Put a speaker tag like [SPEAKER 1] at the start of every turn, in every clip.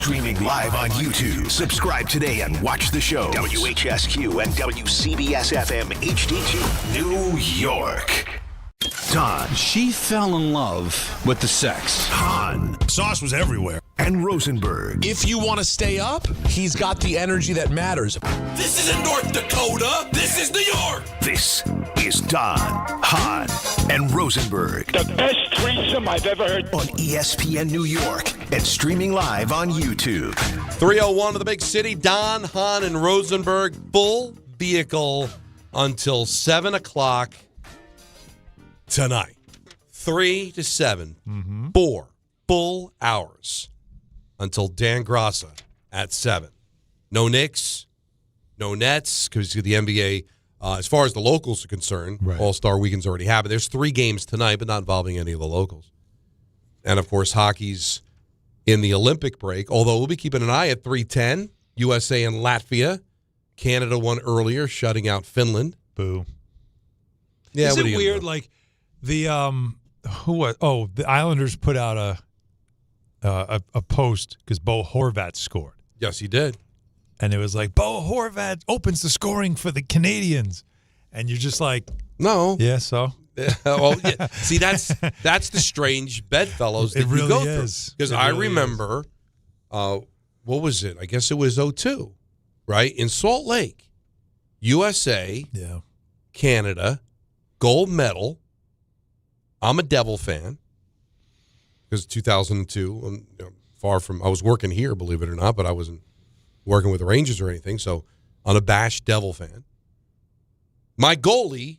[SPEAKER 1] Streaming live on YouTube. Subscribe today and watch the show. WHSQ and WCBS-FM HD2, New York. Don.
[SPEAKER 2] She fell in love with the sex.
[SPEAKER 1] Hahn.
[SPEAKER 3] Sauce was everywhere.
[SPEAKER 1] And Rosenberg.
[SPEAKER 3] If you want to stay up, he's got the energy that matters.
[SPEAKER 4] This isn't North Dakota. This is New York.
[SPEAKER 1] This is Don, Hahn, and Rosenberg.
[SPEAKER 5] The best threesome I've ever heard.
[SPEAKER 1] On ESPN New York and streaming live on YouTube.
[SPEAKER 6] 301 to the big city. Don, Hahn, and Rosenberg. Full vehicle until 7 o'clock tonight. 3 to 7. 4 full hours until Dan Grassa at 7. No Knicks, no Nets, because the NBA, as far as the locals are concerned, right. All-Star Weekend's already happened. There's 3 games tonight, but not involving any of the locals. And, of course, hockey's in the Olympic break, although we'll be keeping an eye at 3:10, USA and Latvia. Canada won earlier, shutting out Finland.
[SPEAKER 7] Boo.
[SPEAKER 6] Yeah,
[SPEAKER 7] is it weird, like, the the Islanders put out a post because Bo Horvat scored.
[SPEAKER 6] Yes, he did.
[SPEAKER 7] And it was like, Bo Horvat opens the scoring for the Canadians. And you're just like,
[SPEAKER 6] no.
[SPEAKER 7] Yeah, so?
[SPEAKER 6] Well, yeah. See, that's the strange bedfellows that
[SPEAKER 7] really
[SPEAKER 6] you go
[SPEAKER 7] is.
[SPEAKER 6] through. Because I remember, what was it? I guess it was 2002, right? In Salt Lake, USA, Canada, gold medal. I'm a Devil fan because 2002, I was working here, believe it or not, but I wasn't working with the Rangers or anything, so unabashed Devil fan. My goalie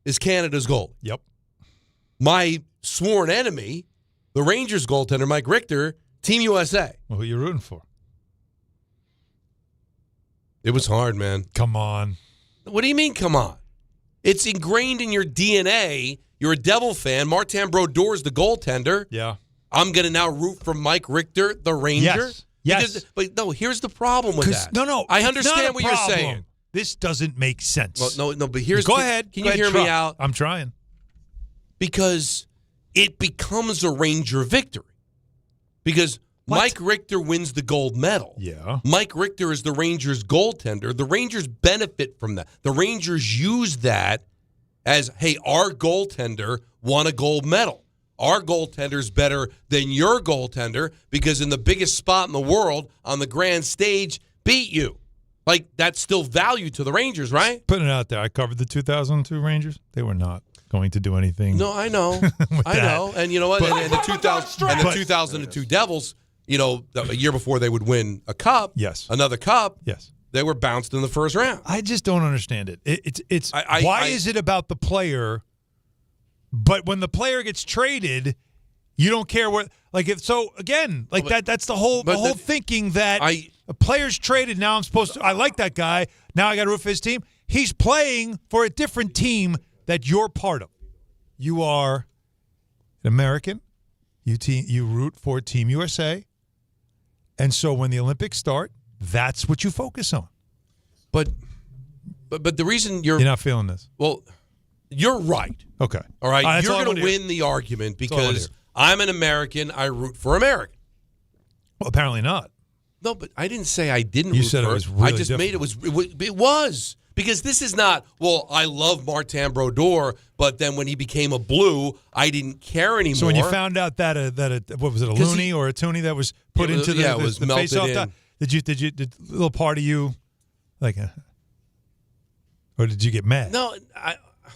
[SPEAKER 6] is Canada's goalie.
[SPEAKER 7] Yep.
[SPEAKER 6] My sworn enemy, the Rangers goaltender, Mike Richter, Team USA.
[SPEAKER 7] Well, who are you rooting for?
[SPEAKER 6] It was hard, man.
[SPEAKER 7] Come on.
[SPEAKER 6] What do you mean, come on? It's ingrained in your DNA. You're a Devil fan. Martin Brodeur is the goaltender.
[SPEAKER 7] Yeah.
[SPEAKER 6] I'm going to now root for Mike Richter, the Ranger.
[SPEAKER 7] Yes.
[SPEAKER 6] But no, here's the problem with that.
[SPEAKER 7] No.
[SPEAKER 6] I understand what you're saying.
[SPEAKER 7] This doesn't make sense.
[SPEAKER 6] Well, no, but here's
[SPEAKER 7] Go ahead.
[SPEAKER 6] Can you hear me out?
[SPEAKER 7] I'm trying.
[SPEAKER 6] Because it becomes a Ranger victory. Because Mike Richter wins the gold medal.
[SPEAKER 7] Yeah.
[SPEAKER 6] Mike Richter is the Rangers goaltender. The Rangers benefit from that. The Rangers use that as, hey, our goaltender won a gold medal. Our goaltender's better than your goaltender because in the biggest spot in the world on the grand stage beat you. Like, that's still value to the Rangers, right?
[SPEAKER 7] Putting it out there. I covered the 2002 Rangers. They were not going to do anything.
[SPEAKER 6] No, I know. I know. And you know what? And the 2002 Devils, a year before they would win a cup, another cup, they were bounced in the first round.
[SPEAKER 7] I just don't understand it. Why is it about the player, but when the player gets traded, you don't care what? Like if so, again, like that's the whole thinking that a player's traded. Now I'm supposed to. I like that guy. Now I got to root for his team. He's playing for a different team that you're part of. You are an American. You root for Team USA, and so when the Olympics start, that's what you focus on.
[SPEAKER 6] But the reason you're
[SPEAKER 7] not feeling this.
[SPEAKER 6] Well, you're right.
[SPEAKER 7] Okay.
[SPEAKER 6] All right. You're going to win the argument because I'm an American. I root for America.
[SPEAKER 7] Well, apparently not.
[SPEAKER 6] No, but I didn't say I didn't.
[SPEAKER 7] You
[SPEAKER 6] root
[SPEAKER 7] said
[SPEAKER 6] for
[SPEAKER 7] it was really
[SPEAKER 6] I just
[SPEAKER 7] different.
[SPEAKER 6] made it was because this is not. Well, I love Martin Brodeur, but then when he became a Blue, I didn't care anymore.
[SPEAKER 7] So when you found out that what was it, a loony or a toonie that was put into the face-off top, did a little part of you like, or did you get mad?
[SPEAKER 6] No,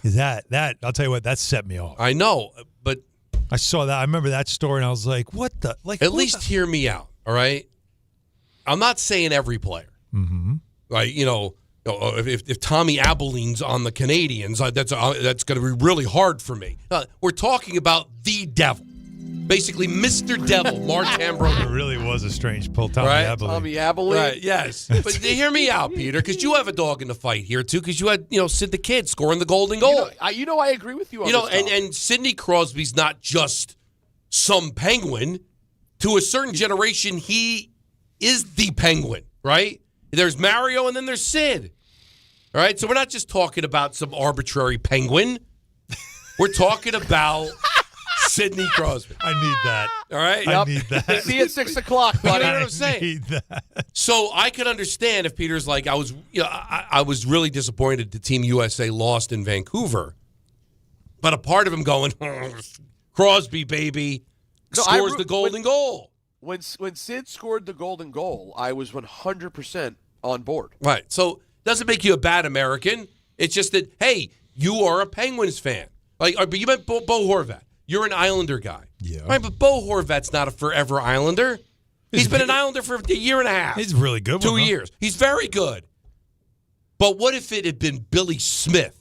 [SPEAKER 7] that I'll tell you what, that set me off.
[SPEAKER 6] I know, but
[SPEAKER 7] I saw that. I remember that story, and I was like, "What the?" Like,
[SPEAKER 6] at least hear me out, all right? I'm not saying every player, right? If Tommy Abilene's on the Canadians, that's going to be really hard for me. We're talking about the Devil, basically Mr. Devil, Martin Brodeur.
[SPEAKER 7] It really was a strange pull, Tommy Abilene.
[SPEAKER 4] Tommy Abilene,
[SPEAKER 6] right? Yes, but hear me out, Peter, because you have a dog in the fight here too. Because you had Sid the Kid scoring the golden goal.
[SPEAKER 4] I agree with you on this.
[SPEAKER 6] And Sidney Crosby's not just some Penguin. To a certain generation, he is the Penguin, right? There's Mario and then there's Sid. All right? So we're not just talking about some arbitrary Penguin. We're talking about Sidney Crosby.
[SPEAKER 7] I need that.
[SPEAKER 6] All right?
[SPEAKER 7] I need that.
[SPEAKER 4] See you at 6 o'clock,
[SPEAKER 6] You know
[SPEAKER 4] buddy.
[SPEAKER 6] what I'm saying?
[SPEAKER 7] Need that.
[SPEAKER 6] So I could understand if Peter's like, I was really disappointed the Team USA lost in Vancouver. But a part of him going, Crosby, baby, scores the golden goal.
[SPEAKER 4] When Sid scored the golden goal, I was 100% on board.
[SPEAKER 6] Right. So it doesn't make you a bad American. It's just that, hey, you are a Penguins fan. But you meant Bo Horvat. You're an Islander guy.
[SPEAKER 7] Yeah.
[SPEAKER 6] Right, but Bo Horvat's not a forever Islander. He's been an Islander for a year and a half.
[SPEAKER 7] He's really good.
[SPEAKER 6] 2 years. He's very good. But what if it had been Billy Smith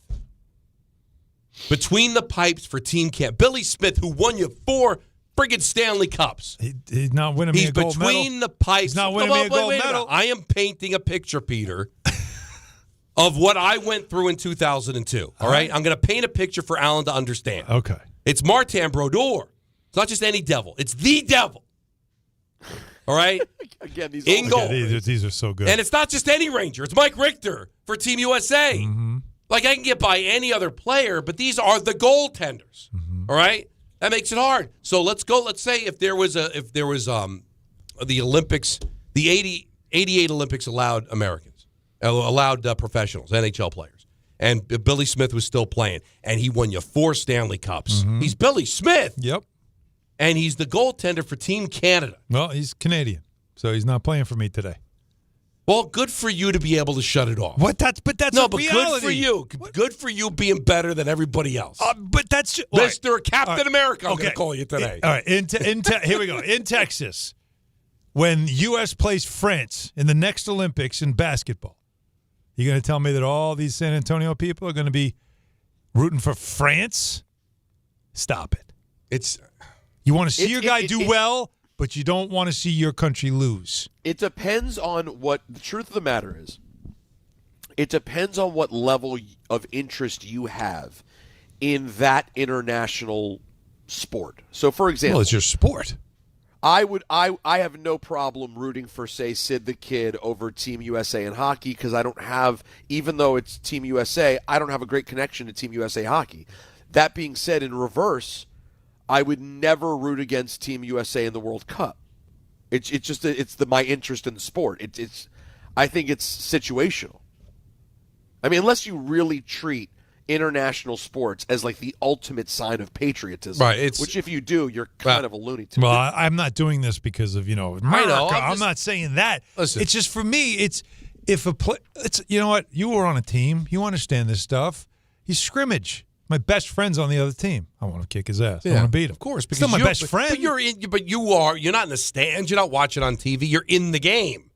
[SPEAKER 6] between the pipes for Team Canada? Billy Smith, who won you 4 friggin' Stanley Cups.
[SPEAKER 7] He's not winning me a gold medal.
[SPEAKER 6] He's between the pipes.
[SPEAKER 7] He's not winning me a gold medal.
[SPEAKER 6] I am painting a picture, Peter, of what I went through in 2002. All right? I'm going to paint a picture for Alan to understand.
[SPEAKER 7] Okay.
[SPEAKER 6] It's Martin Brodeur. It's not just any devil. It's the devil. All right?
[SPEAKER 4] Again,
[SPEAKER 6] in goal.
[SPEAKER 7] These are so good.
[SPEAKER 6] And it's not just any Ranger. It's Mike Richter for Team USA.
[SPEAKER 7] Mm-hmm.
[SPEAKER 6] Like, I can get by any other player, but these are the goaltenders.
[SPEAKER 7] Mm-hmm.
[SPEAKER 6] All right? That makes it hard. So let's go. Let's say if there was the Olympics, the 88 Olympics allowed Americans, allowed professionals, NHL players, and Billy Smith was still playing, and he won you 4 Stanley Cups.
[SPEAKER 7] Mm-hmm.
[SPEAKER 6] He's Billy Smith.
[SPEAKER 7] Yep.
[SPEAKER 6] And he's the goaltender for Team Canada.
[SPEAKER 7] Well, he's Canadian, so he's not playing for me today.
[SPEAKER 6] Well, good for you to be able to shut it off.
[SPEAKER 7] What? That's
[SPEAKER 6] no,
[SPEAKER 7] a
[SPEAKER 6] but
[SPEAKER 7] reality.
[SPEAKER 6] good for you.
[SPEAKER 7] What?
[SPEAKER 6] Good for you being better than everybody else.
[SPEAKER 7] But that's just,
[SPEAKER 6] Mr. Captain America, I'm going to call you today.
[SPEAKER 7] All right, here we go. In Texas, when U.S. plays France in the next Olympics in basketball, you going to tell me that all these San Antonio people are going to be rooting for France? Stop it. You want to see your guy do well, but you don't want to see your country lose.
[SPEAKER 4] It depends on what the truth of the matter is. It depends on what level of interest you have in that international sport. So, for example,
[SPEAKER 7] Well, it's your sport.
[SPEAKER 4] I have no problem rooting for, say, Sid the Kid over Team USA in hockey because I don't have, even though it's Team USA, I don't have a great connection to Team USA hockey. That being said, in reverse, I would never root against Team USA in the World Cup. It's my interest in the sport. I think it's situational. I mean, unless you really treat international sports as like the ultimate sign of patriotism,
[SPEAKER 6] right?
[SPEAKER 4] Which if you do, you're kind of a loony tune.
[SPEAKER 7] Well, I'm not doing this because of America.
[SPEAKER 6] I know,
[SPEAKER 7] I'm not saying that.
[SPEAKER 6] Listen.
[SPEAKER 7] It's just for me. It's you know what? You were on a team. You understand this stuff. You scrimmage. My best friend's on the other team. I want to kick his ass. I want to beat him.
[SPEAKER 6] Of course, because
[SPEAKER 7] still my best friend.
[SPEAKER 6] But you're not in the stands. You're not watching on TV. You're in the game.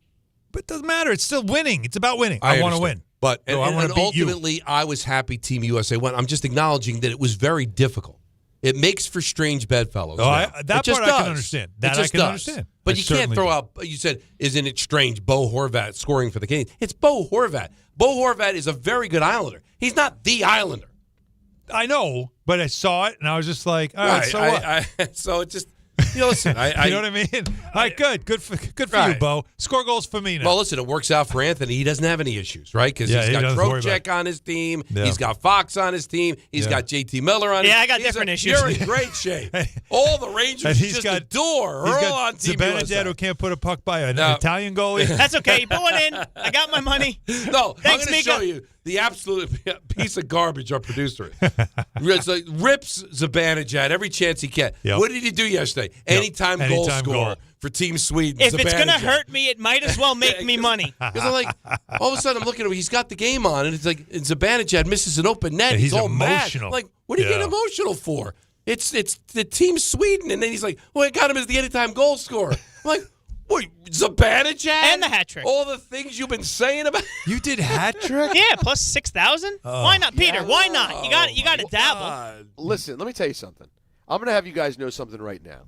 [SPEAKER 7] But it doesn't matter. It's still winning. It's about winning. I want to win.
[SPEAKER 6] But
[SPEAKER 7] So I want to beat
[SPEAKER 6] ultimately, I was happy Team USA won. I'm just acknowledging that it was very difficult. It makes for strange bedfellows.
[SPEAKER 7] That part I can understand. That I can understand.
[SPEAKER 6] But you can't throw out. You said, "Isn't it strange?" Bo Horvat scoring for the Canadiens. It's Bo Horvat. Bo Horvat is a very good Islander. He's not the Islander.
[SPEAKER 7] I know, but I saw it and I was just like, all right, so what?
[SPEAKER 6] So it just, listen.
[SPEAKER 7] You know what I mean? All right, good for you, Bo. Score goals for me now.
[SPEAKER 6] Well, listen, it works out for Anthony. He doesn't have any issues, right? Because he's got Trocheck on his team. Yeah. He's got Fox on his team. He's got JT Miller on his team.
[SPEAKER 8] Yeah, I got different issues.
[SPEAKER 6] You're in great shape. All the Rangers
[SPEAKER 7] he's
[SPEAKER 6] just adore.
[SPEAKER 7] He's
[SPEAKER 6] all
[SPEAKER 7] got
[SPEAKER 6] on Team USA.
[SPEAKER 7] Zibanejad who can't put a puck by an Italian goalie.
[SPEAKER 8] That's okay. You put one in. I got my money.
[SPEAKER 6] No,
[SPEAKER 8] Thanks,
[SPEAKER 6] I'm going to show you the absolute piece of garbage our producer is. Rips Zibanejad every chance he can.
[SPEAKER 7] Yep.
[SPEAKER 6] What did he do yesterday? Anytime goal scorer for Team Sweden.
[SPEAKER 8] If it's going to
[SPEAKER 6] Zibanejad.
[SPEAKER 8] hurt me, it might as well make me money.
[SPEAKER 6] Because I'm like, all of a sudden I'm looking at him. He's got the game on, and it's like Zibanejad misses an open net.
[SPEAKER 7] Yeah,
[SPEAKER 6] he's all
[SPEAKER 7] emotional.
[SPEAKER 6] mad. Like, what are you getting emotional for? It's the Team Sweden, and then he's like, well, I got him as the anytime goal scorer. I'm like, what, Zibanejad?
[SPEAKER 8] And the hat trick.
[SPEAKER 6] All the things you've been saying about
[SPEAKER 7] You did hat trick?
[SPEAKER 8] Yeah, plus 6,000. Why not, Peter? Why not? You got to dabble.
[SPEAKER 4] Listen, let me tell you something. I'm going to have you guys know something right now.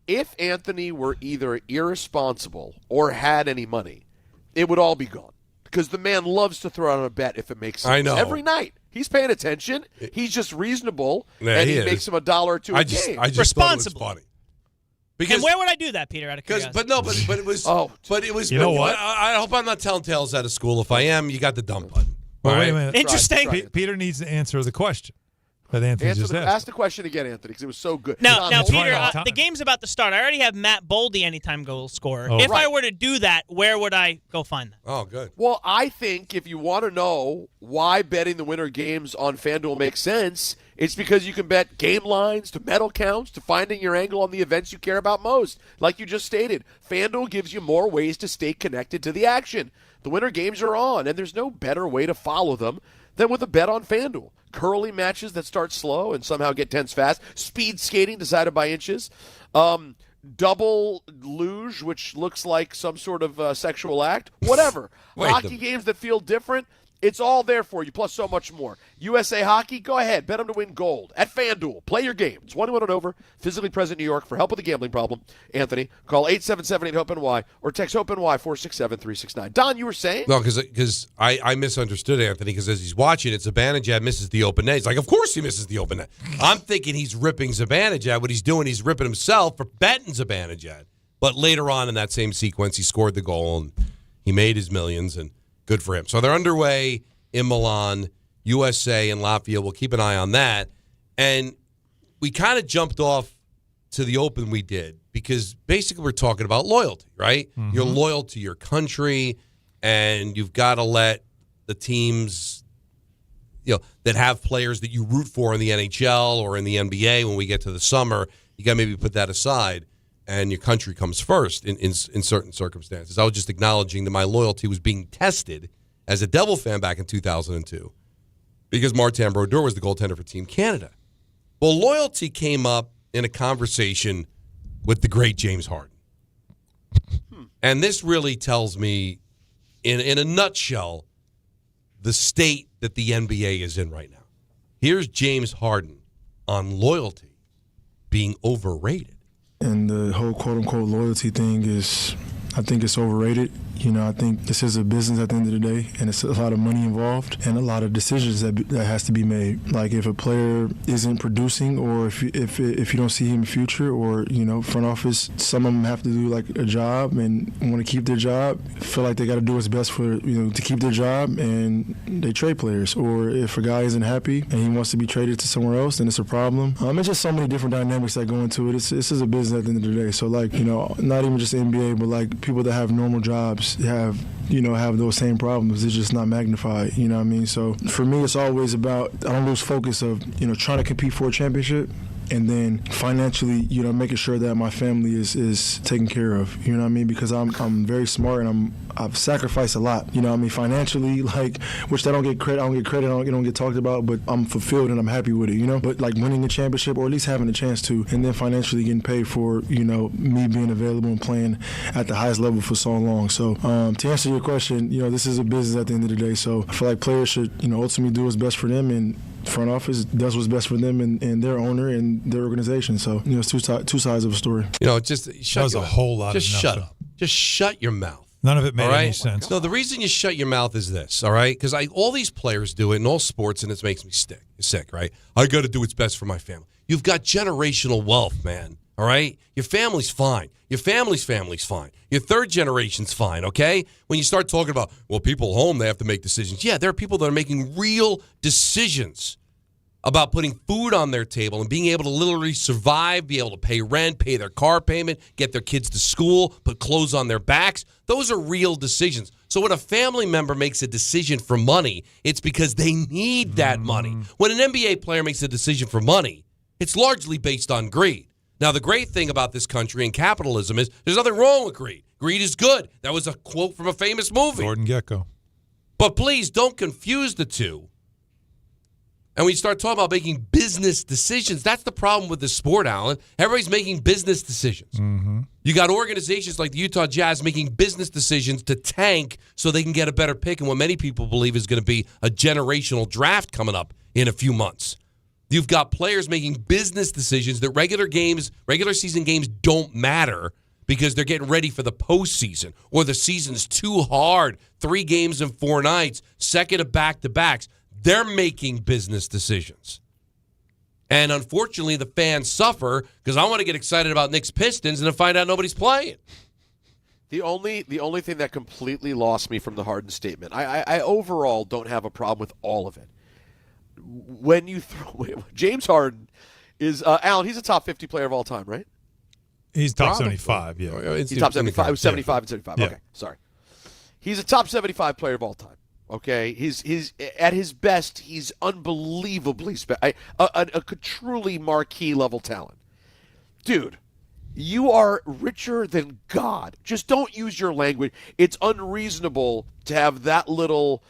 [SPEAKER 4] If Anthony were either irresponsible or had any money, it would all be gone. Because the man loves to throw out a bet if it makes sense.
[SPEAKER 6] I know.
[SPEAKER 4] Every night. He's paying attention. He's just reasonable.
[SPEAKER 6] Yeah,
[SPEAKER 4] and
[SPEAKER 6] he
[SPEAKER 4] he
[SPEAKER 6] is.
[SPEAKER 4] makes him $1 or $2 a game.
[SPEAKER 6] I just
[SPEAKER 8] Responsible.
[SPEAKER 6] thought it was funny. Because,
[SPEAKER 8] And where would I do that, Peter, out of curiosity?
[SPEAKER 6] but it was. But it was.
[SPEAKER 7] You know what?
[SPEAKER 6] I hope I'm not telling tales out of school. If I am, you got the dump button.
[SPEAKER 7] Well,
[SPEAKER 6] All
[SPEAKER 7] wait a
[SPEAKER 6] right?
[SPEAKER 7] minute.
[SPEAKER 8] Interesting.
[SPEAKER 4] Try it.
[SPEAKER 7] Peter needs to answer the question. That Anthony just asked.
[SPEAKER 4] Ask the question again, Anthony, because it was so good.
[SPEAKER 8] Now, Peter,
[SPEAKER 7] time.
[SPEAKER 8] the game's about to start. I already have Matt Boldy anytime goal scorer.
[SPEAKER 7] Oh,
[SPEAKER 8] if I were to do that, where would I go find that?
[SPEAKER 6] Oh, good.
[SPEAKER 4] Well, I think if you want to know why betting the winter games on FanDuel makes sense, it's because you can bet game lines to medal counts to finding your angle on the events you care about most. Like you just stated, FanDuel gives you more ways to stay connected to the action. The winter games are on, and there's no better way to follow them than with a bet on FanDuel. Curling matches that start slow and somehow get tense fast. Speed skating decided by inches. Double luge, which looks like some sort of sexual act. Whatever. Hockey games that feel different. It's all there for you, plus so much more. USA Hockey, go ahead. Bet them to win gold at FanDuel. Play your game. 21 and over. Physically present in New York. For help with a gambling problem, Anthony, call 877-8-HOPE-NY or text HOPE-NY 467-369. Don, you were saying?
[SPEAKER 6] No, because I misunderstood Anthony, because as he's watching it, Zibanejad misses the open net. He's like, of course he misses the open net. I'm thinking he's ripping Zibanejad. What he's doing, he's ripping himself for betting Zibanejad. But later on in that same sequence, he scored the goal, and he made his millions, and good for him. So they're underway in Milan, USA, and Latvia. We'll keep an eye on that. And we kind of jumped off to the Open we did because basically we're talking about loyalty, right? Mm-hmm. You're loyal to your country, and you've got to let the teams, that have players that you root for in the NHL or in the NBA when we get to the summer, you got to maybe put that aside. And your country comes first in certain circumstances. I was just acknowledging that my loyalty was being tested as a Devil fan back in 2002 because Martin Brodeur was the goaltender for Team Canada. Well, loyalty came up in a conversation with the great James Harden. And this really tells me, in a nutshell, the state that the NBA is in right now. Here's James Harden on loyalty being overrated.
[SPEAKER 9] And the whole quote-unquote loyalty thing I think it's overrated. I think this is a business at the end of the day, and it's a lot of money involved and a lot of decisions that has to be made. Like if a player isn't producing, or if you don't see him in the future, or front office, some of them have to do like a job and want to keep their job, feel like they got to do what's best for to keep their job, and they trade players. Or if a guy isn't happy and he wants to be traded to somewhere else, then it's a problem. It's just so many different dynamics that go into it. This is a business at the end of the day. So like not even just the NBA, but like people that have normal jobs have those same problems. It's just not magnified. You know what I mean? So for me, it's always about, I don't lose focus of trying to compete for a championship, and then financially, making sure that my family is taken care of. You know what I mean? Because I'm very smart, and I've sacrificed a lot. You know what I mean? Financially, like, which I don't get credit. I don't get talked about, but I'm fulfilled and I'm happy with it. But like winning a championship, or at least having a chance to, and then financially getting paid for, me being available and playing at the highest level for so long. So to answer your question, this is a business at the end of the day. So I feel like players should, ultimately do what's best for them, and front office does what's best for them and their owner and their organization. So it's two sides of a story.
[SPEAKER 6] Just shut your mouth.
[SPEAKER 7] Whole lot.
[SPEAKER 6] Just shut up. Just shut your mouth.
[SPEAKER 7] None of it made any sense.
[SPEAKER 6] No, the reason you shut your mouth is this, all right? Because all these players do it in all sports, and it makes me sick, right? I got to do what's best for my family. You've got generational wealth, man, all right? Your family's fine. Your family's fine. Your third generation's fine, okay? When you start talking about, people home, they have to make decisions. Yeah, there are people that are making real decisions about putting food on their table and being able to literally survive, be able to pay rent, pay their car payment, get their kids to school, put clothes on their backs. Those are real decisions. So when a family member makes a decision for money, it's because they need that money. When an NBA player makes a decision for money, it's largely based on greed. Now, the great thing about this country and capitalism is there's nothing wrong with greed. Greed is good. That was a quote from a famous movie.
[SPEAKER 7] Gordon Gekko.
[SPEAKER 6] But please don't confuse the two. And when you start talking about making business decisions, that's the problem with this sport, Alan. Everybody's making business decisions. Mm-hmm. You got organizations like the Utah Jazz making business decisions to tank so they can get a better pick in what many people believe is going to be a generational draft coming up in a few months. You've got players making business decisions that regular season games don't matter because they're getting ready for the postseason, or the season's too hard, 3 games in 4 nights, second of back-to-backs. They're making business decisions. And unfortunately, the fans suffer because I want to get excited about Knicks Pistons and then find out nobody's playing.
[SPEAKER 4] The only thing that completely lost me from the Harden statement, I overall don't have a problem with all of it. when you throw James Harden is Alan. He's a top 50 player of all time, right?
[SPEAKER 7] He's top 75. Yeah,
[SPEAKER 4] he's top 75. 75 and 75.
[SPEAKER 7] Yeah.
[SPEAKER 4] Okay, sorry. He's a top 75 player of all time. Okay, he's at his best. He's unbelievably a truly marquee level talent, dude. You are richer than God. Just don't use your language. It's unreasonable to have that little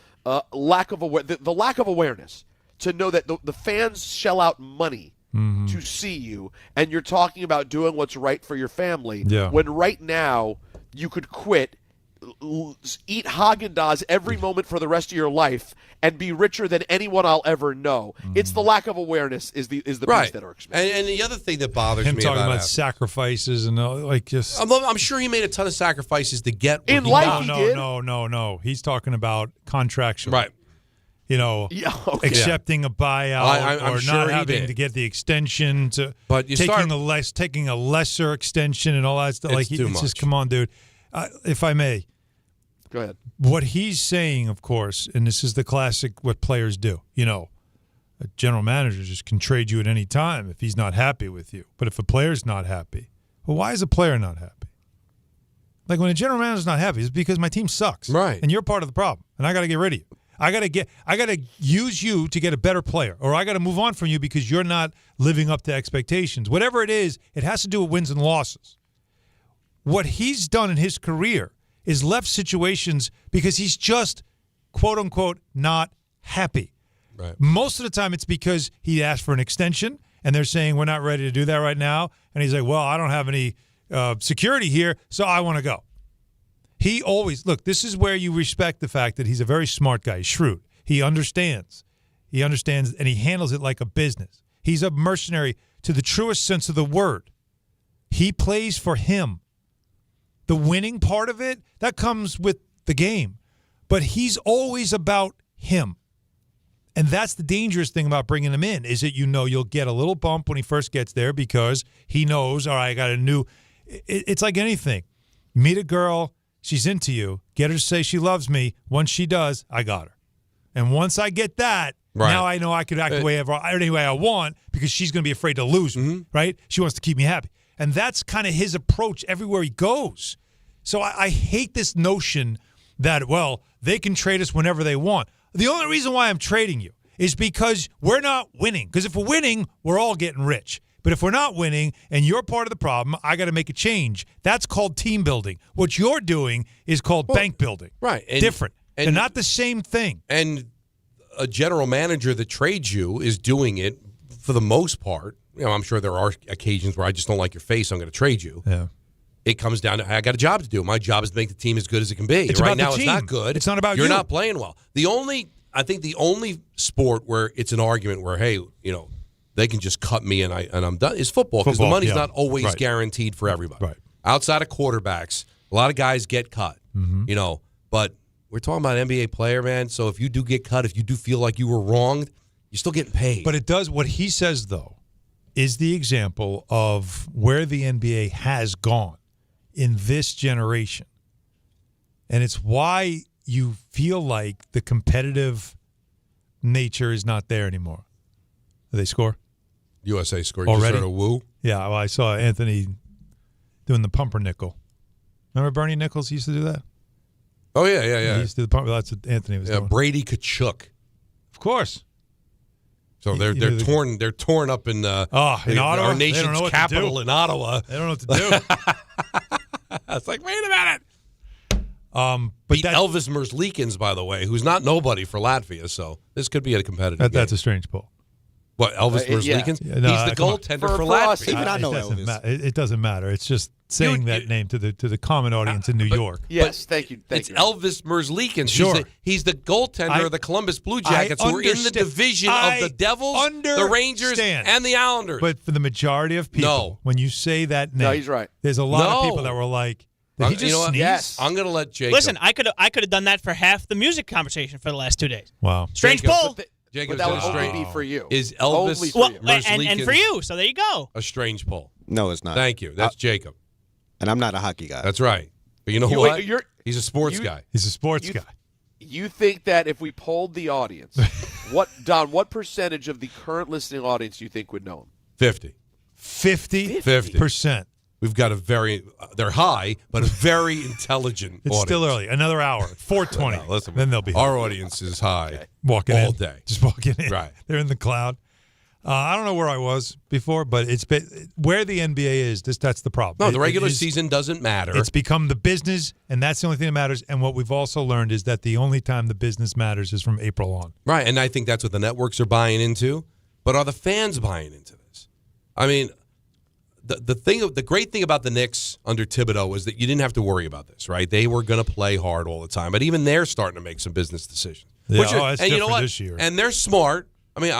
[SPEAKER 4] lack of the lack of awareness to know that the fans shell out money to see you, and you're talking about doing what's right for your family.
[SPEAKER 7] Yeah.
[SPEAKER 4] When right now you could quit, eat Haagen-Dazs every moment for the rest of your life, and be richer than anyone I'll ever know. It's the lack of awareness is the
[SPEAKER 6] right.
[SPEAKER 4] piece that irks me.
[SPEAKER 6] And the other thing that bothers
[SPEAKER 7] him
[SPEAKER 6] me
[SPEAKER 7] talking about
[SPEAKER 6] that,
[SPEAKER 7] sacrifices and just.
[SPEAKER 6] I'm sure he made a ton of sacrifices to get
[SPEAKER 4] in life.
[SPEAKER 7] No. He's talking about contractual.
[SPEAKER 6] Right.
[SPEAKER 7] Accepting a buyout
[SPEAKER 6] I'm
[SPEAKER 7] or
[SPEAKER 6] sure
[SPEAKER 7] not having to get the extension
[SPEAKER 6] but
[SPEAKER 7] taking a lesser extension and all that stuff.
[SPEAKER 6] It's too much.
[SPEAKER 7] Just come on, dude. If I may.
[SPEAKER 4] Go ahead.
[SPEAKER 7] What he's saying, of course, and this is the classic what players do. A general manager just can trade you at any time if he's not happy with you. But if a player's not happy, well, why is a player not happy? Like when a general manager's not happy, it's because my team sucks.
[SPEAKER 6] Right.
[SPEAKER 7] And you're part of the problem. And I got to get rid of you. I got to use you to get a better player, or I got to move on from you because you're not living up to expectations. Whatever it is, it has to do with wins and losses. What he's done in his career is left situations because he's just, quote unquote, not happy.
[SPEAKER 6] Right.
[SPEAKER 7] Most of the time it's because he asked for an extension and they're saying we're not ready to do that right now. And he's like, well, I don't have any security here, so I want to go. He always, look, this is where you respect the fact that he's a very smart guy. He's shrewd. He understands. And he handles it like a business. He's a mercenary to the truest sense of the word. He plays for him. The winning part of it, that comes with the game. But he's always about him. And that's the dangerous thing about bringing him in, is that you'll get a little bump when he first gets there because he knows, all right, I got a new – it's like anything. Meet a girl, she's into you, get her to say she loves me. Once she does, I got her. And once I get that, now I know I could act any way I want because she's going to be afraid to lose me, right? She wants to keep me happy. And that's kind of his approach everywhere he goes. So I hate this notion that, well, they can trade us whenever they want. The only reason why I'm trading you is because we're not winning. Because if we're winning, we're all getting rich. But if we're not winning and you're part of the problem, I got to make a change. That's called team building. What you're doing is called bank building.
[SPEAKER 6] Right.
[SPEAKER 7] Different. They're not the same thing.
[SPEAKER 6] And a general manager that trades you is doing it for the most part. I'm sure there are occasions where I just don't like your face, I'm going to trade you.
[SPEAKER 7] Yeah.
[SPEAKER 6] It comes down to I got a job to do. My job is to make the team as good as it can be.
[SPEAKER 7] It's
[SPEAKER 6] right
[SPEAKER 7] about
[SPEAKER 6] now
[SPEAKER 7] the
[SPEAKER 6] it's
[SPEAKER 7] team.
[SPEAKER 6] not good.
[SPEAKER 7] It's not about
[SPEAKER 6] You're
[SPEAKER 7] you.
[SPEAKER 6] not playing well. I think the only sport where it's an argument where, hey, they can just cut me and I'm done is football, because the money's not always guaranteed for everybody.
[SPEAKER 7] Right.
[SPEAKER 6] Outside of quarterbacks, a lot of guys get cut. But we're talking about an NBA player, man. So if you do get cut, if you do feel like you were wronged, you're still getting paid.
[SPEAKER 7] But it does, what he says, though, is the example of where the NBA has gone in this generation. And it's why you feel like the competitive nature is not there anymore. Did they score?
[SPEAKER 6] USA scored.
[SPEAKER 7] Already?
[SPEAKER 6] You just heard a woo?
[SPEAKER 7] Yeah, well, I saw Anthony doing the pumpernickel. Remember Bernie Nichols used to do that?
[SPEAKER 6] Oh, yeah.
[SPEAKER 7] He used to do the pumper. That's what Anthony was doing.
[SPEAKER 6] Brady Kachuk.
[SPEAKER 7] Of course.
[SPEAKER 6] So they're torn. They're torn up in
[SPEAKER 7] in Ottawa?
[SPEAKER 6] our nation's capital in Ottawa.
[SPEAKER 7] They don't know what to do.
[SPEAKER 6] It's like, wait a minute.
[SPEAKER 7] But
[SPEAKER 6] Elvis Merzlikins, by the way, who's not nobody for Latvia, so this could be a competitive game.
[SPEAKER 7] That's a strange pull.
[SPEAKER 6] What, Elvis Merzlikins?
[SPEAKER 7] Yeah, no,
[SPEAKER 6] he's the goaltender for Latvia.
[SPEAKER 10] He did not know Elvis.
[SPEAKER 7] It doesn't matter. It's just saying that name to the common audience in New York.
[SPEAKER 4] Yes, thank you.
[SPEAKER 6] It's Elvis Merzlikins.
[SPEAKER 7] Sure.
[SPEAKER 6] He's the goaltender of the Columbus Blue Jackets, who are in the division of the Devils, the Rangers, and the Islanders.
[SPEAKER 7] But for the majority of people, when you say that name,
[SPEAKER 4] he's right.
[SPEAKER 7] There's a lot of people that were like, did he just sneeze?
[SPEAKER 4] Yes.
[SPEAKER 6] I'm going to let Jacob.
[SPEAKER 8] Listen, I could have done that for half the music conversation for the last 2 days.
[SPEAKER 7] Wow.
[SPEAKER 8] Strange poll.
[SPEAKER 6] Jacob,
[SPEAKER 4] that would only be for you.
[SPEAKER 6] Is Elvis
[SPEAKER 8] and for you, so there you go.
[SPEAKER 6] A strange poll?
[SPEAKER 10] No, it's not.
[SPEAKER 6] Thank you. That's Jacob.
[SPEAKER 10] And I'm not a hockey guy.
[SPEAKER 6] That's right. But you know what? He's a sports guy.
[SPEAKER 7] He's a sports guy.
[SPEAKER 4] You think that if we polled the audience, what percentage of the current listening audience do you think would know him?
[SPEAKER 6] 50.
[SPEAKER 7] 50%.
[SPEAKER 6] We've got they're high, but a very intelligent
[SPEAKER 7] It's
[SPEAKER 6] audience.
[SPEAKER 7] still early. Another hour. 4:20.
[SPEAKER 6] No, listen,
[SPEAKER 7] then they'll be
[SPEAKER 6] our audience is high.
[SPEAKER 4] Okay.
[SPEAKER 7] Walking
[SPEAKER 6] all
[SPEAKER 7] in.
[SPEAKER 6] day.
[SPEAKER 7] Just walking in.
[SPEAKER 6] Right.
[SPEAKER 7] They're in the cloud. I don't know where I was before, but it's been, where the NBA is, that's the problem.
[SPEAKER 6] No, the regular season doesn't matter.
[SPEAKER 7] It's become the business, and that's the only thing that matters. And what we've also learned is that the only time the business matters is from April on.
[SPEAKER 6] Right, and I think that's what the networks are buying into. But are the fans buying into this? I mean, the great thing about the Knicks under Thibodeau was that you didn't have to worry about this, right? They were going to play hard all the time, but even they're starting to make some business decisions.
[SPEAKER 7] Yeah, that's
[SPEAKER 6] and you know what?
[SPEAKER 7] This year.
[SPEAKER 6] And they're smart. I mean,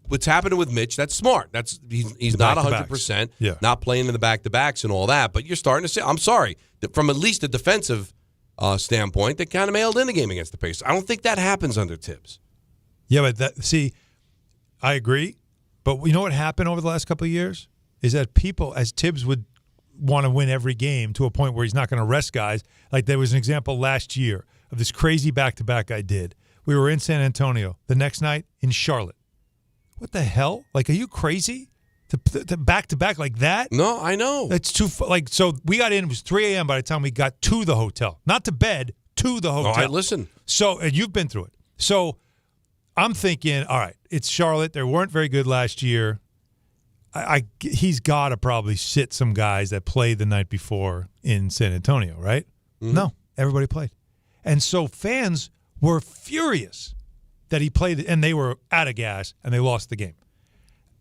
[SPEAKER 6] what's happening with Mitch, that's smart. He's not 100%, not playing in the back-to-backs and all that, but you're starting to see, I'm sorry, from at least a defensive standpoint, they kind of mailed in the game against the Pacers. I don't think that happens under Tibbs.
[SPEAKER 7] Yeah, but I agree, but you know what happened over the last couple of years? Is that people, as Tibbs would want to win every game to a point where he's not going to rest guys. Like there was an example last year of this crazy back-to-back I did. We were in San Antonio. The next night in Charlotte. What the hell? Like, are you crazy? To back-to-back like that?
[SPEAKER 6] No, I know.
[SPEAKER 7] That's too so we got in, it was 3 a.m. by the time we got to the hotel. Not to bed, to the hotel.
[SPEAKER 6] All right, listen.
[SPEAKER 7] So, and you've been through it. So I'm thinking, all right, it's Charlotte. They weren't very good last year. He's got to probably sit some guys that played the night before in San Antonio, right? Mm-hmm. No, everybody played. And so fans were furious that he played, and they were out of gas, and they lost the game.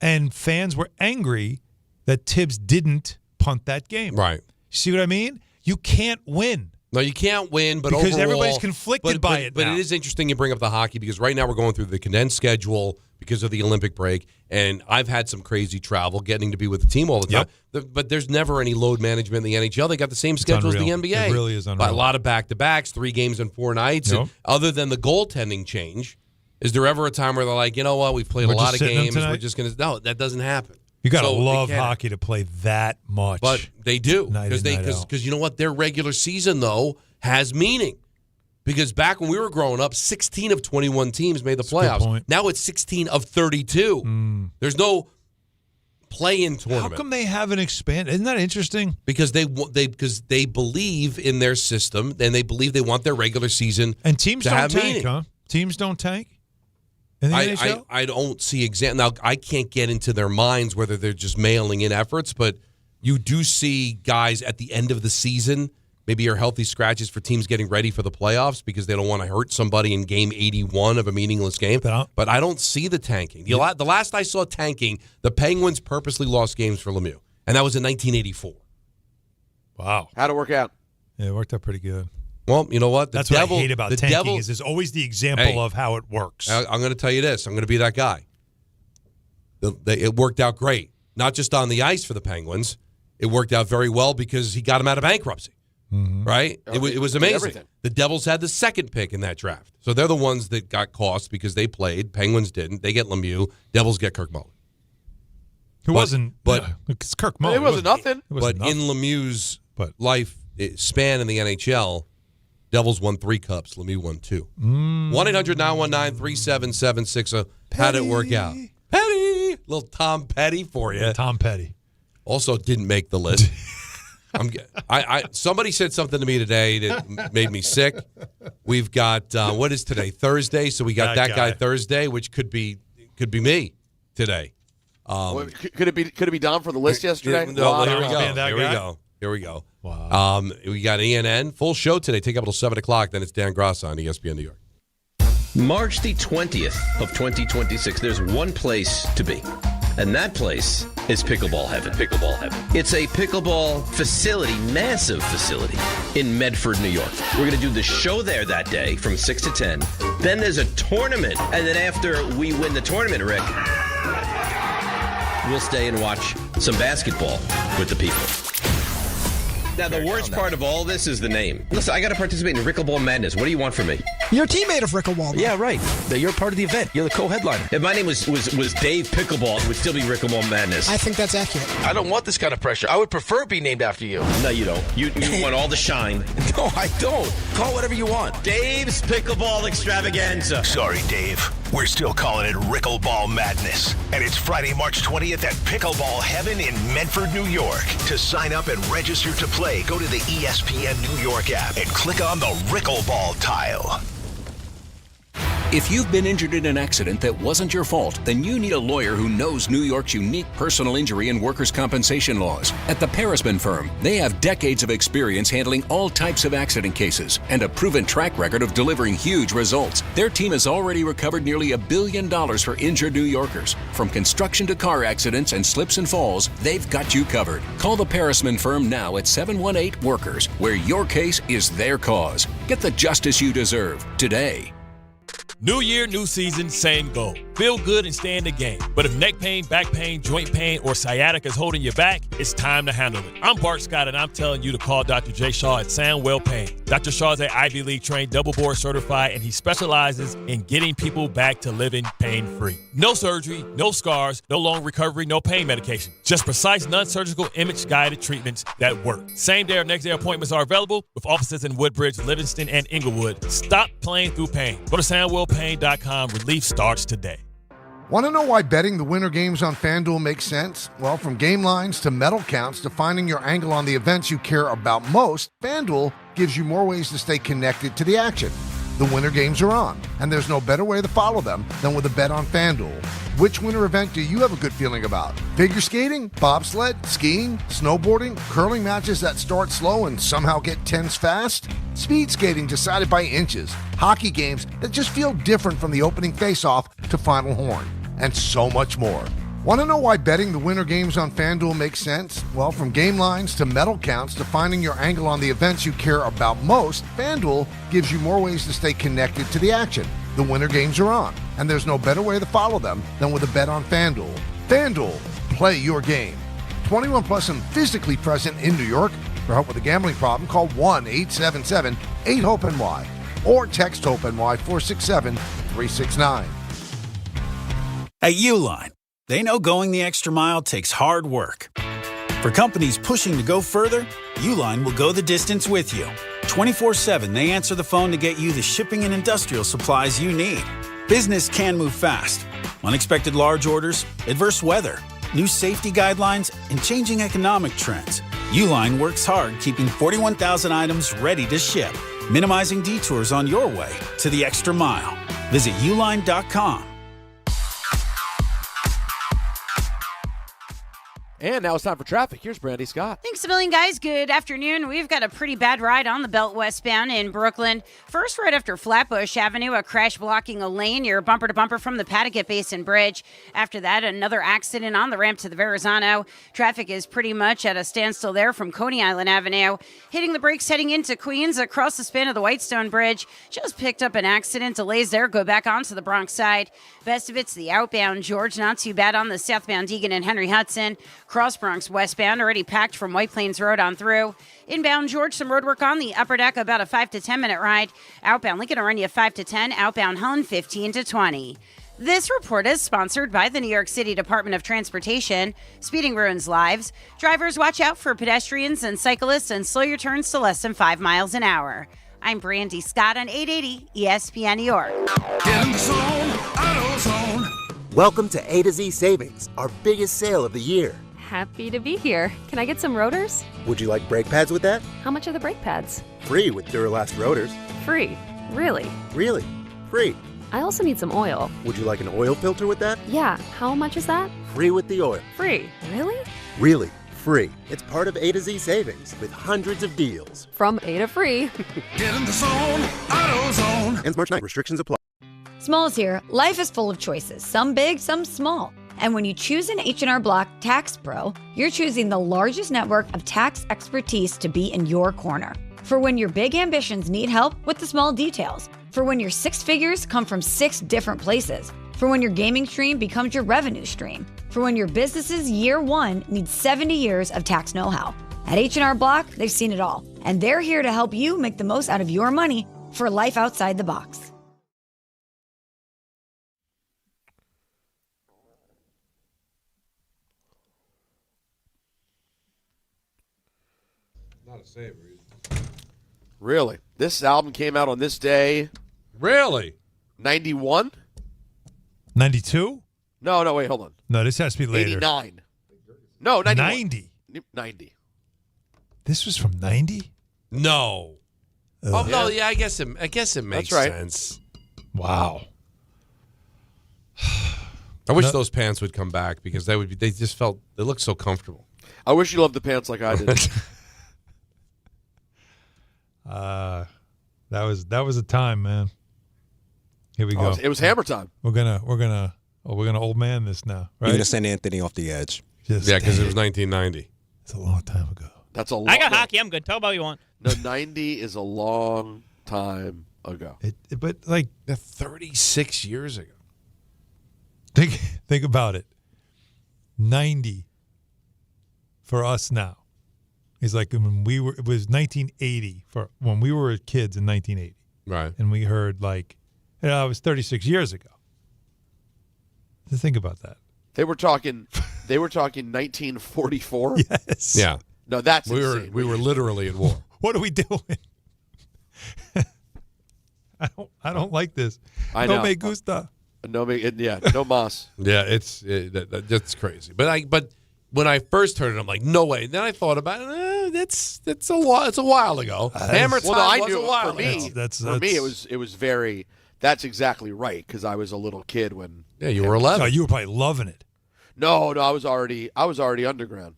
[SPEAKER 7] And fans were angry that Tibbs didn't punt that game.
[SPEAKER 6] Right.
[SPEAKER 7] See what I mean? You can't win.
[SPEAKER 6] No, you can't win, but
[SPEAKER 7] because
[SPEAKER 6] overall,
[SPEAKER 7] everybody's conflicted by it.
[SPEAKER 6] But it is interesting you bring up the hockey because right now we're going through the condensed schedule because of the Olympic break, and I've had some crazy travel getting to be with the team all the time. Yep. But there's never any load management in the NHL. They got the same schedule as the NBA.
[SPEAKER 7] It really is unreal.
[SPEAKER 6] A lot of back-to-backs, 3 games in 4 nights.
[SPEAKER 7] Yep.
[SPEAKER 6] And other than the goaltending change, is there ever a time where they're like, you know what, we've played a lot of games, we're just going to – no, that doesn't happen.
[SPEAKER 7] You got to love hockey to play that much.
[SPEAKER 6] But they do.
[SPEAKER 7] Because
[SPEAKER 6] you know what? Their regular season, though, has meaning. Because back when we were growing up, 16 of 21 teams made the playoffs. Now it's 16 of 32. There's no play-in tournament.
[SPEAKER 7] How come they haven't expanded? Isn't that interesting?
[SPEAKER 6] Because they believe in their system, and they believe they want their regular season
[SPEAKER 7] and teams
[SPEAKER 6] to
[SPEAKER 7] don't
[SPEAKER 6] have
[SPEAKER 7] tank,
[SPEAKER 6] meaning.
[SPEAKER 7] Huh? Teams don't tank? In the NHL?
[SPEAKER 6] I don't see now, I can't get into their minds whether they're just mailing in efforts, but you do see guys at the end of the season maybe are healthy scratches for teams getting ready for the playoffs because they don't want to hurt somebody in game 81 of a meaningless game. But I don't see the tanking. The last I saw tanking, the Penguins purposely lost games for Lemieux, and that was in 1984.
[SPEAKER 7] Wow.
[SPEAKER 4] How'd it work out?
[SPEAKER 7] Yeah, it worked out pretty good.
[SPEAKER 6] Well, you know what?
[SPEAKER 7] That's what I hate about tanking is there's always the example of how it works.
[SPEAKER 6] I'm going to tell you this. I'm going to be that guy. It worked out great. Not just on the ice for the Penguins. It worked out very well because he got him out of bankruptcy. Mm-hmm. Right? It was amazing.
[SPEAKER 4] Everything.
[SPEAKER 6] The Devils had the second pick in that draft. So they're the ones that got cost because they played. Penguins didn't. They get Lemieux. Devils get Kirk Mullin.
[SPEAKER 7] It's Kirk Mullin.
[SPEAKER 4] It wasn't nothing.
[SPEAKER 6] But in Lemieux's life span in the NHL, Devils won 3 cups. Lemieux won 2. 1-800-919-3776. How did it work out? Petty. Little Tom Petty for you.
[SPEAKER 7] Tom Petty.
[SPEAKER 6] Also didn't make the list. Somebody said something to me today that made me sick. We've got what is today? Thursday. So we got that guy Thursday, which could be me today.
[SPEAKER 4] Could it be Dom for the list yesterday?
[SPEAKER 6] No, here we go. Wow. We got ENN full show today. Take up until 7:00. Then it's Dan Gross on ESPN New York.
[SPEAKER 10] March the 20th of 2026. There's one place to be. And that place is Pickleball Heaven. Pickleball Heaven. It's a pickleball facility, massive facility, in Medford, New York. We're going to do the show there that day from 6 to 10. Then there's a tournament. And then after we win the tournament, Rick, we'll stay and watch some basketball with the people. Now, the worst part of all this is the name. Listen, I got to participate in Rickleball Madness. What do you want from me?
[SPEAKER 11] You're a teammate of Rickleball.
[SPEAKER 10] Yeah, right. You're part of the event. You're the co-headliner. If my name was Dave Pickleball, it would still be Rickleball Madness.
[SPEAKER 11] I think that's accurate.
[SPEAKER 12] I don't want this kind of pressure. I would prefer it be named after you.
[SPEAKER 10] No, you don't. You want all the shine.
[SPEAKER 12] No, I don't. Call whatever you want.
[SPEAKER 10] Dave's Pickleball Extravaganza.
[SPEAKER 1] Sorry, Dave. We're still calling it Rickleball Madness. And it's Friday, March 20th at Pickleball Heaven in Medford, New York. To sign up and register to play, go to the ESPN New York app and click on the Rickleball tile.
[SPEAKER 13] If you've been injured in an accident that wasn't your fault, then you need a lawyer who knows New York's unique personal injury and workers' compensation laws. At the Parisman Firm, they have decades of experience handling all types of accident cases and a proven track record of delivering huge results. Their team has already recovered nearly $1 billion for injured New Yorkers. From construction to car accidents and slips and falls, they've got you covered. Call the Parisman Firm now at 718-WORKERS, where your case is their cause. Get the justice you deserve today.
[SPEAKER 14] New year, new season, same goal. Feel good and stay in the game. But if neck pain, back pain, joint pain, or sciatica is holding you back, it's time to handle it. I'm Bart Scott, and I'm telling you to call Dr. Jay Shaw at Sandwell Pain. Dr. Shaw is an Ivy League trained, double board certified, and he specializes in getting people back to living pain-free. No surgery, no scars, no long recovery, no pain medication. Just precise, non-surgical, image-guided treatments that work. Same-day or next-day appointments are available with offices in Woodbridge, Livingston, and Inglewood. Stop playing through pain. Go to SandwellPain.com. Relief starts today.
[SPEAKER 15] Want to know why betting the winter games on FanDuel makes sense? Well, from game lines to medal counts to finding your angle on the events you care about most, FanDuel gives you more ways to stay connected to the action. The winter games are on, and there's no better way to follow them than with a bet on FanDuel. Which winter event do you have a good feeling about? Figure skating, bobsled, skiing, snowboarding, curling matches that start slow and somehow get tense fast? Speed skating decided by inches, hockey games that just feel different from the opening face-off to final horn, and so much more. Want to know why betting the winter games on FanDuel makes sense? Well, from game lines to medal counts to finding your angle on the events you care about most, FanDuel gives you more ways to stay connected to the action. The winter games are on, and there's no better way to follow them than with a bet on FanDuel. FanDuel, play your game. 21 plus and physically present in New York. For help with a gambling problem, call 1-877-8-HOPE-NY or text HOPE-NY 467-369.
[SPEAKER 2] At Uline, they know going the extra mile takes hard work. For companies pushing to go further, Uline will go the distance with you. 24/7, they answer the phone to get you the shipping and industrial supplies you need. Business can move fast. Unexpected large orders, adverse weather, new safety guidelines, and changing economic trends. Uline works hard keeping 41,000 items ready to ship, minimizing detours on your way to the extra mile. Visit uline.com.
[SPEAKER 4] And now it's time for traffic. Here's Brandy Scott.
[SPEAKER 16] Thanks a million, guys. Good afternoon. We've got a pretty bad ride on the Belt westbound in Brooklyn. First, right after Flatbush Avenue, a crash blocking a lane. You're bumper to bumper from the Patagat Basin Bridge. After that, another accident on the ramp to the Verrazano. Traffic is pretty much at a standstill there from Coney Island Avenue. Hitting the brakes heading into Queens across the span of the Whitestone Bridge. Just picked up an accident. Delays there. Go back onto the Bronx side. Best of it's the outbound George. Not too bad on the southbound Deegan and Henry Hudson. Cross Bronx westbound already packed from White Plains Road on through. Inbound George, some road work on the upper deck, about a 5 to 10 minute ride. Outbound Lincoln Orania 5 to 10. Outbound Hahn 15 to 20. This report is sponsored by the New York City Department of Transportation. Speeding ruins lives. Drivers, watch out for pedestrians and cyclists and slow your turns to less than 5 miles an hour. I'm Brandy Scott on 880 ESPN New York.
[SPEAKER 17] Get in the zone, AutoZone.
[SPEAKER 18] Welcome to A to Z Savings, our biggest sale of the year.
[SPEAKER 19] Happy to be here. Can I get some rotors?
[SPEAKER 18] Would you like brake pads with that?
[SPEAKER 19] How much are the brake pads?
[SPEAKER 18] Free with Duralast rotors.
[SPEAKER 19] Free. Really?
[SPEAKER 18] Really? Free.
[SPEAKER 19] I also need some oil.
[SPEAKER 18] Would you like an oil filter with that?
[SPEAKER 19] Yeah. How much is that?
[SPEAKER 18] Free with the oil.
[SPEAKER 19] Free. Really?
[SPEAKER 18] Really. Free. It's part of A to Z Savings with hundreds of deals.
[SPEAKER 19] From A to free.
[SPEAKER 17] Get in the zone, AutoZone.
[SPEAKER 18] Ends March 9th. Restrictions apply.
[SPEAKER 20] Smalls here. Life is full of choices. Some big, some small. And when you choose an H&R Block Tax Pro, you're choosing the largest network of tax expertise to be in your corner. For when your big ambitions need help with the small details. For when your 6 figures come from 6 different places. For when your gaming stream becomes your revenue stream. For when your business's year 1 needs 70 years of tax know-how. At H&R Block, they've seen it all, and they're here to help you make the most out of your money for life outside the box.
[SPEAKER 6] Not a savory.
[SPEAKER 4] Really? This album came out on this day.
[SPEAKER 6] Really?
[SPEAKER 4] 91?
[SPEAKER 7] 92?
[SPEAKER 4] No, wait, hold on.
[SPEAKER 7] No, this has to be later.
[SPEAKER 4] 89. No, 91.
[SPEAKER 7] 90.
[SPEAKER 4] 90.
[SPEAKER 7] This was from 90?
[SPEAKER 6] No. Oh no, yeah, I guess it makes sense.
[SPEAKER 7] Wow.
[SPEAKER 6] I wish those pants would come back because they looked so comfortable.
[SPEAKER 4] I wish you loved the pants like I did.
[SPEAKER 7] That was a time, man. Here we go.
[SPEAKER 4] It was hammer time.
[SPEAKER 7] We're gonna old man this now, right?
[SPEAKER 21] Even to St. Anthony off the edge.
[SPEAKER 6] Because it was 1990.
[SPEAKER 7] It's a long time ago.
[SPEAKER 4] That's a long.
[SPEAKER 8] I got hockey. I'm good. Talk about what you want.
[SPEAKER 4] No, 90 is a long time ago.
[SPEAKER 7] But like
[SPEAKER 6] 36 years ago.
[SPEAKER 7] Think about it. 90 for us now. It's like when it was 1980 for when we were kids in 1980.
[SPEAKER 6] Right.
[SPEAKER 7] And we heard it was 36 years ago. So think about that.
[SPEAKER 4] They were talking 1944.
[SPEAKER 7] Yes.
[SPEAKER 6] Yeah.
[SPEAKER 4] No, that's
[SPEAKER 6] we
[SPEAKER 4] insane.
[SPEAKER 6] were literally at war.
[SPEAKER 7] What are we doing? I don't like this.
[SPEAKER 4] I know.
[SPEAKER 7] No me gusta.
[SPEAKER 4] No mas.
[SPEAKER 6] Yeah, that's crazy. But when I first heard it, I'm like, no way. Then I thought about it. It's a while ago. Hammer time
[SPEAKER 4] I
[SPEAKER 6] was
[SPEAKER 4] knew
[SPEAKER 6] a while
[SPEAKER 4] for me.
[SPEAKER 6] ago.
[SPEAKER 4] For me, it was very. That's exactly right because I was a little kid when.
[SPEAKER 6] Yeah, you were 11.
[SPEAKER 7] Oh, you were probably loving it.
[SPEAKER 4] No, I was already underground.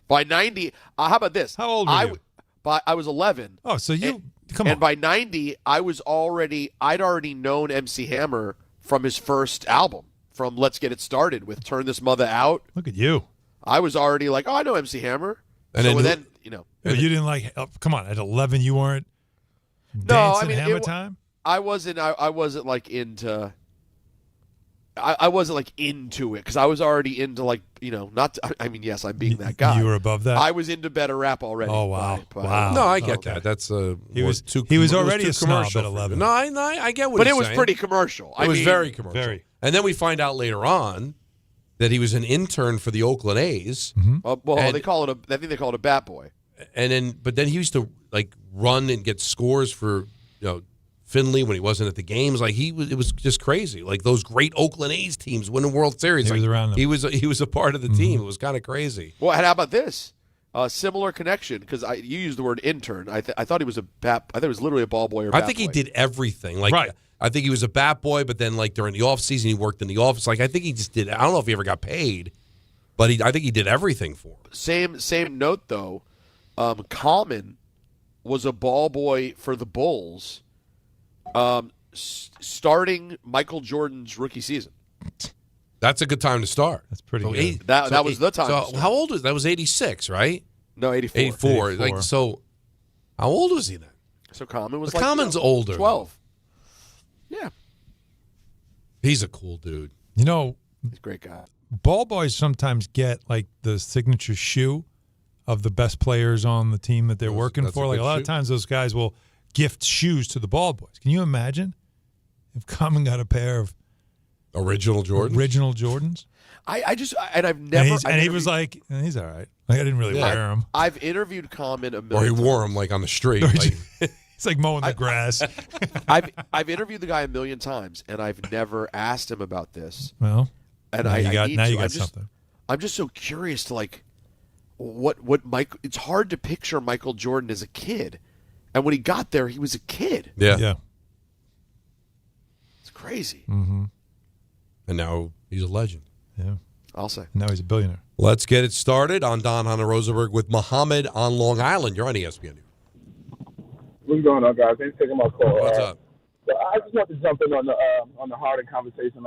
[SPEAKER 4] By 90, how about this?
[SPEAKER 7] How old were you?
[SPEAKER 4] I was 11.
[SPEAKER 7] Oh, so come on.
[SPEAKER 4] And by 90, I'd already known MC Hammer from his first album, from Let's Get It Started with Turn This Mother Out.
[SPEAKER 7] Look at you.
[SPEAKER 4] I was already like, I know MC Hammer.
[SPEAKER 6] And
[SPEAKER 4] so
[SPEAKER 6] then
[SPEAKER 4] you know.
[SPEAKER 7] But you didn't like, come on, at 11 you weren't
[SPEAKER 4] No,
[SPEAKER 7] dancing
[SPEAKER 4] I mean,
[SPEAKER 7] Hammer time?
[SPEAKER 4] I wasn't like into. I wasn't like into it because I was already into not. I mean, yes, I'm being that guy.
[SPEAKER 7] You were above that.
[SPEAKER 4] I was into better rap already.
[SPEAKER 7] Oh wow!
[SPEAKER 6] Wow. No, I get that. That's
[SPEAKER 7] he was already a snob at 11.
[SPEAKER 6] No, I get what.
[SPEAKER 4] But
[SPEAKER 6] he's
[SPEAKER 4] it was
[SPEAKER 6] saying.
[SPEAKER 4] pretty commercial.
[SPEAKER 6] It was very commercial.
[SPEAKER 7] Very.
[SPEAKER 6] And then we find out later on that he was an intern for the Oakland A's.
[SPEAKER 7] Mm-hmm.
[SPEAKER 4] They call it I think they call it a bat boy.
[SPEAKER 6] But then he used to run and get scores for Finley when he wasn't at the games. It was just crazy. Like those great Oakland A's teams winning World Series.
[SPEAKER 7] He was around them.
[SPEAKER 6] He was a part of the team. It was kind of crazy.
[SPEAKER 4] Well, and how about this? Similar connection because you used the word intern. I thought he was a bat. I thought it was literally a ball boy or bat
[SPEAKER 6] I think
[SPEAKER 4] boy.
[SPEAKER 6] he did everything.
[SPEAKER 7] Right.
[SPEAKER 6] I think he was a bat boy, but then during the off season he worked in the office. I think he just did. I don't know if he ever got paid, but I think he did everything for him.
[SPEAKER 4] Same note though. Common was a ball boy for the Bulls. Starting Michael Jordan's rookie season.
[SPEAKER 6] That's a good time to start.
[SPEAKER 7] That's pretty good.
[SPEAKER 4] That was the time.
[SPEAKER 6] So
[SPEAKER 4] to start.
[SPEAKER 6] how old was that? Was 86, right?
[SPEAKER 4] No, 84.
[SPEAKER 6] 84. So how old was he then?
[SPEAKER 4] So Common was
[SPEAKER 6] Common's older.
[SPEAKER 4] 12. Yeah.
[SPEAKER 6] He's a cool dude.
[SPEAKER 4] He's a great guy.
[SPEAKER 7] Ball boys sometimes get the signature shoe of the best players on the team that they're working for. A lot of times those guys will gift shoes to the ball boys. Can you imagine if Common got a pair of
[SPEAKER 6] original Jordans?
[SPEAKER 4] I've never.
[SPEAKER 7] He was like, he's all right. I didn't really wear them.
[SPEAKER 4] I've interviewed Common a million
[SPEAKER 6] Or he
[SPEAKER 4] times.
[SPEAKER 6] wore them on the street.
[SPEAKER 7] It's like mowing the grass.
[SPEAKER 4] I've interviewed the guy a million times, and I've never asked him about this.
[SPEAKER 7] Well,
[SPEAKER 4] and
[SPEAKER 7] now you got
[SPEAKER 4] something.
[SPEAKER 7] something.
[SPEAKER 4] I'm just so curious to what Mike. It's hard to picture Michael Jordan as a kid. And when he got there, he was a kid.
[SPEAKER 6] Yeah.
[SPEAKER 4] It's crazy.
[SPEAKER 7] Mm-hmm.
[SPEAKER 6] And now he's a legend.
[SPEAKER 7] Yeah.
[SPEAKER 4] I'll say.
[SPEAKER 7] Now he's a hillionaire.
[SPEAKER 6] Let's get it started on Don, Hahn, and Rosenberg with Muhammad on Long Island. You're on ESPN.
[SPEAKER 22] What's going on, guys? Thanks for taking my call.
[SPEAKER 6] What's up?
[SPEAKER 22] So I just want to jump in on the Harden conversation.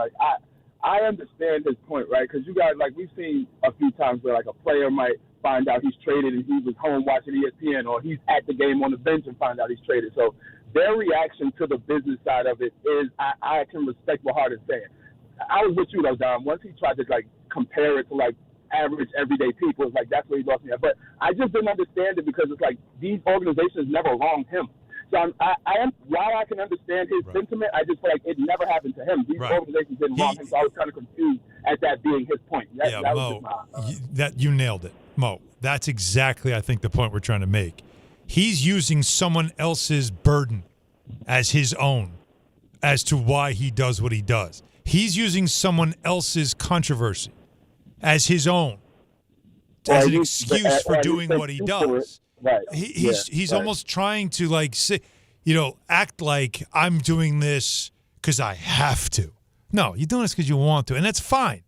[SPEAKER 22] I understand his point, right? Because you guys, we've seen a few times where a player might find out he's traded and he was home watching ESPN, or he's at the game on the bench and find out he's traded. So their reaction to the business side of it is I can respect what Harden's saying. I was with you though, Don. Once he tried to compare it to average, everyday people. It's like, that's where he lost me at. But I just didn't understand it because it's like these organizations never wronged him. So while I can understand his sentiment, I just feel like it never happened to him. These organizations didn't wrong him, so I was kind of confused at that being his point. That
[SPEAKER 7] Mo,
[SPEAKER 22] was just
[SPEAKER 7] you nailed it, Mo. That's exactly, I think, the point we're trying to make. He's using someone else's burden as his own as to why he does what he does. He's using someone else's controversy as his own, as an excuse for doing what he does.
[SPEAKER 22] Right.
[SPEAKER 7] He's almost trying to act like I'm doing this because I have to. No, you're doing this because you want to, and that's fine.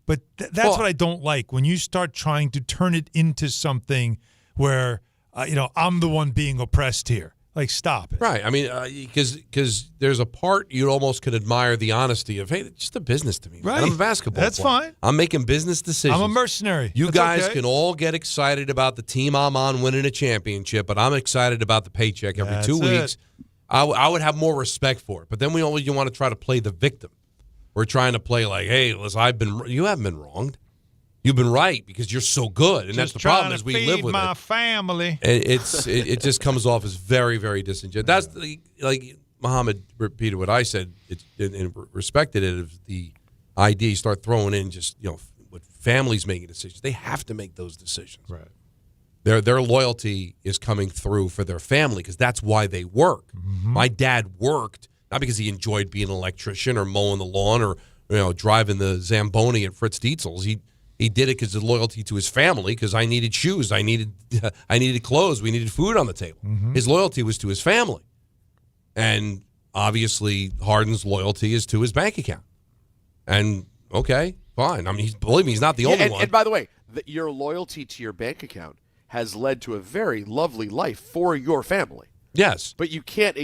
[SPEAKER 7] But that's what I don't like, when you start trying to turn it into something where I'm the one being oppressed here. Like, stop it.
[SPEAKER 6] Right. I mean, because there's a part you almost could admire the honesty of, hey, it's just a business to me.
[SPEAKER 7] Right.
[SPEAKER 6] Man. I'm a basketball
[SPEAKER 7] That's
[SPEAKER 6] player.
[SPEAKER 7] fine.
[SPEAKER 6] I'm making business decisions.
[SPEAKER 7] I'm a mercenary.
[SPEAKER 6] You
[SPEAKER 7] That's
[SPEAKER 6] guys
[SPEAKER 7] okay.
[SPEAKER 6] can all get excited about the team I'm on winning a championship, but I'm excited about the paycheck every
[SPEAKER 7] That's
[SPEAKER 6] 2
[SPEAKER 7] it.
[SPEAKER 6] weeks. I would have more respect for it. But then you want to try to play the victim. We're trying to play like, hey, listen, you haven't been wronged. You've been right because you're so good, and that's the problem is we live with
[SPEAKER 7] my
[SPEAKER 6] it.
[SPEAKER 7] family.
[SPEAKER 6] And it just comes off as very, very disingenuous. That's like Muhammad repeated what I said and respected it. Of the idea you start throwing in just what families making decisions. They have to make those decisions.
[SPEAKER 7] Right.
[SPEAKER 6] Their loyalty is coming through for their family because that's why they work. Mm-hmm. My dad worked not because he enjoyed being an electrician or mowing the lawn or driving the Zamboni at Fritz Dietzel's. He did it because of loyalty to his family, because I needed shoes, I needed clothes, we needed food on the table. Mm-hmm. His loyalty was to his family. And obviously Harden's loyalty is to his bank account. And, okay, fine. I mean, believe me, he's not the only one.
[SPEAKER 4] And by the way, your loyalty to your bank account has led to a very lovely life for your family.
[SPEAKER 6] Yes.
[SPEAKER 4] But you can't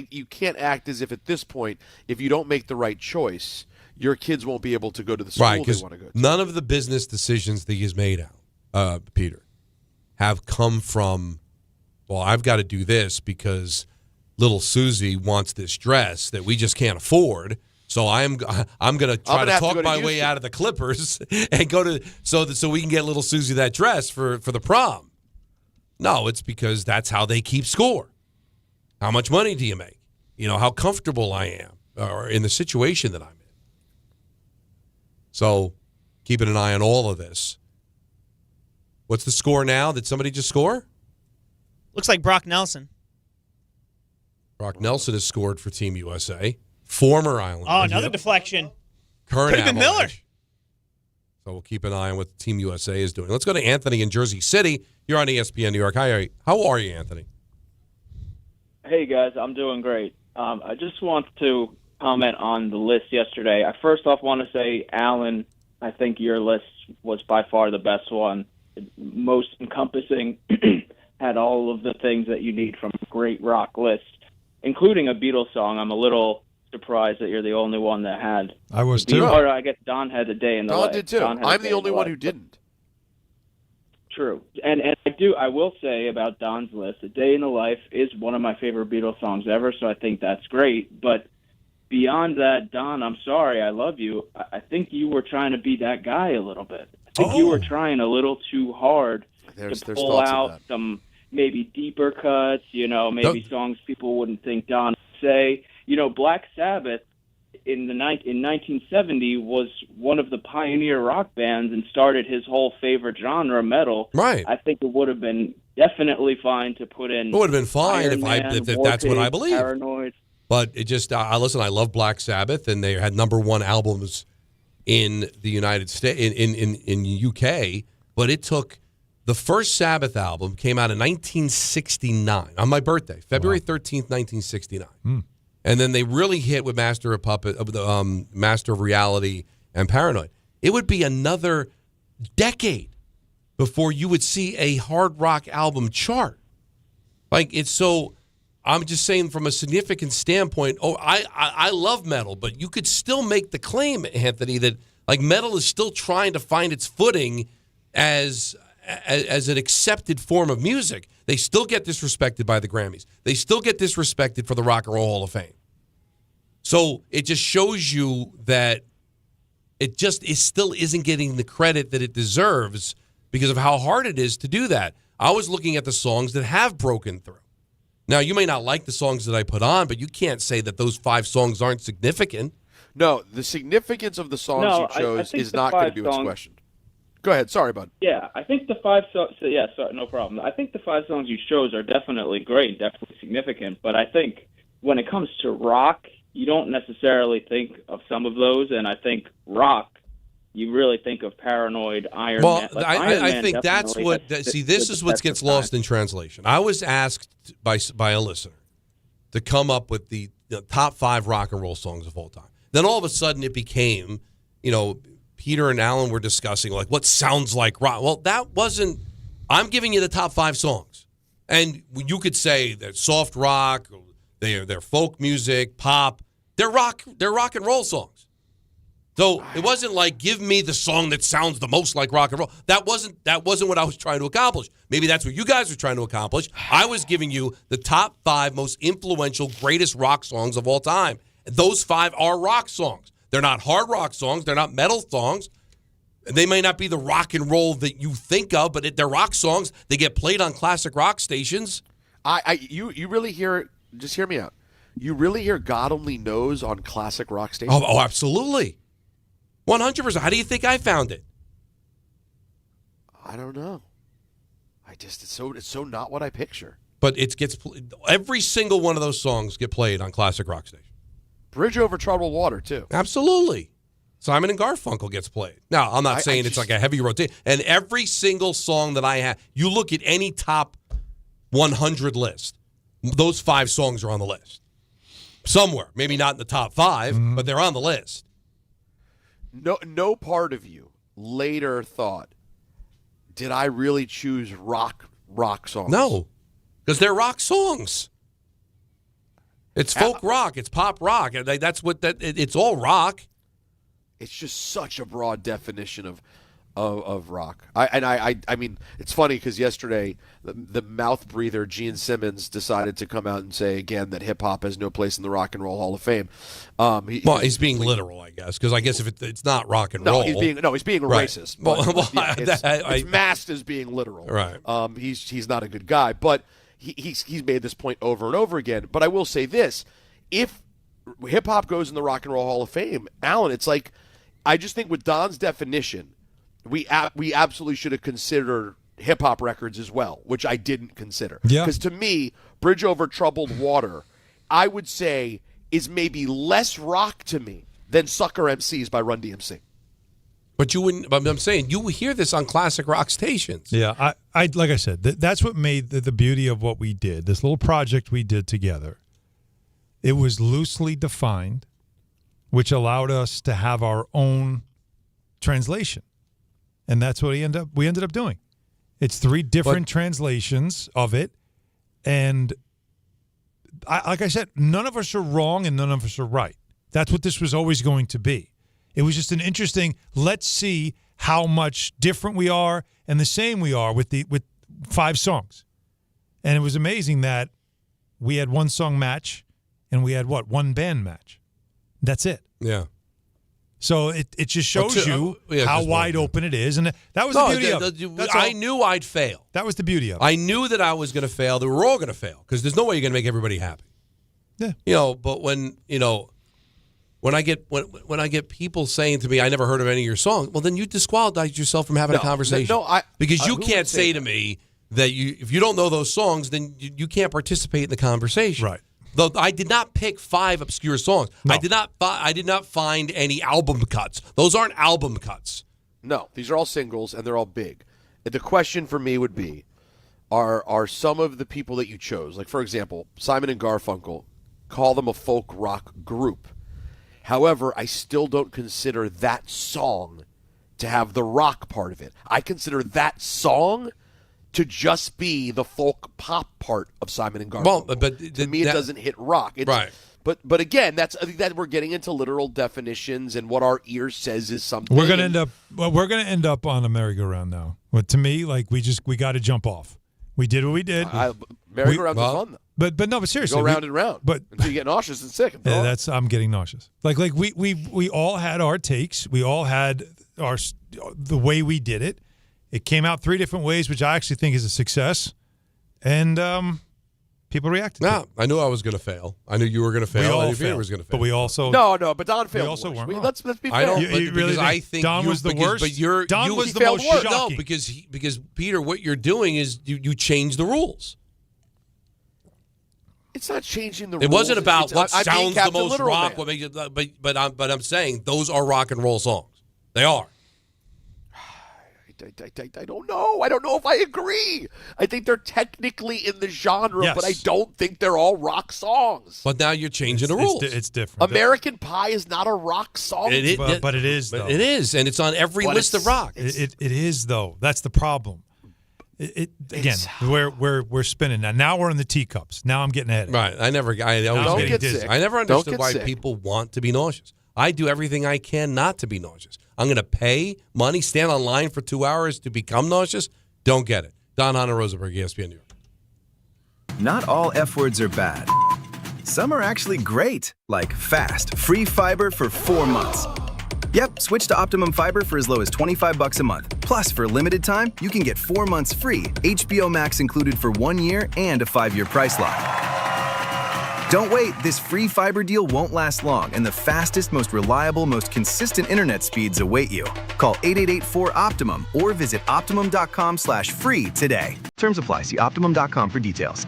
[SPEAKER 4] act as if at this point, if you don't make the right choice, your kids won't be able to go to the school they want to go to.
[SPEAKER 6] None of the business decisions that he's made Peter, have come from, well, I've got to do this because little Susie wants this dress that we just can't afford. So I'm going to try to talk my way out of the Clippers and go to so we can get little Susie that dress for the prom. No, it's because that's how they keep score. How much money do you make? How comfortable I am or in the situation that I'm in. So, keeping an eye on all of this. What's the score now? Did somebody just score?
[SPEAKER 8] Looks like Brock Nelson.
[SPEAKER 6] Brock Nelson has scored for Team USA. Former Islander.
[SPEAKER 8] Oh, another deflection.
[SPEAKER 6] Current
[SPEAKER 8] Could have been Miller.
[SPEAKER 6] So we'll keep an eye on what Team USA is doing. Let's go to Anthony in Jersey City. You're on ESPN New York. Hi, how are you, Anthony?
[SPEAKER 3] Hey, guys. I'm doing great. I just want to comment on the list yesterday. I first off want to say, Alan, I think your list was by far the best one. Most encompassing, had all of the things that you need from a great rock list, including a Beatles song. I'm a little surprised that you're the only one that had.
[SPEAKER 7] I was too.
[SPEAKER 3] Or I guess Don had A Day in the Life.
[SPEAKER 4] Don did too. I'm the only one who didn't.
[SPEAKER 3] True. And I will say about Don's list, A Day in the Life is one of my favorite Beatles songs ever, so I think that's great. But beyond that, Don, I'm sorry, I love you. I think you were trying to be that guy a little bit. I think you were trying a little too hard to pull out some maybe deeper cuts, maybe songs people wouldn't think Don would say. Black Sabbath in 1970 was one of the pioneer rock bands and started his whole favorite genre, metal.
[SPEAKER 6] Right.
[SPEAKER 3] I think it would have been definitely fine to put in.
[SPEAKER 6] It would have been fine if that's what I believe.
[SPEAKER 3] Paranoid.
[SPEAKER 6] But it just, listen, I love Black Sabbath, and they had #1 albums in the United States, in the UK. But it took, the first Sabbath album came out in 1969, on my birthday, February 13th, 1969. And then they really hit with Master of Reality and Paranoid. It would be another decade before you would see a hard rock album chart. Like, it's so... I'm just saying from a significant standpoint, I love metal, but you could still make the claim, Anthony, that like metal is still trying to find its footing as an accepted form of music. They still get disrespected by the Grammys. They still get disrespected for the Rock and Roll Hall of Fame. So it just shows you that it still isn't getting the credit that it deserves because of how hard it is to do that. I was looking at the songs that have broken through. Now, you may not like the songs that I put on, but you can't say that those 5 songs aren't significant.
[SPEAKER 4] No, the significance of the songs you chose is not going to be what's questioned. Go ahead. Sorry, bud.
[SPEAKER 3] Yeah, I think the 5 songs. Yeah, sorry, no problem. I think the 5 songs you chose are definitely great, definitely significant. But I think when it comes to rock, you don't necessarily think of some of those. And I think rock, you really think of Paranoid, Iron Man.
[SPEAKER 6] Well, I think that's what. See, this is what gets lost in translation. I was asked by a listener to come up with the top 5 rock and roll songs of all time. Then all of a sudden, it became, Peter and Alan were discussing like what sounds like rock. Well, that wasn't. I'm giving you the top 5 songs, and you could say that soft rock, they're folk music, pop. They're rock and roll songs. So it wasn't like give me the song that sounds the most like rock and roll. That wasn't what I was trying to accomplish. Maybe that's what you guys were trying to accomplish. I was giving you the top 5 most influential, greatest rock songs of all time. Those 5 are rock songs. They're not hard rock songs. They're not metal songs. They may not be the rock and roll that you think of, but they're rock songs. They get played on classic rock stations.
[SPEAKER 4] You really hear, just hear me out. You really hear God Only Knows on classic rock stations?
[SPEAKER 6] Oh, absolutely. 100%. How do you think I found it?
[SPEAKER 4] I don't know. It's so not what I picture.
[SPEAKER 6] But every single one of those songs get played on classic rock stations.
[SPEAKER 4] Bridge Over Troubled Water, too.
[SPEAKER 6] Absolutely. Simon and Garfunkel gets played. Now, I'm not saying it's like a heavy rotation. And every single song that I have, you look at any top 100 list, those 5 songs are on the list. Somewhere. Maybe not in the top 5, but they're on the list.
[SPEAKER 4] No part of you later thought, did I really choose rock songs?
[SPEAKER 6] No, because they're rock songs. It's folk rock. It's pop rock. That's what it's all rock.
[SPEAKER 4] It's just such a broad definition of rock. I mean, it's funny because yesterday the mouth breather Gene Simmons decided to come out and say again that hip hop has no place in the Rock and Roll Hall of Fame.
[SPEAKER 6] He's being literal, I guess, because I guess if it's not rock and roll,
[SPEAKER 4] he's being
[SPEAKER 6] right.
[SPEAKER 4] racist.
[SPEAKER 6] It's
[SPEAKER 4] masked as being literal.
[SPEAKER 6] Right.
[SPEAKER 4] He's not a good guy, but he's made this point over and over again. But I will say this: if hip hop goes in the Rock and Roll Hall of Fame, Alan, it's like I just think with Don's definition, we absolutely should have considered hip hop records as well, which I didn't consider.
[SPEAKER 7] Yeah.
[SPEAKER 4] Because to me, Bridge Over Troubled Water, I would say, is maybe less rock to me than Sucker MCs by Run DMC.
[SPEAKER 6] But you wouldn't. But I'm saying you hear this on classic rock stations.
[SPEAKER 7] Yeah, I like I said, that's what made the beauty of what we did. This little project we did together. It was loosely defined, which allowed us to have our own translation, and that's what we ended up doing. It's 3 different translations of it, and like I said, none of us are wrong and none of us are right. That's what this was always going to be. It was just an interesting, let's see how much different we are and the same we are with 5 songs. And it was amazing that we had 1 song match and we had 1 band match. That's it.
[SPEAKER 6] Yeah.
[SPEAKER 7] So it just shows you how wide open it is. And that was the beauty of it.
[SPEAKER 6] I knew I'd fail.
[SPEAKER 7] That was the beauty of it.
[SPEAKER 6] I knew that I was going to fail, that we were all going to fail, because there's no way you're going to make everybody happy.
[SPEAKER 7] Yeah.
[SPEAKER 6] But when I get people saying to me, I never heard of any of your songs, well, then you disqualified yourself from having a conversation. Because you can't say to me that if you don't know those songs, then you can't participate in the conversation.
[SPEAKER 7] Right.
[SPEAKER 6] Though I did not pick 5 obscure songs.
[SPEAKER 7] No.
[SPEAKER 6] I did not find any album cuts. Those aren't album cuts.
[SPEAKER 4] No, these are all singles and they're all big. The question for me would be, are some of the people that you chose, like for example, Simon and Garfunkel, call them a folk rock group. However, I still don't consider that song to have the rock part of it. I consider that song to just be the folk pop part of Simon and Garfunkel. Well,
[SPEAKER 6] but
[SPEAKER 4] to me, it doesn't hit rock. Right. But again, I think that we're getting into literal definitions and what our ear says is something.
[SPEAKER 7] We're gonna end up on a merry-go-round now. But to me, like we got to jump off. We did what we did.
[SPEAKER 4] Merry-go-rounds are fun, though.
[SPEAKER 7] But no, but seriously,
[SPEAKER 4] go round and round.
[SPEAKER 7] But
[SPEAKER 4] until you get nauseous and sick.
[SPEAKER 7] Yeah, I'm getting nauseous. Like we all had our takes. We all had the way we did it. It came out 3 different ways, which I actually think is a success. And people reacted.
[SPEAKER 6] No, I knew I was going to fail. I knew you were going to fail.
[SPEAKER 7] We all
[SPEAKER 6] I knew
[SPEAKER 7] failed.
[SPEAKER 6] was going to fail.
[SPEAKER 7] But we also
[SPEAKER 4] no. But Don failed.
[SPEAKER 7] We also weren't wrong.
[SPEAKER 4] Let's be fair.
[SPEAKER 6] I don't.
[SPEAKER 7] You really
[SPEAKER 6] because I think
[SPEAKER 7] Don was the worst.
[SPEAKER 6] But
[SPEAKER 7] Don was the most shocking.
[SPEAKER 6] No, because Peter, what you're doing is you change the rules.
[SPEAKER 4] It's not changing the
[SPEAKER 6] It
[SPEAKER 4] rules.
[SPEAKER 6] wasn't about what
[SPEAKER 4] I'm being
[SPEAKER 6] sounds the
[SPEAKER 4] Captain
[SPEAKER 6] most
[SPEAKER 4] Literal
[SPEAKER 6] rock.
[SPEAKER 4] Man.
[SPEAKER 6] What makes it, but I'm saying those are rock and roll songs. They are.
[SPEAKER 4] I don't know. I don't know if I agree. I think they're technically in the genre,
[SPEAKER 7] Yes.
[SPEAKER 4] but I don't think they're all rock songs.
[SPEAKER 6] But now you're changing the rules.
[SPEAKER 7] It's different.
[SPEAKER 4] American Pie is not a rock song.
[SPEAKER 7] But it is, though.
[SPEAKER 6] It is, and it's on every list of rock.
[SPEAKER 7] It is, though. That's the problem. We're spinning now. Now we're in the teacups. Now I'm getting ahead.
[SPEAKER 6] Right. I never understood why people want to be nauseous. I do everything I can not to be nauseous. I'm going to pay money, stand on line for 2 hours to become nauseous. Don't get it. Don, Hahn, and Rosenberg, ESPN New York.
[SPEAKER 5] Not all F words are bad. Some are actually great, like fast, free fiber for 4 months. Yep, switch to Optimum Fiber for as low as $25 a month. Plus, for a limited time, you can get 4 months free, HBO Max included for 1 year, and a 5-year price lock. Don't wait, this free fiber deal won't last long, and the fastest, most reliable, most consistent internet speeds await you. Call 888-4-OPTIMUM or visit Optimum.com/free today. Terms apply. See Optimum.com for details.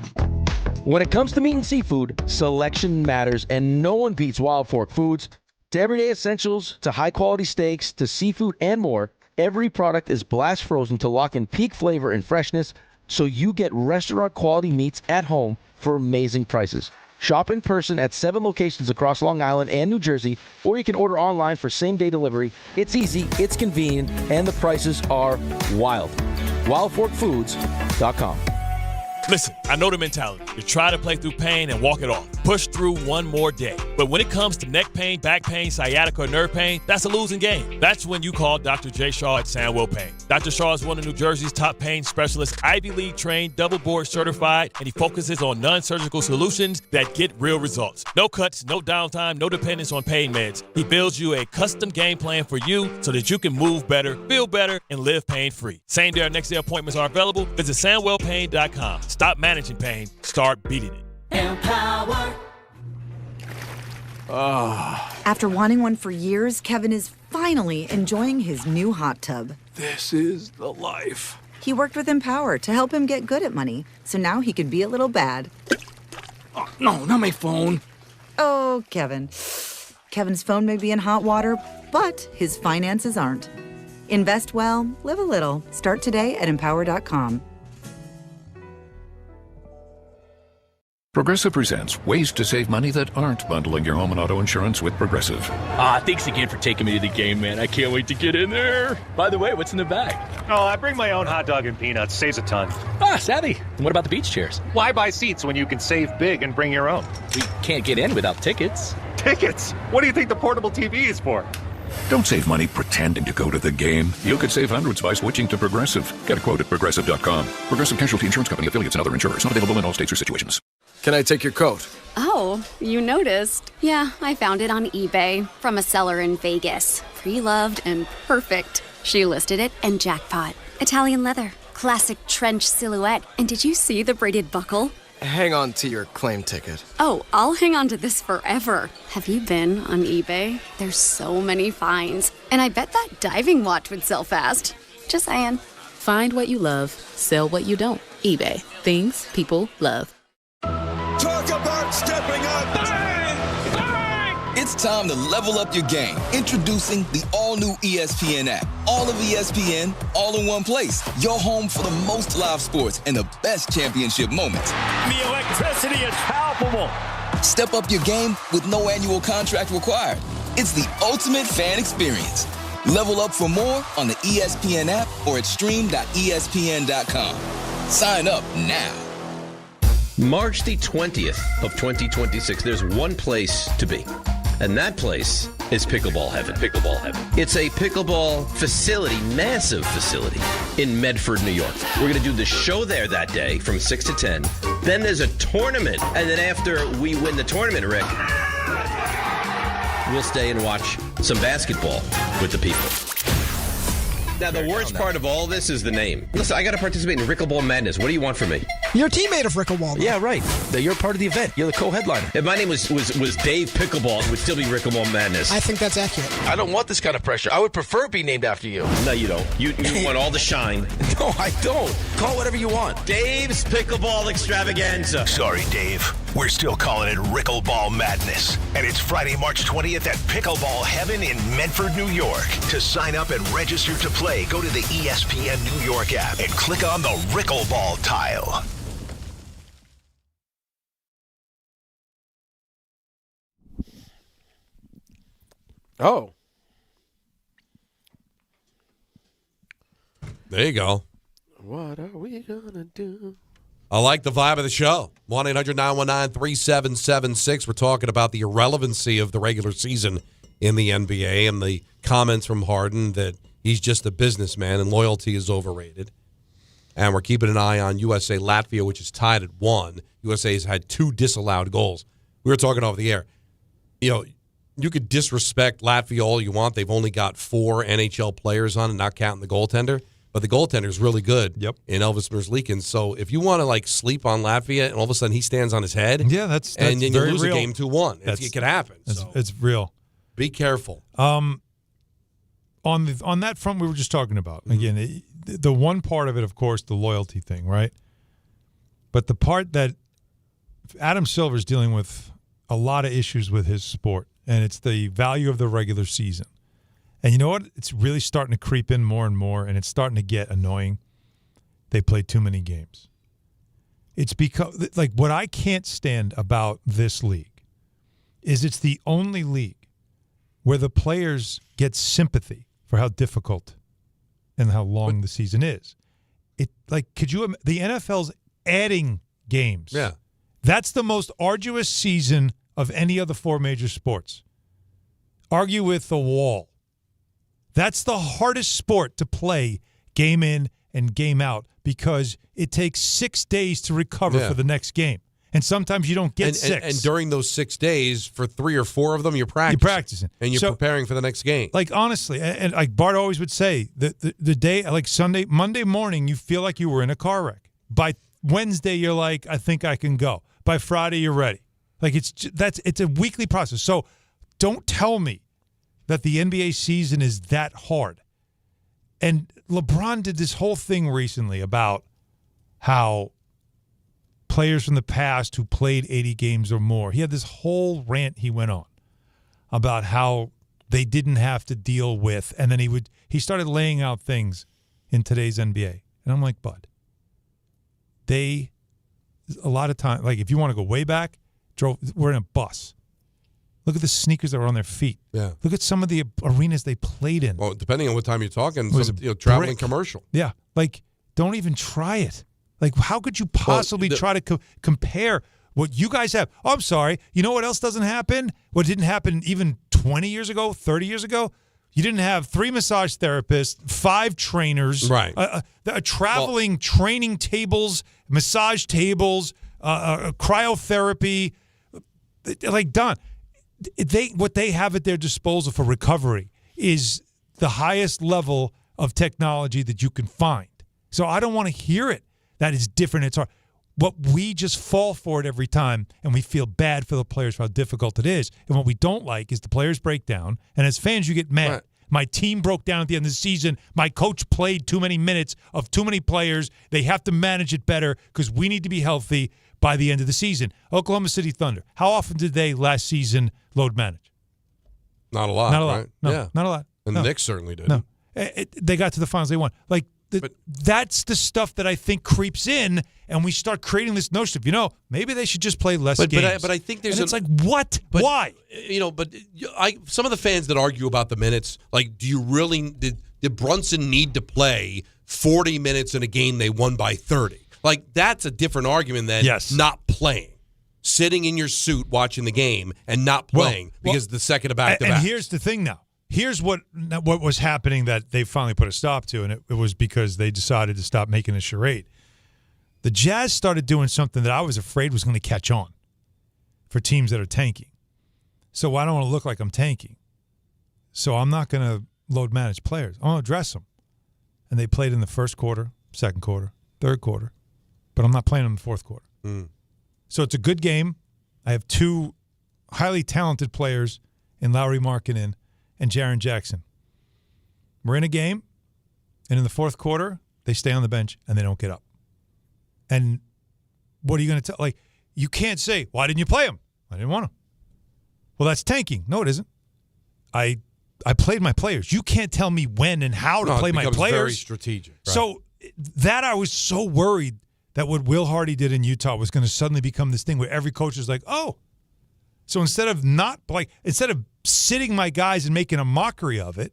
[SPEAKER 21] When it comes to meat and seafood, selection matters, and no one beats Wild Fork Foods. To everyday essentials, to high-quality steaks, to seafood and more, every product is blast frozen to lock in peak flavor and freshness, so you get restaurant-quality meats at home for amazing prices. Shop in person at 7 locations across Long Island and New Jersey, or you can order online for same-day delivery. It's easy, it's convenient, and the prices are wild. WildForkFoods.com.
[SPEAKER 14] Listen, I know the mentality. You try to play through pain and walk it off. Push through one more day. But when it comes to neck pain, back pain, sciatica, or nerve pain, that's a losing game. That's when you call Dr. J. Shaw at Sandwell Pain. Dr. Shaw is one of New Jersey's top pain specialists, Ivy League trained, double board certified, and he focuses on non-surgical solutions that get real results. No cuts, no downtime, no dependence on pain meds. He builds you a custom game plan for you so that you can move better, feel better, and live pain-free. Same day or next day appointments are available. Visit SandwellPain.com. Stop managing pain. Start beating it.
[SPEAKER 23] Empower. After wanting one for years, Kevin is finally enjoying his new hot tub.
[SPEAKER 17] This is the life.
[SPEAKER 23] He worked with Empower to help him get good at money, so now he can be a little bad.
[SPEAKER 17] Oh, no, not my phone.
[SPEAKER 23] Oh, Kevin. Kevin's phone may be in hot water, but his finances aren't. Invest well, live a little. Start today at Empower.com.
[SPEAKER 24] Progressive presents ways to save money that aren't bundling your home and auto insurance with Progressive.
[SPEAKER 25] Thanks again for taking me to the game, man. I can't wait to get in there. By the way, what's in the bag?
[SPEAKER 26] Oh, I bring my own hot dog and peanuts. Saves a ton.
[SPEAKER 25] Savvy. And what about the beach chairs?
[SPEAKER 26] Why buy seats when you can save big and bring your own?
[SPEAKER 25] We can't get in without tickets.
[SPEAKER 26] Tickets? What do you think the portable TV is for?
[SPEAKER 24] Don't save money pretending to go to the game. You could save hundreds by switching to Progressive. Get a quote at Progressive.com. Progressive Casualty Insurance Company, affiliates, and other insurers. Not available in all states or situations.
[SPEAKER 12] Can I take your coat?
[SPEAKER 19] Oh, you noticed. Yeah, I found it on eBay from a seller in Vegas. Pre-loved and perfect. She listed it and jackpot. Italian leather, classic trench silhouette. And did you see the braided buckle?
[SPEAKER 12] Hang on to your claim ticket.
[SPEAKER 19] Oh, I'll hang on to this forever. Have you been on eBay? There's so many finds. And I bet that diving watch would sell fast. Just saying.
[SPEAKER 27] Find what you love, sell what you don't. eBay. Things people love.
[SPEAKER 28] Talk about stepping up. Bang! Bang! It's time to level up your game. Introducing the all-new ESPN app. All of ESPN, all in one place. Your home for the most live sports and the best championship moments.
[SPEAKER 26] The electricity is palpable.
[SPEAKER 28] Step up your game with no annual contract required. It's the ultimate fan experience. Level up for more on the ESPN app or at stream.espn.com. Sign up now.
[SPEAKER 10] March the 20th of 2026, there's one place to be, and that place is pickleball heaven. Pickleball heaven. It's a pickleball facility, massive facility in Medford, New York. We're going to do the show there that day from 6 to 10. Then there's a tournament. And then after we win the tournament, Rick, we'll stay and watch some basketball with the people. Now, the worst part of all this is the name. Listen, I got to participate in Rickleball Madness. What do you want from me?
[SPEAKER 1] You're a teammate of Rickleball.
[SPEAKER 10] Yeah, right. You're part of the event. You're the co-headliner. If my name was Dave Pickleball, it would still be Rickleball Madness.
[SPEAKER 1] I think that's accurate.
[SPEAKER 21] I don't want this kind of pressure. I would prefer it be named after you.
[SPEAKER 10] No, you don't. You want all the shine.
[SPEAKER 21] No, I don't. Call whatever you want.
[SPEAKER 10] Dave's Pickleball Extravaganza.
[SPEAKER 2] Sorry, Dave. We're still calling it Rickleball Madness. And it's Friday, March 20th at Pickleball Heaven in Medford, New York. To sign up and register to play, go to the ESPN New York app and click on the Rickleball tile.
[SPEAKER 4] Oh.
[SPEAKER 6] There you go.
[SPEAKER 4] What are we going to do?
[SPEAKER 6] I like the vibe of the show. 1-800-919-3776. We're talking about the irrelevancy of the regular season in the NBA and the comments from Harden that he's just a businessman and loyalty is overrated. And we're keeping an eye on USA-Latvia, which is tied at 1. USA has had 2 disallowed goals. We were talking over the air. You know, you could disrespect Latvia all you want. They've only got 4 NHL players on it, not counting the goaltender. But the goaltender is really good in Elvis Merzlikins. So if you want to like sleep on Latvia and all of a sudden he stands on his head,
[SPEAKER 7] that's
[SPEAKER 6] and then you
[SPEAKER 7] very
[SPEAKER 6] lose
[SPEAKER 7] real.
[SPEAKER 6] a game 2-1. It could happen.
[SPEAKER 7] It's real.
[SPEAKER 6] Be careful.
[SPEAKER 7] On that front we were just talking about, again, the one part of it, of course, the loyalty thing, right? But the part that Adam Silver's dealing with a lot of issues with his sport, and it's the value of the regular season. And you know what? It's really starting to creep in more and more, and it's starting to get annoying. They play too many games. It's because, like, what I can't stand about this league is it's the only league where the players get sympathy for how difficult and how long the season is. The NFL's adding games.
[SPEAKER 6] Yeah.
[SPEAKER 7] That's the most arduous season of any of the 4 major sports. Argue with the wall. That's the hardest sport to play game in and game out because it takes 6 days to recover for the next game. And sometimes you don't get 6.
[SPEAKER 6] And during those 6 days, for 3 or 4 of them, you're practicing. And you're preparing for the next game.
[SPEAKER 7] Like, honestly, and like Bart always would say, the day, like Monday morning, you feel like you were in a car wreck. By Wednesday, you're like, I think I can go. By Friday, you're ready. Like, it's a weekly process. So don't tell me that the NBA season is that hard. And LeBron did this whole thing recently about how players from the past who played 80 games or more, he had this whole rant he went on about how they didn't have to deal with, and then he started laying out things in today's NBA. And I'm like, bud, a lot of time, like if you want to go way back, we're in a bus. Look at the sneakers that were on their feet.
[SPEAKER 6] Yeah.
[SPEAKER 7] Look at some of the arenas they played in.
[SPEAKER 6] Well, depending on what time you're talking, traveling commercial.
[SPEAKER 7] Yeah. Like, don't even try it. Like, how could you possibly try to compare what you guys have? Oh, I'm sorry. You know what else doesn't happen? What didn't happen even 20 years ago, 30 years ago? You didn't have 3 massage therapists, 5 trainers,
[SPEAKER 6] right?
[SPEAKER 7] Traveling training tables, massage tables, cryotherapy. Like, Don, what they have at their disposal for recovery is the highest level of technology that you can find. So I don't want to hear it. That is different. It's hard. But we just fall for it every time, and we feel bad for the players for how difficult it is. And what we don't like is the players break down, and as fans, you get mad. Right. My team broke down at the end of the season. My coach played too many minutes of too many players. They have to manage it better because we need to be healthy by the end of the season. Oklahoma City Thunder, how often did they last season load manage?
[SPEAKER 6] Not a lot.
[SPEAKER 7] Not a lot.
[SPEAKER 6] Right?
[SPEAKER 7] No,
[SPEAKER 6] yeah.
[SPEAKER 7] Not a lot.
[SPEAKER 6] And
[SPEAKER 7] no.
[SPEAKER 6] the Knicks certainly did.
[SPEAKER 7] No. They got to the finals. They won. Like, that's the stuff that I think creeps in, and we start creating this notion of, maybe they should just play less games.
[SPEAKER 6] But I think there's
[SPEAKER 7] it's like, what? Why?
[SPEAKER 6] Some of the fans that argue about the minutes, like, do you really did Brunson need to play 40 minutes in a game they won by 30? Like, that's a different argument than not playing. sitting in your suit watching the game and not playing because the second of back-to-back.
[SPEAKER 7] And here's the thing now. Here's what was happening that they finally put a stop to, and it was because they decided to stop making a charade. The Jazz started doing something that I was afraid was going to catch on for teams that are tanking. So I don't want to look like I'm tanking. So I'm not going to load manage players. I'm going to dress them. And they played in the first quarter, second quarter, third quarter. But I'm not playing them in the fourth quarter. So it's a good game. I have two highly talented players in Lauri Markkanen and Jaren Jackson. We're in a game, and in the fourth quarter, they stay on the bench and they don't get up. And what are you going to tell? Like, you can't say, why didn't you play them? I didn't want to. Well, that's tanking. No, it isn't. I played my players. You can't tell me when and how to play my players.
[SPEAKER 6] Very strategic. Right?
[SPEAKER 7] So that I was so worried that what Will Hardy did in Utah was going to suddenly become this thing where every coach is like, oh. So instead of sitting my guys and making a mockery of it,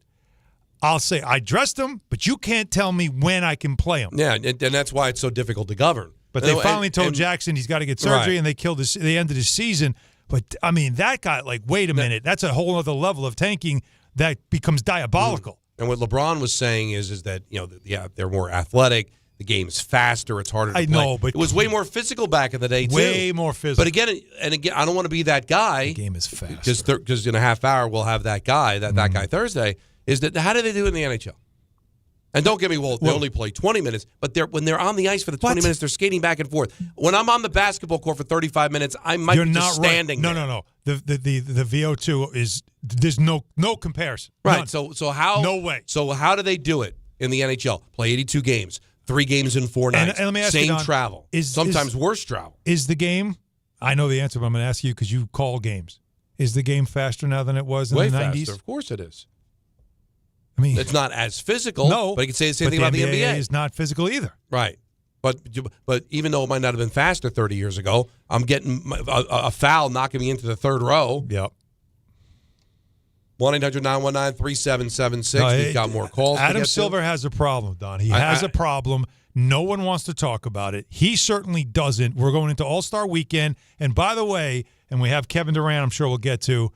[SPEAKER 7] I'll say, I dressed them, but you can't tell me when I can play them.
[SPEAKER 6] Yeah, and that's why it's so difficult to govern.
[SPEAKER 7] But they finally told Jackson he's got to get surgery,
[SPEAKER 6] right.
[SPEAKER 7] And they ended his season. But, I mean, that got wait a minute. That's a whole other level of tanking that becomes diabolical.
[SPEAKER 6] And what LeBron was saying is that, they're more athletic. The game's faster. It's harder to play. I know, but it was way more physical back in the day, too.
[SPEAKER 7] Way more physical.
[SPEAKER 6] But again, I don't want to be that guy.
[SPEAKER 7] The game is fast.
[SPEAKER 6] Because in a half hour, we'll have that guy, that guy Thursday. Is that how do they do it in the NHL? And don't get me wrong, they only play 20 minutes, but when they're on the ice for the 20 minutes, they're skating back and forth. When I'm on the basketball court for 35 minutes, I might be just standing there.
[SPEAKER 7] No. The VO2 is there's no comparison.
[SPEAKER 6] Right.
[SPEAKER 7] None.
[SPEAKER 6] So how?
[SPEAKER 7] No way.
[SPEAKER 6] So how do they do it in the NHL? Play 82 games, 3 games in 4 nights.
[SPEAKER 7] And let me ask
[SPEAKER 6] same
[SPEAKER 7] you, Don,
[SPEAKER 6] travel. Sometimes worse travel.
[SPEAKER 7] Is the game? I know the answer, but I'm going to ask you because you call games. Is the game faster now than it was in
[SPEAKER 6] Way
[SPEAKER 7] the 90s?
[SPEAKER 6] Faster. Of course it is.
[SPEAKER 7] I mean,
[SPEAKER 6] it's not as physical.
[SPEAKER 7] No,
[SPEAKER 6] but you can say the same thing about the NBA.
[SPEAKER 7] Is not physical either.
[SPEAKER 6] Right. But even though it might not have been faster 30 years ago, I'm getting a foul knocking me into the third row.
[SPEAKER 7] Yep.
[SPEAKER 6] 1-800-919-3776. We've got more calls.
[SPEAKER 7] Adam Silver has a problem, Don. He has a problem. No one wants to talk about it. He certainly doesn't. We're going into All-Star Weekend. And by the way, and we have Kevin Durant, I'm sure we'll get to,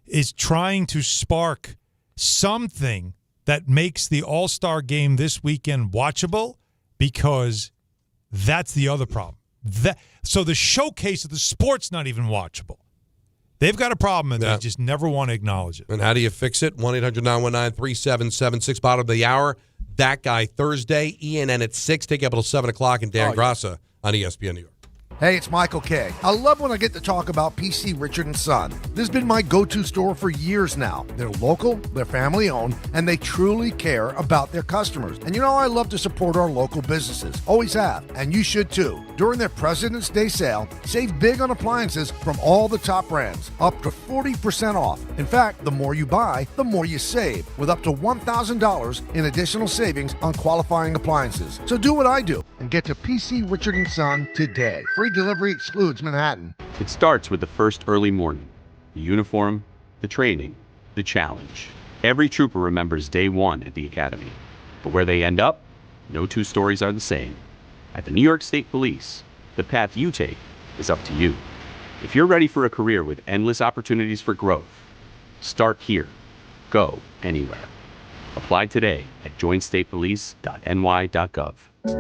[SPEAKER 7] is trying to spark something that makes the All-Star game this weekend watchable, because that's the other problem. So the showcase of the sport's not even watchable. They've got a problem, and they just never want to acknowledge it.
[SPEAKER 6] And how do you fix it? 1-800-919-3776, bottom of the hour. That guy Thursday, ENN at 6, take up until 7 o'clock, and Dan Grassa on ESPN New York.
[SPEAKER 9] Hey, it's Michael K. I love when I get to talk about PC Richard & Son. This has been my go-to store for years now. They're local, they're family-owned, and they truly care about their customers. And I love to support our local businesses. Always have, and you should too. During their President's Day sale, save big on appliances from all the top brands, up to 40% off. In fact, the more you buy, the more you save, with up to $1,000 in additional savings on qualifying appliances. So do what I do and get to PC Richard & Son today. Free delivery excludes Manhattan.
[SPEAKER 11] It starts with the first early morning, the uniform, the training, the challenge. Every trooper remembers day one at the academy. But where they end up, no two stories are the same. At the New York State Police, the path you take is up to you. If you're ready for a career with endless opportunities for growth, start here. Go anywhere. Apply today at joinstatepolice.ny.gov.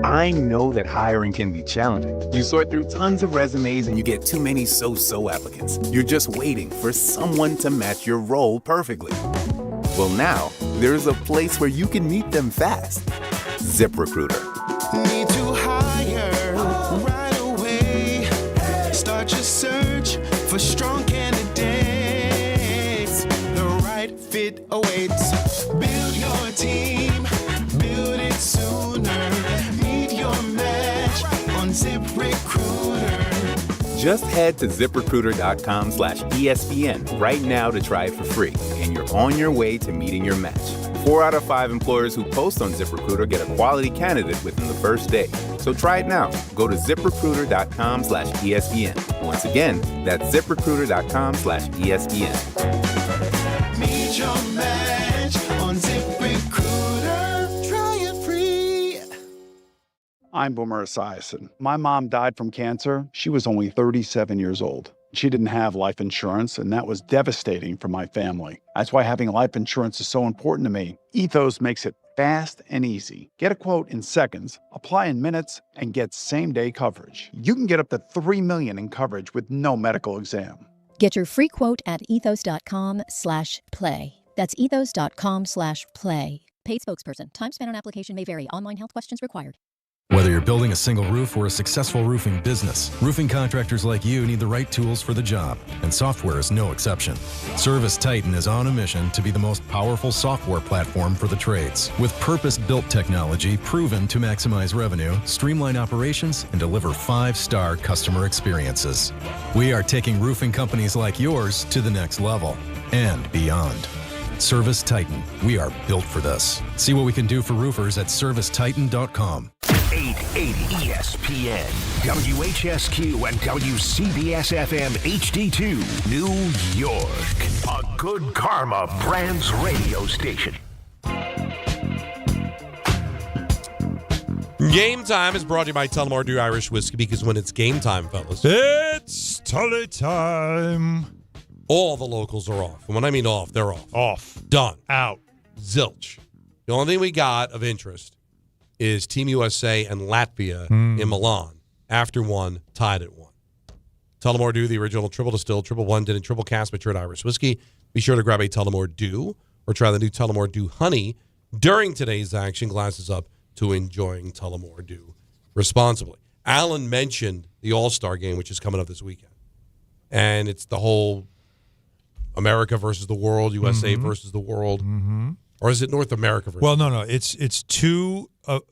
[SPEAKER 13] I know that hiring can be challenging. You sort through tons of resumes and you get too many so-so applicants. You're just waiting for someone to match your role perfectly. Well, now, there's a place where you can meet them fast. ZipRecruiter.
[SPEAKER 15] Need to hire right away. Start your search for strong candidates. The right fit awaits. Build your team. Build it sooner. Meet your match on ZipRecruiter.
[SPEAKER 13] Just head to ZipRecruiter.com/ESPN right now to try it for free, and you're on your way to meeting your match. 4 out of 5 employers who post on ZipRecruiter get a quality candidate within the first day. So try it now. Go to ZipRecruiter.com/ESPN. Once again, that's ZipRecruiter.com/ESPN.
[SPEAKER 15] Meet your match on ZipRecruiter. Try it free.
[SPEAKER 3] I'm Boomer Esiason. My mom died from cancer. She was only 37 years old. She didn't have life insurance, and that was devastating for my family. That's why having life insurance is so important to me. Ethos makes it fast and easy. Get a quote in seconds, apply in minutes, and get same-day coverage. You can get up to $3 million in coverage with no medical exam.
[SPEAKER 5] Get your free quote at ethos.com/play. That's ethos.com/play. Paid spokesperson. Time spent on application may vary. Online health questions required.
[SPEAKER 8] Whether you're building a single roof or a successful roofing business, roofing contractors like you need the right tools for the job, and software is no exception. Service Titan is on a mission to be the most powerful software platform for the trades, with purpose-built technology proven to maximize revenue, streamline operations, and deliver 5-star customer experiences. We are taking roofing companies like yours to the next level and beyond. Service Titan. We are built for this. See what we can do for roofers at servicetitan.com.
[SPEAKER 2] 880 ESPN, WHSQ, and WCBS-FM HD2, New York. A Good Karma Brands radio station.
[SPEAKER 6] Game Time is brought to you by Tullamore Dew Irish Whiskey, because when it's game time, fellas,
[SPEAKER 7] it's Tully time.
[SPEAKER 6] All the locals are off. And when I mean off, they're off.
[SPEAKER 7] Off.
[SPEAKER 6] Done.
[SPEAKER 7] Out.
[SPEAKER 6] Zilch. The only thing we got of interest is Team USA and Latvia in Milan. After one, tied at one. Tullamore Dew, the original triple distilled, triple blended, and triple cast matured Irish whiskey. Be sure to grab a Tullamore Dew or try the new Tullamore Dew Honey during today's action. Glasses up to enjoying Tullamore Dew responsibly. Alan mentioned the All-Star game, which is coming up this weekend. And it's the whole America versus the world, USA versus the world. Or is it North America versus
[SPEAKER 7] Well, no. It's two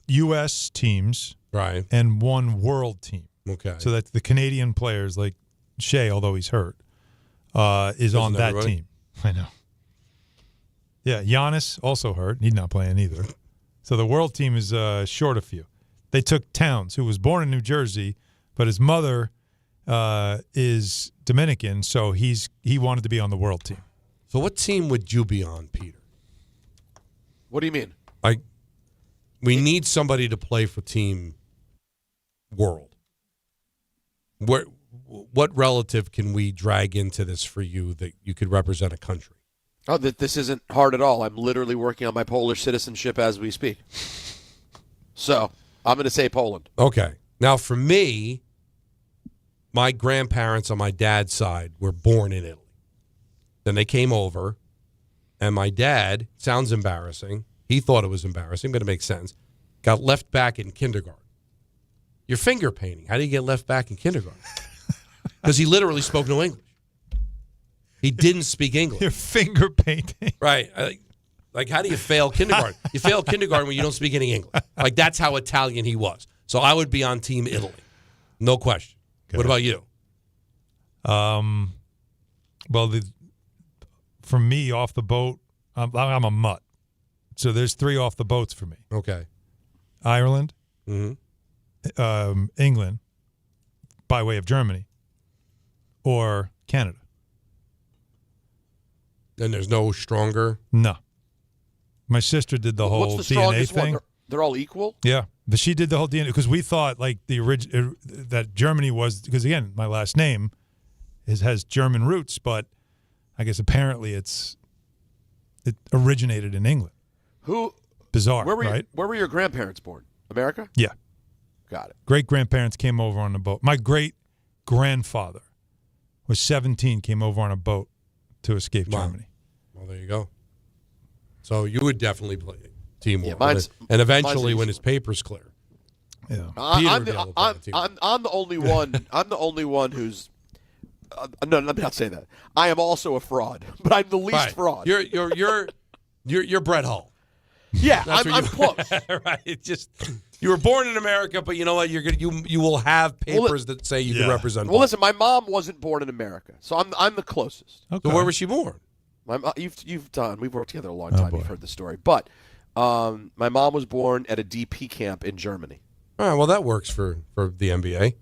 [SPEAKER 7] U.S. teams and one world team.
[SPEAKER 6] Okay.
[SPEAKER 7] So that the Canadian players, like Shea, although he's hurt, is on that team. I know. Yeah, Giannis also hurt. He's not playing either. So the world team is short a few. They took Towns, who was born in New Jersey, but his mother is Dominican, so he wanted to be on the world team.
[SPEAKER 6] So what team would you be on, Peter?
[SPEAKER 4] What do you mean?
[SPEAKER 6] We need somebody to play for Team World. What relative can we drag into this for you that you could represent a country?
[SPEAKER 4] Oh, this isn't hard at all. I'm literally working on my Polish citizenship as we speak. So I'm going to say Poland.
[SPEAKER 6] Okay. Now, for me, my grandparents on my dad's side were born in Italy. Then they came over, and my dad, sounds embarrassing, he thought it was embarrassing, but it makes sense, got left back in kindergarten. You're finger painting. How do you get left back in kindergarten? Because he literally spoke no English. He didn't speak English.
[SPEAKER 7] You're finger painting.
[SPEAKER 6] Right. Like, how do you fail kindergarten? You fail kindergarten when you don't speak any English. Like, that's how Italian he was. So I would be on Team Italy. No question. Good. What about you?
[SPEAKER 7] Well, for me, off the boat, I'm a mutt. So there's 3 off the boats for me.
[SPEAKER 6] Okay.
[SPEAKER 7] Ireland, England, by way of Germany, or Canada.
[SPEAKER 6] And there's no stronger?
[SPEAKER 7] No. My sister did the whole
[SPEAKER 4] What's the
[SPEAKER 7] DNA thing.
[SPEAKER 4] One? They're all equal?
[SPEAKER 7] Yeah. But she did the whole DNA because we thought like that Germany was, because again, my last name has German roots, but I guess apparently it originated in England. Bizarre, right?
[SPEAKER 4] Where were your grandparents born? America?
[SPEAKER 7] Yeah.
[SPEAKER 4] Got it.
[SPEAKER 7] Great-grandparents came over on a boat. My great-grandfather was 17, came over on a boat to escape Germany.
[SPEAKER 6] Well, there you go. So you would definitely play Team World.
[SPEAKER 4] And
[SPEAKER 6] eventually when his paper's clear.
[SPEAKER 7] Yeah.
[SPEAKER 4] I'm the only one. I'm the only one who's. No, let me not say that. I am also a fraud, but I'm the least fraud.
[SPEAKER 6] You're Brett Hull.
[SPEAKER 4] Yeah, I'm close.
[SPEAKER 6] Right. It's just you were born in America, but you know what? You will have papers that say you can represent.
[SPEAKER 4] Well, listen, my mom wasn't born in America, so I'm the closest.
[SPEAKER 6] Okay. So where was she born?
[SPEAKER 4] We've worked together a long time. You've heard the story, but my mom was born at a DP camp in Germany.
[SPEAKER 6] All right. Well, that works for the NBA.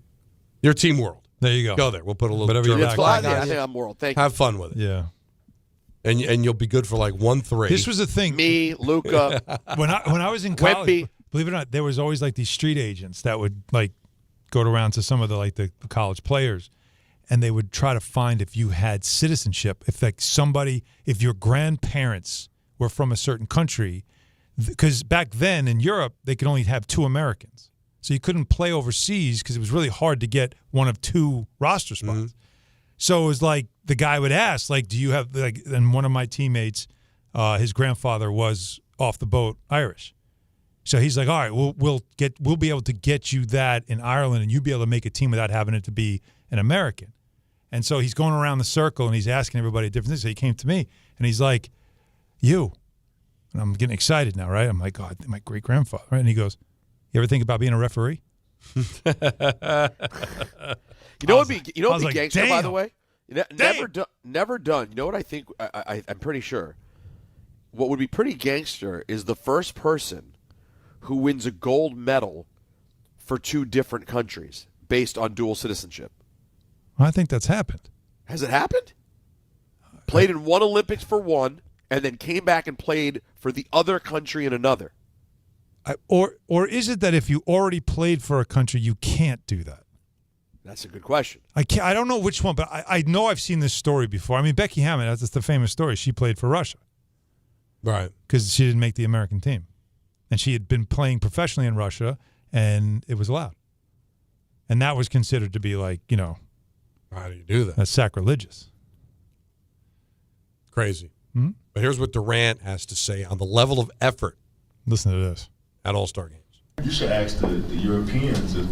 [SPEAKER 6] Your Team World.
[SPEAKER 7] There you go.
[SPEAKER 6] Go there. We'll put a little.
[SPEAKER 4] I think I'm World. Thank you.
[SPEAKER 6] Have fun with it.
[SPEAKER 7] Yeah.
[SPEAKER 6] And you'll be good for like 1-3.
[SPEAKER 7] This was the thing.
[SPEAKER 4] Me, Luca.
[SPEAKER 7] when I was in college, believe it or not, there was always like these street agents that would like go around to some of the college players, and they would try to find if you had citizenship, if your grandparents were from a certain country, because back then in Europe they could only have 2 Americans, so you couldn't play overseas because it was really hard to get one of 2 roster spots. Mm-hmm. So it was like the guy would ask, like, do you have like? And one of my teammates, his grandfather was off the boat Irish. So he's like, all right, we'll be able to get you that in Ireland, and you'll be able to make a team without having it to be an American. And so he's going around the circle, and he's asking everybody different things. So he came to me, and he's like, you. And I'm getting excited now, right? I'm like, God, my great-grandfather, right? And he goes, you ever think about being a referee?
[SPEAKER 4] You know what would be gangster, by the way? Never done. You know what I think? I'm pretty sure. What would be pretty gangster is the first person who wins a gold medal for 2 different countries based on dual citizenship.
[SPEAKER 7] I think that's happened.
[SPEAKER 4] Has it happened? Played in one Olympics for one, and then came back and played for the other country in another.
[SPEAKER 7] Or is it that if you already played for a country, you can't do that?
[SPEAKER 4] That's a good question.
[SPEAKER 7] I don't know which one, but I know I've seen this story before. I mean, Becky Hammond, that's the famous story. She played for Russia.
[SPEAKER 6] Right.
[SPEAKER 7] Because she didn't make the American team. And she had been playing professionally in Russia, and it was allowed. And that was considered to be like,
[SPEAKER 6] how do you do that?
[SPEAKER 7] That's sacrilegious.
[SPEAKER 6] Crazy.
[SPEAKER 7] Mm-hmm.
[SPEAKER 6] But here's what Durant has to say on the level of effort.
[SPEAKER 7] Listen to this.
[SPEAKER 6] At All-Star games.
[SPEAKER 14] You should ask the Europeans and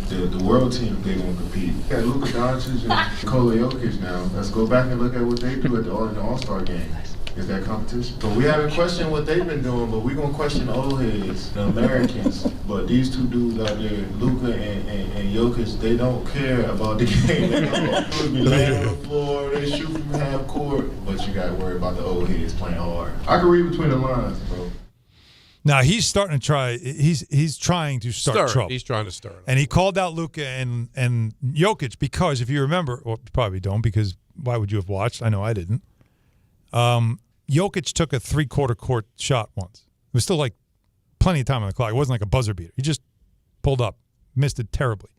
[SPEAKER 14] the world team if they want to compete. You got Luka Doncic and Nikola Jokic now. Let's go back and look at what they do in the All-Star game. Is that competition? So we haven't questioned what they've been doing, but we're going to question the old heads, the Americans. But these 2 dudes out there, Luka and Jokic, they don't care about the game. They don't be laying on the floor, they shoot from half court, but you got to worry about the old heads playing hard. I can read between the lines, bro.
[SPEAKER 7] Now he's starting to try. He's trying to start trouble.
[SPEAKER 6] He's trying to start it.
[SPEAKER 7] And he called out Luka and Jokic because if you remember, well, you probably don't because why would you have watched? I know I didn't. Jokic took a 3/4 court shot once. It was still like plenty of time on the clock. It wasn't like a buzzer beater. He just pulled up, missed it terribly.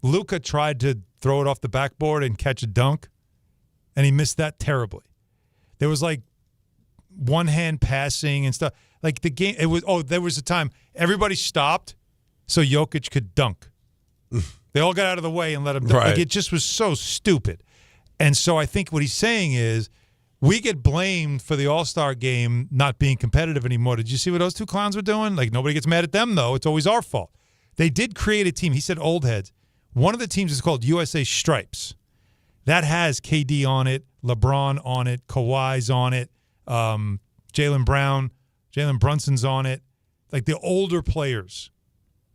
[SPEAKER 7] Luka tried to throw it off the backboard and catch a dunk, and he missed that terribly. There was like one-hand passing and stuff. Like the game, there was a time everybody stopped so Jokic could dunk. They all got out of the way and let him dunk.
[SPEAKER 6] Right.
[SPEAKER 7] Like it just was so stupid. And so I think what he's saying is we get blamed for the All-Star game not being competitive anymore. Did you see what those 2 clowns were doing? Like nobody gets mad at them, though. It's always our fault. They did create a team. He said old heads. One of the teams is called USA Stripes. That has KD on it, LeBron on it, Kawhi's on it, Jalen Brunson's on it. Like the older players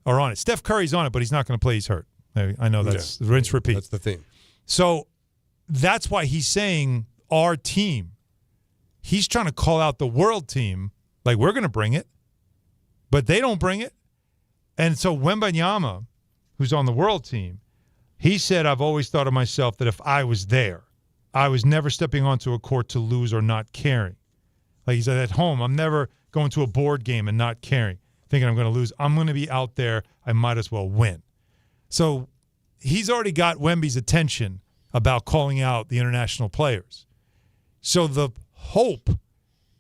[SPEAKER 7] are on it. Steph Curry's on it, but he's not going to play. He's hurt. I know that's rinse, repeat.
[SPEAKER 6] That's the theme.
[SPEAKER 7] So that's why he's saying our team. He's trying to call out the world team like we're going to bring it, but they don't bring it. And so Wembanyama, who's on the world team, he said, I've always thought of myself that if I was there, I was never stepping onto a court to lose or not caring. Like he said, at home, I'm never going to a board game and not caring, thinking I'm going to lose. I'm going to be out there. I might as well win. So he's already got Wemby's attention about calling out the international players. So the hope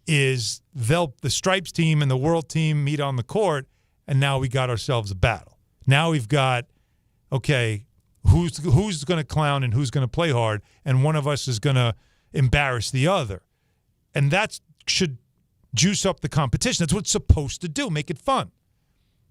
[SPEAKER 7] is the Stripes team and the world team meet on the court, and now we got ourselves a battle. Now we've got, okay, who's going to clown and who's going to play hard, and one of us is going to embarrass the other. And that should juice up the competition. That's what it's supposed to do, make it fun.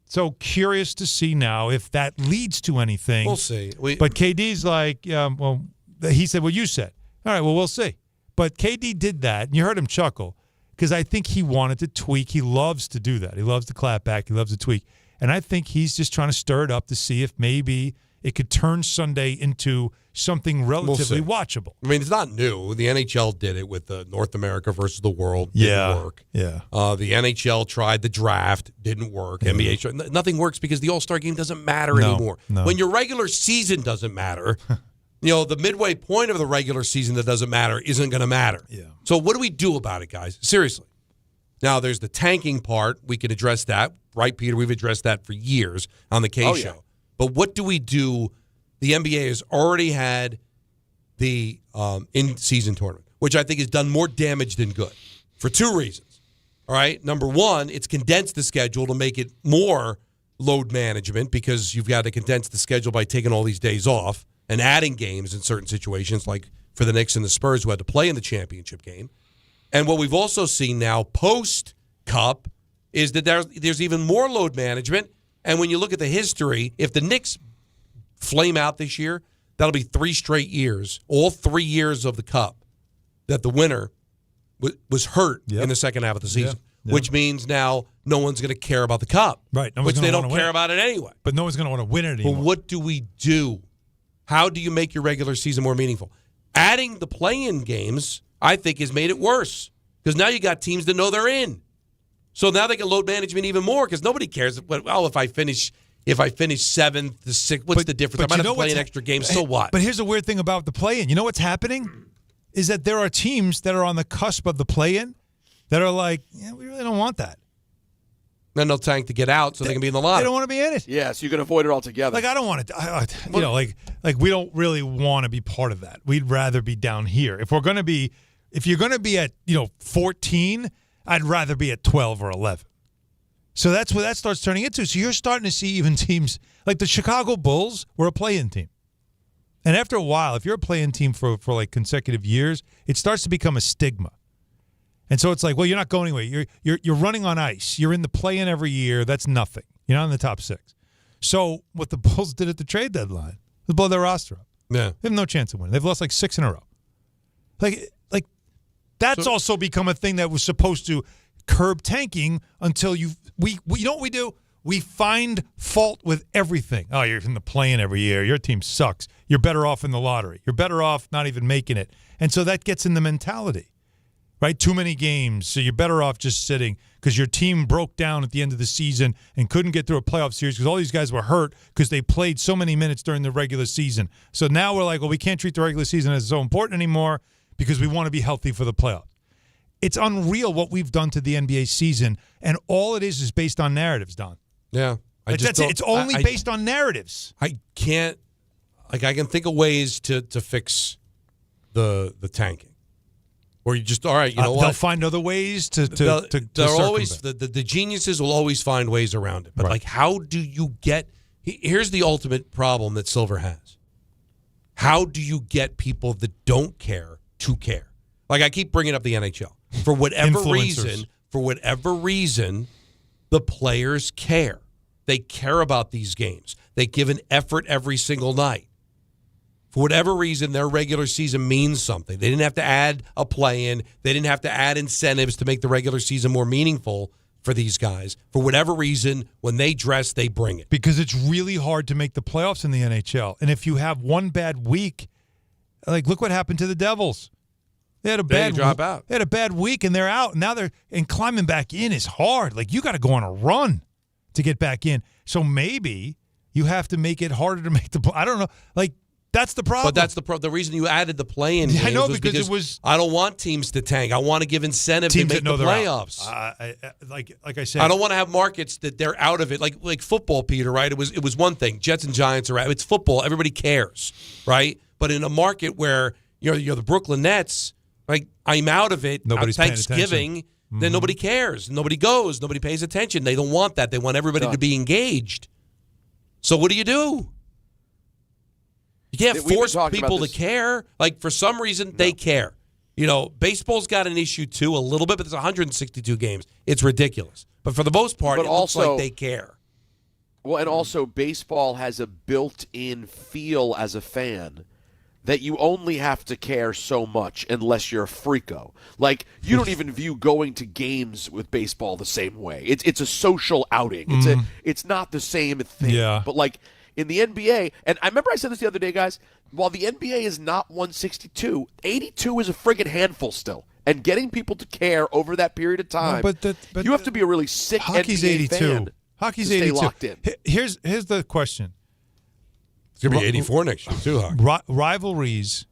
[SPEAKER 7] So curious to see now if that leads to anything.
[SPEAKER 6] We'll see.
[SPEAKER 7] But KD's like, he said what you said. All right, well, we'll see. But KD did that, and you heard him chuckle, because I think he wanted to tweak. He loves to do that. He loves to clap back. He loves to tweak. And I think he's just trying to stir it up to see if maybe it could turn Sunday into something relatively watchable.
[SPEAKER 6] I mean, it's not new. The NHL did it with the North America versus the world. Didn't work.
[SPEAKER 7] Yeah.
[SPEAKER 6] The NHL tried the draft. Didn't work. NBA tried. Nothing works because the All-Star game doesn't matter anymore.
[SPEAKER 7] No.
[SPEAKER 6] When your regular season doesn't matter, the midway point of the regular season that doesn't matter isn't going to matter.
[SPEAKER 7] Yeah.
[SPEAKER 6] So what do we do about it, guys? Seriously. Now, there's the tanking part. We can address that. Right, Peter? We've addressed that for years on the K Show. But what do we do? The NBA has already had the in-season tournament, which I think has done more damage than good for two reasons. All right? Number one, it's condensed the schedule to make it more load management because you've got to condense the schedule by taking all these days off and adding games in certain situations, like for the Knicks and the Spurs who had to play in the championship game. And what we've also seen now post-Cup is that there's even more load management. And when you look at the history, if the Knicks flame out this year, that'll be 3 straight years, all 3 years of the Cup, that the winner was hurt in the second half of the season, which means now no one's going to care about the Cup,
[SPEAKER 7] right?
[SPEAKER 6] Which they don't care about it anyway.
[SPEAKER 7] But no one's going to want to win it anymore.
[SPEAKER 6] But what do we do? How do you make your regular season more meaningful? Adding the play-in games, I think, has made it worse because now you got teams that know they're in. So now they can load management even more because nobody cares. Well, if I finish 7th to 6th, what's the difference? I might have to play an extra game. So what?
[SPEAKER 7] But here's the weird thing about the play-in. You know what's happening is that there are teams that are on the cusp of the play-in that are like, yeah, we really don't want that.
[SPEAKER 6] Then they'll tank to get out so they can be in the lottery.
[SPEAKER 7] They don't want to be in it.
[SPEAKER 4] Yeah, so you can avoid it altogether.
[SPEAKER 7] Like I don't want to. Like we don't really want to be part of that. We'd rather be down here. If you're going to be at 14. I'd rather be at 12 or 11. So that's what that starts turning into. So you're starting to see even teams like the Chicago Bulls were a play-in team. And after a while, if you're a play-in team for like consecutive years, it starts to become a stigma. And so it's like, well, you're not going anywhere. You're running on ice. You're in the play-in every year. That's nothing. You're not in the top 6. So what the Bulls did at the trade deadline was blow their roster up.
[SPEAKER 6] Yeah.
[SPEAKER 7] They have no chance of winning. They've lost like 6 in a row. Like that's also become a thing that was supposed to curb tanking until we you know what we do? We find fault with everything. Oh, you're in the play-in every year. Your team sucks. You're better off in the lottery. You're better off not even making it. And so that gets in the mentality, right? Too many games, so you're better off just sitting because your team broke down at the end of the season and couldn't get through a playoff series because all these guys were hurt because they played so many minutes during the regular season. So now we're like, well, we can't treat the regular season as so important anymore because we want to be healthy for the playoffs. It's unreal what we've done to the NBA season, and all it is based on narratives, Don.
[SPEAKER 6] Yeah.
[SPEAKER 7] It's only based on narratives.
[SPEAKER 6] I can't – I can think of ways to fix the tanking. Or you just, all right, you know what?
[SPEAKER 7] They'll find other ways to
[SPEAKER 6] always the geniuses will always find ways around it. But, like, how do you get – here's the ultimate problem that Silver has. How do you get people that don't care to care? Like, I keep bringing up the NHL. For whatever reason, the players care. They care about these games. They give an effort every single night. For whatever reason, their regular season means something. They didn't have to add a play-in. They didn't have to add incentives to make the regular season more meaningful for these guys. For whatever reason, when they dress, they bring it.
[SPEAKER 7] Because it's really hard to make the playoffs in the NHL. And if you have one bad week, like look what happened to the Devils. They had a bad
[SPEAKER 6] drop out.
[SPEAKER 7] They had a bad week and they're out. Now climbing back in is hard. Like you got to go on a run to get back in. So maybe you have to make it harder to make the. I don't know. Like that's the problem.
[SPEAKER 6] But that's the reason you added the play-in games.
[SPEAKER 7] I know
[SPEAKER 6] was
[SPEAKER 7] because it was.
[SPEAKER 6] I don't want teams to tank. I want to give incentive to make the playoffs.
[SPEAKER 7] Like I said,
[SPEAKER 6] I don't want to have markets that they're out of it. Like football, Peter. Right? It was one thing. Jets and Giants are out. It's football. Everybody cares, right? But in a market where you're the Brooklyn Nets. Like, I'm out of it.
[SPEAKER 7] Nobody's
[SPEAKER 6] Thanksgiving, then nobody cares. Nobody goes. Nobody pays attention. They don't want that. They want everybody to be engaged. So what do? You can't force people to care. Like, for some reason, they care. Baseball's got an issue, too, a little bit, but there's 162 games. It's ridiculous. But for the most part, looks like they care.
[SPEAKER 4] Well, and also, baseball has a built-in feel as a fan that you only have to care so much unless you're a freako. Like, you don't even view going to games with baseball the same way. It's a social outing. It's not the same thing.
[SPEAKER 7] Yeah.
[SPEAKER 4] But, like, in the NBA, and I remember I said this the other day, guys, while the NBA is not 162, 82 is a friggin' handful still. And getting people to care over that period of time, you have to be a really sick
[SPEAKER 7] hockey's
[SPEAKER 4] NBA
[SPEAKER 7] 82.
[SPEAKER 4] fan
[SPEAKER 7] Hockey's
[SPEAKER 4] to stay
[SPEAKER 7] 82.
[SPEAKER 4] locked in.
[SPEAKER 7] Here's the question.
[SPEAKER 6] It's going to be 84 next year, too, Hawk.
[SPEAKER 7] Rivalries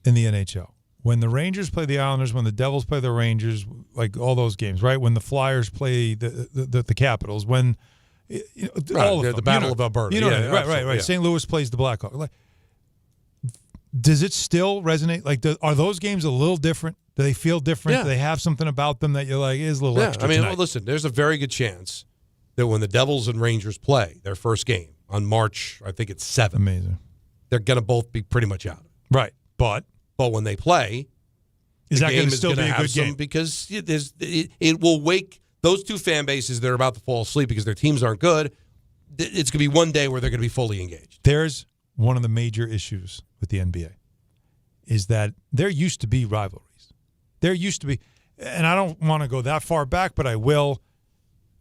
[SPEAKER 7] in the NHL. when the Rangers play the Islanders, when the Devils play the Rangers, like all those games, right? When the Flyers play the Capitals, when all of them,
[SPEAKER 6] the Battle of Alberta.
[SPEAKER 7] Right.
[SPEAKER 6] Yeah.
[SPEAKER 7] St. Louis plays the Blackhawks. Like, does it still resonate? Like, are those games a little different? Do they feel different?
[SPEAKER 6] Yeah.
[SPEAKER 7] Do they have something about them that you're like, is a little extra
[SPEAKER 6] I mean,
[SPEAKER 7] tonight?
[SPEAKER 6] listen, there's a very good chance that when the Devils and Rangers play their first game on March, I think it's 7th.
[SPEAKER 7] Amazing.
[SPEAKER 6] They're going to both be pretty much out.
[SPEAKER 7] Right. But
[SPEAKER 6] when they play,
[SPEAKER 7] is
[SPEAKER 6] the
[SPEAKER 7] that
[SPEAKER 6] game
[SPEAKER 7] going to
[SPEAKER 6] is
[SPEAKER 7] still
[SPEAKER 6] gonna
[SPEAKER 7] be a
[SPEAKER 6] have
[SPEAKER 7] good game?
[SPEAKER 6] Because it will wake those two fan bases that are about to fall asleep because their teams aren't good. It's going to be one day where they're going to be fully engaged.
[SPEAKER 7] There's one of the major issues with the NBA is that there used to be rivalries. There used to be, and I don't want to go that far back, but I will.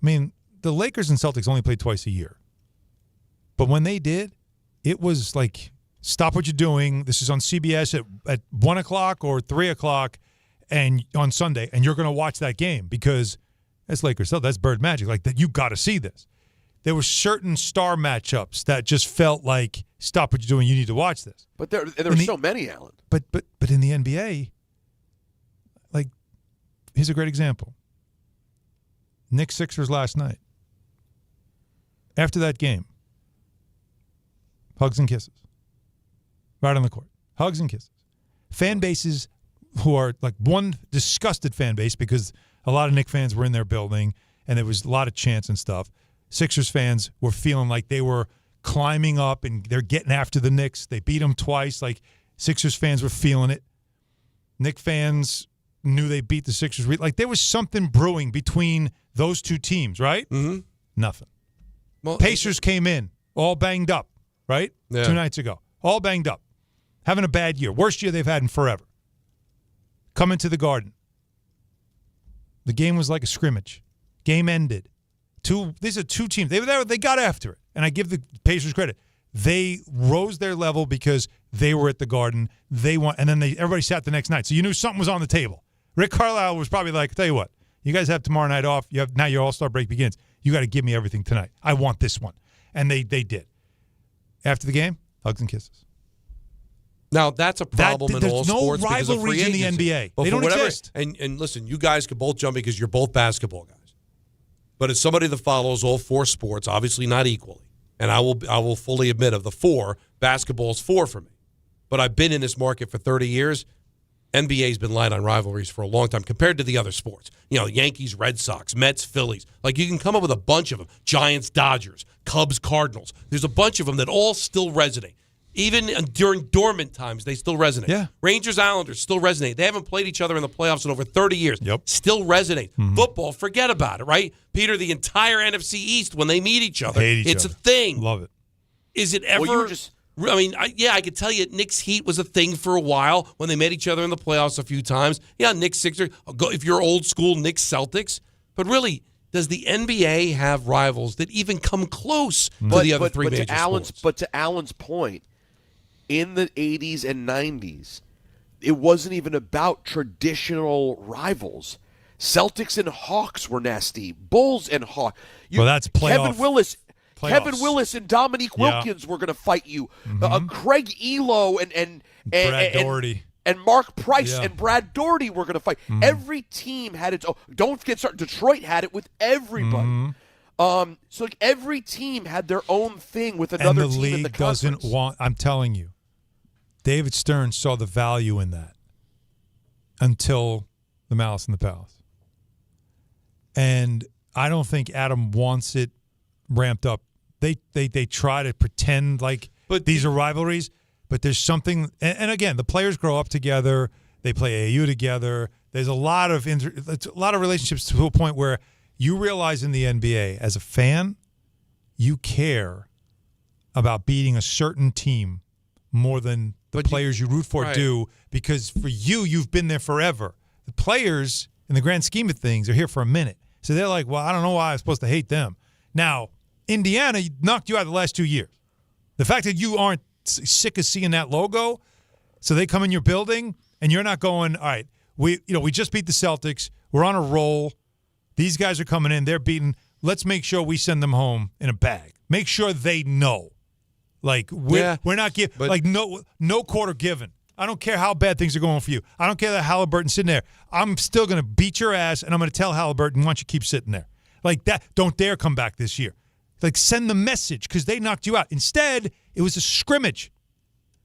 [SPEAKER 7] I mean, the Lakers and Celtics only played twice a year. But when they did, it was like, stop what you're doing. This is on CBS at 1 o'clock or 3 o'clock and on Sunday, and you're going to watch that game because that's Lakers. So that's Bird Magic. Like, that, you got to see this. There were certain star matchups that just felt like, stop what you're doing. You need to watch this.
[SPEAKER 4] But there are so many, Alan.
[SPEAKER 7] But in the NBA, like, here's a great example. Knicks Sixers last night. After that game, hugs and kisses. Right on the court. Hugs and kisses. Fan bases who are like one disgusted fan base because a lot of Knicks fans were in their building and there was a lot of chants and stuff. Sixers fans were feeling like they were climbing up and they're getting after the Knicks. They beat them twice. Like, Sixers fans were feeling it. Knicks fans knew they beat the Sixers. Like, there was something brewing between those two teams, right?
[SPEAKER 6] Mm-hmm.
[SPEAKER 7] Nothing.
[SPEAKER 6] Well,
[SPEAKER 7] Pacers came in all banged up, right?
[SPEAKER 6] Yeah.
[SPEAKER 7] 2 nights ago. All banged up. Having a bad year. Worst year they've had in forever. Coming to the Garden. The game was like a scrimmage. Game ended. These are two teams. They were there. They got after it. And I give the Pacers credit. They rose their level because they were at the Garden. They won, and then everybody sat the next night. So you knew something was on the table. Rick Carlisle was probably like, tell you what, you guys have tomorrow night off. Now your All-Star break begins. You got to give me everything tonight. I want this one. And they did. After the game, hugs and kisses.
[SPEAKER 6] Now, that's a problem in all sports.
[SPEAKER 7] There's no rivalries in the NBA.
[SPEAKER 6] But
[SPEAKER 7] they don't exist.
[SPEAKER 6] And listen, you guys can both jump because you're both basketball guys. But as somebody that follows all four sports, obviously not equally, and I will fully admit of the four, basketball's 4 for me. But I've been in this market for 30 years. NBA's been light on rivalries for a long time compared to the other sports. You know, Yankees, Red Sox, Mets, Phillies. Like, you can come up with a bunch of them. Giants, Dodgers, Cubs, Cardinals. There's a bunch of them that all still resonate. Even during dormant times, they still resonate.
[SPEAKER 7] Yeah.
[SPEAKER 6] Rangers, Islanders still resonate. They haven't played each other in the playoffs in over 30 years.
[SPEAKER 7] Yep.
[SPEAKER 6] Still resonate.
[SPEAKER 7] Mm-hmm.
[SPEAKER 6] Football, forget about it, right? Peter, the entire NFC East, when they meet each other,
[SPEAKER 7] Hate each
[SPEAKER 6] it's
[SPEAKER 7] other.
[SPEAKER 6] a thing.
[SPEAKER 7] Love it.
[SPEAKER 6] Is it ever...
[SPEAKER 4] Well, you were just...
[SPEAKER 6] I mean, I could tell you Knicks Heat was a thing for a while when they met each other in the playoffs a few times. Yeah, Knicks Sixers. If you're old school, Knicks Celtics. But really, does the NBA have rivals that even come close to the other three major sports?
[SPEAKER 4] But to Alan's point, in the 80s and 90s, it wasn't even about traditional rivals. Celtics and Hawks were nasty. Bulls and Hawks.
[SPEAKER 7] Well, that's playoff.
[SPEAKER 4] Kevin Willis and Dominique Wilkins were going to fight you.
[SPEAKER 7] Mm-hmm.
[SPEAKER 4] Craig Elo and
[SPEAKER 7] Brad Daugherty.
[SPEAKER 4] And Mark Price and Brad Daugherty were going to fight.
[SPEAKER 7] Mm-hmm.
[SPEAKER 4] Every team had its own. Don't get started. Detroit had it with everybody.
[SPEAKER 7] Mm-hmm.
[SPEAKER 4] So like every team had their own thing with another
[SPEAKER 7] and the
[SPEAKER 4] team
[SPEAKER 7] league
[SPEAKER 4] in the conference.
[SPEAKER 7] doesn't want. I'm telling you, David Stern saw the value in that until the Malice in the Palace, and I don't think Adam wants it ramped up. They try to pretend like these are rivalries, but there's something. And again, the players grow up together. They play AAU together. There's a lot of relationships to a point where you realize in the NBA as a fan, you care about beating a certain team more than the players you root for do, because for you've been there forever. The players, in the grand scheme of things, are here for a minute. So they're like, well, I don't know why I'm supposed to hate them. Now, Indiana knocked you out the last 2 years. The fact that you aren't sick of seeing that logo, so they come in your building and you're not going, all right, we just beat the Celtics. We're on a roll. These guys are coming in. They're beating. Let's make sure we send them home in a bag. Make sure they know. Like, we're not giving, like, no quarter given. I don't care how bad things are going for you. I don't care that Halliburton's sitting there. I'm still going to beat your ass, and I'm going to tell Halliburton, why don't you keep sitting there? Like that. Don't dare come back this year. Like, send the message because they knocked you out. Instead, it was a scrimmage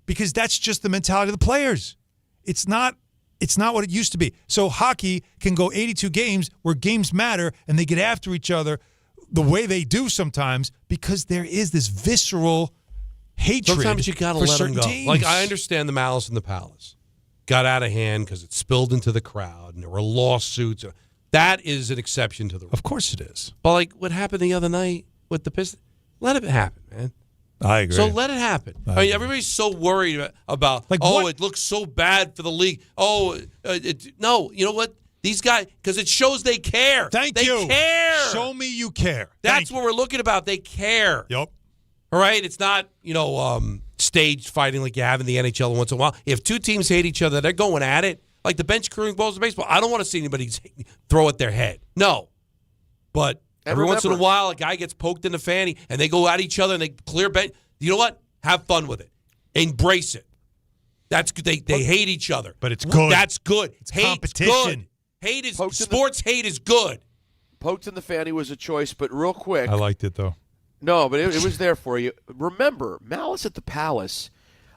[SPEAKER 7] because that's just the mentality of the players. It's not what it used to be. So hockey can go 82 games where games matter and they get after each other the way they do sometimes because there is this visceral hatred.
[SPEAKER 6] Sometimes you got to let them go.
[SPEAKER 7] Teams.
[SPEAKER 6] Like, I understand the Malice in the Palace got out of hand because it spilled into the crowd and there were lawsuits. That is an exception to the rule.
[SPEAKER 7] Of course it is.
[SPEAKER 6] But like what happened the other night with the Pistons, let it happen, man.
[SPEAKER 7] I agree.
[SPEAKER 6] So let it happen. I mean, everybody's so worried about, like, it looks so bad for the league. No, you know what? These guys, because it shows they care.
[SPEAKER 7] They
[SPEAKER 6] care.
[SPEAKER 7] Show me you care.
[SPEAKER 6] That's what we're looking about. They care.
[SPEAKER 7] Yep.
[SPEAKER 6] All right? It's not, staged fighting like you have in the NHL once in a while. If two teams hate each other, they're going at it. Like the bench crewing balls of baseball. I don't want to see anybody throw at their head. No. But every once in a while, a guy gets poked in the fanny, and they go at each other, and they clear bench. You know what? Have fun with it. Embrace it. That's good. They hate each other.
[SPEAKER 7] But it's good.
[SPEAKER 6] That's good.
[SPEAKER 7] It's competition.
[SPEAKER 6] Good. Sports hate is good.
[SPEAKER 4] Poked in the fanny was a choice, but real quick.
[SPEAKER 7] I liked it, though.
[SPEAKER 4] No, but it was there for you. Remember, Malice at the Palace,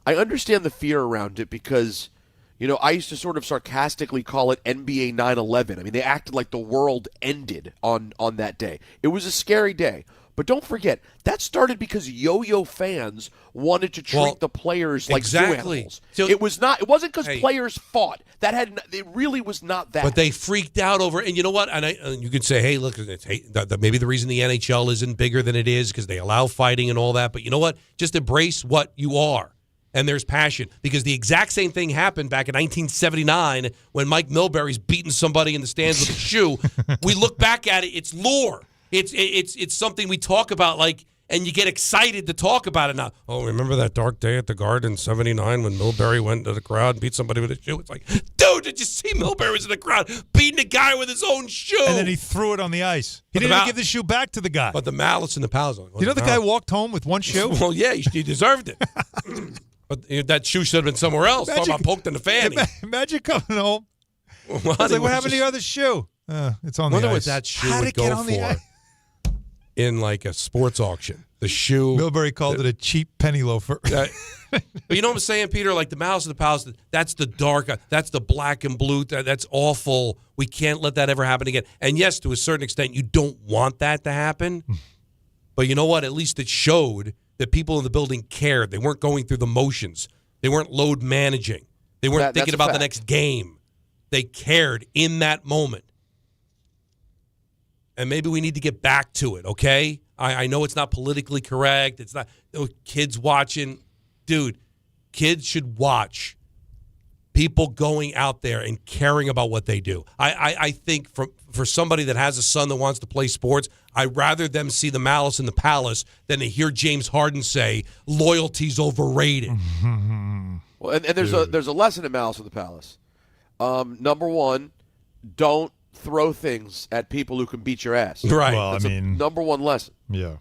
[SPEAKER 4] I understand the fear around it because, I used to sort of sarcastically call it NBA 9/11. I mean, they acted like the world ended on that day. It was a scary day. But don't forget, that started because yo-yo fans wanted to treat the players like zoo animals. So it wasn't because players fought. It really was not that.
[SPEAKER 6] But they freaked out over, and you know what? And you could say, hey, look, maybe the reason the NHL isn't bigger than it is because they allow fighting and all that. But you know what? Just embrace what you are. And there's passion. Because the exact same thing happened back in 1979 when Mike Milbury's beating somebody in the stands with a shoe. We look back at it, it's lore. It's something we talk about, like, and you get excited to talk about it now. Oh, remember that dark day at the Garden in 79 when Milbury went to the crowd and beat somebody with a shoe? It's like, dude, did you see Milbury was in the crowd beating a guy with his own shoe?
[SPEAKER 7] And then he threw it on the ice. He didn't even give the shoe back to the guy.
[SPEAKER 6] But the Malice in the Palace.
[SPEAKER 7] The guy walked home with one shoe?
[SPEAKER 6] Well, yeah, he deserved it. But that shoe should have been somewhere else. Talking about poked in the fanny.
[SPEAKER 7] Imagine coming home. I was like, what happened to your other shoe? It's on the ice.
[SPEAKER 6] I wonder what that shoe would go for in like a sports auction. The shoe.
[SPEAKER 7] Milbury called it a cheap penny loafer.
[SPEAKER 6] But you know what I'm saying, Peter? Like the Malice of the Palace, that's the dark, that's the black and blue. That's awful. We can't let that ever happen again. And yes, to a certain extent, you don't want that to happen. But you know what? At least it showed that people in the building cared. They weren't going through the motions. They weren't load managing. They weren't thinking about the next game. They cared in that moment. And maybe we need to get back to it, okay? I know it's not politically correct. It's not kids watching. Dude, kids should watch people going out there and caring about what they do. I think for somebody that has a son that wants to play sports, I'd rather them see the Malice in the Palace than to hear James Harden say loyalty's overrated.
[SPEAKER 4] Well, and there's a lesson in Malice in the Palace. Number one, don't throw things at people who can beat your ass.
[SPEAKER 6] Right.
[SPEAKER 7] Well,
[SPEAKER 4] that's number one lesson.
[SPEAKER 7] Yeah.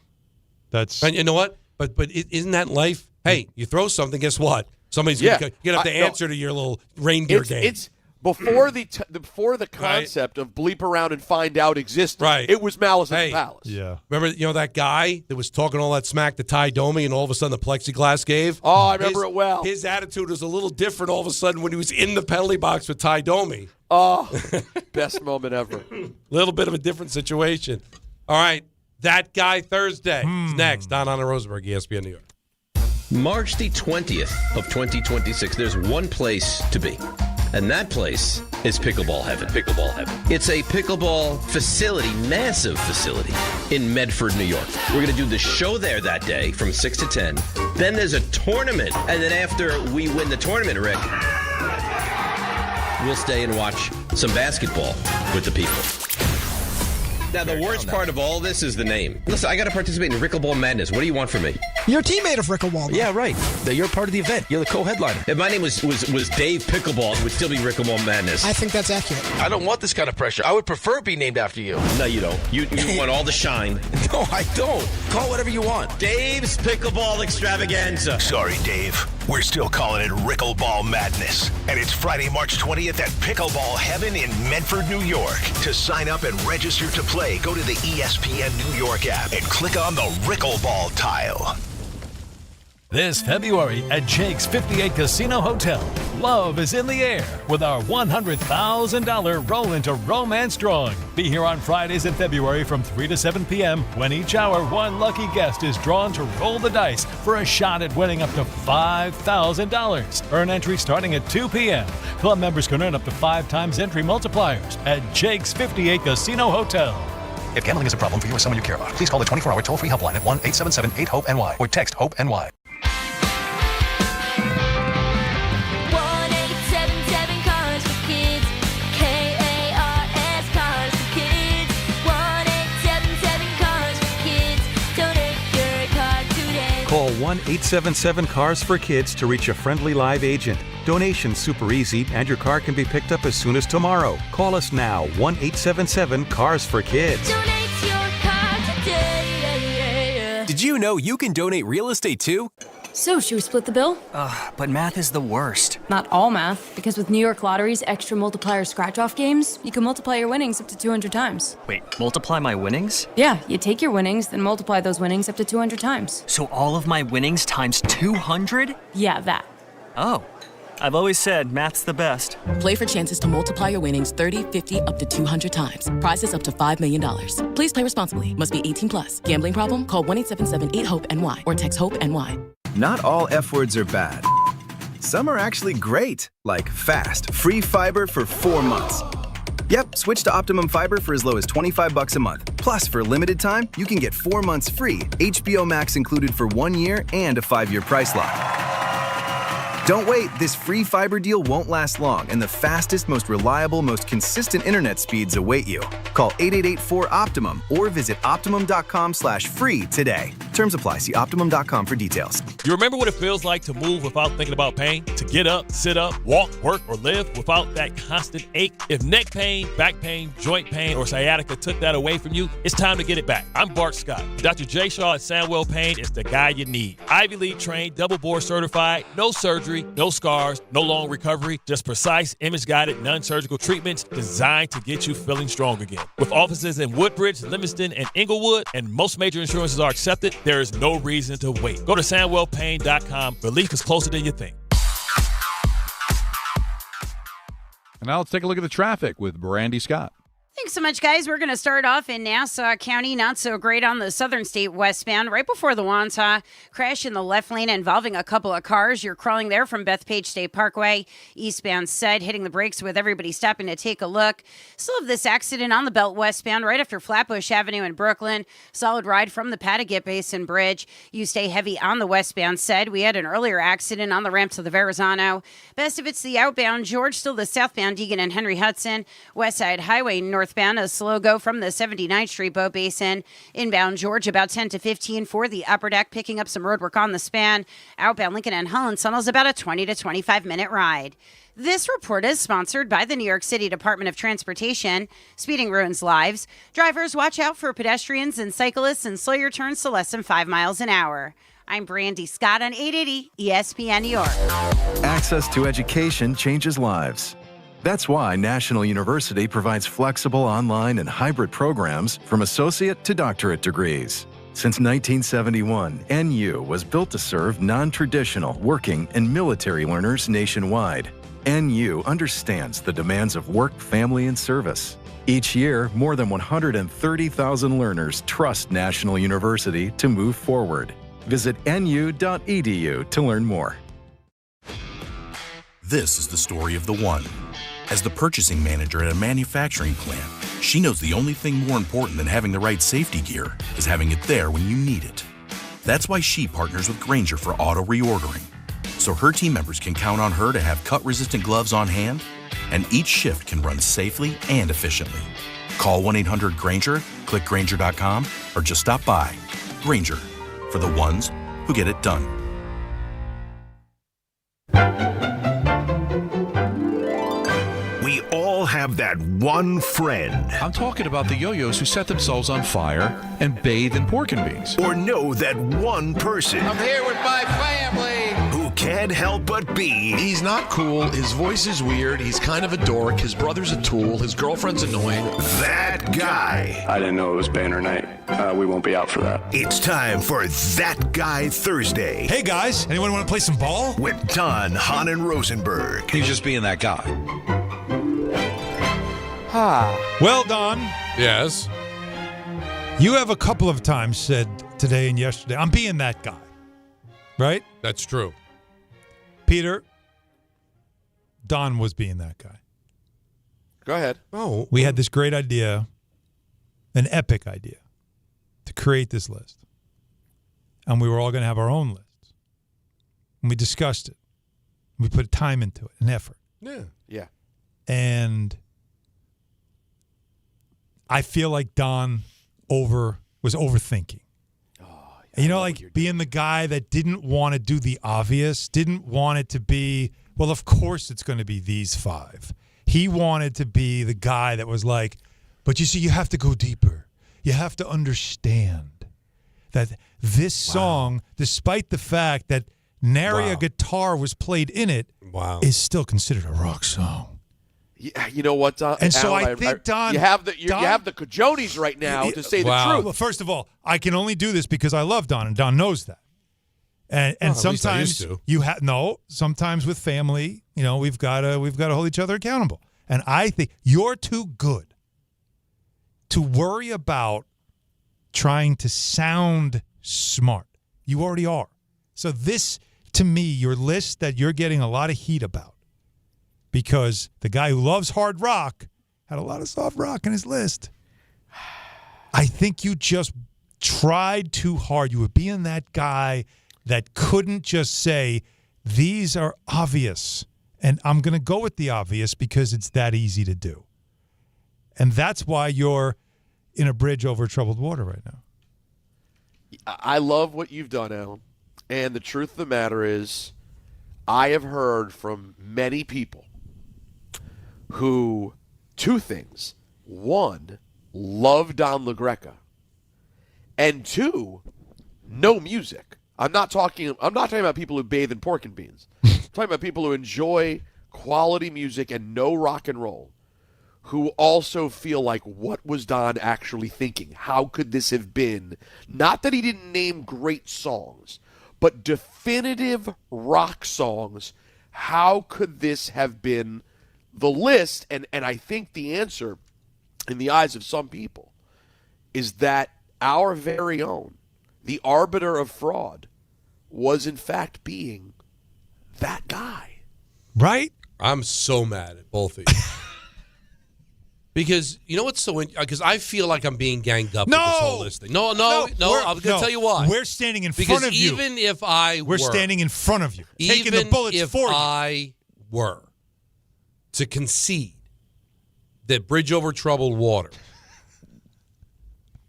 [SPEAKER 6] And you know what? But isn't that life? Hey, you throw something, guess what? Somebody's going to have to answer to your little reindeer game.
[SPEAKER 4] It's before the concept of bleep around and find out existed.
[SPEAKER 6] Right.
[SPEAKER 4] It was Malice in the Palace.
[SPEAKER 7] Yeah.
[SPEAKER 6] Remember, that guy that was talking all that smack to Ty Domi, and all of a sudden the plexiglass gave?
[SPEAKER 4] Oh, I remember it well.
[SPEAKER 6] His attitude was a little different all of a sudden when he was in the penalty box with Ty Domi.
[SPEAKER 4] Oh, best moment ever.
[SPEAKER 6] Little bit of a different situation. All right, That Guy Thursday is next. Don Hahn and Rosenberg, ESPN New York.
[SPEAKER 10] March the 20th of 2026, there's one place to be. And that place is Pickleball Heaven. Pickleball Heaven. It's a pickleball facility, massive facility in Medford, New York. We're going to do the show there that day from 6 to 10. Then there's a tournament. And then after we win the tournament, Rick, we'll stay and watch some basketball with the people. Now, the worst part of all this is the name. Listen, I got to participate in Pickleball Madness. What do you want from me?
[SPEAKER 1] You're a teammate of Rick Waldo.
[SPEAKER 21] Yeah, right. You're part of the event. You're the co-headliner.
[SPEAKER 10] If my name was Dave Pickleball, it would still be Rickleball Madness.
[SPEAKER 1] I think that's accurate.
[SPEAKER 21] I don't want this kind of pressure. I would prefer it be named after you.
[SPEAKER 10] No, you don't. You want all the shine.
[SPEAKER 21] No, I don't. Call whatever you want.
[SPEAKER 10] Dave's Pickleball Extravaganza.
[SPEAKER 2] Sorry, Dave. We're still calling it Rickleball Madness. And it's Friday, March 20th at Pickleball Heaven in Medford, New York. To sign up and register to play, go to the ESPN New York app and click on the Rickleball tile.
[SPEAKER 16] This February at Jake's 58 Casino Hotel, love is in the air with our $100,000 Roll into Romance drawing. Be here on Fridays in February from 3 to 7 p.m. when each hour one lucky guest is drawn to roll the dice for a shot at winning up to $5,000. Earn entry starting at 2 p.m. Club members can earn up to 5 times entry multipliers at Jake's 58 Casino Hotel.
[SPEAKER 17] If gambling is a problem for you or someone you care about, please call the 24-hour toll-free helpline at 1-877-8-HOPE-NY or text HOPE-NY.
[SPEAKER 18] 1-877 Cars for Kids. K-A-R-S Cars for Kids. 1-877 Cars for Kids. Donate your car today.
[SPEAKER 20] Call 1-877-CARS-FOR-KIDS to reach a friendly live agent. Donation's super easy, and your car can be picked up as soon as tomorrow. Call us now, 1-877-CARS-FOR-KIDS.
[SPEAKER 18] Donate your car today.
[SPEAKER 26] Did you know you can donate real estate too?
[SPEAKER 27] So, should we split the bill?
[SPEAKER 26] But math is the worst.
[SPEAKER 27] Not all math, because with New York Lottery's extra multiplier scratch-off games, you can multiply your winnings up to 200 times.
[SPEAKER 26] Wait, multiply my winnings?
[SPEAKER 27] Yeah, you take your winnings, then multiply those winnings up to 200 times.
[SPEAKER 26] So all of my winnings times 200?
[SPEAKER 27] Yeah, that.
[SPEAKER 26] Oh. I've always said math's the best.
[SPEAKER 28] Play for chances to multiply your winnings 30, 50, up to 200 times. Prizes up to $5 million. Please play responsibly. Must be 18 plus. Gambling problem? Call 1-877-8-HOPE-NY or text HOPE-NY.
[SPEAKER 22] Not all F words are bad. Some are actually great, like fast, free fiber for 4 months. Yep, switch to Optimum Fiber for as low as $25 a month. Plus, for a limited time, you can get 4 months free, HBO Max included for 1 year, and a 5-year price lock. Don't wait, this free fiber deal won't last long, and the fastest, most reliable, most consistent internet speeds await you. Call 888-4-OPTIMUM or visit Optimum.com/free today. Terms apply. See Optimum.com for details.
[SPEAKER 23] You remember what it feels like to move without thinking about pain? To get up, sit up, walk, work, or live without that constant ache? If neck pain, back pain, joint pain, or sciatica took that away from you, it's time to get it back. I'm Bart Scott. Dr. J. Shaw at Sandwell Pain is the guy you need. Ivy League trained, double board certified, no surgery, no scars, no long recovery, just precise, image-guided, non-surgical treatments designed to get you feeling strong again. With offices in Woodbridge, Livingston, and Inglewood, and most major insurances are accepted, there is no reason to wait. Go to SandwellPain.com. Relief is closer than you think.
[SPEAKER 24] And now let's take a look at the traffic with Brandy Scott. Thanks so much, guys. We're going to start off in Nassau County. Not so great on the Southern State westbound. Right before the Wantagh, crash in the left lane involving a couple of cars. You're crawling there from Bethpage State Parkway. Eastbound side, hitting the brakes with everybody stopping to take a look. Still have this accident on the Belt westbound right after Flatbush Avenue in Brooklyn. Solid ride from the Patagonia Basin Bridge. You stay heavy on the westbound side. We had an earlier accident on the ramp to the Verrazano. Best if it's the outbound George, still the southbound Deegan and Henry Hudson. West Side Highway northbound, a slow go from the 79th Street Boat Basin. Inbound George, about 10 to 15 for the upper deck, picking up some road work on the span. Outbound Lincoln and Holland Tunnels, about a 20 to 25-minute ride. This report is sponsored by the New York City Department of Transportation. Speeding ruins lives. Drivers, watch out for pedestrians and cyclists and slow your turns to less than 5 miles an hour. I'm Brandy Scott on 880 ESPN New York.
[SPEAKER 8] Access to education changes lives. That's why National University provides flexible online and hybrid programs from associate to doctorate degrees. Since 1971, NU was built to serve non-traditional working and military learners nationwide. NU understands the demands of work, family, and service. Each year, more than 130,000 learners trust National University to move forward. Visit nu.edu to learn more.
[SPEAKER 25] This is the story of the one. As the purchasing manager at a manufacturing plant, she knows the only thing more important than having the right safety gear is having it there when you need it. That's why she partners with Grainger for auto reordering, so her team members can count on her to have cut-resistant gloves on hand, and each shift can run safely and efficiently. Call 1-800-GRAINGER, click Grainger.com, or just stop by. Grainger, for the ones who who get it done.
[SPEAKER 2] We all have that one friend.
[SPEAKER 3] I'm talking about the yo-yos who set themselves on fire and bathe in pork and beans.
[SPEAKER 2] Or know that one person.
[SPEAKER 5] I'm here with my family.
[SPEAKER 2] Who can't help but be.
[SPEAKER 9] He's not cool. His voice is weird. He's kind of a dork. His brother's a tool. His girlfriend's annoying.
[SPEAKER 2] That guy.
[SPEAKER 11] I didn't know it was banner night. We won't be out for that.
[SPEAKER 2] It's time for That Guy Thursday.
[SPEAKER 7] Hey guys, anyone want to play some ball?
[SPEAKER 2] With Don, Hahn, and Rosenberg.
[SPEAKER 3] He's just being that guy.
[SPEAKER 7] Well, Don.
[SPEAKER 6] Yes.
[SPEAKER 7] You have a couple of times said today and yesterday, I'm being that guy. Right?
[SPEAKER 6] That's true.
[SPEAKER 7] Peter, Don was being that guy.
[SPEAKER 4] Go ahead.
[SPEAKER 6] Oh.
[SPEAKER 7] We had this great idea, an epic idea, to create this list. And we were all going to have our own lists. And we discussed it. We put time into it, an effort.
[SPEAKER 6] Yeah.
[SPEAKER 4] Yeah.
[SPEAKER 7] And I feel like Don was overthinking. You know, like being the guy that didn't want to do the obvious, didn't want it to be, well, of course it's going to be these five. He wanted to be the guy that was like, but you see, you have to go deeper. You have to understand that this song, despite the fact that nary a guitar was played in it, is still considered a rock song.
[SPEAKER 4] Yeah, you know what, Don?
[SPEAKER 7] And so I think Don,
[SPEAKER 4] you have the cajones right now to say the truth.
[SPEAKER 7] Well, first of all, I can only do this because I love Don, and Don knows that. And sometimes you have sometimes with family, you know, we've got to hold each other accountable. And I think you're too good to worry about trying to sound smart. You already are. So this, to me, your list that you're getting a lot of heat about. Because the guy who loves hard rock had a lot of soft rock in his list. I think you just tried too hard. You were being that guy that couldn't just say, these are obvious. And I'm going to go with the obvious because it's that easy to do. And that's why you're in a bridge over troubled water right now.
[SPEAKER 4] I love what you've done, Alan. And the truth of the matter is, I have heard from many people who, two things. One, love Don LaGreca. And two, no music. I'm not talking about people who bathe in pork and beans. I'm talking about people who enjoy quality music and no rock and roll, who also feel like, what was Don actually thinking? How could this have been? Not that he didn't name great songs, but definitive rock songs. How could this have been the list? And I think the answer, in the eyes of some people, is that our very own, the arbiter of fraud, was in fact being that guy.
[SPEAKER 7] Right?
[SPEAKER 6] I'm so mad at both of you. Because you know what's so because I feel like I'm being ganged up with this whole listing. No. I'm going to tell you why.
[SPEAKER 7] We're standing in front of you.
[SPEAKER 6] Even if I
[SPEAKER 7] We're standing in front of you, taking the bullets for you.
[SPEAKER 6] Even if I were to concede that Bridge Over Troubled Water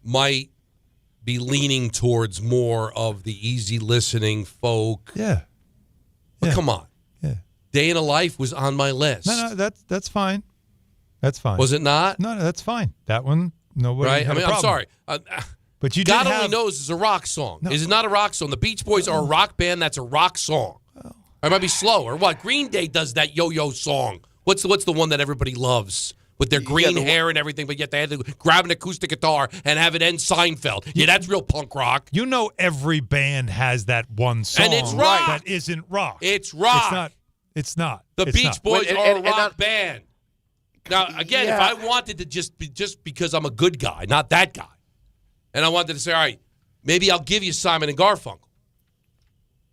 [SPEAKER 6] might be leaning towards more of the easy listening folk.
[SPEAKER 7] Yeah.
[SPEAKER 6] But come on.
[SPEAKER 7] Yeah.
[SPEAKER 6] Day in a Life was on my list.
[SPEAKER 7] No, that's fine. That's fine.
[SPEAKER 6] Was it not?
[SPEAKER 7] No, that's fine. That one, nobody.
[SPEAKER 6] Right?
[SPEAKER 7] Had a
[SPEAKER 6] I'm
[SPEAKER 7] problem.
[SPEAKER 6] sorry.
[SPEAKER 7] But you
[SPEAKER 6] God
[SPEAKER 7] did
[SPEAKER 6] only
[SPEAKER 7] have...
[SPEAKER 6] knows it's a rock song.
[SPEAKER 7] No.
[SPEAKER 6] Is it not a rock song? The Beach Boys are a rock band that's a rock song. Or it might be slow. Or what? Green Day does that yo-yo song. What's the one that everybody loves? With their green hair and everything, but yet they had to grab an acoustic guitar and have it end Seinfeld. Yeah, that's real punk rock.
[SPEAKER 7] You know every band has that one song
[SPEAKER 6] and it's rock.
[SPEAKER 7] that isn't rock.
[SPEAKER 6] It's rock.
[SPEAKER 7] It's not.
[SPEAKER 6] The Beach Boys are a rock band. Now, again, if I wanted to just because I'm a good guy, not that guy, and I wanted to say, all right, maybe I'll give you Simon and Garfunkel,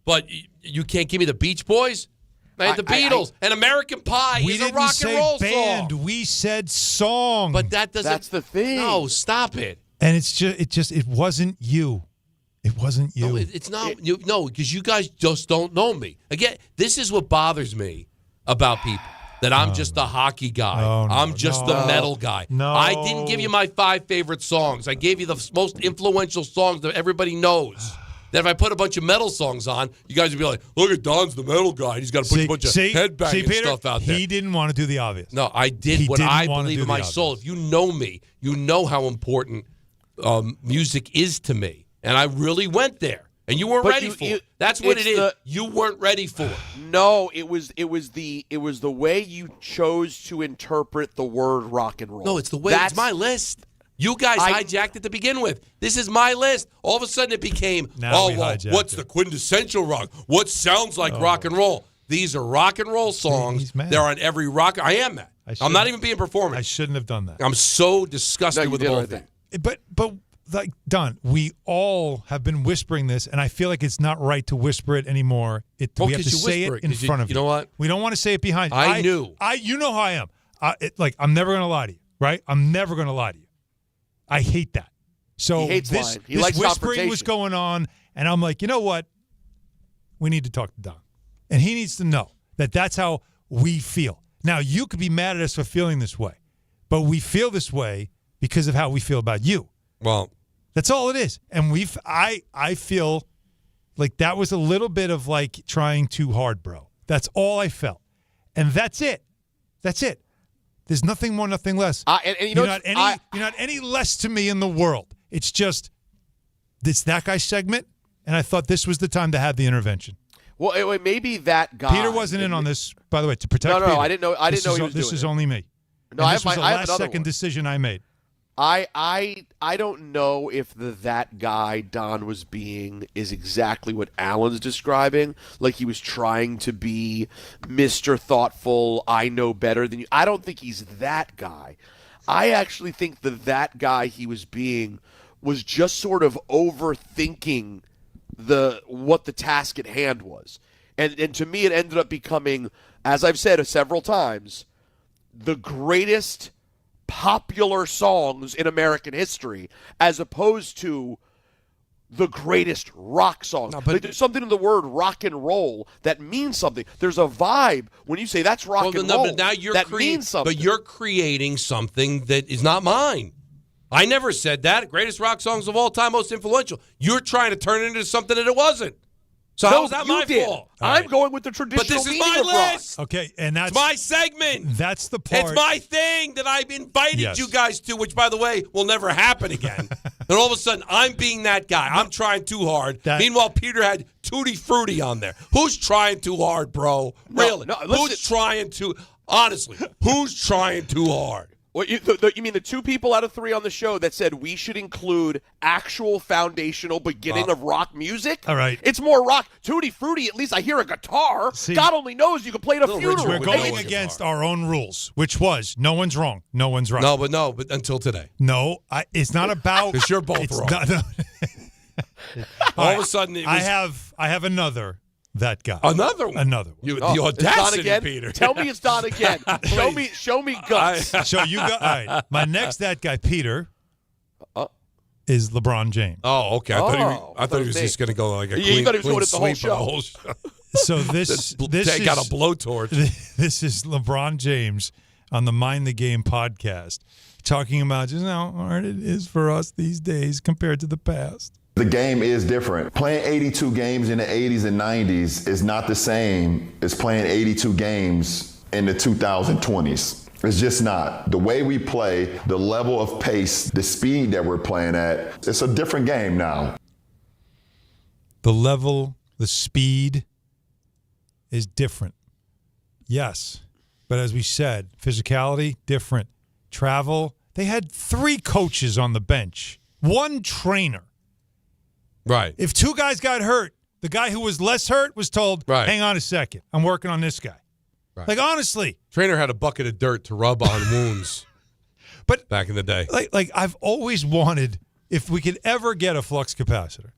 [SPEAKER 6] but you can't give me the Beach Boys? The Beatles and American Pie is a rock and roll
[SPEAKER 7] band.
[SPEAKER 6] song.
[SPEAKER 7] We said song.
[SPEAKER 6] But that doesn't.
[SPEAKER 4] That's the thing.
[SPEAKER 6] No, stop it.
[SPEAKER 7] And it wasn't you. It wasn't you.
[SPEAKER 6] No, it's not. Because you guys just don't know me. Again, this is what bothers me about people. That I'm just the hockey guy. I'm just the metal guy.
[SPEAKER 7] No.
[SPEAKER 6] I didn't give you my 5 favorite songs. I gave you the most influential songs that everybody knows. that if I put a bunch of metal songs on, you guys would be like, look at Don's the metal guy. He's got to put a bunch of headbanging stuff out there.
[SPEAKER 7] He didn't want to do the obvious.
[SPEAKER 6] No, I did what I believe in my soul. If you know me, you know how important music is to me. And I really went there. And you weren't ready for it. That's what it is. You weren't ready for it.
[SPEAKER 4] No, it was the way you chose to interpret the word rock and roll.
[SPEAKER 6] No, it's the way. It's my list. You guys hijacked it to begin with. This is my list. All of a sudden it became, what's the quintessential rock? What sounds like rock and roll? These are rock and roll songs. They're on every rock. I am that. I'm not even being performant.
[SPEAKER 7] I shouldn't have done that.
[SPEAKER 6] I'm so disgusted with the whole thing.
[SPEAKER 7] But like, Don, we all have been whispering this, and I feel like it's not right to whisper it anymore. We have to say it in front of you.
[SPEAKER 6] You know what?
[SPEAKER 7] We don't want to say it behind you.
[SPEAKER 6] I knew.
[SPEAKER 7] You know how I am. I'm never going to lie to you, right? I'm never going to lie to you. I hate that. So
[SPEAKER 4] he hates
[SPEAKER 7] this,
[SPEAKER 4] lying. He
[SPEAKER 7] this
[SPEAKER 4] likes
[SPEAKER 7] whispering was going on, and I'm like, you know what? We need to talk to Don. And he needs to know that that's how we feel. Now, you could be mad at us for feeling this way, but we feel this way because of how we feel about you.
[SPEAKER 6] Well,
[SPEAKER 7] that's all it is. And I feel like that was a little bit of like trying too hard, bro. That's all I felt. And that's it. That's it. There's nothing more, nothing less.
[SPEAKER 4] And you know,
[SPEAKER 7] you're not any less to me in the world. It's just it's that guy's segment, and I thought this was the time to have the intervention.
[SPEAKER 4] Well, maybe that guy.
[SPEAKER 7] Peter wasn't in on this, by the way, to protect
[SPEAKER 4] No,
[SPEAKER 7] Peter.
[SPEAKER 4] I didn't know. I didn't know he was doing
[SPEAKER 7] This is
[SPEAKER 4] it.
[SPEAKER 7] only me.
[SPEAKER 4] No,
[SPEAKER 7] and this was a
[SPEAKER 4] I have another
[SPEAKER 7] last-second
[SPEAKER 4] one.
[SPEAKER 7] decision I made.
[SPEAKER 4] I don't know if that guy Don was being is exactly what Alan's describing. Like he was trying to be Mr. Thoughtful, I know better than you. I don't think he's that guy. I actually think that guy he was being was just sort of overthinking what the task at hand was. And to me it ended up becoming, as I've said several times, the greatest popular songs in American history as opposed to the greatest rock songs. Like, there's something in the word rock and roll that means something. There's a vibe when you say that's rock and roll.
[SPEAKER 6] But now
[SPEAKER 4] means something.
[SPEAKER 6] But you're creating something that is not mine. I never said that. Greatest rock songs of all time, most influential. You're trying to turn it into something that it wasn't. So how is that my fault?
[SPEAKER 4] I'm going with the traditional
[SPEAKER 6] But this is
[SPEAKER 4] meaning
[SPEAKER 6] my
[SPEAKER 4] of rock.
[SPEAKER 6] list.
[SPEAKER 7] Okay, and that's
[SPEAKER 6] It's my segment.
[SPEAKER 7] That's the part.
[SPEAKER 6] It's my thing that I've invited you guys to, which, by the way, will never happen again. And all of a sudden, I'm being that guy. I'm trying too hard. Meanwhile, Peter had Tutti Frutti on there. Who's trying too hard, bro? Really? Who's trying too... Honestly, who's trying too hard?
[SPEAKER 4] What you mean the 2 people out of 3 on the show that said we should include actual foundational beginning of rock music?
[SPEAKER 7] All right.
[SPEAKER 4] It's more rock. Tutti Frutti, at least I hear a guitar.
[SPEAKER 7] See,
[SPEAKER 4] God only knows you can play it at a funeral.
[SPEAKER 7] We're going against our own rules, which was no one's wrong. No one's right.
[SPEAKER 6] No, but until today.
[SPEAKER 7] No, it's not about...
[SPEAKER 6] Because you're both wrong. All of a sudden, it was...
[SPEAKER 7] I have another... That guy.
[SPEAKER 6] Another one.
[SPEAKER 7] Another one.
[SPEAKER 6] The audacity, Peter.
[SPEAKER 4] Tell me it's Don again. Show me guts.
[SPEAKER 7] So you got all right. My next that guy, Peter, is LeBron James.
[SPEAKER 6] Oh, okay. I thought he was just going to go like a clean,
[SPEAKER 4] you thought he was
[SPEAKER 6] clean
[SPEAKER 4] going the whole
[SPEAKER 6] sweep of the whole show.
[SPEAKER 7] So this
[SPEAKER 6] Take out a blowtorch.
[SPEAKER 7] This is LeBron James on the Mind the Game podcast talking about just how hard it is for us these days compared to the past.
[SPEAKER 1] The game is different. Playing 82 games in the 80s and 90s is not the same as playing 82 games in the 2020s. It's just not. The way we play, the level of pace, the speed that we're playing at, it's a different game now.
[SPEAKER 7] The level, the speed is different. Yes. But as we said, physicality, different. Travel, they had 3 coaches on the bench, 1 trainer.
[SPEAKER 6] Right.
[SPEAKER 7] If 2 guys got hurt, the guy who was less hurt was told, hang on a second, I'm working on this guy.
[SPEAKER 6] Right.
[SPEAKER 7] Like, honestly.
[SPEAKER 6] Trainer had a bucket of dirt to rub on wounds back in the day.
[SPEAKER 7] Like I've always wanted, if we could ever get a flux capacitor,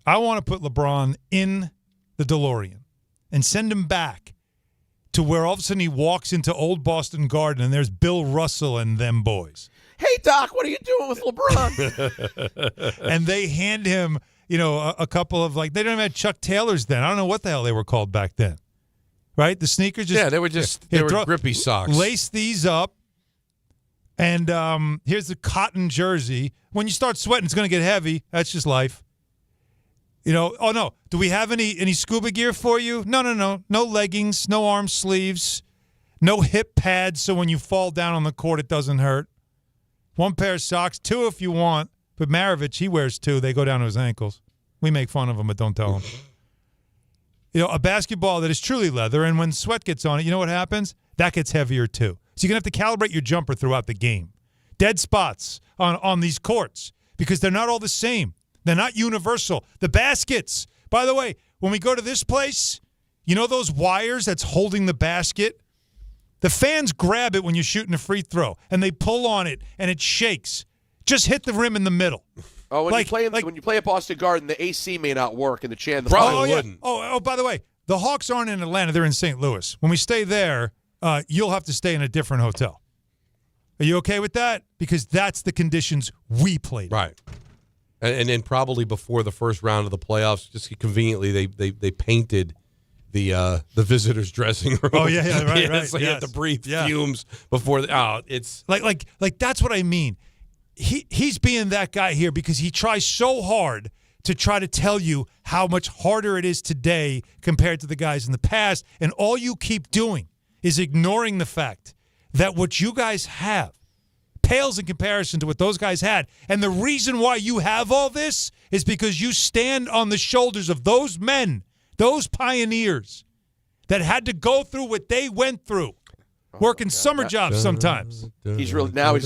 [SPEAKER 7] I want to put LeBron in the DeLorean and send him back to where all of a sudden he walks into Old Boston Garden and there's Bill Russell and them boys.
[SPEAKER 4] Hey, Doc, what are you doing with LeBron?
[SPEAKER 7] And they hand him... a couple of, they don't even have Chuck Taylors then. I don't know what the hell they were called back then. Right? The sneakers just...
[SPEAKER 6] Yeah, they were grippy socks.
[SPEAKER 7] Lace these up. And here's the cotton jersey. When you start sweating, it's going to get heavy. That's just life. Oh, no. Do we have any scuba gear for you? No. No leggings, no arm sleeves, no hip pads so when you fall down on the court it doesn't hurt. 1 pair of socks, 2 if you want. But Maravich, he wears 2. They go down to his ankles. We make fun of him, but don't tell him. A basketball that is truly leather, and when sweat gets on it, you know what happens? That gets heavier too. So you're going to have to calibrate your jumper throughout the game. Dead spots on these courts because they're not all the same. They're not universal. The baskets, by the way, when we go to this place, you know those wires that's holding the basket? The fans grab it when you're shooting a free throw, and they pull on it, and it shakes. Just hit the rim in the middle.
[SPEAKER 4] Oh, when you play at Boston Garden, the AC may not work in the chair.
[SPEAKER 6] Probably wouldn't.
[SPEAKER 7] Oh, by the way, the Hawks aren't in Atlanta. They're in St. Louis. When we stay there, you'll have to stay in a different hotel. Are you okay with that? Because that's the conditions we played.
[SPEAKER 6] Right. And then probably before the first round of the playoffs, just conveniently, they painted the visitors' dressing room.
[SPEAKER 7] Oh yeah, right.
[SPEAKER 6] So you have to breathe fumes before. It's
[SPEAKER 7] like that's what I mean. He's being that guy here because he tries so hard to try to tell you how much harder it is today compared to the guys in the past, and all you keep doing is ignoring the fact that what you guys have pales in comparison to what those guys had. And the reason why you have all this is because you stand on the shoulders of those men, those pioneers that had to go through what they went through, working summer jobs sometimes.
[SPEAKER 4] He's going now.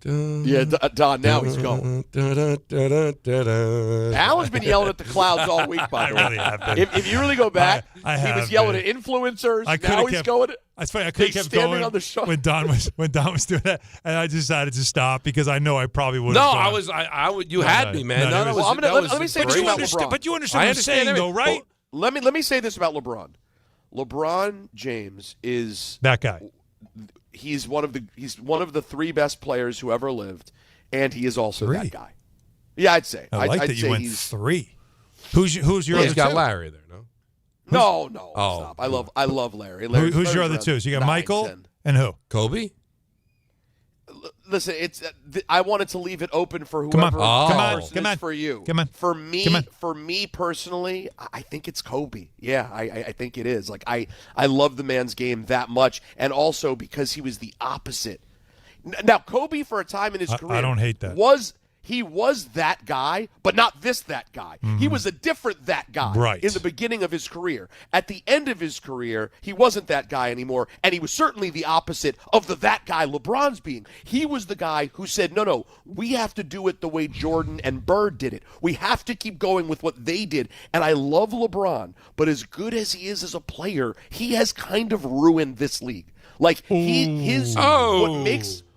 [SPEAKER 4] Yeah, Don, now he's going. Alan's been yelling at the clouds all week, by the way.
[SPEAKER 7] Really have been.
[SPEAKER 4] If you really go back, he was yelling at influencers. Now he's going.
[SPEAKER 7] It's funny. I could have kept going
[SPEAKER 4] on the show.
[SPEAKER 7] when Don was doing that, and I decided to stop because I know I probably would.
[SPEAKER 6] No, I would. You had me, man.
[SPEAKER 4] Let me say this about LeBron.
[SPEAKER 7] But you understand what I'm saying, though, right?
[SPEAKER 4] Well, let me say this about LeBron. LeBron James is
[SPEAKER 7] that guy.
[SPEAKER 4] He's one of the 3 best players who ever lived, and he is also that guy. Yeah, I'd say.
[SPEAKER 7] I like
[SPEAKER 4] I'd
[SPEAKER 7] that
[SPEAKER 4] say
[SPEAKER 7] you went 3. Who's your other 2?
[SPEAKER 6] He's got Larry there, no?
[SPEAKER 4] No, stop. I love Larry.
[SPEAKER 7] Who's your other 2? So you got
[SPEAKER 4] 9,
[SPEAKER 7] Michael
[SPEAKER 4] 10.
[SPEAKER 7] and who?
[SPEAKER 6] Kobe?
[SPEAKER 4] Listen, I wanted to leave it open for whoever
[SPEAKER 7] come on.
[SPEAKER 4] for you.
[SPEAKER 7] Come on.
[SPEAKER 4] For me personally, I think it's Kobe. Yeah, I think it is. Like I love the man's game that much, and also because he was the opposite. Now, Kobe for a time in his career,
[SPEAKER 7] I don't hate that.
[SPEAKER 4] He was that guy, but not that guy. Mm-hmm. He was a different that guy in the beginning of his career. At the end of his career, he wasn't that guy anymore, and he was certainly the opposite of that guy LeBron's being. He was the guy who said, no, we have to do it the way Jordan and Bird did it. We have to keep going with what they did. And I love LeBron, but as good as he is as a player, he has kind of ruined this league. Like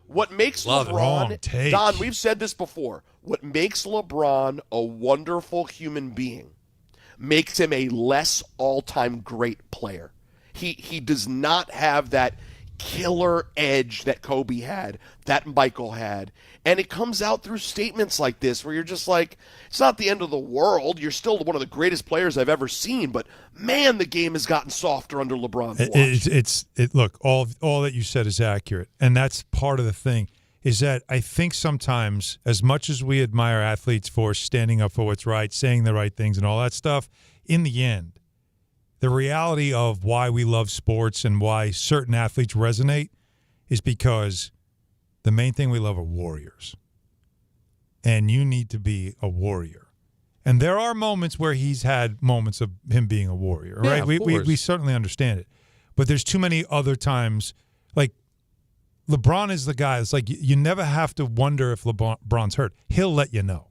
[SPEAKER 4] what makes LeBron, Don, we've said this before, what makes LeBron a wonderful human being makes him a less all-time great player. He does not have that killer edge that Kobe had, that Michael had. And it comes out through statements like this where you're just like, it's not the end of the world. You're still one of the greatest players I've ever seen, but man, the game has gotten softer under LeBron's watch.
[SPEAKER 7] Look, all that you said is accurate. And that's part of the thing is that I think sometimes as much as we admire athletes for standing up for what's right, saying the right things and all that stuff, in the end, the reality of why we love sports and why certain athletes resonate is because the main thing we love are warriors. And you need to be a warrior. And there are moments where he's had moments of him being a warrior, right? We certainly understand it. But there's too many other times. Like, LeBron is the guy. It's like you never have to wonder if LeBron's hurt. He'll let you know.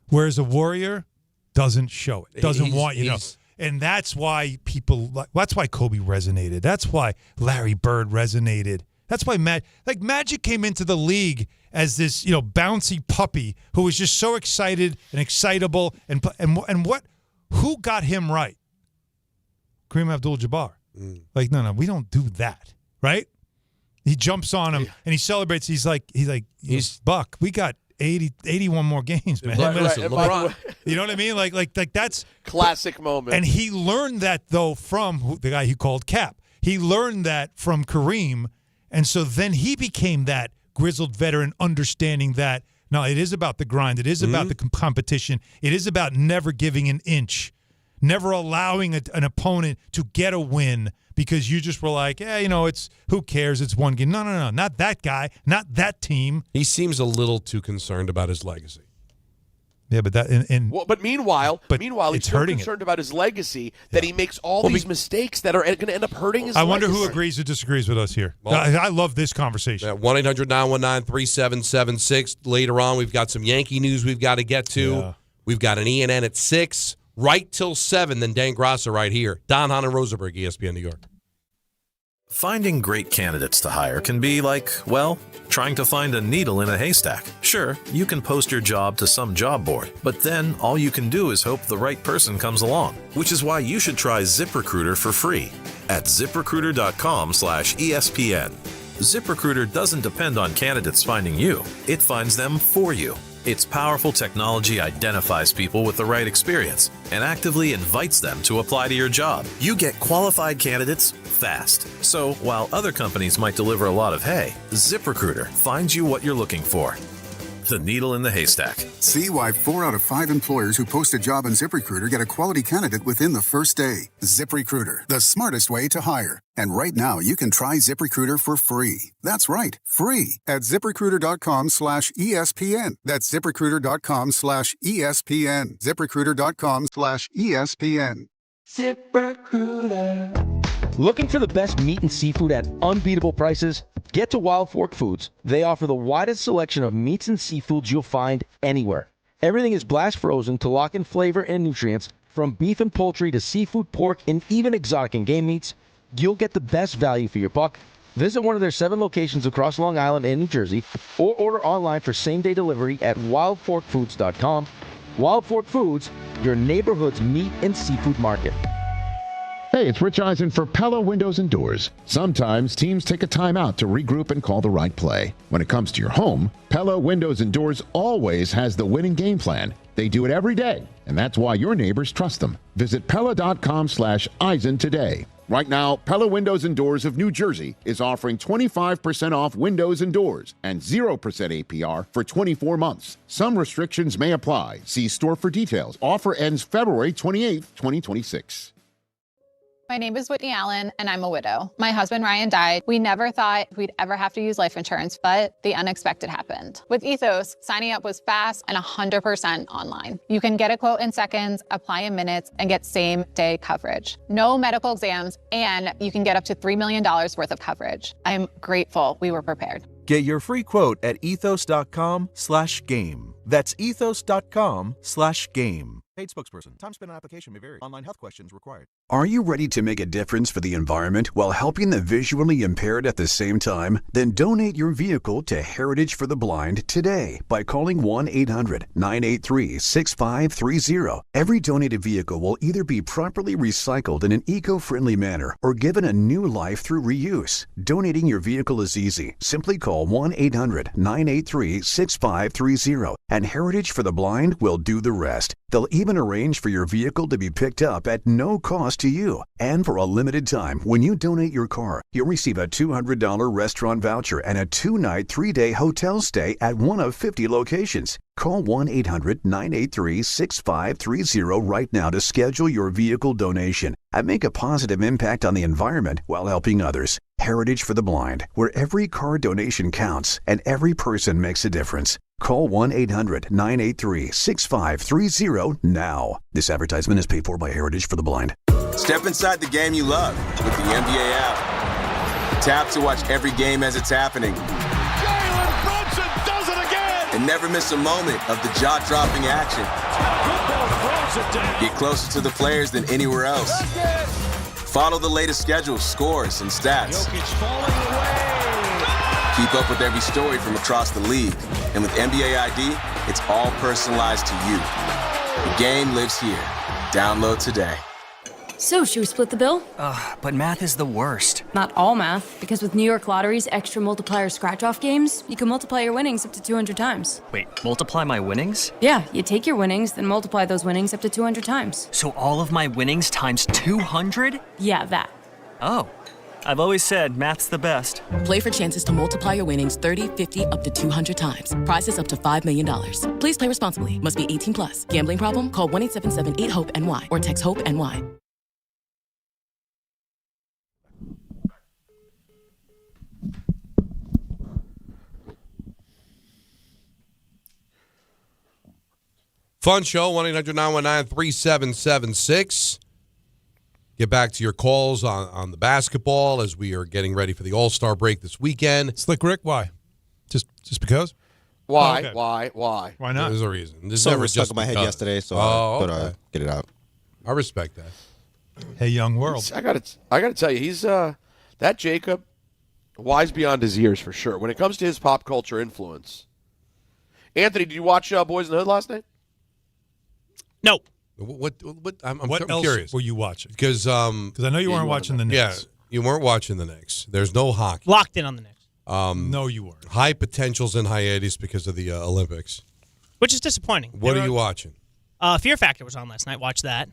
[SPEAKER 7] Whereas a warrior doesn't show it, doesn't want you to know. And that's why that's why Kobe resonated. That's why Larry Bird resonated. That's why Magic came into the league as this, bouncy puppy who was just so excited and excitable. And who got him right? Kareem Abdul-Jabbar. Like, no, we don't do that, right? He jumps on him and he celebrates. He's like, Buck, we got 81 more games, man.
[SPEAKER 6] LeBron.
[SPEAKER 7] You know what I mean? Like that's
[SPEAKER 4] classic moment.
[SPEAKER 7] And he learned that though from the guy he called Cap. He learned that from Kareem, and so then he became that grizzled veteran, understanding that No, it is about the grind. It is about the competition. It is about never giving an inch, never allowing an opponent to get a win because you just were like, it's who cares? It's one game. No, not that guy, not that team.
[SPEAKER 6] He seems a little too concerned about his legacy.
[SPEAKER 7] Yeah, but
[SPEAKER 4] but meanwhile, he's so
[SPEAKER 7] hurting
[SPEAKER 4] concerned about his legacy that he makes all these mistakes that are going to end up hurting his
[SPEAKER 7] I wonder
[SPEAKER 4] legacy.
[SPEAKER 7] who agrees or disagrees with us here. Well, I love this conversation.
[SPEAKER 6] 1-800-919-3776. Later on, we've got some Yankee news we've got to get to.
[SPEAKER 7] Yeah.
[SPEAKER 6] We've got an ENN at 6, right till 7, then Dan Grassa right here. Don, Hahn, and Rosenberg, ESPN New York.
[SPEAKER 10] Finding great candidates to hire can be like, well, trying to find a needle in a haystack. Sure, you can post your job to some job board, but then all you can do is hope the right person comes along, which is why you should try ZipRecruiter for free at ZipRecruiter.com/ESPN. ZipRecruiter doesn't depend on candidates finding you. It finds them for you. Its powerful technology identifies people with the right experience and actively invites them to apply to your job. You get qualified candidates fast. So while other companies might deliver a lot of hay, ZipRecruiter finds you what you're looking for. The needle in the haystack.
[SPEAKER 12] See why 4 out of 5 employers who post a job on ZipRecruiter get a quality candidate within the first day. ZipRecruiter, the smartest way to hire. And right now, you can try ZipRecruiter for free. That's right, free at ZipRecruiter.com/ESPN. That's ZipRecruiter.com/ESPN. ZipRecruiter.com/ESPN.
[SPEAKER 13] ZipRecruiter. Looking for the best meat and seafood at unbeatable prices? Get to Wild Fork Foods. They offer the widest selection of meats and seafoods you'll find anywhere. Everything is blast frozen to lock in flavor and nutrients, from beef and poultry to seafood, pork, and even exotic and game meats. You'll get the best value for your buck. Visit one of their 7 locations across Long Island and New Jersey, or order online for same-day delivery at wildforkfoods.com. Wild Fork Foods, your neighborhood's meat and seafood market.
[SPEAKER 14] Hey, it's Rich Eisen for Pella Windows and Doors. Sometimes teams take a timeout to regroup and call the right play. When it comes to your home, Pella Windows and Doors always has the winning game plan. They do it every day, and that's why your neighbors trust them. Visit Pella.com/Eisen today. Right now, Pella Windows and Doors of New Jersey is offering 25% off windows and doors and 0% APR for 24 months. Some restrictions may apply. See store for details. Offer ends February 28th, 2026.
[SPEAKER 15] My name is Whitney Allen, and I'm a widow. My husband, Ryan, died. We never thought we'd ever have to use life insurance, but the unexpected happened. With Ethos, signing up was fast and 100% online. You can get a quote in seconds, apply in minutes, and get same-day coverage. No medical exams, and you can get up to $3 million worth of coverage. I'm grateful we were prepared.
[SPEAKER 16] Get your free quote at ethos.com/game. That's ethos.com/game. Paid spokesperson. Time spent on application may vary. Online health questions required.
[SPEAKER 19] Are you ready to make a difference for the environment while helping the visually impaired at the same time? Then donate your vehicle to Heritage for the Blind today by calling 1-800-983-6530. Every donated vehicle will either be properly recycled in an eco-friendly manner or given a new life through reuse. Donating your vehicle is easy. Simply call 1-800-983-6530 and Heritage for the Blind will do the rest. They'll even arrange for your vehicle to be picked up at no cost to you. And for a limited time, when you donate your car, you'll receive a $200 restaurant voucher and a 2-night, 3-day hotel stay at one of 50 locations. Call 1-800-983-6530 right now to schedule your vehicle donation and make a positive impact on the environment while helping others. Heritage for the Blind, where every car donation counts and every person makes a difference. Call 1-800-983-6530 now. This advertisement is paid for by Heritage for the Blind.
[SPEAKER 21] Step inside the game you love with the NBA app. Tap to watch every game as it's happening.
[SPEAKER 5] Jalen Brunson does it again!
[SPEAKER 21] And never miss a moment of the jaw-dropping action. Get closer to the players than anywhere else. Follow the latest schedules, scores, and stats. Keep up with every story from across the league. And with NBA ID, it's all personalized to you. The game lives here. Download today.
[SPEAKER 27] So, should we split the bill?
[SPEAKER 26] But math is the worst.
[SPEAKER 27] Not all math, because with New York Lottery's extra multiplier scratch-off games, you can multiply your winnings up to 200 times.
[SPEAKER 26] Wait, multiply my winnings?
[SPEAKER 27] Yeah, you take your winnings, then multiply those winnings up to 200 times.
[SPEAKER 26] So all of my winnings times 200?
[SPEAKER 27] Yeah, that.
[SPEAKER 26] Oh. I've always said math's the best.
[SPEAKER 8] Play for chances to multiply your winnings 30, 50, up to 200 times. Prizes up to $5 million. Please play responsibly. Must be 18 plus. Gambling problem? Call 1-877-8-HOPE-NY or text HOPE-NY.
[SPEAKER 6] Fun show, 1-800-919-3776. Get back to your calls on the basketball as we are getting ready for the All-Star break this weekend.
[SPEAKER 7] Slick Rick, why? Just because?
[SPEAKER 4] Why?
[SPEAKER 7] Oh, okay.
[SPEAKER 4] Why?
[SPEAKER 7] Why not?
[SPEAKER 6] There's a reason. This
[SPEAKER 17] Something was stuck in my head yesterday, so I thought I'd get it out.
[SPEAKER 6] I respect that.
[SPEAKER 7] Hey, young world.
[SPEAKER 4] I got to tell you, he's that Jacob, wise beyond his years for sure. When it comes to his pop culture influence. Anthony, did you watch Boyz in the Hood last night?
[SPEAKER 18] No.
[SPEAKER 6] What I'm
[SPEAKER 7] else
[SPEAKER 6] curious.
[SPEAKER 7] were you watching?
[SPEAKER 6] Because
[SPEAKER 7] I know you weren't watching the Knicks.
[SPEAKER 6] Yeah, you weren't watching the Knicks. There's no hockey.
[SPEAKER 18] Locked in on the Knicks.
[SPEAKER 7] No, you weren't.
[SPEAKER 6] High potentials in hiatus because of the Olympics.
[SPEAKER 18] Which is disappointing.
[SPEAKER 6] What are you watching?
[SPEAKER 18] Fear Factor was on last night. Watch that.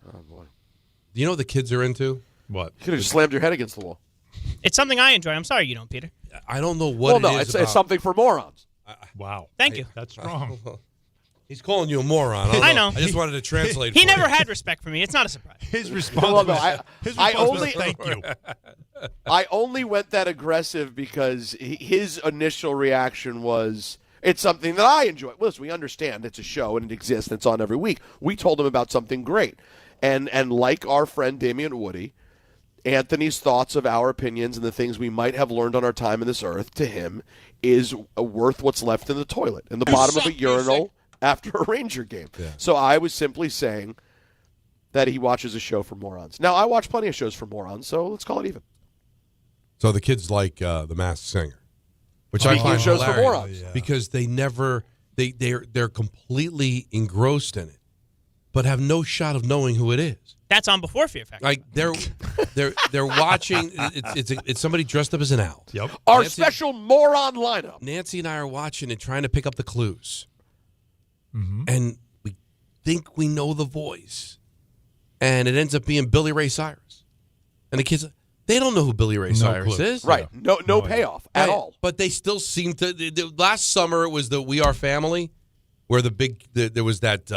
[SPEAKER 4] Oh, boy.
[SPEAKER 6] Do you know what the kids are into? What?
[SPEAKER 4] You could have just slammed your head against the wall.
[SPEAKER 18] It's something I enjoy. I'm sorry you don't, Peter.
[SPEAKER 6] I don't know what
[SPEAKER 4] it's something for morons.
[SPEAKER 7] Wow.
[SPEAKER 18] Thank you.
[SPEAKER 7] That's strong.
[SPEAKER 6] He's calling you a moron.
[SPEAKER 18] I know.
[SPEAKER 6] I just wanted to translate.
[SPEAKER 18] He never had respect for me. It's not a surprise.
[SPEAKER 7] His response was thank you.
[SPEAKER 4] I only went that aggressive because his initial reaction was, it's something that I enjoy. Listen, we understand it's a show and it exists and it's on every week. We told him about something great. And like our friend Damian Woody, Anthony's thoughts of our opinions and the things we might have learned on our time in this earth to him is worth what's left in the toilet, in the bottom of a urinal after a Ranger game. Yeah. So I was simply saying that he watches a show for morons. Now, I watch plenty of shows for morons, so let's call it even.
[SPEAKER 6] So the kids like The Masked Singer, which
[SPEAKER 4] Speaking
[SPEAKER 6] I find
[SPEAKER 4] of shows
[SPEAKER 6] hilarious
[SPEAKER 4] for morons.
[SPEAKER 6] because they're completely engrossed in it, but have no shot of knowing who it is.
[SPEAKER 18] That's on before Fear Factor.
[SPEAKER 6] Like they're watching. It's somebody dressed up as an owl.
[SPEAKER 7] Yep.
[SPEAKER 4] Our special moron lineup.
[SPEAKER 6] Nancy and I are watching and trying to pick up the clues,
[SPEAKER 7] Mm-hmm.
[SPEAKER 6] and we think we know the voice, and it ends up being Billy Ray Cyrus, and the kids. They don't know who Billy Ray Cyrus
[SPEAKER 7] clue.
[SPEAKER 6] is.
[SPEAKER 4] Right. No payoff at all.
[SPEAKER 6] But they still seem to. Last summer, it was the We Are Family, where there was that,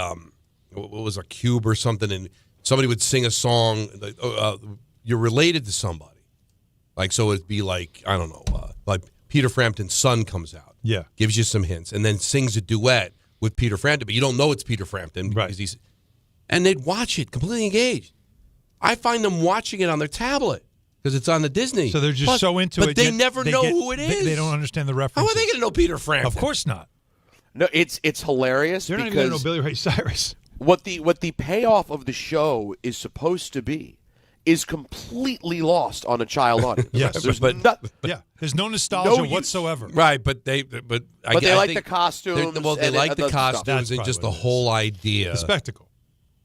[SPEAKER 6] what was a cube or something, and somebody would sing a song. You're related to somebody. Like, so it'd be like, I don't know, like Peter Frampton's son comes out.
[SPEAKER 7] Yeah.
[SPEAKER 6] Gives you some hints, and then sings a duet with Peter Frampton, but you don't know it's Peter Frampton.
[SPEAKER 7] Right.
[SPEAKER 6] Because and they'd watch it completely engaged. I find them watching it on their tablet. Because it's on the Disney.
[SPEAKER 7] So they're just so into
[SPEAKER 6] it.
[SPEAKER 7] But
[SPEAKER 6] they never know who it is.
[SPEAKER 7] They don't understand the reference.
[SPEAKER 6] How are they going to know Peter Frampton?
[SPEAKER 7] Of course not.
[SPEAKER 4] No, it's hilarious.
[SPEAKER 7] They're not
[SPEAKER 4] because
[SPEAKER 7] even going to know Billy Ray Cyrus.
[SPEAKER 4] What the payoff of the show is supposed to be is completely lost on a child audience.
[SPEAKER 7] Yes,
[SPEAKER 4] there's
[SPEAKER 7] there's no nostalgia whatsoever.
[SPEAKER 6] Right, but they
[SPEAKER 4] like the costumes.
[SPEAKER 6] They like the costumes and just the whole idea,
[SPEAKER 7] the spectacle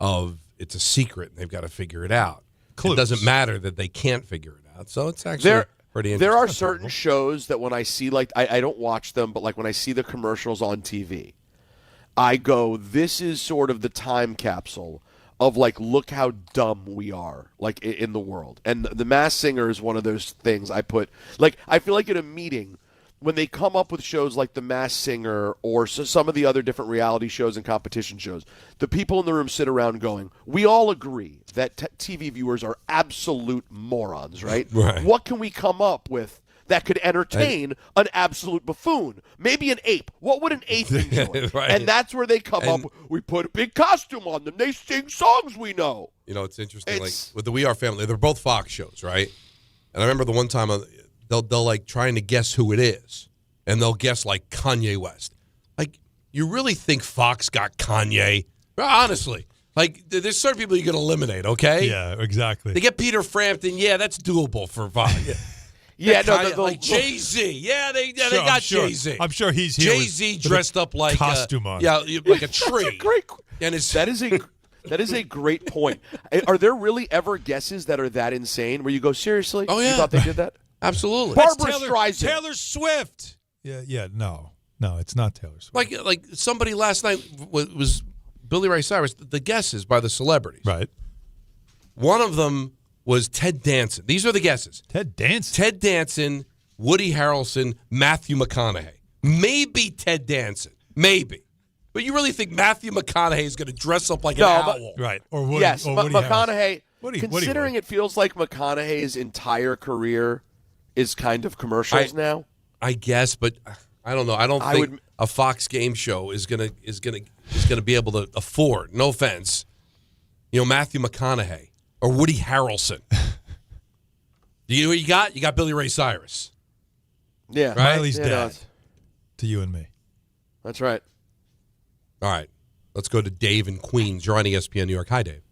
[SPEAKER 6] of it's a secret and they've got to figure it out.
[SPEAKER 7] Clues.
[SPEAKER 6] It doesn't matter that they can't figure it out. So it's actually pretty interesting.
[SPEAKER 4] There are certain shows that when I see, like, I don't watch them, but like when I see the commercials on TV, I go, this is sort of the time capsule of, like, look how dumb we are, like, in the world. And The Masked Singer is one of those things I put, like, I feel like at a meeting, when they come up with shows like The Masked Singer or some of the other different reality shows and competition shows, the people in the room sit around going, we all agree that TV viewers are absolute morons, right?
[SPEAKER 6] Right.
[SPEAKER 4] What can we come up with that could entertain an absolute buffoon? Maybe an ape. What would an ape enjoy?
[SPEAKER 6] Right.
[SPEAKER 4] And that's where they come up. We put a big costume on them. They sing songs we know.
[SPEAKER 6] You know, it's interesting. Like with the We Are Family, they're both Fox shows, right? And I remember the one time they'll like trying to guess who it is, and they'll guess like Kanye West. Like, you really think Fox got Kanye? Honestly, like there's certain people you can eliminate. Okay.
[SPEAKER 7] Yeah, exactly.
[SPEAKER 6] They get Peter Frampton. Yeah, that's doable for Fox.
[SPEAKER 4] Yeah,
[SPEAKER 6] like Jay-Z. Yeah, they got Jay-Z.
[SPEAKER 7] I'm sure he's here.
[SPEAKER 6] Jay-Z dressed up like
[SPEAKER 7] costume on.
[SPEAKER 6] Yeah, like a tree.
[SPEAKER 4] That's a great.
[SPEAKER 6] And
[SPEAKER 4] that is a great point. Are there really ever guesses that are that insane where you go, seriously?
[SPEAKER 6] Oh, yeah.
[SPEAKER 4] You thought they did that?
[SPEAKER 6] Absolutely.
[SPEAKER 4] Barbara Streisand.
[SPEAKER 7] Taylor Swift. Yeah, no, it's not Taylor Swift.
[SPEAKER 6] Like somebody last night was Billy Ray Cyrus. The guesses by the celebrities.
[SPEAKER 7] Right.
[SPEAKER 6] One of them was Ted Danson. These are the guesses.
[SPEAKER 7] Ted Danson?
[SPEAKER 6] Ted Danson, Woody Harrelson, Matthew McConaughey. Maybe Ted Danson. Maybe. But you really think Matthew McConaughey is going to dress up like an owl?
[SPEAKER 7] Right. Or Woody,
[SPEAKER 4] yes,
[SPEAKER 7] or Woody
[SPEAKER 4] McConaughey.
[SPEAKER 7] Woody,
[SPEAKER 4] considering it feels like McConaughey's entire career is kind of commercials now.
[SPEAKER 6] I guess, but I don't know. I don't think a Fox game show is gonna be able to afford. No offense, Matthew McConaughey or Woody Harrelson. You know what you got? You got Billy Ray Cyrus.
[SPEAKER 4] Yeah,
[SPEAKER 6] right?
[SPEAKER 7] Miley's dad. To you and me.
[SPEAKER 4] That's right.
[SPEAKER 6] All right, let's go to Dave in Queens. You're on ESPN New York. Hi, Dave.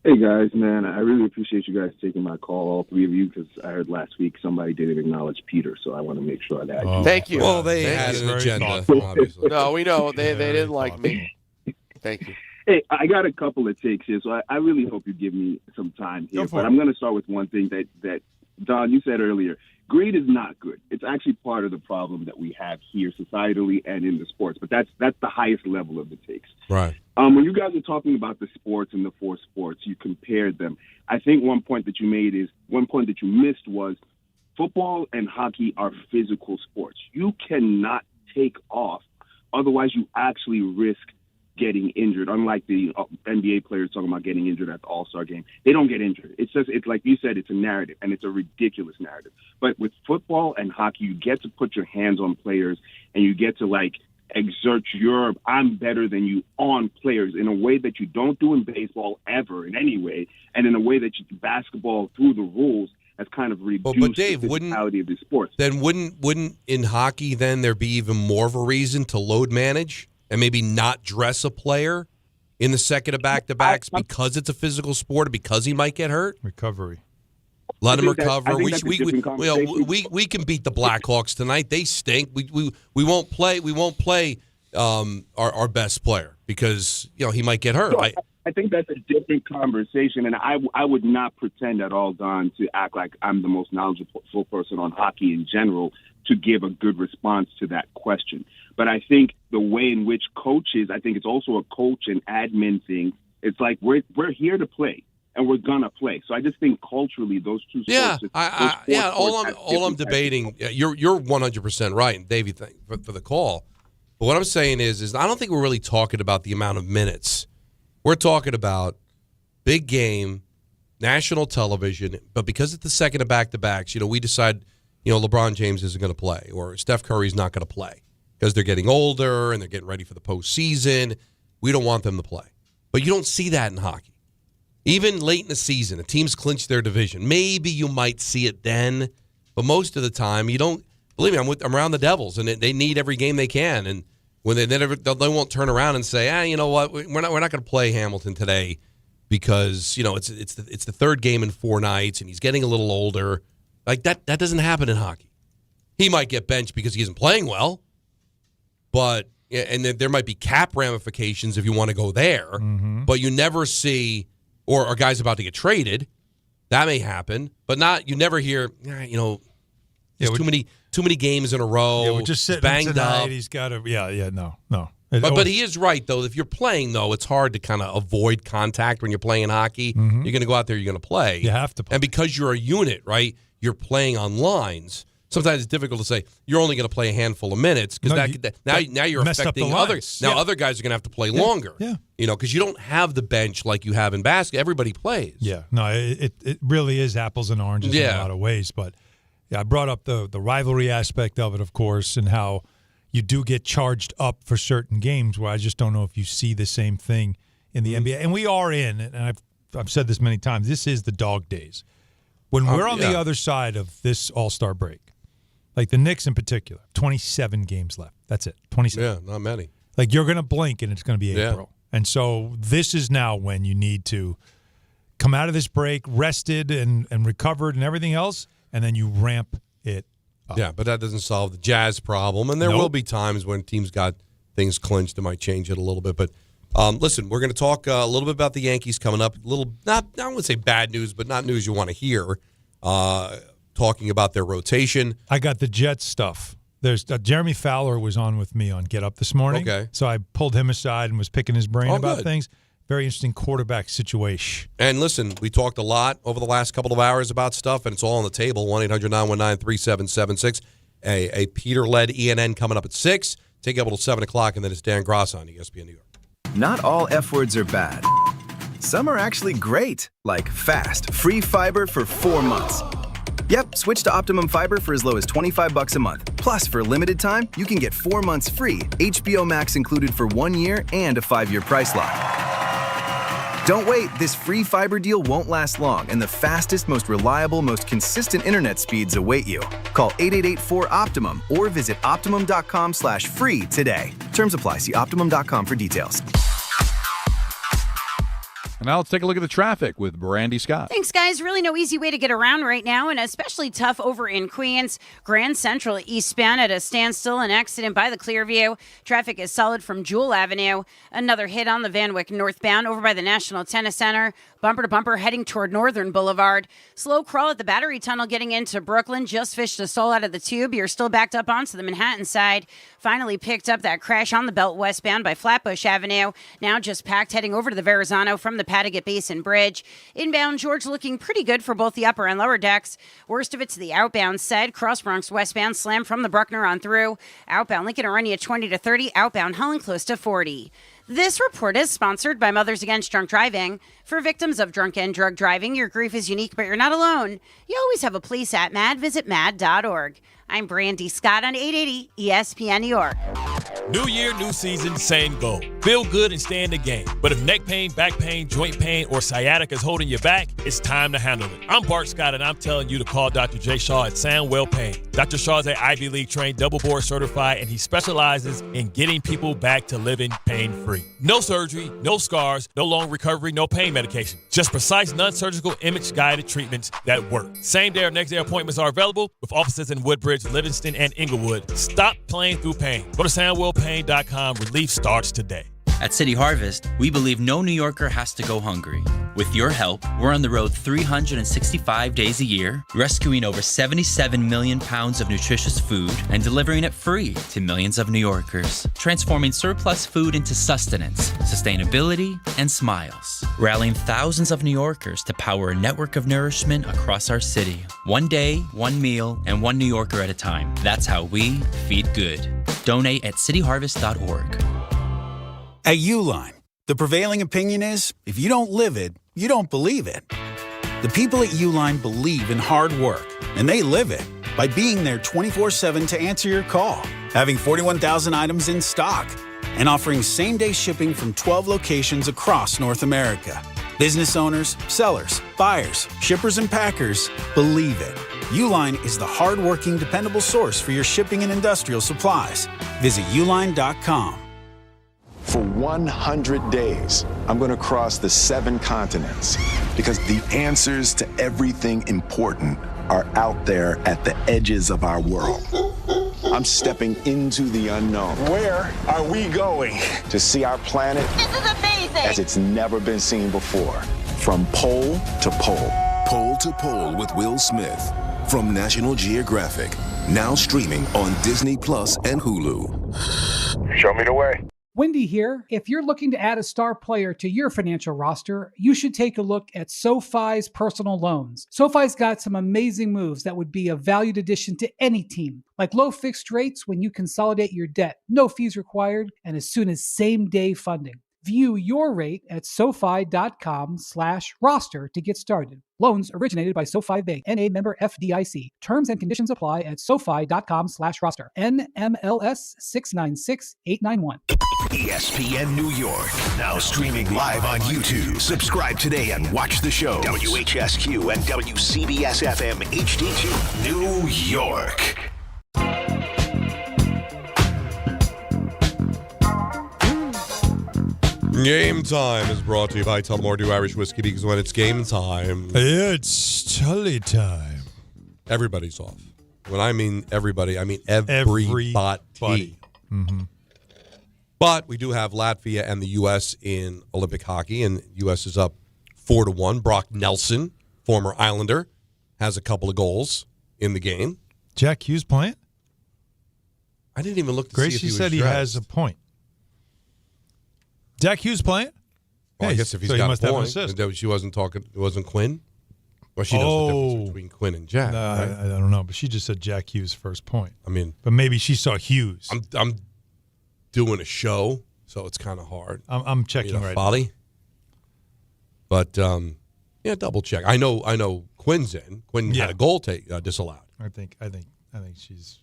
[SPEAKER 9] Hey, guys, man. I really appreciate you guys taking my call, all three of you, because I heard last week somebody didn't acknowledge Peter, so I want to make sure that.
[SPEAKER 4] Thank you.
[SPEAKER 6] Well, they had an agenda, obviously.
[SPEAKER 4] No, we know. They didn't like me. Thank you.
[SPEAKER 9] Hey, I got a couple of takes here, so I really hope you give me some time here. But I'm going to start with one thing that Don, you said earlier. Greed is not good. It's actually part of the problem that we have here societally and in the sports. But that's the highest level of the takes.
[SPEAKER 6] Right.
[SPEAKER 9] When you guys are talking about the sports and the four sports, you compared them. I think one point that you missed was football and hockey are physical sports. You cannot take off. Otherwise, you actually risk getting injured. Unlike the NBA players talking about getting injured at the All-Star game, they don't get injured. It's like you said, it's a narrative, and it's a ridiculous narrative. But with football and hockey, you get to put your hands on players, and you get to exert your "I'm better than you" on players in a way that you don't do in baseball ever in any way, and in a way that basketball through the rules has kind of reduced
[SPEAKER 6] but Dave,
[SPEAKER 9] the physicality of the sport.
[SPEAKER 6] Then wouldn't in hockey then there be even more of a reason to load manage? And maybe not dress a player in the second of back-to-backs because it's a physical sport or because he might get hurt?
[SPEAKER 7] Recovery.
[SPEAKER 6] Let him recover. We can beat the Blackhawks tonight. They stink. We won't play our best player because he might get hurt.
[SPEAKER 9] I think that's a different conversation, and I would not pretend at all, Don, to act like I'm the most knowledgeable person on hockey in general to give a good response to that question. But I think the way in which coaches, I think it's also a coach and admin thing. It's like we're here to play, and we're gonna play. So I just think culturally, those two sports.
[SPEAKER 6] All I'm debating. You're 100% right, and Davey, thank for the call. But what I'm saying is I don't think we're really talking about the amount of minutes. We're talking about big game, national television. But because it's the second of back-to-backs, we decide, LeBron James isn't going to play or Steph Curry's not going to play because they're getting older and they're getting ready for the postseason. We don't want them to play. But you don't see that in hockey. Even late in the season, a team's clinched their division. Maybe you might see it then, but most of the time you don't. Believe me, I'm around the Devils, and they need every game they can. And when they won't turn around and say, you know what, we're not going to play Hamilton today because it's the third game in 4 nights, and he's getting a little older. Like that doesn't happen in hockey. He might get benched because he isn't playing well, but and there might be cap ramifications if you want to go there. Mm-hmm. But you never see, or a guy's about to get traded. That may happen, but not. You never hear, too many games in a row.
[SPEAKER 7] Yeah, we're just sitting
[SPEAKER 6] banged
[SPEAKER 7] tonight.
[SPEAKER 6] up.
[SPEAKER 7] He's got to. No.
[SPEAKER 6] But he is right though. If you're playing though, it's hard to kind of avoid contact when you're playing hockey.
[SPEAKER 7] Mm-hmm.
[SPEAKER 6] You're going to go out there. You're going to play.
[SPEAKER 7] You have to play.
[SPEAKER 6] And because you're a unit, right? You're playing on lines. Sometimes it's difficult to say you're only going to play a handful of minutes because now you're affecting others. Now other guys are going to have to play longer.
[SPEAKER 7] Yeah.
[SPEAKER 6] Because you don't have the bench like you have in basketball. Everybody plays.
[SPEAKER 7] Yeah. No, it really is apples and oranges in a lot of ways. But I brought up the rivalry aspect of it, of course, and how you do get charged up for certain games where I just don't know if you see the same thing in the NBA. And we are in, and I've said this many times, this is the dog days. When we're on the other side of this All-Star break, like the Knicks in particular, 27 games left. That's it, 27.
[SPEAKER 6] Yeah, not many.
[SPEAKER 7] Like you're going to blink and it's going to be April. And so this is now when you need to come out of this break rested and recovered and everything else, and then you ramp it up.
[SPEAKER 6] Yeah, but that doesn't solve the Jazz problem. And there will be times when teams got things clinched that might change it a little bit. But listen, we're going to talk a little bit about the Yankees coming up. I wouldn't say bad news, but not news you want to hear. Talking about their rotation.
[SPEAKER 7] I got the Jets stuff. There's Jeremy Fowler was on with me on Get Up this morning.
[SPEAKER 6] Okay.
[SPEAKER 7] So I pulled him aside and was picking his brain about things. very interesting quarterback situation.
[SPEAKER 6] And listen, we talked a lot over the last couple of hours about stuff, and it's all on the table. 1-800-919-3776. A Peter-led ENN coming up at 6. Take up until 7 o'clock, and then it's Dan Gross on ESPN New York.
[SPEAKER 2] Not all F words are bad. Some are actually great, like fast, free fiber for 4 months. Yep, switch to Optimum Fiber for as low as $25 a month. Plus, for a limited time, you can get 4 months free, HBO Max included for 1 year, and a 5-year price lock. Don't wait, this free fiber deal won't last long, and the fastest, most reliable, most consistent internet speeds await you. Call 888-4-OPTIMUM or visit Optimum.com/free today. Terms apply. See Optimum.com for details.
[SPEAKER 11] And now let's take a look at the traffic with Brandy Scott.
[SPEAKER 20] Thanks, guys. Really no easy way to get around right now, and especially tough over in Queens. Grand Central eastbound at a standstill, an accident by the Clearview. Traffic is solid from Jewel Avenue. Another hit on the Van Wyck northbound over by the National Tennis Center. Bumper to bumper heading toward Northern Boulevard. Slow crawl at the Battery Tunnel getting into Brooklyn. Just fished a soul out of the tube. You're still backed up onto the Manhattan side. Finally picked up that crash on the belt westbound by Flatbush Avenue. Now just packed heading over to the Verrazano from the Padgett Basin Bridge. Inbound George looking pretty good for both the upper and lower decks. Worst of it to the outbound side. Cross Bronx westbound slam from the Bruckner on through. Outbound Lincoln Orania 20 to 30. Outbound Holland close to 40. This report is sponsored by Mothers Against Drunk Driving. For victims of drunk and drug driving, your grief is unique, but you're not alone. You always have a place at MAD. Visit MAD.org. I'm Brandy Scott on 880 ESPN New York.
[SPEAKER 22] New year, new season, same goal. Feel good and stay in the game. But if neck pain, back pain, joint pain, or sciatica is holding you back, it's time to handle it. I'm Bart Scott, and I'm telling you to call Dr. J. Shaw at Sandwell Pain. Dr. Shaw is an Ivy League trained, double board certified, and he specializes in getting people back to living pain-free. No surgery, no scars, no long recovery, no pain medication. Just precise, non-surgical, image-guided treatments that work. Same day or next day appointments are available with offices in Woodbridge, Livingston, and Inglewood. Stop playing through pain. Go to SandwellPain.com. Relief starts today.
[SPEAKER 23] At City Harvest, we believe no New Yorker has to go hungry. With your help, we're on the road 365 days a year, rescuing over 77 million pounds of nutritious food and delivering it free to millions of New Yorkers, transforming surplus food into sustenance, sustainability, and smiles, rallying thousands of New Yorkers to power a network of nourishment across our city. One day, one meal, and one New Yorker at a time. That's how we feed good. Donate at cityharvest.org.
[SPEAKER 24] At Uline, the prevailing opinion is, if you don't live it, you don't believe it. The people at Uline believe in hard work, and they live it by being there 24/7 to answer your call, having 41,000 items in stock, and offering same-day shipping from 12 locations across North America. Business owners, sellers, buyers, shippers, and packers believe it. Uline is the hard-working, dependable source for your shipping and industrial supplies. Visit uline.com.
[SPEAKER 25] For 100 days, I'm going to cross the 7 continents because the answers to everything important are out there at the edges of our world. I'm stepping into the unknown. Where are we going? To see our planet
[SPEAKER 28] This is amazing.
[SPEAKER 25] as it's never been seen before. From pole to pole.
[SPEAKER 29] Pole to Pole with Will Smith from National Geographic. Now streaming on Disney Plus and Hulu.
[SPEAKER 25] Show me the way.
[SPEAKER 30] Wendy here. If you're looking to add a star player to your financial roster, you should take a look at SoFi's personal loans. SoFi's got some amazing moves that would be a valued addition to any team, like low fixed rates when you consolidate your debt, no fees required, and as soon as same-day funding. View your rate at SoFi.com/roster to get started. Loans originated by SoFi Bank, N.A. member FDIC. Terms and conditions apply at SoFi.com/roster. NMLS 696891.
[SPEAKER 31] ESPN New York, now streaming live on YouTube. Subscribe today and watch the show. WHSQ and WCBS FM HD2, New York.
[SPEAKER 6] Game Time is brought to you by Tullamore Dew Irish Whiskey, because when it's game time,
[SPEAKER 7] it's Tully time.
[SPEAKER 6] Everybody's off. When I mean everybody, I mean everybody.
[SPEAKER 7] Mm-hmm.
[SPEAKER 6] But we do have Latvia and the U.S. in Olympic hockey, and U.S. is up 4-1. Brock Nelson, former Islander, has a couple of goals in the game.
[SPEAKER 7] Jack Hughes playing?
[SPEAKER 6] I didn't even look to
[SPEAKER 7] Gracie
[SPEAKER 6] see if he was
[SPEAKER 7] said
[SPEAKER 6] dressed.
[SPEAKER 7] he has a point. Jack Hughes playing?
[SPEAKER 6] Well, I guess if he's
[SPEAKER 7] so
[SPEAKER 6] got
[SPEAKER 7] he must
[SPEAKER 6] a
[SPEAKER 7] have an
[SPEAKER 6] point,
[SPEAKER 7] assist.
[SPEAKER 6] that she wasn't talking. It wasn't Quinn. Well, she knows the difference between Quinn and Jack.
[SPEAKER 7] No,
[SPEAKER 6] right?
[SPEAKER 7] I don't know, but she just said Jack Hughes' first point.
[SPEAKER 6] I mean,
[SPEAKER 7] but maybe she saw Hughes.
[SPEAKER 6] I'm doing a show, so it's kind of hard.
[SPEAKER 7] I'm checking right
[SPEAKER 6] folly.
[SPEAKER 7] now.
[SPEAKER 6] But yeah, double check. I know Quinn's in. Quinn had a goal disallowed.
[SPEAKER 7] I think she's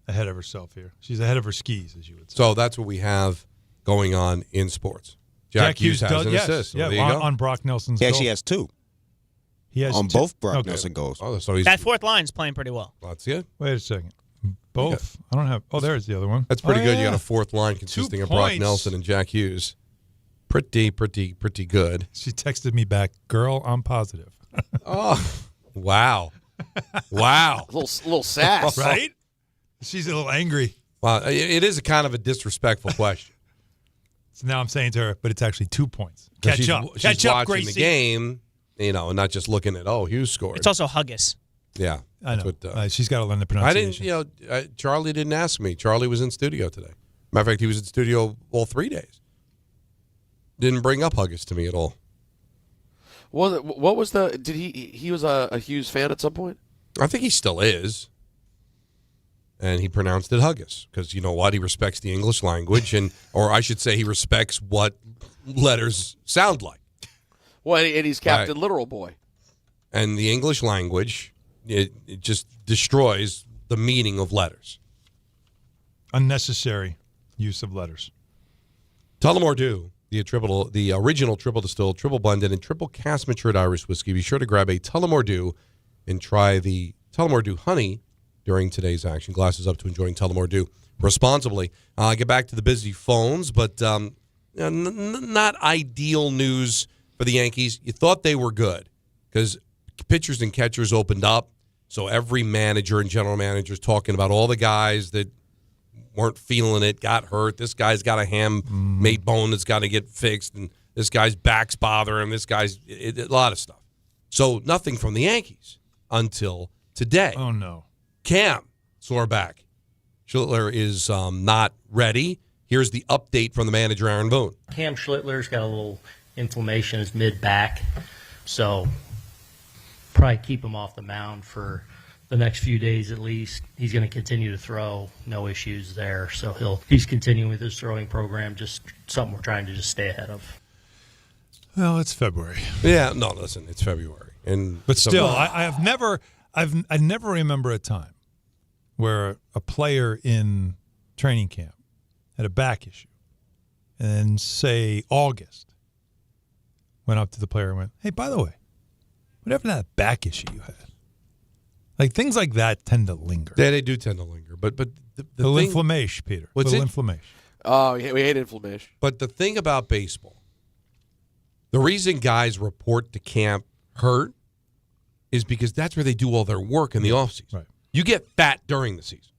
[SPEAKER 7] ahead of herself here. She's ahead of her skis, as you would say.
[SPEAKER 6] So that's what we have going on in sports. Jack Hughes has an assist.
[SPEAKER 7] Yeah,
[SPEAKER 6] there you go.
[SPEAKER 7] on Brock Nelson's
[SPEAKER 17] He
[SPEAKER 7] goal.
[SPEAKER 17] actually has 2.
[SPEAKER 7] He has
[SPEAKER 17] on
[SPEAKER 7] 2.
[SPEAKER 17] both Brock Nelson goals.
[SPEAKER 6] Oh, so he's,
[SPEAKER 18] That fourth line's playing pretty well.
[SPEAKER 6] That's it.
[SPEAKER 7] Wait a second. Both. I don't have. Oh, there's the other one.
[SPEAKER 6] That's pretty good.
[SPEAKER 7] Yeah.
[SPEAKER 6] You got a fourth line consisting of Brock Nelson and Jack Hughes. Pretty good.
[SPEAKER 7] She texted me back, "Girl, I'm positive."
[SPEAKER 6] Oh, wow. Wow.
[SPEAKER 4] A little sass.
[SPEAKER 7] Right? She's a little angry.
[SPEAKER 6] Wow, it is a kind of a disrespectful question.
[SPEAKER 7] So now I'm saying to her, but it's actually 2 points. Catch up.
[SPEAKER 6] She's
[SPEAKER 7] Catch up,
[SPEAKER 6] watching
[SPEAKER 7] Gracie.
[SPEAKER 6] the game, and not just looking at, Hughes scored.
[SPEAKER 18] It's also Huggis.
[SPEAKER 6] Yeah.
[SPEAKER 7] I know.
[SPEAKER 6] That's what,
[SPEAKER 7] She's got to learn the
[SPEAKER 6] I
[SPEAKER 7] pronunciation.
[SPEAKER 6] didn't, Charlie didn't ask me. Charlie was in studio today. Matter of fact, he was in studio all 3 days. Didn't bring up Huggis to me at all.
[SPEAKER 4] What was the? Did he was a Hughes fan at some point?
[SPEAKER 6] I think he still is. And he pronounced it Huggis because you know what? He respects the English language, or I should say, he respects what letters sound like.
[SPEAKER 4] Well, and he's Captain
[SPEAKER 6] Right.
[SPEAKER 4] Literal Boy.
[SPEAKER 6] And the English language, it just destroys the meaning of letters.
[SPEAKER 7] Unnecessary use of letters.
[SPEAKER 6] Tullamore Dew, the original triple distilled, triple blended, and triple cask matured Irish whiskey. Be sure to grab a Tullamore Dew and try the Tullamore Dew Honey during today's action. Glasses up to enjoying Tullamore Dew responsibly. I'll get back to the busy phones, but not ideal news for the Yankees. You thought they were good because pitchers and catchers opened up, so every manager and general manager is talking about all the guys that weren't feeling it, got hurt. This guy's got a ham-made bone that's got to get fixed, and this guy's back's bothering him. This guy's a lot of stuff. So nothing from the Yankees until today.
[SPEAKER 7] Oh, no.
[SPEAKER 6] Cam, sore back. Schlittler is not ready. Here's the update from the manager, Aaron Boone.
[SPEAKER 1] Cam Schlittler's got a little inflammation in his mid-back, so probably keep him off the mound for the next few days at least. He's going to continue to throw, no issues there. So he's continuing with his throwing program, just something we're trying to just stay ahead of.
[SPEAKER 7] Well, it's February.
[SPEAKER 6] Yeah, no, listen, it's February,
[SPEAKER 7] but still, I never remember a time where a player in training camp had a back issue, and then say August went up to the player and went, "Hey, by the way, whatever that back issue you had." Like things like that tend to linger.
[SPEAKER 6] Yeah, they do tend to linger. But the
[SPEAKER 7] little
[SPEAKER 6] thing,
[SPEAKER 7] inflammation, Peter.
[SPEAKER 6] What's
[SPEAKER 7] little
[SPEAKER 6] it?
[SPEAKER 7] inflammation.
[SPEAKER 4] Oh, we hate inflammation.
[SPEAKER 6] But the thing about baseball, the reason guys report to camp hurt is because that's where they do all their work in the offseason.
[SPEAKER 7] Right.
[SPEAKER 6] You get fat during the season.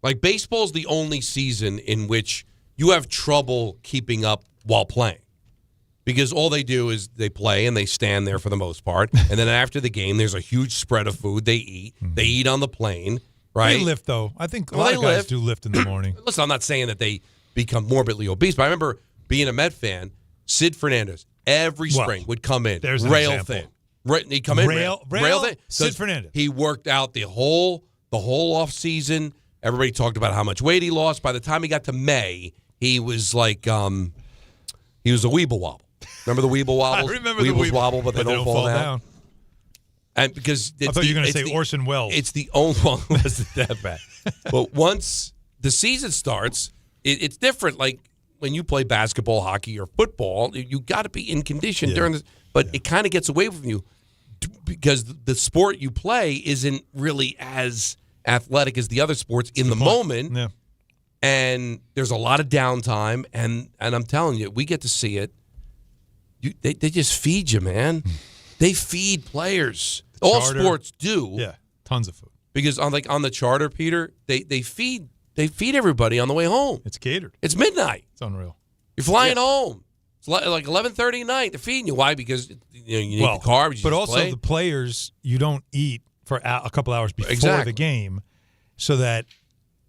[SPEAKER 6] Like baseball's the only season in which you have trouble keeping up while playing. Because all they do is they play and they stand there for the most part. And then after the game, there's a huge spread of food they eat. Mm-hmm. They eat on the plane, right?
[SPEAKER 7] They lift, though. I think a lot of guys do lift in the morning.
[SPEAKER 6] Listen, I'm not saying that they become morbidly obese, but I remember being a Met fan, Sid Fernandez, every spring would come in,
[SPEAKER 7] there's an
[SPEAKER 6] rail
[SPEAKER 7] example.
[SPEAKER 6] thin. He'd come in,
[SPEAKER 7] rail
[SPEAKER 6] thin.
[SPEAKER 7] Sid Fernandez.
[SPEAKER 6] He worked out the whole off season. Everybody talked about how much weight he lost. By the time he got to May, he was like, he was a Weeble Wobble. Remember the Weeble Wobbles?
[SPEAKER 7] I remember
[SPEAKER 6] Weebles
[SPEAKER 7] the
[SPEAKER 6] wobble, but they don't fall down. And because
[SPEAKER 7] I thought you were going to say Orson Welles.
[SPEAKER 6] It's the only one wasn't that bad. But once the season starts, it's different. Like when you play basketball, hockey, or football, you got to be in condition during this. But it kind of gets away from you because the sport you play isn't really as athletic as the other sports in the moment.
[SPEAKER 7] Yeah.
[SPEAKER 6] And there's a lot of downtime. And I'm telling you, we get to see it. They just feed you, man. They feed players. All sports do.
[SPEAKER 7] Yeah, tons of food.
[SPEAKER 6] Because on the charter, Peter, they feed everybody on the way home.
[SPEAKER 7] It's catered.
[SPEAKER 6] It's midnight.
[SPEAKER 7] It's unreal.
[SPEAKER 6] You're flying home. It's like 11:30 at night. They're feeding you. Why? Because you need the carbs.
[SPEAKER 7] But also the players, you don't eat for a couple hours before the game, so that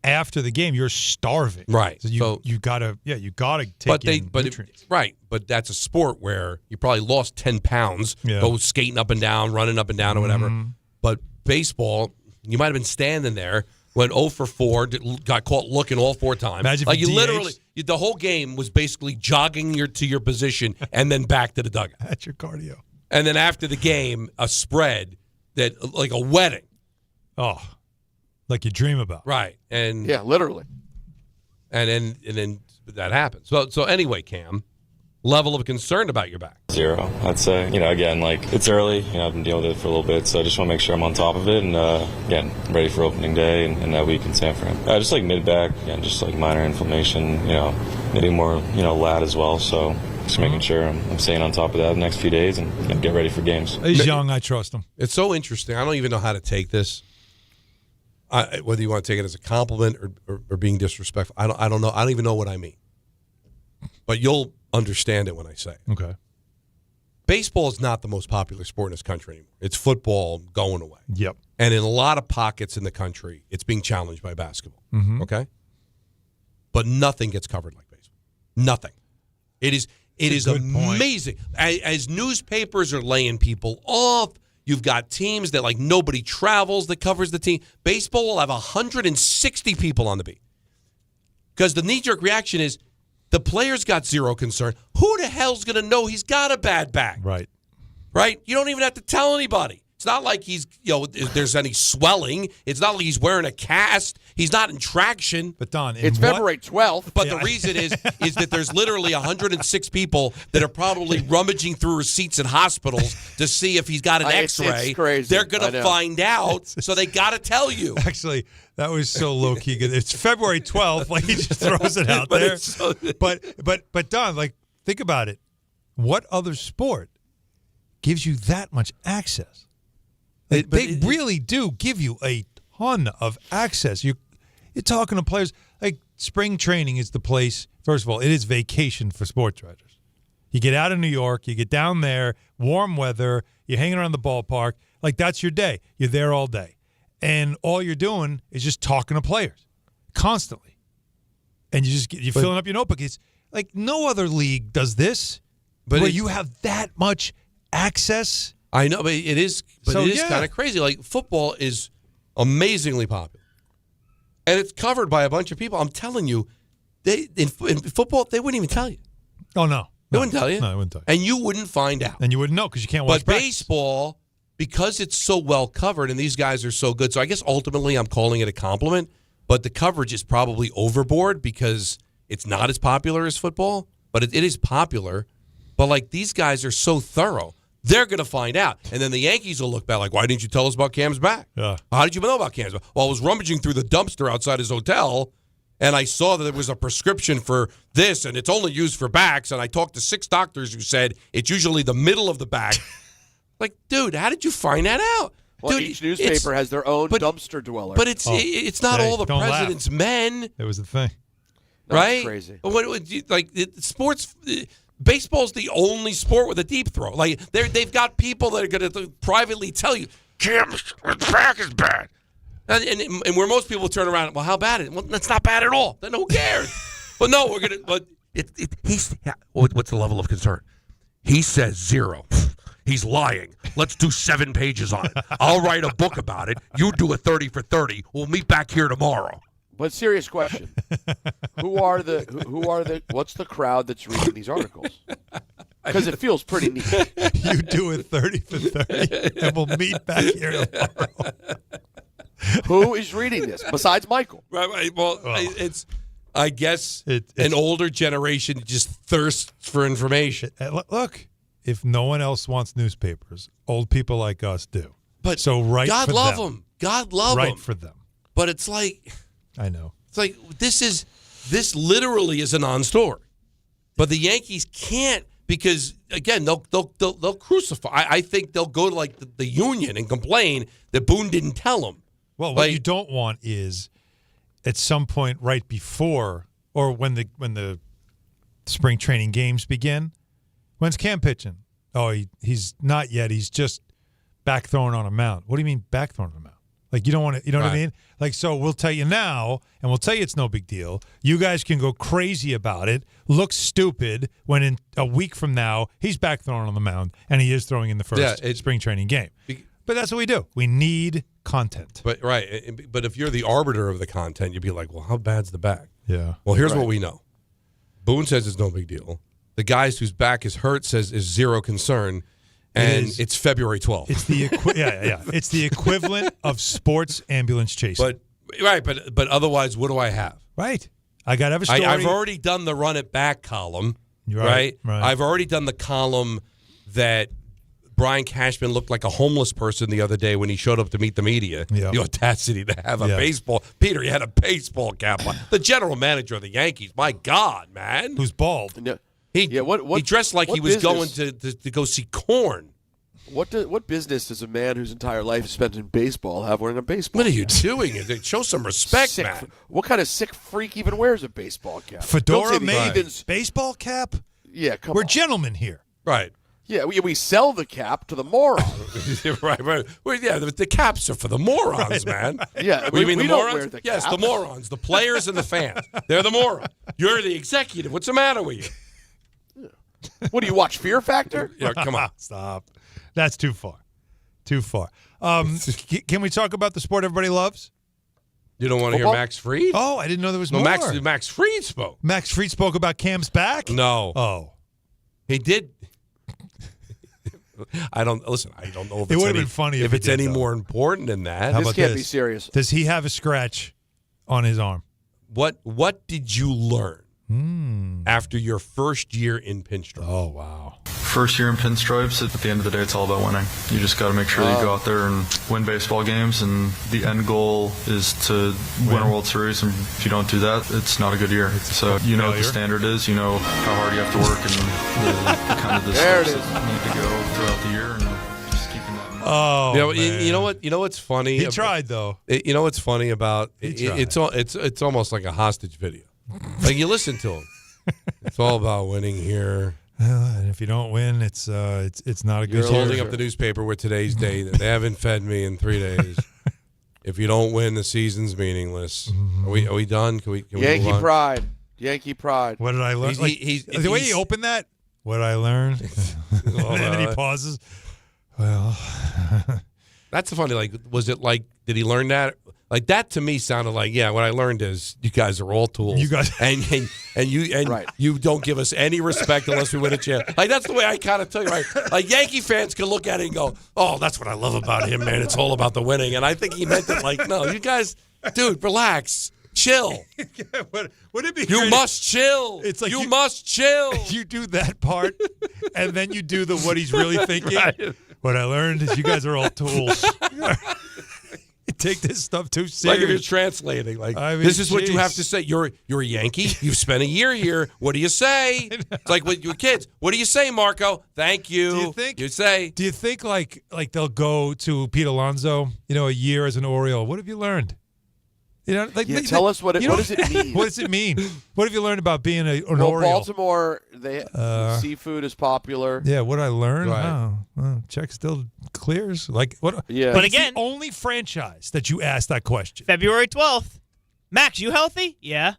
[SPEAKER 7] after the game, you're starving.
[SPEAKER 6] Right.
[SPEAKER 7] So you gotta take in nutrients.
[SPEAKER 6] But that's a sport where you probably lost 10 pounds, go skating up and down, running up and down or whatever. But baseball, you might have been standing there, went 0 for 4, got caught looking all 4 times.
[SPEAKER 7] Imagine
[SPEAKER 6] like
[SPEAKER 7] if
[SPEAKER 6] you
[SPEAKER 7] DH.
[SPEAKER 6] literally, the whole game was basically jogging to your position and then back to the dugout.
[SPEAKER 7] That's your cardio.
[SPEAKER 6] And then after the game, a spread that like a wedding.
[SPEAKER 7] Oh, like you dream about.
[SPEAKER 6] Right. And
[SPEAKER 4] yeah, literally.
[SPEAKER 6] And then that happens. So anyway, Cam, level of concern about your back?
[SPEAKER 3] 0, I'd say. Again, like it's early. I've been dealing with it for a little bit, so I just want to make sure I'm on top of it. And again, ready for opening day and that week in San Fran. Just like mid back, just like minor inflammation. Needing more, lat as well. So just making sure I'm staying on top of that the next few days and get ready for games.
[SPEAKER 7] He's young. I trust him.
[SPEAKER 6] It's so interesting. I don't even know how to take this. Whether you want to take it as a compliment or being disrespectful, I don't know. I don't even know what I mean. But you'll understand it when I say it.
[SPEAKER 7] Okay.
[SPEAKER 6] Baseball is not the most popular sport in this country anymore. It's football going away.
[SPEAKER 7] Yep.
[SPEAKER 6] And in a lot of pockets in the country, it's being challenged by basketball.
[SPEAKER 7] Mhm.
[SPEAKER 6] Okay? But nothing gets covered like baseball. Nothing. It is amazing. As newspapers are laying people off, you've got teams that like nobody travels that covers the team. Baseball will have 160 people on the beat. Because the knee-jerk reaction is the player's got zero concern. Who the hell's going to know he's got a bad back?
[SPEAKER 7] Right.
[SPEAKER 6] Right? You don't even have to tell anybody. It's not like there's any swelling. It's not like he's wearing a cast. He's not in traction.
[SPEAKER 7] But Don,
[SPEAKER 4] it's February 12th.
[SPEAKER 6] But the reason is that there's literally 106 people that are probably rummaging through receipts in hospitals to see if he's got an X-ray.
[SPEAKER 4] It's crazy.
[SPEAKER 6] They're going to find out, so they got to tell you.
[SPEAKER 7] Actually, that was so low key. It's February 12th. Like he just throws it out there. But Don, like think about it. What other sport gives you that much access? They really do give you a ton of access. You're talking to players like spring training is the place. First of all, it is vacation for sports writers. You get out of New York, you get down there, warm weather, you're hanging around the ballpark. Like that's your day. You're there all day. And all you're doing is just talking to players constantly. And you're filling up your notebook. It's like no other league does this, where you have that much access.
[SPEAKER 6] I know, but it is kind of crazy. Like football is amazingly popular, and it's covered by a bunch of people. I'm telling you, in football they wouldn't even tell you.
[SPEAKER 7] Oh no,
[SPEAKER 6] they wouldn't tell you.
[SPEAKER 7] No, they wouldn't tell you,
[SPEAKER 6] and you wouldn't find out.
[SPEAKER 7] And you wouldn't know because you can't watch.
[SPEAKER 6] But baseball, because it's so well covered, and these guys are so good. So I guess ultimately I'm calling it a compliment. But the coverage is probably overboard because it's not as popular as football. But it is popular. But like these guys are so thorough. They're going to find out. And then the Yankees will look back like, why didn't you tell us about Cam's back?
[SPEAKER 7] Yeah.
[SPEAKER 6] How did you know about Cam's back? Well, I was rummaging through the dumpster outside his hotel, and I saw that there was a prescription for this, and it's only used for backs. And I talked to 6 doctors who said it's usually the middle of the back. Like, dude, how did you find that out?
[SPEAKER 4] Well,
[SPEAKER 6] Dude,
[SPEAKER 4] each newspaper has their own dumpster dweller.
[SPEAKER 6] But it's not all the president's men.
[SPEAKER 7] It was the thing.
[SPEAKER 6] Right?
[SPEAKER 4] Crazy.
[SPEAKER 6] Sports... Baseball's the only sport with a deep throw. Like they've got people that are going to privately tell you, Cam's back is bad, and where most people turn around, well, how bad is it? Well, that's not bad at all. Then who cares? But no, we're gonna. But what's the level of concern? He says 0. He's lying. Let's do 7 pages on it. I'll write a book about it. You do a 30 for 30. We'll meet back here tomorrow.
[SPEAKER 4] But serious question: who are the? What's the crowd that's reading these articles? Because it feels pretty neat.
[SPEAKER 7] You do a 30 for 30, and we'll meet back here tomorrow.
[SPEAKER 4] Who is reading this besides Michael?
[SPEAKER 6] Right. Well, it's. I guess an older generation just thirsts for information.
[SPEAKER 7] Look, if no one else wants newspapers, old people like us do.
[SPEAKER 6] But
[SPEAKER 7] so right,
[SPEAKER 6] God
[SPEAKER 7] for
[SPEAKER 6] love
[SPEAKER 7] them.
[SPEAKER 6] God love them.
[SPEAKER 7] Right for them.
[SPEAKER 6] But it's like.
[SPEAKER 7] I know.
[SPEAKER 6] It's like this literally is a non-story. But the Yankees can't because again they'll crucify. I think they'll go to like the union and complain that Boone didn't tell them.
[SPEAKER 7] Well, what you don't want is at some point right before or when the spring training games begin. When's Cam pitching? Oh, he's not yet. He's just back throwing on a mound. What do you mean back throwing on a mound? Like, you don't want to, you know what I mean? Like, so we'll tell you now, and we'll tell you it's no big deal. You guys can go crazy about it, look stupid, when in a week from now, he's back throwing on the mound, and he is throwing in the first spring training game. But that's what we do. We need content.
[SPEAKER 6] But but if you're the arbiter of the content, you'd be like, well, how bad's the back?
[SPEAKER 7] Yeah.
[SPEAKER 6] Well, here's what we know. Boone says it's no big deal. The guys whose back is hurt says is zero concern. And it's February 12th.
[SPEAKER 7] It's the It's the equivalent of sports ambulance chasing.
[SPEAKER 6] But otherwise, what do I have?
[SPEAKER 7] Right. I got to have a story.
[SPEAKER 6] I've already done the run it back column.
[SPEAKER 7] Right.
[SPEAKER 6] I've already done the column that Brian Cashman looked like a homeless person the other day when he showed up to meet the media.
[SPEAKER 7] Yeah.
[SPEAKER 6] The audacity to have a baseball. Peter, you had a baseball cap on. The general manager of the Yankees. My God, man.
[SPEAKER 7] Who's bald.
[SPEAKER 4] No.
[SPEAKER 6] He dressed like he was going to go see Korn.
[SPEAKER 4] What business does a man whose entire life is spent in baseball have wearing a baseball
[SPEAKER 6] cap? What are you
[SPEAKER 4] doing?
[SPEAKER 6] Show some respect,
[SPEAKER 4] sick,
[SPEAKER 6] man.
[SPEAKER 4] What kind of sick freak even wears a baseball cap?
[SPEAKER 7] Fedora Mavens baseball cap?
[SPEAKER 4] Yeah, come on.
[SPEAKER 7] We're gentlemen here.
[SPEAKER 6] Right.
[SPEAKER 4] Yeah, we sell the cap to the morons.
[SPEAKER 6] right. Well, yeah, the caps are for the morons, man.
[SPEAKER 4] Yeah,
[SPEAKER 6] you mean
[SPEAKER 4] we
[SPEAKER 6] the
[SPEAKER 4] don't
[SPEAKER 6] morons?
[SPEAKER 4] wear the
[SPEAKER 6] Yes,
[SPEAKER 4] caps.
[SPEAKER 6] the morons, the players and the fans. They're the morons. You're the executive. What's the matter with you?
[SPEAKER 4] What do you watch? Fear Factor?
[SPEAKER 6] Yeah, come on.
[SPEAKER 7] Stop. That's too far. Too far. Can we talk about the sport everybody loves?
[SPEAKER 6] You don't want to hear Max Fried?
[SPEAKER 7] Oh, I didn't know there was more.
[SPEAKER 6] Max Fried spoke.
[SPEAKER 7] Max Fried spoke about Cam's back?
[SPEAKER 6] No.
[SPEAKER 7] Oh.
[SPEAKER 6] He did. I don't know if
[SPEAKER 7] it would have been funny
[SPEAKER 6] if it's any more important than that.
[SPEAKER 7] How
[SPEAKER 4] this
[SPEAKER 7] about
[SPEAKER 4] can't be serious.
[SPEAKER 7] Does he have a scratch on his arm?
[SPEAKER 6] What did you learn after your first year in pinstripe?
[SPEAKER 7] Oh, wow.
[SPEAKER 5] First year in pinstripes, at the end of the day, it's all about winning. You just got to make sure that you go out there and win baseball games, and the end goal is to win a World Series, and if you don't do that, it's not a good year. So you know what the standard is, you know how hard you have to work, and the kind of the steps that need to go throughout the year, and just keeping that.
[SPEAKER 7] Oh,
[SPEAKER 6] you know what? You know what's funny?
[SPEAKER 7] He tried though.
[SPEAKER 6] You know what's funny about it's almost like a hostage video. Like you listen to him. It's all about winning here.
[SPEAKER 7] And if you don't win, it's not a good
[SPEAKER 6] You're holding up the newspaper with today's date. They haven't fed me in 3 days. If you don't win, the season's meaningless. Are we done? Can we
[SPEAKER 4] Yankee
[SPEAKER 6] move on?
[SPEAKER 4] pride. Yankee pride.
[SPEAKER 7] What did I learn? The way he opened that, what I learned, and then he pauses. Well,
[SPEAKER 6] that's funny. Like, was it like? Did he learn that? Like that to me sounded like, yeah. What I learned is you guys are all tools.
[SPEAKER 7] You guys
[SPEAKER 6] and you don't give us any respect unless we win a chance. Like that's the way I kind of tell you, right? Like Yankee fans can look at it and go, "Oh, that's what I love about him, man. It's all about the winning." And I think he meant it like, no, you guys, dude, relax, chill.
[SPEAKER 7] Would it be?
[SPEAKER 6] You must chill.
[SPEAKER 7] It's like
[SPEAKER 6] you must chill.
[SPEAKER 7] You do that part, and then you do the what he's really thinking.
[SPEAKER 6] Right.
[SPEAKER 7] What I learned is you guys are all tools. Take this stuff too serious.
[SPEAKER 6] Like if you're translating, like this is what you have to say. You're a Yankee. You've spent a year here. What do you say? It's like with your kids. What do you say, Marco? Thank you.
[SPEAKER 7] Do you think?
[SPEAKER 6] You say?
[SPEAKER 7] Do you think like they'll go to Pete Alonso? A year as an Oriole. What have you learned?
[SPEAKER 4] Tell us what does it mean?
[SPEAKER 7] What does it mean? What have you learned about being an Oriole?
[SPEAKER 4] Baltimore, seafood is popular.
[SPEAKER 7] Yeah, what I learned?
[SPEAKER 6] Right.
[SPEAKER 7] Oh, check still clears. Like what?
[SPEAKER 4] Yeah.
[SPEAKER 18] But
[SPEAKER 7] it's
[SPEAKER 18] again,
[SPEAKER 7] the only franchise that you asked that question.
[SPEAKER 18] February 12th. Max, you healthy? Yeah.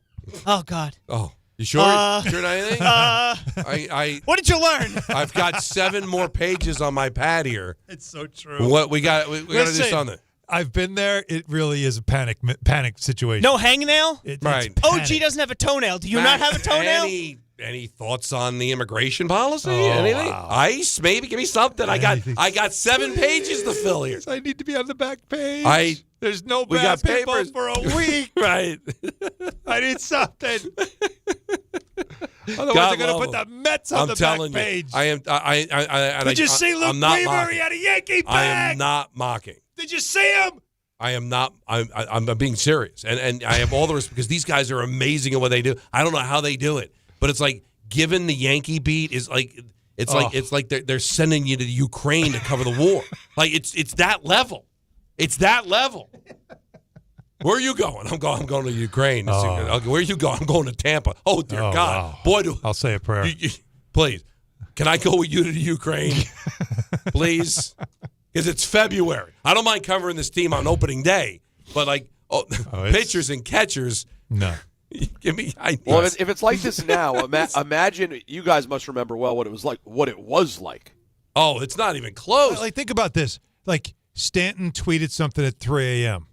[SPEAKER 18] Oh God.
[SPEAKER 6] Oh, you sure? Sure not anything?
[SPEAKER 18] What did you learn?
[SPEAKER 6] I've got 7 more pages on my pad here.
[SPEAKER 7] It's so true.
[SPEAKER 6] What we got? We got to do something.
[SPEAKER 7] I've been there. It really is a panic situation.
[SPEAKER 18] No hangnail?
[SPEAKER 6] Right.
[SPEAKER 18] OG doesn't have a toenail. Do you not have a toenail?
[SPEAKER 6] Any thoughts on the immigration policy?
[SPEAKER 7] Oh,
[SPEAKER 6] Anything?
[SPEAKER 7] wow.
[SPEAKER 6] ICE? Maybe give me something. I got 7 pages to fill here.
[SPEAKER 7] I need to be on the back page. There's no
[SPEAKER 6] we got
[SPEAKER 7] basketball
[SPEAKER 6] papers
[SPEAKER 7] for a week.
[SPEAKER 6] Right.
[SPEAKER 7] I need something. Otherwise,
[SPEAKER 6] God
[SPEAKER 7] I'm going to put
[SPEAKER 6] love
[SPEAKER 7] the Mets on the back page.
[SPEAKER 6] I am.
[SPEAKER 7] Did you see Luke Weaver? He had a Yankee bag.
[SPEAKER 6] I am not mocking.
[SPEAKER 7] Did you see him?
[SPEAKER 6] I am not. I'm being serious, and I have all the respect because these guys are amazing at what they do. I don't know how they do it, but it's like given the Yankee beat is like it's like they're sending you to the Ukraine to cover the war. Like it's that level. It's that level. Where are you going? I'm going to Ukraine. Okay, where are you going? I'm going to Tampa. Oh dear God,
[SPEAKER 7] wow.
[SPEAKER 6] boy, do
[SPEAKER 7] I'll say a prayer.
[SPEAKER 6] Please, can I go with you to the Ukraine? Please. because it's February. I don't mind covering this team on opening day, but pitchers and catchers.
[SPEAKER 7] No.
[SPEAKER 6] Give me ideas.
[SPEAKER 4] Well, if it's like this now, imagine you guys must remember well what it was like.
[SPEAKER 6] Oh, it's not even close.
[SPEAKER 7] Like, think about this. Like, Stanton tweeted something at 3 a.m.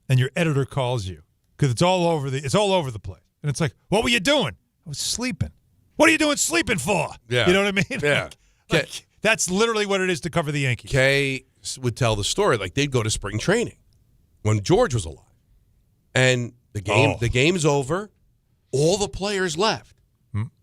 [SPEAKER 7] and your editor calls you because it's all over the place. And it's like, what were you doing? I was sleeping. What are you doing sleeping for?
[SPEAKER 6] Yeah.
[SPEAKER 7] You know what I mean?
[SPEAKER 6] Yeah.
[SPEAKER 7] Like, that's literally what it is to cover the Yankees.
[SPEAKER 6] Kay would tell the story. Like, they'd go to spring training when George was alive. And the game's over. All the players left.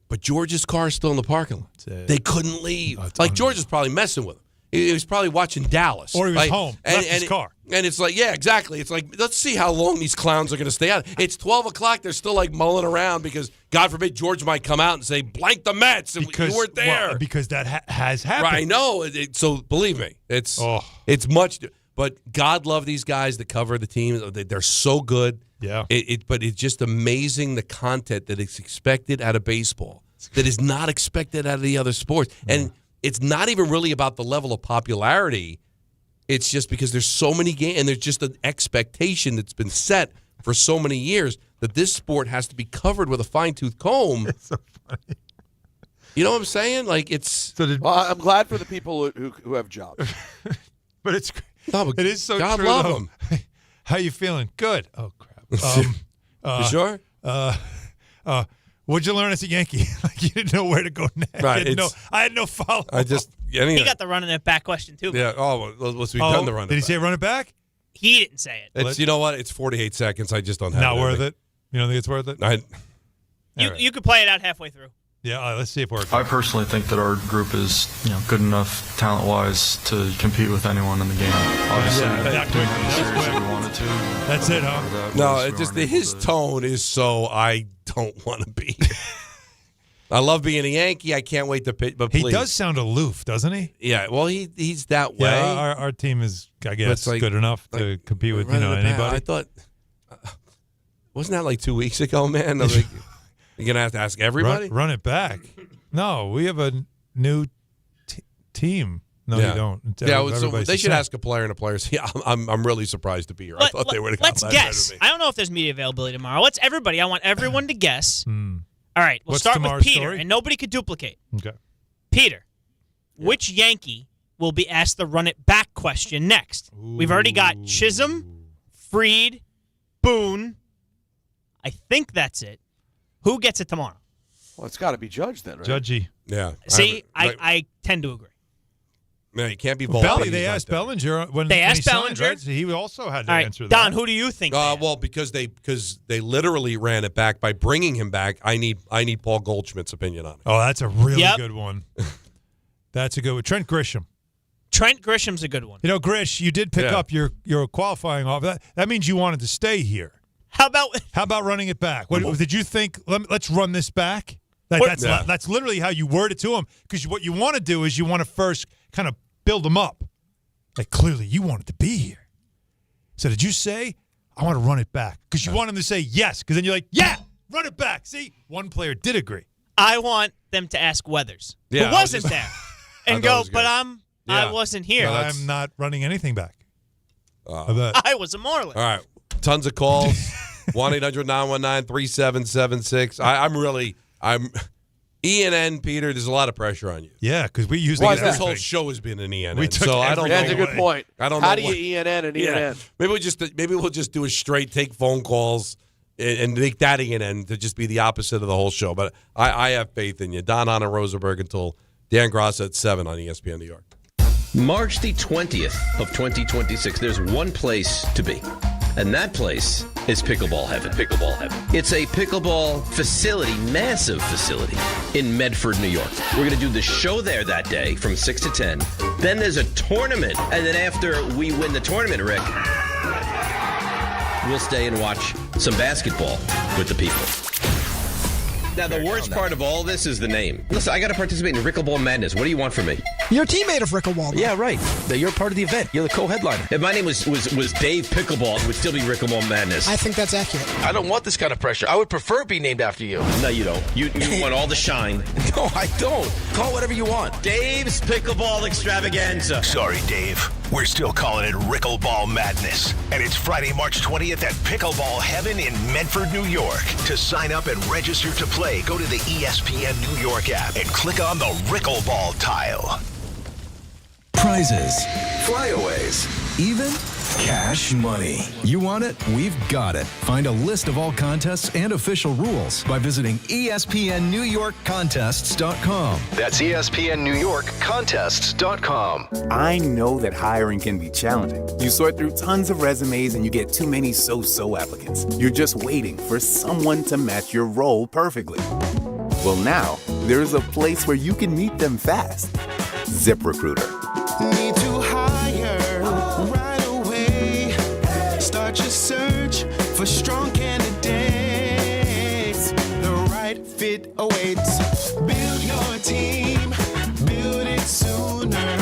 [SPEAKER 6] But George's car is still in the parking lot. They couldn't leave. George was probably messing with him. He was probably watching Dallas.
[SPEAKER 7] Or he was home, left his car.
[SPEAKER 6] And it's like, yeah, exactly. It's like, let's see how long these clowns are going to stay out. It's 12 o'clock. They're still like mulling around because, God forbid, George might come out and say, blank the Mets. And you weren't there.
[SPEAKER 7] Well, because that has happened.
[SPEAKER 6] Right, I know. So believe me, it's much. But God love these guys that cover the team. They're so good.
[SPEAKER 7] Yeah.
[SPEAKER 6] But it's just amazing the content that is expected out of baseball that is not expected out of the other sports. And it's not even really about the level of popularity. It's just because there's so many games and there's just an expectation that's been set for so many years that this sport has to be covered with a fine-tooth comb.
[SPEAKER 7] It's so funny.
[SPEAKER 6] You know what I'm saying? Like, it's...
[SPEAKER 4] Well, I'm glad for the people who have jobs.
[SPEAKER 7] But it is so
[SPEAKER 6] God
[SPEAKER 7] true.
[SPEAKER 6] love
[SPEAKER 7] though.
[SPEAKER 6] them.
[SPEAKER 7] How you feeling? Good. Oh, crap.
[SPEAKER 6] You sure?
[SPEAKER 7] What'd you learn as a Yankee? Like, you didn't know where to go next.
[SPEAKER 6] Right.
[SPEAKER 7] I had no follow-up.
[SPEAKER 18] He got the running it back question, too.
[SPEAKER 6] Yeah. Oh, let's be done the run it back.
[SPEAKER 7] Did he say run it back?
[SPEAKER 18] He didn't say it.
[SPEAKER 6] You know what? It's 48 seconds. I just don't have it.
[SPEAKER 7] Not worth it? You don't think it's worth it?
[SPEAKER 18] You could play it out halfway through.
[SPEAKER 7] Yeah, let's see if it works.
[SPEAKER 5] I personally think that our group is good enough talent-wise to compete with anyone in the game. Obviously, we wanted to.
[SPEAKER 7] That's it, huh?
[SPEAKER 6] No, it's just his tone is so I don't want to be. I love being a Yankee. I can't wait to pitch. But
[SPEAKER 7] he does sound aloof, doesn't he?
[SPEAKER 6] Yeah. Well, he's that way.
[SPEAKER 7] Yeah, our team is, I guess, good enough to compete with anybody.
[SPEAKER 6] I thought, wasn't that like 2 weeks ago, man? I'm like, you're gonna have to ask everybody.
[SPEAKER 7] Run it back. No, we have a new team. No, you don't.
[SPEAKER 6] So they should ask a player and a player. Yeah, I'm really surprised to be here. I thought they would have.
[SPEAKER 18] Let's guess. I don't know if there's media availability tomorrow. I want everyone to guess. All right, we'll start with Peter,
[SPEAKER 7] story?
[SPEAKER 18] and nobody could duplicate.
[SPEAKER 7] Okay.
[SPEAKER 18] Peter, which Yankee will be asked the run it back question next? We've already got Chisholm, Fried, Boone. I think that's it. Who gets it tomorrow?
[SPEAKER 4] Well, it's got to be Judge then, right?
[SPEAKER 7] Judgy.
[SPEAKER 6] Yeah.
[SPEAKER 18] See, I tend to agree.
[SPEAKER 6] No, you can't be Volpe.
[SPEAKER 7] They asked Bellinger when
[SPEAKER 18] they asked
[SPEAKER 7] he signed,
[SPEAKER 18] Bellinger.
[SPEAKER 7] right? So he also had to
[SPEAKER 18] All right,
[SPEAKER 7] answer that.
[SPEAKER 18] Don, who do you think?
[SPEAKER 6] Well, because they literally ran it back by bringing him back. I need Paul Goldschmidt's opinion on it.
[SPEAKER 7] Oh, that's a really good one. That's a good one. Trent Grisham.
[SPEAKER 18] Trent Grisham's a good one.
[SPEAKER 7] You know, Grish, you did pick up your qualifying offer. That means you wanted to stay here.
[SPEAKER 18] How about
[SPEAKER 7] running it back? What did you think? Let's run this back. That's literally how you word it to him. Because what you want to do is you want to first kind of build them up. Like, clearly you wanted to be here. So did you say, I want to run it back? Because you want him to say yes. Because then you're like, yeah, run it back. See, one player did agree.
[SPEAKER 18] I want them to ask Weathers, who wasn't there, and go, but I wasn't here.
[SPEAKER 7] No, I'm not running anything back.
[SPEAKER 18] I was a Marlin.
[SPEAKER 6] All right. Tons of calls. 1-800-919-3776. I'm E&N, Peter, there's a lot of pressure on you.
[SPEAKER 7] Yeah, because we usually get
[SPEAKER 6] this whole show has been an E&N.
[SPEAKER 7] We took
[SPEAKER 6] I don't know.
[SPEAKER 4] That's a good point.
[SPEAKER 6] I don't know.
[SPEAKER 4] How do you E&N and E&N?
[SPEAKER 6] Maybe we'll just do a straight take phone calls and make that E&N to just be the opposite of the whole show. But I have faith in you. Don, Hahn, and Rosenberg until Dan Gross at 7 on ESPN New York.
[SPEAKER 10] March the 20th of 2026, there's one place to be. And that place is Pickleball Heaven. Pickleball Heaven. It's a pickleball facility, massive facility, in Medford, New York. We're going to do the show there that day from 6 to 10. Then there's a tournament. And then after we win the tournament, Rick, we'll stay and watch some basketball with the people. Now, the worst part of all this is the name. Listen, I got to participate in Rickleball Madness. What do you want from me?
[SPEAKER 12] You're a teammate of Rickleball.
[SPEAKER 10] Yeah, right. You're part of the event. You're the co-headliner. If my name was Dave Pickleball, it would still be Rickleball Madness.
[SPEAKER 12] I think that's accurate.
[SPEAKER 10] I don't want this kind of pressure. I would prefer it be named after you. No, you don't. You want all the shine. No, I don't. Call whatever you want. Dave's Pickleball Extravaganza.
[SPEAKER 31] Sorry, Dave. We're still calling it Rickleball Madness, and it's Friday, March 20th at Pickleball Heaven in Medford, New York. To sign up and register to play, go to the ESPN New York app and click on the Rickleball tile.
[SPEAKER 2] Prizes, flyaways, even cash money. You want it? We've got it. Find a list of all contests and official rules by visiting ESPNNewYorkContests.com.
[SPEAKER 31] That's ESPNNewYorkContests.com.
[SPEAKER 8] I know that hiring can be challenging. You sort through tons of resumes and you get too many so-so applicants. You're just waiting for someone to match your role perfectly. Well, now, there's a place where you can meet them fast. ZipRecruiter.
[SPEAKER 9] Need to hire right away. Start your search for strong candidates. The right fit awaits. Build your team, build it sooner.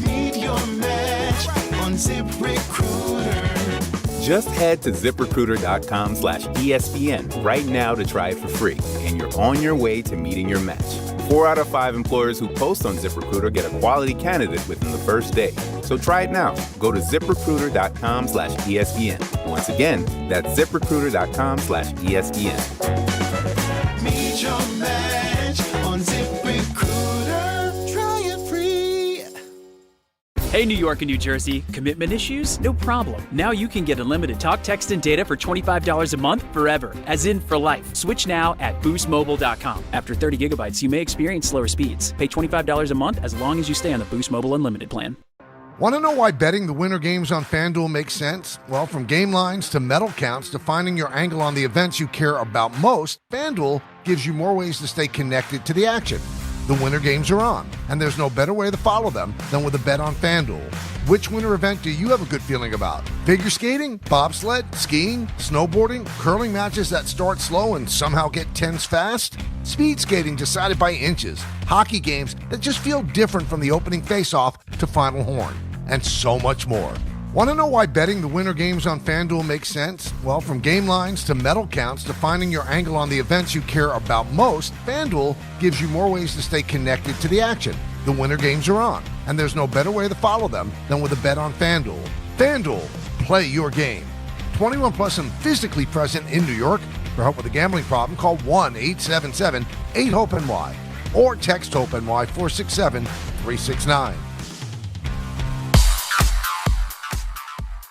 [SPEAKER 9] Meet your match on ZipRecruiter.
[SPEAKER 8] Just head to ZipRecruiter.com/ESPN right now to try it for free, and you're on your way to meeting your match. 4 out of 5 employers who post on ZipRecruiter get a quality candidate within the first day. So try it now. Go to ZipRecruiter.com/ESPN. Once again, that's ZipRecruiter.com/ESPN.
[SPEAKER 9] Meet your match on ZipRecruiter. Try it free.
[SPEAKER 13] Hey, New York and New Jersey, commitment issues? No problem. Now you can get unlimited talk, text, and data for $25 a month forever, as in for life. Switch now at boostmobile.com. After 30 gigabytes, you may experience slower speeds. Pay $25 a month as long as you stay on the Boost Mobile Unlimited plan.
[SPEAKER 14] Want to know why betting the winter games on FanDuel makes sense? Well, from game lines to medal counts to finding your angle on the events you care about most, FanDuel gives you more ways to stay connected to the action. The winter games are on, and there's no better way to follow them than with a bet on FanDuel. Which winter event do you have a good feeling about? Figure skating, bobsled, skiing, snowboarding, curling matches that start slow and somehow get tense fast? Speed skating decided by inches, hockey games that just feel different from the opening face-off to final horn, and so much more. Want to know why betting the winter games on FanDuel makes sense? Well, from game lines to medal counts to finding your angle on the events you care about most, FanDuel gives you more ways to stay connected to the action. The winter games are on, and there's no better way to follow them than with a bet on FanDuel. FanDuel, play your game. 21 plus and physically present in New York. For help with a gambling problem, call 1-877-8-HOPE-NY or text HOPE-NY 467-369.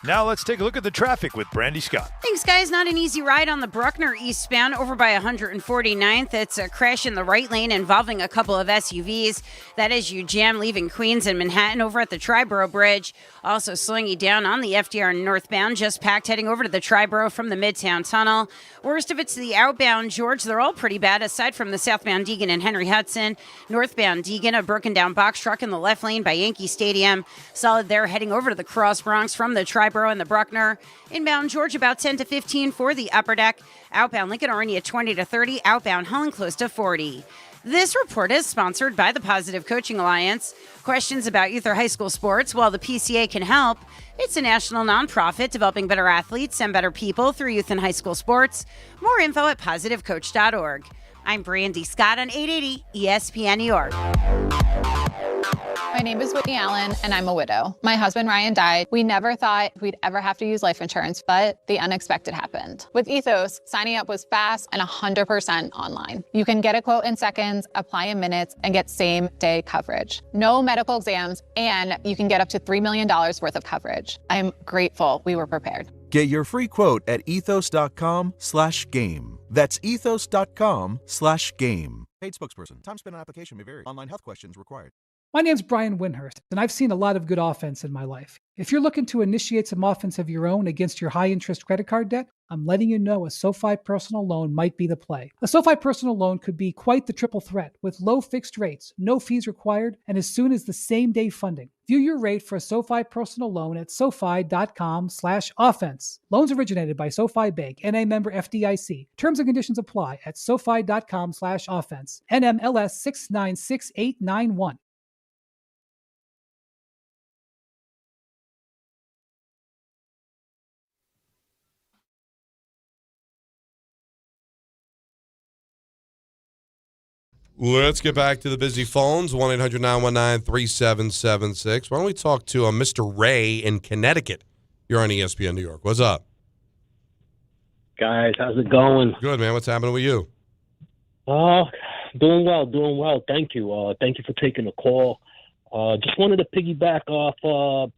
[SPEAKER 7] Now let's take a look at the traffic with Brandy Scott.
[SPEAKER 20] Thanks, guys. Not an easy ride on the Bruckner eastbound over by 149th. It's a crash in the right lane involving a couple of SUVs. That is you jam leaving Queens and Manhattan over at the Triborough Bridge. Also slowing you down on the FDR northbound, just packed heading over to the Triborough from the Midtown Tunnel. Worst of it's the outbound George. They're all pretty bad aside from the southbound Deegan and Henry Hudson. Northbound Deegan, a broken down box truck in the left lane by Yankee Stadium. Solid there heading over to the Cross Bronx from the Triborough and the Bruckner. Inbound George about 10 to 15 for the upper deck. Outbound Lincoln already at 20 to 30. Outbound Holland close to 40. This report is sponsored by the Positive Coaching Alliance. Questions about youth or high school sports? Well, the PCA can help. It's a national nonprofit developing better athletes and better people through youth and high school sports. More info at positivecoach.org. I'm Brandy Scott on 880 ESPN New York.
[SPEAKER 15] My name is Whitney Allen, and I'm a widow. My husband, Ryan, died. We never thought we'd ever have to use life insurance, but the unexpected happened. With Ethos, signing up was fast and 100% online. You can get a quote in seconds, apply in minutes, and get same-day coverage. No medical exams, and you can get up to $3 million worth of coverage. I'm grateful we were prepared.
[SPEAKER 16] Get your free quote at ethos.com/game. That's ethos.com/game. Paid spokesperson. Time spent on application may vary. Online health questions required.
[SPEAKER 30] My name's Brian Windhurst, and I've seen a lot of good offense in my life. If you're looking to initiate some offense of your own against your high-interest credit card debt, I'm letting you know a SoFi personal loan might be the play. A SoFi personal loan could be quite the triple threat with low fixed rates, no fees required, and as soon as the same-day funding. View your rate for a SoFi personal loan at SoFi.com/offense. Loans originated by SoFi Bank, NA member FDIC. Terms and conditions apply at SoFi.com/offense. NMLS 696891.
[SPEAKER 6] Let's get back to the busy phones. 1-800-919-3776. Why don't we talk to Mr. Ray in Connecticut? You're on ESPN New York. What's up?
[SPEAKER 11] Guys, how's it going?
[SPEAKER 6] Good, man. What's happening with you?
[SPEAKER 11] Doing well. Thank you. Thank you for taking the call. Just wanted to piggyback off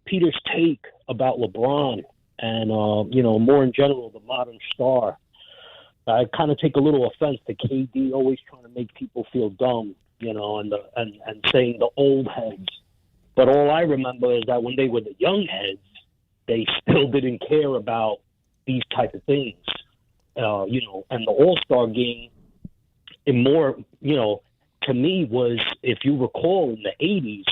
[SPEAKER 11] Peter's take about LeBron and, more in general, the modern star. I kind of take a little offense to KD always trying to make people feel dumb, and saying the old heads. But all I remember is that when they were the young heads, they still didn't care about these type of things, and the All-Star game, and more, to me was, if you recall, in the 80s,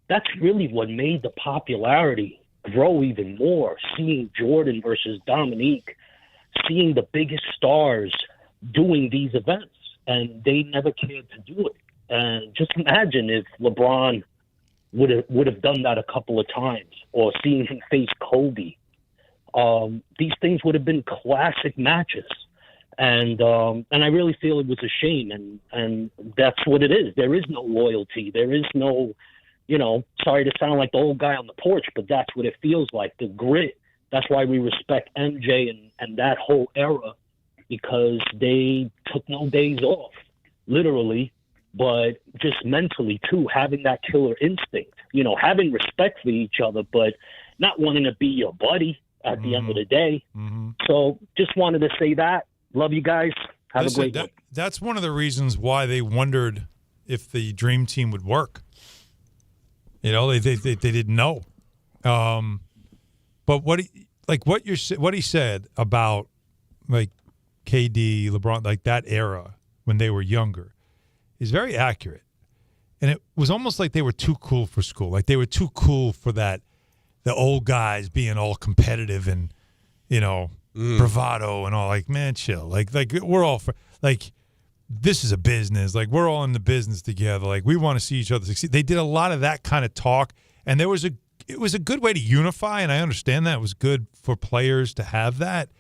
[SPEAKER 11] that's really what made the popularity grow even more. Seeing Jordan versus Dominique, seeing the biggest stars doing these events, and they never cared to do it. And just imagine if LeBron would have done that a couple of times, or seeing him face Kobe. These things would have been classic matches. And I really feel it was a shame, and that's what it is. There is no loyalty. There is no, sorry to sound like the old guy on the porch, but that's what it feels like, the grit. That's why we respect MJ and that whole era, because they took no days off, literally, but just mentally, too, having that killer instinct, having respect for each other, but not wanting to be your buddy at the end of the day. So just wanted to say that. Love you guys. Have a great one.
[SPEAKER 7] That's one of the reasons why they wondered if the dream team would work. They didn't know. But what he said about like KD, LeBron, like that era when they were younger, is very accurate. And it was almost like they were too cool for school. Like they were too cool for that, the old guys being all competitive and, bravado and all. Like, man, chill. Like we're all this is a business. Like, we're all in the business together. Like, we want to see each other succeed. They did a lot of that kind of talk, and it was a good way to unify, and I understand that. It was good for players to have that.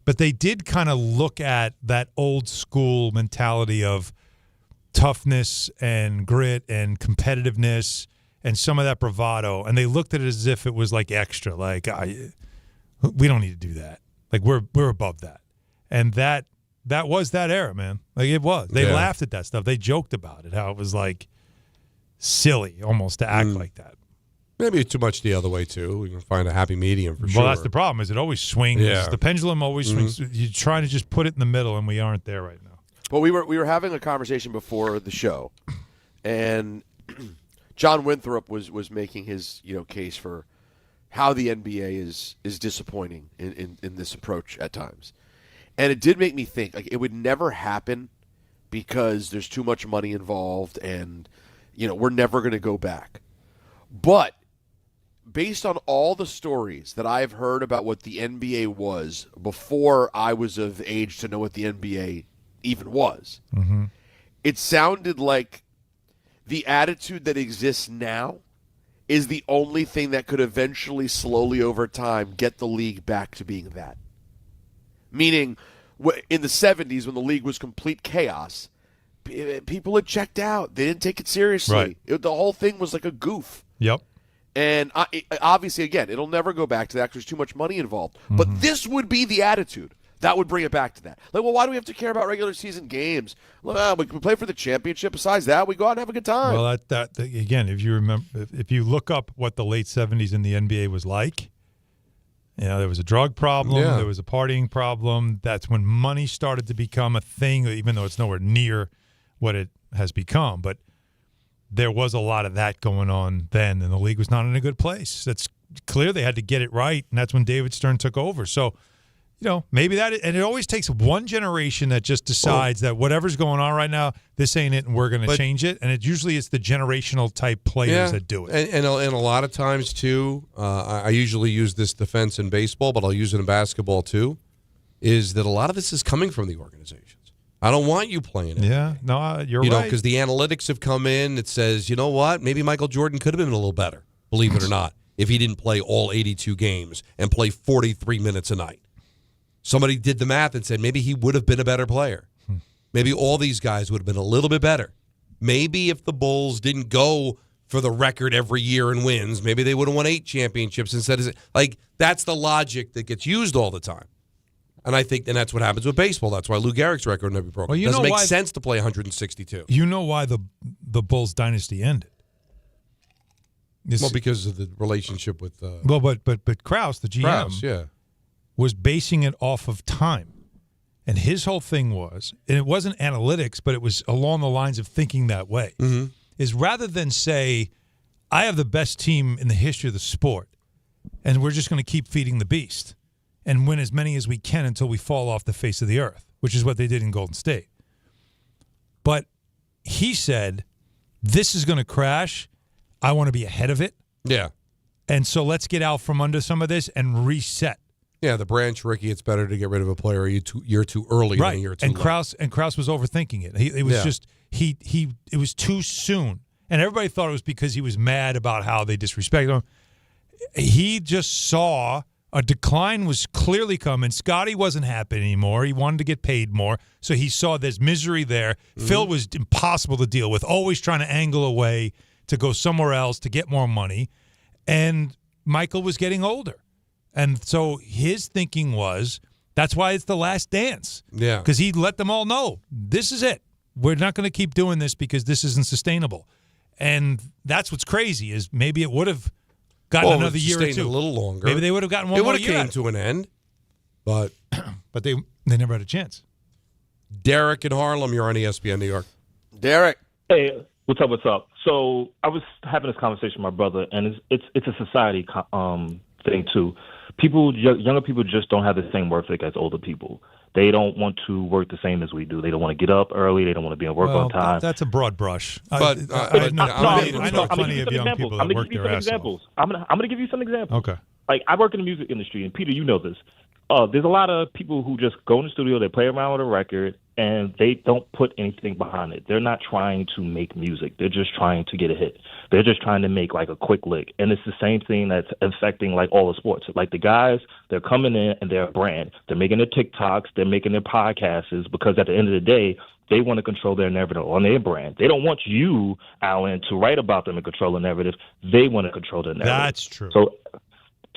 [SPEAKER 7] But they did kind of look at that old school mentality of toughness and grit and competitiveness and some of that bravado, and they looked at it as if it was like extra. Like, we don't need to do that. Like, we're above that. And that was that era, man. Like, it was. They laughed at that stuff. They joked about it, how it was like silly almost to act like that.
[SPEAKER 6] Maybe too much the other way, too. We can find a happy medium for sure.
[SPEAKER 7] Well, that's the problem, is it always swings. Yeah. The pendulum always swings. You're trying to just put it in the middle, and we aren't there right now.
[SPEAKER 4] Well, we were having a conversation before the show, and John Winthrop was making his case for how the NBA is disappointing in this approach at times. And it did make me think, like, it would never happen because there's too much money involved and, we're never going to go back. But based on all the stories that I've heard about what the NBA was before I was of age to know what the NBA even was, it sounded like the attitude that exists now is the only thing that could eventually, slowly over time, get the league back to being that. Meaning, in the 70s, when the league was complete chaos, people had checked out. They didn't take it seriously.
[SPEAKER 7] Right.
[SPEAKER 4] The whole thing was like a goof.
[SPEAKER 7] Yep.
[SPEAKER 4] And obviously, again, it'll never go back to that because there's too much money involved. But this would be the attitude. That would bring it back to that. Like, well, why do we have to care about regular season games? Well, we can play for the championship. Besides that, we go out and have a good time.
[SPEAKER 7] Well, that again, if you remember, if you look up what the late 70s in the NBA was like, there was a drug problem, there was a partying problem. That's when money started to become a thing, even though it's nowhere near what it has become. But there was a lot of that going on then, and the league was not in a good place. That's clear. They had to get it right, and that's when David Stern took over. So, maybe that – and it always takes one generation that just decides that whatever's going on right now, this ain't it, and we're going to change it. And usually it's the generational type players that do it.
[SPEAKER 6] And a lot of times, too, I usually use this defense in baseball, but I'll use it in basketball, too, is that a lot of this is coming from the organizations. I don't want you playing it.
[SPEAKER 7] Yeah, no, you're right.
[SPEAKER 6] Because the analytics have come in. It says, you know what? Maybe Michael Jordan could have been a little better, believe it or not, if he didn't play all 82 games and play 43 minutes a night. Somebody did the math and said maybe he would have been a better player. maybe all these guys would have been a little bit better. Maybe if the Bulls didn't go for the record every year and wins, maybe they would have won 8 championships instead of like that's the logic that gets used all the time. And I think that's what happens with baseball. That's why Lou Gehrig's record never be broken.
[SPEAKER 7] Well,
[SPEAKER 6] It doesn't make sense to play 162.
[SPEAKER 7] You know why the Bulls dynasty ended?
[SPEAKER 6] Well, because of the relationship with
[SPEAKER 7] but Krause, the GM,
[SPEAKER 6] Krause,
[SPEAKER 7] was basing it off of time. And his whole thing was, and it wasn't analytics, but it was along the lines of thinking that way, is rather than say, I have the best team in the history of the sport, and we're just going to keep feeding the beast and win as many as we can until we fall off the face of the earth, which is what they did in Golden State. But he said, this is going to crash. I want to be ahead of it.
[SPEAKER 6] Yeah.
[SPEAKER 7] And so let's get out from under some of this and reset.
[SPEAKER 6] Yeah, the branch Ricky, it's better to get rid of a player a year too early than a year too late.
[SPEAKER 7] Krause was overthinking it. It was just it was too soon. And everybody thought it was because he was mad about how they disrespected him. He just saw a decline was clearly coming. Scotty wasn't happy anymore. He wanted to get paid more. So he saw there's misery there. Phil was impossible to deal with, always trying to angle away to go somewhere else to get more money. And Michael was getting older. And so his thinking was, that's why it's the last dance.
[SPEAKER 6] Yeah.
[SPEAKER 7] Because he let them all know, this is it. We're not going to keep doing this because this isn't sustainable. And that's what's crazy is maybe it would have gotten another year or two.
[SPEAKER 6] A little longer.
[SPEAKER 7] Maybe they would have gotten one more year.
[SPEAKER 6] It would have came to an end. But
[SPEAKER 7] they never had a chance.
[SPEAKER 6] Derek in Harlem, you're on ESPN New York.
[SPEAKER 4] Derek.
[SPEAKER 17] Hey, what's up? What's up? So I was having this conversation with my brother, and it's a society thing too. Younger people just don't have the same work ethic as older people. They don't want to work the same as we do. They don't want to get up early. They don't want to be on work on time.
[SPEAKER 7] That's a broad brush.
[SPEAKER 17] But
[SPEAKER 7] I know plenty of young people that work their ass off.
[SPEAKER 17] I'm gonna give you some examples.
[SPEAKER 7] Okay.
[SPEAKER 17] Like I work in the music industry, and Peter, you know this. There's a lot of people who just go in the studio, they play around with a record, and they don't put anything behind it. They're not trying to make music. They're just trying to get a hit. They're just trying to make like a quick lick. And it's the same thing that's affecting like all the sports. Like the guys, they're coming in and they're a brand. They're making their TikToks, they're making their podcasts because at the end of the day, they want to control their narrative on their brand. They don't want you, Alan, to write about them and control the narrative. They want to control the narrative.
[SPEAKER 7] That's true.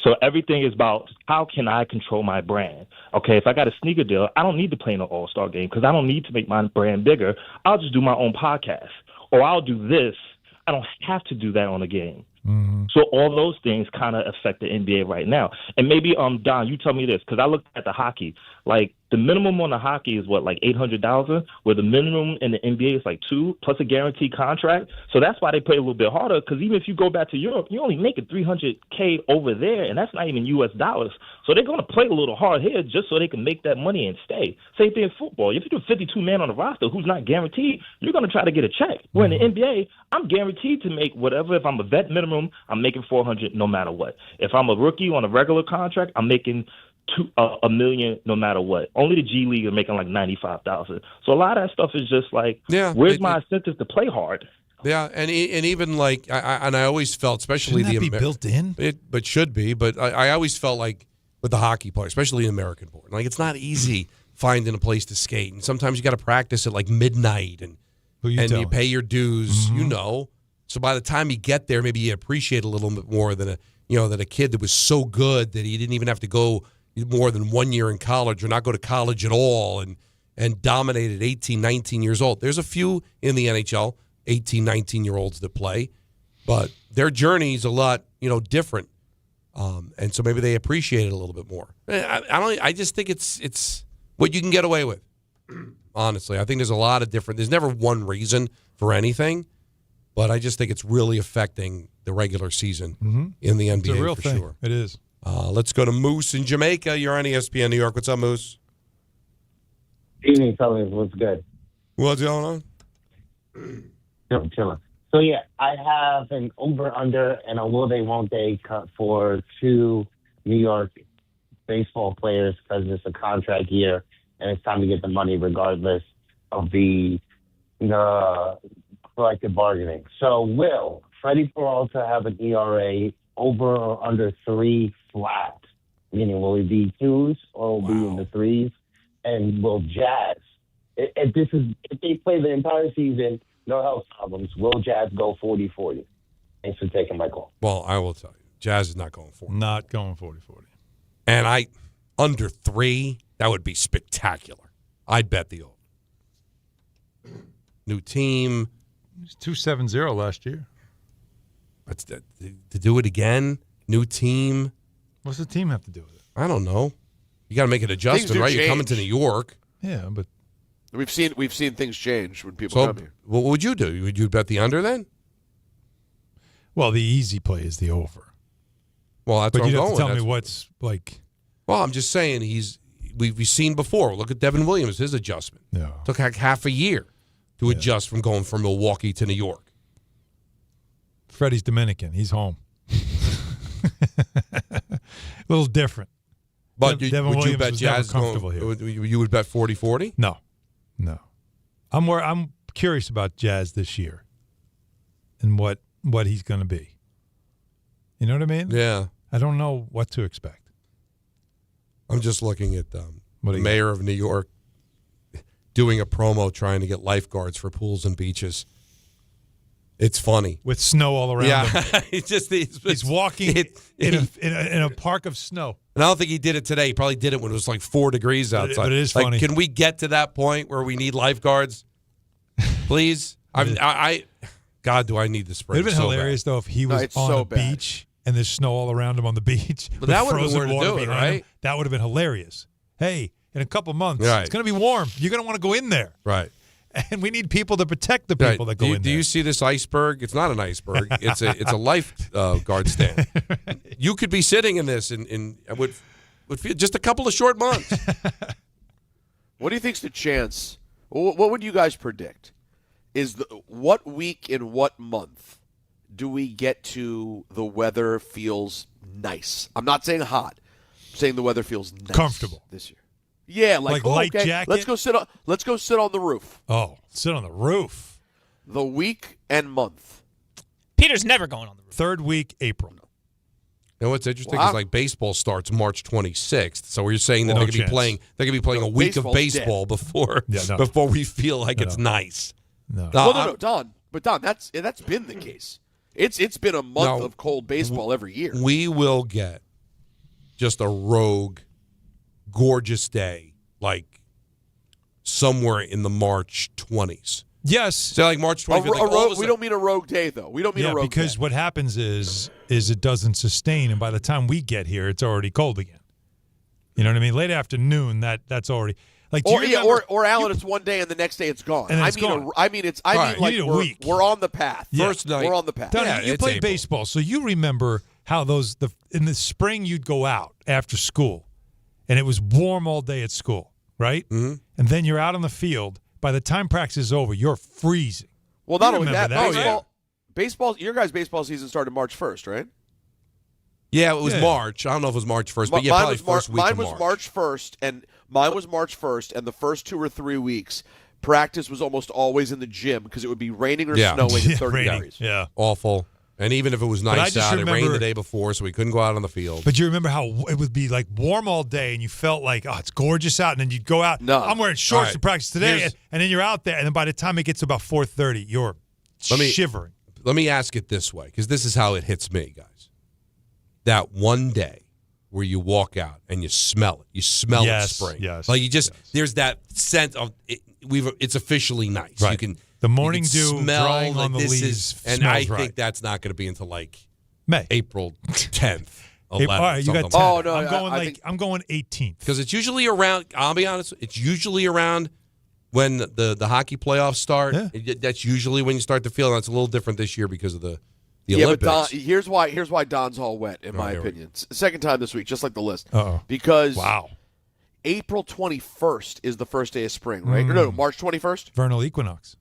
[SPEAKER 17] So everything is about how can I control my brand? Okay, if I got a sneaker deal, I don't need to play in an all-star game because I don't need to make my brand bigger. I'll just do my own podcast. Or I'll do this. I don't have to do that on a game.
[SPEAKER 7] Mm-hmm.
[SPEAKER 17] So all those things kind of affect the NBA right now. And maybe, Don, you tell me this, because I looked at the hockey. Like, the minimum on the hockey is what, like $800,000, where the minimum in the NBA is like $2 million plus a guaranteed contract. So that's why they play a little bit harder, because even if you go back to Europe, you're only making $300K over there, and that's not even U.S. dollars. So they're going to play a little hard here just so they can make that money and stay. Same thing in football. If you do 52 man on the roster who's not guaranteed, you're going to try to get a check. Where in the NBA, I'm guaranteed to make whatever. If I'm a vet minimum, I'm making $400 no matter what. If I'm a rookie on a regular contract, I'm making $1 million no matter what. Only the G League are making like $95,000. So a lot of that stuff is just like, where's my incentive to play hard?
[SPEAKER 6] Yeah, and even like, I always felt, especially
[SPEAKER 7] Shouldn't that be built in?
[SPEAKER 6] But should be. But I always felt like with the hockey player, especially the American board, like it's not easy finding a place to skate, and sometimes you got to practice at like midnight, and you pay your dues, you know. So by the time you get there, maybe you appreciate a little bit more than a kid that was so good that he didn't even have to go more than 1 year in college or not go to college at all and dominated 18, 19 years old. There's a few in the NHL, 18, 19-year-olds that play, but their journey is a lot, different. And so maybe they appreciate it a little bit more. I just think it's what you can get away with. Honestly, I think there's a lot of different. There's never one reason for anything, but I just think it's really affecting the regular season in the NBA
[SPEAKER 7] it's a real
[SPEAKER 6] for
[SPEAKER 7] thing.
[SPEAKER 6] sure.
[SPEAKER 7] It is.
[SPEAKER 6] Let's go to Moose in Jamaica. You're on ESPN New York. What's up, Moose?
[SPEAKER 19] Evening, fellas. What's good?
[SPEAKER 6] What's going on?
[SPEAKER 19] Chilling. So, yeah, I have an over-under and a will-they-won't-they cut for 2 New York baseball players because it's a contract year and it's time to get the money regardless of the collective bargaining. So, will Freddie Peralta have an ERA over or under 3 flat? Meaning, will he be 2s or will he be in the 3s? And will Jazz if they play the entire season, no health problems, will Jazz go 40-40? Thanks for taking my call.
[SPEAKER 6] Well, I will tell you, Jazz is not going 40.
[SPEAKER 7] Not going 40-40.
[SPEAKER 6] And under 3, that would be spectacular. I'd bet the over. New team.
[SPEAKER 7] It was 2-7-0 last year.
[SPEAKER 6] To do it again, new team.
[SPEAKER 7] What's the team have to do with it?
[SPEAKER 6] I don't know. You got to make an adjustment, right? You're coming to New York.
[SPEAKER 7] Yeah, but
[SPEAKER 4] we've seen things change when people come here.
[SPEAKER 6] What would you do? Would you bet the under then?
[SPEAKER 7] Well, the easy play is the over.
[SPEAKER 6] Well, that's
[SPEAKER 7] but
[SPEAKER 6] what
[SPEAKER 7] you'd
[SPEAKER 6] I'm
[SPEAKER 7] have
[SPEAKER 6] going.
[SPEAKER 7] to tell me what's like.
[SPEAKER 6] Well, I'm just saying we've seen before. Look at Devin Williams, his adjustment.
[SPEAKER 7] Yeah.
[SPEAKER 6] Took like half a year to adjust from going from Milwaukee to New York.
[SPEAKER 7] Freddie's Dominican. He's home. A little different.
[SPEAKER 6] But
[SPEAKER 7] Devin
[SPEAKER 6] would you
[SPEAKER 7] Williams
[SPEAKER 6] bet
[SPEAKER 7] was never
[SPEAKER 6] Jazz
[SPEAKER 7] comfortable here?
[SPEAKER 6] You would bet 40-40?
[SPEAKER 7] No. I'm curious about Jazz this year and what he's going to be. You know what I mean?
[SPEAKER 6] Yeah.
[SPEAKER 7] I don't know what to expect.
[SPEAKER 6] I'm just looking at the mayor of New York doing a promo trying to get lifeguards for pools and beaches. It's funny.
[SPEAKER 7] With snow all around him.
[SPEAKER 6] He's
[SPEAKER 7] walking in a park of snow.
[SPEAKER 6] And I don't think he did it today. He probably did it when it was like 4 degrees outside.
[SPEAKER 7] But it is funny.
[SPEAKER 6] Can we get to that point where we need lifeguards? Please? God, do I need the spring?
[SPEAKER 7] It would have been hilarious, though, if he was on a beach and there's snow all around him on the beach.
[SPEAKER 6] But that
[SPEAKER 7] with
[SPEAKER 6] would have been
[SPEAKER 7] frozen
[SPEAKER 6] where to
[SPEAKER 7] water
[SPEAKER 6] do it,
[SPEAKER 7] behind
[SPEAKER 6] right?
[SPEAKER 7] him. That would have been hilarious. Hey, in a couple months,
[SPEAKER 6] Right.
[SPEAKER 7] it's going to be warm. You're going to want to go in there.
[SPEAKER 6] Right.
[SPEAKER 7] And we need people to protect the people that go in there.
[SPEAKER 6] Do you see this iceberg? It's not an iceberg. It's a lifeguard stand. You could be sitting in this in would feel just a couple of short months.
[SPEAKER 4] What do you think's the chance? What would you guys predict? What week in what month do we get to the weather feels nice? I'm not saying hot. I'm saying the weather feels nice.
[SPEAKER 7] Comfortable
[SPEAKER 4] this year. Yeah, like
[SPEAKER 7] light
[SPEAKER 4] okay,
[SPEAKER 7] jacket.
[SPEAKER 4] Let's go sit on the roof.
[SPEAKER 7] Oh, sit on the roof.
[SPEAKER 4] The week and month.
[SPEAKER 18] Peter's never going on the roof.
[SPEAKER 7] Third week, April.
[SPEAKER 6] You know what's interesting
[SPEAKER 4] Wow.
[SPEAKER 6] is like baseball starts March 26th, so you're saying that
[SPEAKER 7] No
[SPEAKER 6] they're going to be
[SPEAKER 7] chance.
[SPEAKER 6] playing. They're going to be playing a week of
[SPEAKER 4] baseball's
[SPEAKER 6] baseball before
[SPEAKER 7] no.
[SPEAKER 6] before we feel like it's nice.
[SPEAKER 7] No.
[SPEAKER 4] No, Don. But Don, that's been the case. It's been a month
[SPEAKER 6] No.
[SPEAKER 4] of cold baseball every year.
[SPEAKER 6] We will get just a rogue, gorgeous day, like somewhere in the March 20s.
[SPEAKER 7] Yes.
[SPEAKER 6] So like March 25th.
[SPEAKER 4] We don't mean a rogue day, though. We don't mean a rogue
[SPEAKER 7] because
[SPEAKER 4] day.
[SPEAKER 7] what happens is it doesn't sustain, and by the time we get here, it's already cold again. You know what I mean? Late afternoon, that's already like.
[SPEAKER 4] Or Alan, it's one day and the next day it's gone.
[SPEAKER 7] And it's gone.
[SPEAKER 4] I mean
[SPEAKER 7] You need a week.
[SPEAKER 4] We're on the path.
[SPEAKER 7] Yeah.
[SPEAKER 6] First night.
[SPEAKER 4] We're on the path.
[SPEAKER 7] Donnie, you played baseball, so you remember how in the spring you'd go out after school, and it was warm all day at school, right?
[SPEAKER 6] Mm-hmm.
[SPEAKER 7] And then you're out on the field. By the time practice is over, you're freezing.
[SPEAKER 4] Well, not
[SPEAKER 7] You
[SPEAKER 4] only
[SPEAKER 7] remember
[SPEAKER 4] that, baseball. Your guys' baseball season started March 1st, right?
[SPEAKER 6] Yeah, it was March. I don't know if it was March 1st, but yeah,
[SPEAKER 4] mine
[SPEAKER 6] probably
[SPEAKER 4] was
[SPEAKER 6] first week
[SPEAKER 4] mine
[SPEAKER 6] of
[SPEAKER 4] was
[SPEAKER 6] March.
[SPEAKER 4] March 1st, and mine was March 1st, and the first 2 or 3 weeks, practice was almost always in the gym because it would be raining or snowing at 30 degrees.
[SPEAKER 7] Yeah.
[SPEAKER 6] Awful. And even if it was
[SPEAKER 7] But I
[SPEAKER 6] nice
[SPEAKER 7] just
[SPEAKER 6] out, it rained
[SPEAKER 7] remember-
[SPEAKER 6] the day before, so we couldn't go out on the field.
[SPEAKER 7] But you remember how it would be like warm all day, and you felt like, oh, it's gorgeous out, and then you'd go out.
[SPEAKER 4] No.
[SPEAKER 7] I'm wearing shorts
[SPEAKER 6] All right.
[SPEAKER 7] to practice today,
[SPEAKER 6] Here's-
[SPEAKER 7] and then you're out there, and then by the time it gets to about 4:30, you're shivering.
[SPEAKER 6] Let me ask it this way, because this is how it hits me, guys. That one day where you walk out and you smell it. You smell
[SPEAKER 7] Yes,
[SPEAKER 6] spring.
[SPEAKER 7] yes,
[SPEAKER 6] Like you just there's that scent of it, it's officially nice.
[SPEAKER 7] Right.
[SPEAKER 6] You can
[SPEAKER 7] The morning
[SPEAKER 6] you can
[SPEAKER 7] dew
[SPEAKER 6] smell
[SPEAKER 7] drying
[SPEAKER 6] like
[SPEAKER 7] on the
[SPEAKER 6] this
[SPEAKER 7] leaves
[SPEAKER 6] is, and
[SPEAKER 7] smells
[SPEAKER 6] I think
[SPEAKER 7] right.
[SPEAKER 6] that's not going to be until like
[SPEAKER 7] May.
[SPEAKER 6] April 10th. 11th,
[SPEAKER 7] All right, you got 10.
[SPEAKER 6] something
[SPEAKER 4] Oh,
[SPEAKER 6] like
[SPEAKER 4] no,
[SPEAKER 7] I'm going 18th.
[SPEAKER 6] because it's usually around. I'll be honest. It's usually around when the hockey playoffs start.
[SPEAKER 7] Yeah.
[SPEAKER 6] That's usually when you start to feel. And it's a little different this year because of the
[SPEAKER 4] Yeah,
[SPEAKER 6] Olympics.
[SPEAKER 4] but Don, here's why Don's all wet, in my
[SPEAKER 6] here we
[SPEAKER 4] opinion. Second time this week, just like the list.
[SPEAKER 7] Uh-oh.
[SPEAKER 4] Because
[SPEAKER 7] Wow.
[SPEAKER 4] April 21st is the first day of spring, right? Or no, March 21st?
[SPEAKER 7] Vernal equinox.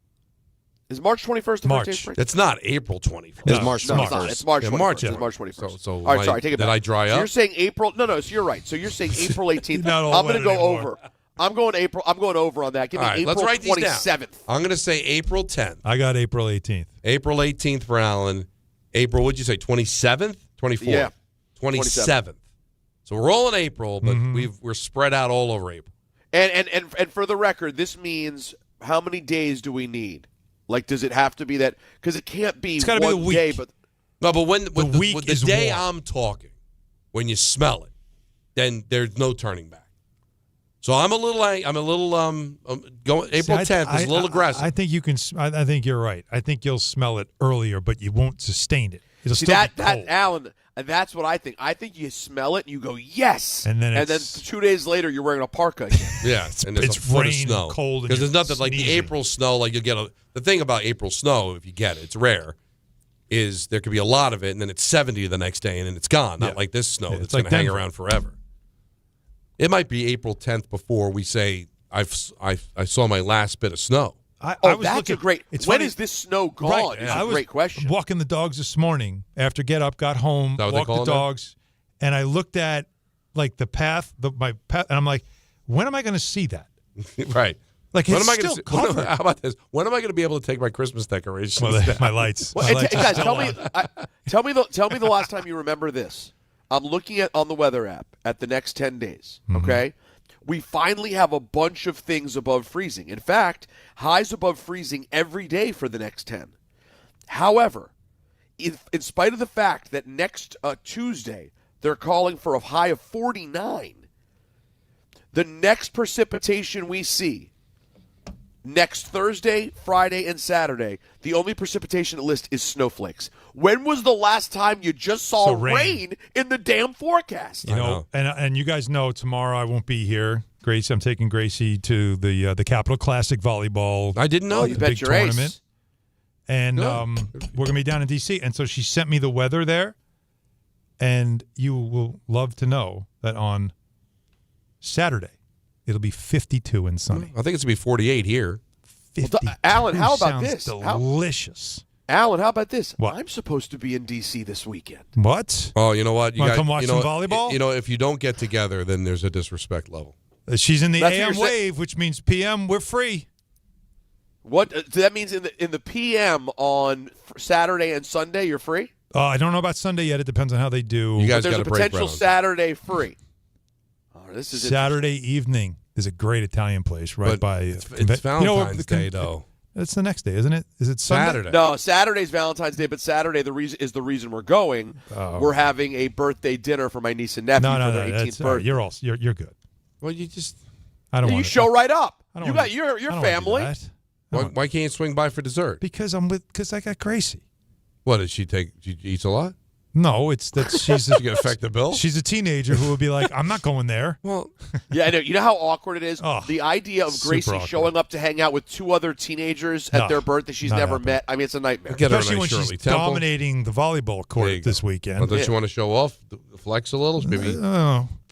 [SPEAKER 4] Is March 21st the
[SPEAKER 7] March.
[SPEAKER 4] first day of spring?
[SPEAKER 6] That's not April 21st.
[SPEAKER 7] No,
[SPEAKER 1] It's March
[SPEAKER 4] No, it's
[SPEAKER 1] 21st.
[SPEAKER 4] not. It's March 21st.
[SPEAKER 6] March,
[SPEAKER 4] It's
[SPEAKER 6] yeah.
[SPEAKER 4] March 21st.
[SPEAKER 6] So
[SPEAKER 4] all right,
[SPEAKER 6] am
[SPEAKER 4] sorry, take it
[SPEAKER 6] did
[SPEAKER 4] back.
[SPEAKER 6] I dry
[SPEAKER 4] So
[SPEAKER 6] up?
[SPEAKER 4] you're saying April? No, so you're right. So you're saying April 18th.
[SPEAKER 7] Not all
[SPEAKER 4] I'm going to
[SPEAKER 7] wet
[SPEAKER 4] go
[SPEAKER 7] anymore.
[SPEAKER 4] over. I'm going April. I'm going over on that. Give me
[SPEAKER 6] All right,
[SPEAKER 4] April
[SPEAKER 6] let's write these
[SPEAKER 4] 27th.
[SPEAKER 6] down. I'm going to say April 10th.
[SPEAKER 7] I got April 18th.
[SPEAKER 6] April 18th for Allen. April, what'd you say, 27th? 24th?
[SPEAKER 4] Yeah.
[SPEAKER 6] 27th. So we're all in April, but we're spread out all over April.
[SPEAKER 4] And for the record, this means how many days do we need? Like, does it have to be that? Because it can't be.
[SPEAKER 7] It's got to be the week.
[SPEAKER 4] Day, but
[SPEAKER 6] when the day
[SPEAKER 7] warm.
[SPEAKER 6] I'm talking, when you smell it, then there's no turning back. So I'm a little going. April 10th is a little aggressive.
[SPEAKER 7] I think you can. I think you're right. I think you'll smell it earlier, but you won't sustain it. It'll
[SPEAKER 4] See,
[SPEAKER 7] still be cold.
[SPEAKER 4] Alan, that's what I think. I think you smell it and you go, yes.
[SPEAKER 7] And then
[SPEAKER 4] 2 days later, you're wearing a parka again.
[SPEAKER 6] Yeah, and there's a foot
[SPEAKER 7] rain,
[SPEAKER 6] of snow.
[SPEAKER 7] cold, and
[SPEAKER 6] because there's
[SPEAKER 7] you're
[SPEAKER 6] nothing like the
[SPEAKER 7] sneezing.
[SPEAKER 6] April snow. Like you get the thing about April snow, if you get it, it's rare. Is there could be a lot of it, and then it's 70 the next day, and then it's gone. Not like this snow that's going to hang around forever. It might be April 10th before we say I saw my last bit of snow.
[SPEAKER 4] That's a great.
[SPEAKER 7] It's
[SPEAKER 4] when
[SPEAKER 7] funny.
[SPEAKER 4] is this snow gone?
[SPEAKER 7] Right.
[SPEAKER 4] Is
[SPEAKER 7] I
[SPEAKER 4] a
[SPEAKER 7] was
[SPEAKER 4] great question.
[SPEAKER 7] Walking the dogs this morning after get up, got home,
[SPEAKER 6] that what they
[SPEAKER 7] walked
[SPEAKER 6] call
[SPEAKER 7] the
[SPEAKER 6] it now?
[SPEAKER 7] dogs, and I looked at like the path, my path, and I'm like, when am I going to see that?
[SPEAKER 6] Right.
[SPEAKER 7] Like
[SPEAKER 6] when
[SPEAKER 7] it's
[SPEAKER 6] am I
[SPEAKER 7] still
[SPEAKER 6] gonna
[SPEAKER 7] covered.
[SPEAKER 6] How about this? When am I going to be able to take my Christmas decorations?
[SPEAKER 7] Well,
[SPEAKER 6] down?
[SPEAKER 7] my lights.
[SPEAKER 4] Well,
[SPEAKER 7] My lights are
[SPEAKER 4] guys,
[SPEAKER 7] still
[SPEAKER 4] tell
[SPEAKER 7] on.
[SPEAKER 4] me the last time you remember this. I'm looking at on the weather app at the next 10 days.
[SPEAKER 7] Mm-hmm.
[SPEAKER 4] Okay, we finally have a bunch of things above freezing. In fact, highs above freezing every day for the next 10. However, in spite of the fact that next Tuesday they're calling for a high of 49, the next precipitation we see. Next Thursday, Friday, and Saturday, the only precipitation list is snowflakes. When was the last time you just saw rain in the damn forecast?
[SPEAKER 7] You know, and you guys know tomorrow I won't be here. Gracie, I'm taking Gracie to the Capital Classic volleyball.
[SPEAKER 6] I didn't know
[SPEAKER 4] you
[SPEAKER 7] the
[SPEAKER 4] bet
[SPEAKER 7] big
[SPEAKER 4] your
[SPEAKER 7] tournament,
[SPEAKER 4] ace.
[SPEAKER 7] and we're gonna be down in DC. And so she sent me the weather there, and you will love to know that on Saturday it'll be 52 and sunny.
[SPEAKER 6] I think it's going to be 48 here.
[SPEAKER 7] 52
[SPEAKER 4] Alan, how about
[SPEAKER 7] sounds
[SPEAKER 4] this?
[SPEAKER 7] Delicious.
[SPEAKER 4] Alan, how about this?
[SPEAKER 7] What?
[SPEAKER 4] I'm supposed to be in D.C. this weekend.
[SPEAKER 7] What?
[SPEAKER 6] Oh, you know what? You
[SPEAKER 7] Wanna
[SPEAKER 6] got
[SPEAKER 7] come watch some volleyball?
[SPEAKER 6] You know, if you don't get together, then there's a disrespect level.
[SPEAKER 7] She's in the
[SPEAKER 4] That's what
[SPEAKER 7] AM
[SPEAKER 4] you're saying.
[SPEAKER 7] wave, which means PM. We're free.
[SPEAKER 4] What that means in the p.m. on Saturday and Sunday, you're free.
[SPEAKER 7] I don't know about Sunday yet. It depends on how they do.
[SPEAKER 6] You guys
[SPEAKER 4] There's
[SPEAKER 6] got
[SPEAKER 4] a
[SPEAKER 6] to break
[SPEAKER 4] potential
[SPEAKER 6] ground.
[SPEAKER 4] Saturday free. Oh, this is
[SPEAKER 7] Saturday evening. There's a great Italian place right
[SPEAKER 6] But
[SPEAKER 7] by.
[SPEAKER 6] it's Valentine's Day, though.
[SPEAKER 7] It's the next day, isn't it? Is it Sunday?
[SPEAKER 6] Saturday.
[SPEAKER 4] No, Saturday's Valentine's Day, but Saturday the reason we're going.
[SPEAKER 7] Oh.
[SPEAKER 4] We're having a birthday dinner for my niece and nephew
[SPEAKER 7] No,
[SPEAKER 4] for their 18th
[SPEAKER 7] that's,
[SPEAKER 4] birthday.
[SPEAKER 7] you're good.
[SPEAKER 6] Well, you just
[SPEAKER 7] I don't
[SPEAKER 4] You
[SPEAKER 7] want
[SPEAKER 4] show right up.
[SPEAKER 7] I don't
[SPEAKER 4] You
[SPEAKER 7] wanna-
[SPEAKER 4] got your
[SPEAKER 7] I don't wanna do
[SPEAKER 4] family.
[SPEAKER 7] that.
[SPEAKER 6] why can't you swing by for dessert?
[SPEAKER 7] Because I got Gracie.
[SPEAKER 6] What did she take? She eats a lot.
[SPEAKER 7] No, it's that she's
[SPEAKER 6] You gonna affect the bill?
[SPEAKER 7] she's a teenager who would be like, I'm not going there.
[SPEAKER 6] Well,
[SPEAKER 4] Yeah, I know. You know how awkward it is?
[SPEAKER 7] Oh,
[SPEAKER 4] the idea of
[SPEAKER 7] super
[SPEAKER 4] Gracie
[SPEAKER 7] awkward.
[SPEAKER 4] showing up to hang out with two other teenagers at
[SPEAKER 7] No,
[SPEAKER 4] their birthday she's
[SPEAKER 7] not
[SPEAKER 4] never
[SPEAKER 7] happening.
[SPEAKER 4] met. I mean, it's a nightmare.
[SPEAKER 6] get her a
[SPEAKER 7] Especially
[SPEAKER 6] nice
[SPEAKER 7] when
[SPEAKER 6] Shirley
[SPEAKER 7] she's
[SPEAKER 6] Temple.
[SPEAKER 7] dominating the volleyball
[SPEAKER 6] There you
[SPEAKER 7] court
[SPEAKER 6] go.
[SPEAKER 7] this weekend.
[SPEAKER 6] Well, don't you want to show off, flex a little? Maybe.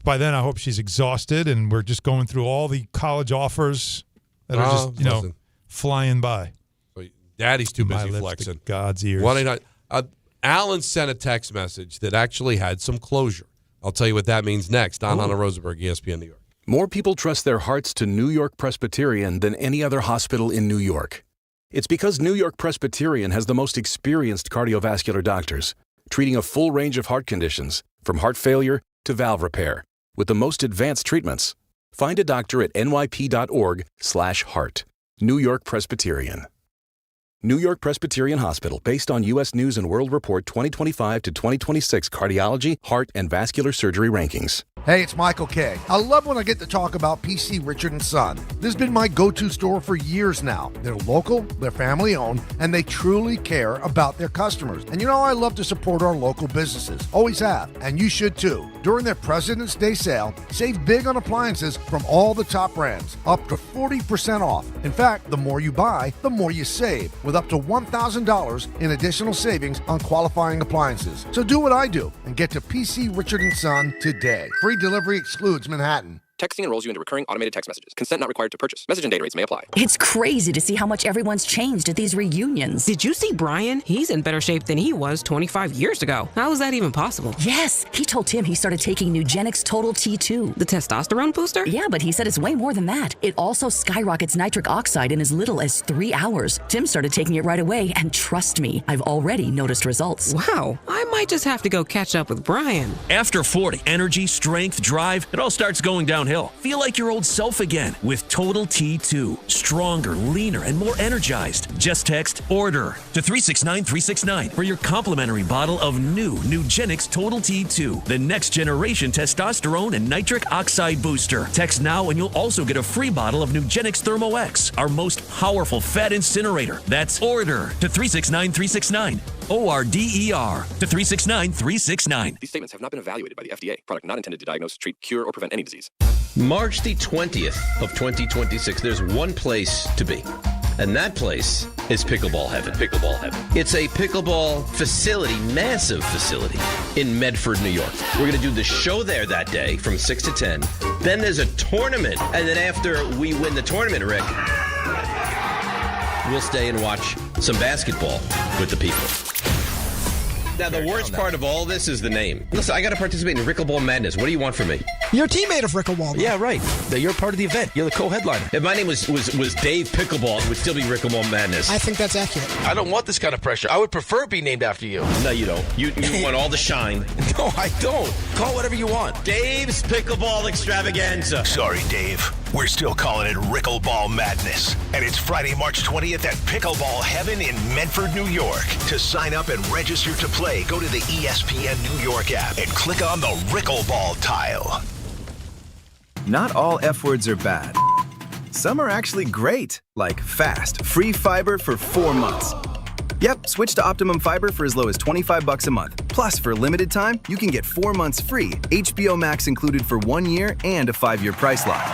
[SPEAKER 7] By then, I hope she's exhausted, and we're just going through all the college offers that are just
[SPEAKER 6] listen.
[SPEAKER 7] flying by.
[SPEAKER 6] Daddy's too
[SPEAKER 7] My
[SPEAKER 6] busy
[SPEAKER 7] lips to
[SPEAKER 6] flexing.
[SPEAKER 7] God's ears.
[SPEAKER 6] 1-800. Alan sent a text message that actually had some closure. I'll tell you what that means next. On Hahn and Rosenberg, ESPN New York.
[SPEAKER 1] More people trust their hearts to New York Presbyterian than any other hospital in New York. It's because New York Presbyterian has the most experienced cardiovascular doctors, treating a full range of heart conditions, from heart failure to valve repair, with the most advanced treatments. Find a doctor at nyp.org/heart. New York Presbyterian. New York Presbyterian Hospital, based on U.S. News & World Report 2025 to 2026 cardiology, heart, and vascular surgery rankings.
[SPEAKER 14] Hey, it's Michael K. I love when I get to talk about PC Richard & Son. This has been my go-to store for years now. They're local, they're family-owned, and they truly care about their customers. And you know, I love to support our local businesses. Always have, and you should too. During their President's Day sale, save big on appliances from all the top brands, up to 40% off. In fact, the more you buy, the more you save, with up to $1,000 in additional savings on qualifying appliances. So do what I do and get to PC Richard & Son today. Free delivery excludes Manhattan.
[SPEAKER 3] Texting enrolls you into recurring automated text messages. Consent not required to purchase. Message and data rates may apply.
[SPEAKER 21] It's crazy to see how much everyone's changed at these reunions.
[SPEAKER 22] Did you see Brian? He's in better shape than he was 25 years ago. How is that even possible?
[SPEAKER 21] Yes, he told Tim he started taking Nugenix Total T2.
[SPEAKER 22] The testosterone booster?
[SPEAKER 21] Yeah, but he said it's way more than that. It also skyrockets nitric oxide in as little as 3 hours. Tim started taking it right away, and trust me, I've already noticed results.
[SPEAKER 22] Wow, I might just have to go catch up with Brian. After 40, energy, strength, drive, it all starts going down
[SPEAKER 2] downhill. Feel like your old self again with Total T2. Stronger, leaner, and more energized. Just text ORDER to 369-369 for your complimentary bottle of new Nugenix Total T2, the next generation testosterone and nitric oxide booster. Text now and you'll also get a free bottle of Nugenix Thermo X, our most powerful fat incinerator. That's ORDER to 369-369. ORDER to 369-369.
[SPEAKER 3] These statements have not been evaluated by the FDA. Product not intended to diagnose, treat, cure, or prevent any disease.
[SPEAKER 5] March the 20th of 2026, there's one place to be. And that place is Pickleball Heaven. Pickleball Heaven. It's a pickleball facility, massive facility in Medford, New York. We're going to do the show there that day from 6 to 10. Then there's a tournament. And then after we win the tournament, Rick, we'll stay and watch some basketball with the people. Now, the worst part of all this is the name. Listen, I got to participate in Rickleball Madness. What do you want from me?
[SPEAKER 10] You're a teammate of Rickleball.
[SPEAKER 5] Yeah, right. You're part of the event. You're the co-headliner. If my name was Dave Pickleball, it would still be Rickleball Madness.
[SPEAKER 10] I think that's accurate.
[SPEAKER 5] I don't want this kind of pressure. I would prefer it be named after you. No, you don't. You want all the shine. No, I don't. Call whatever you want. Dave's Pickleball Extravaganza.
[SPEAKER 31] Sorry, Dave. We're still calling it Rickleball Madness. And it's Friday, March 20th at Pickleball Heaven in Medford, New York. To sign up and register to play, go to the ESPN New York app and click on the Rickleball tile.
[SPEAKER 12] Not all F words are bad. Some are actually great, like fast, free fiber for 4 months. Yep, switch to Optimum Fiber for as low as $25 a month. Plus, for a limited time, you can get 4 months free, HBO Max included for 1 year, and a 5-year price lock.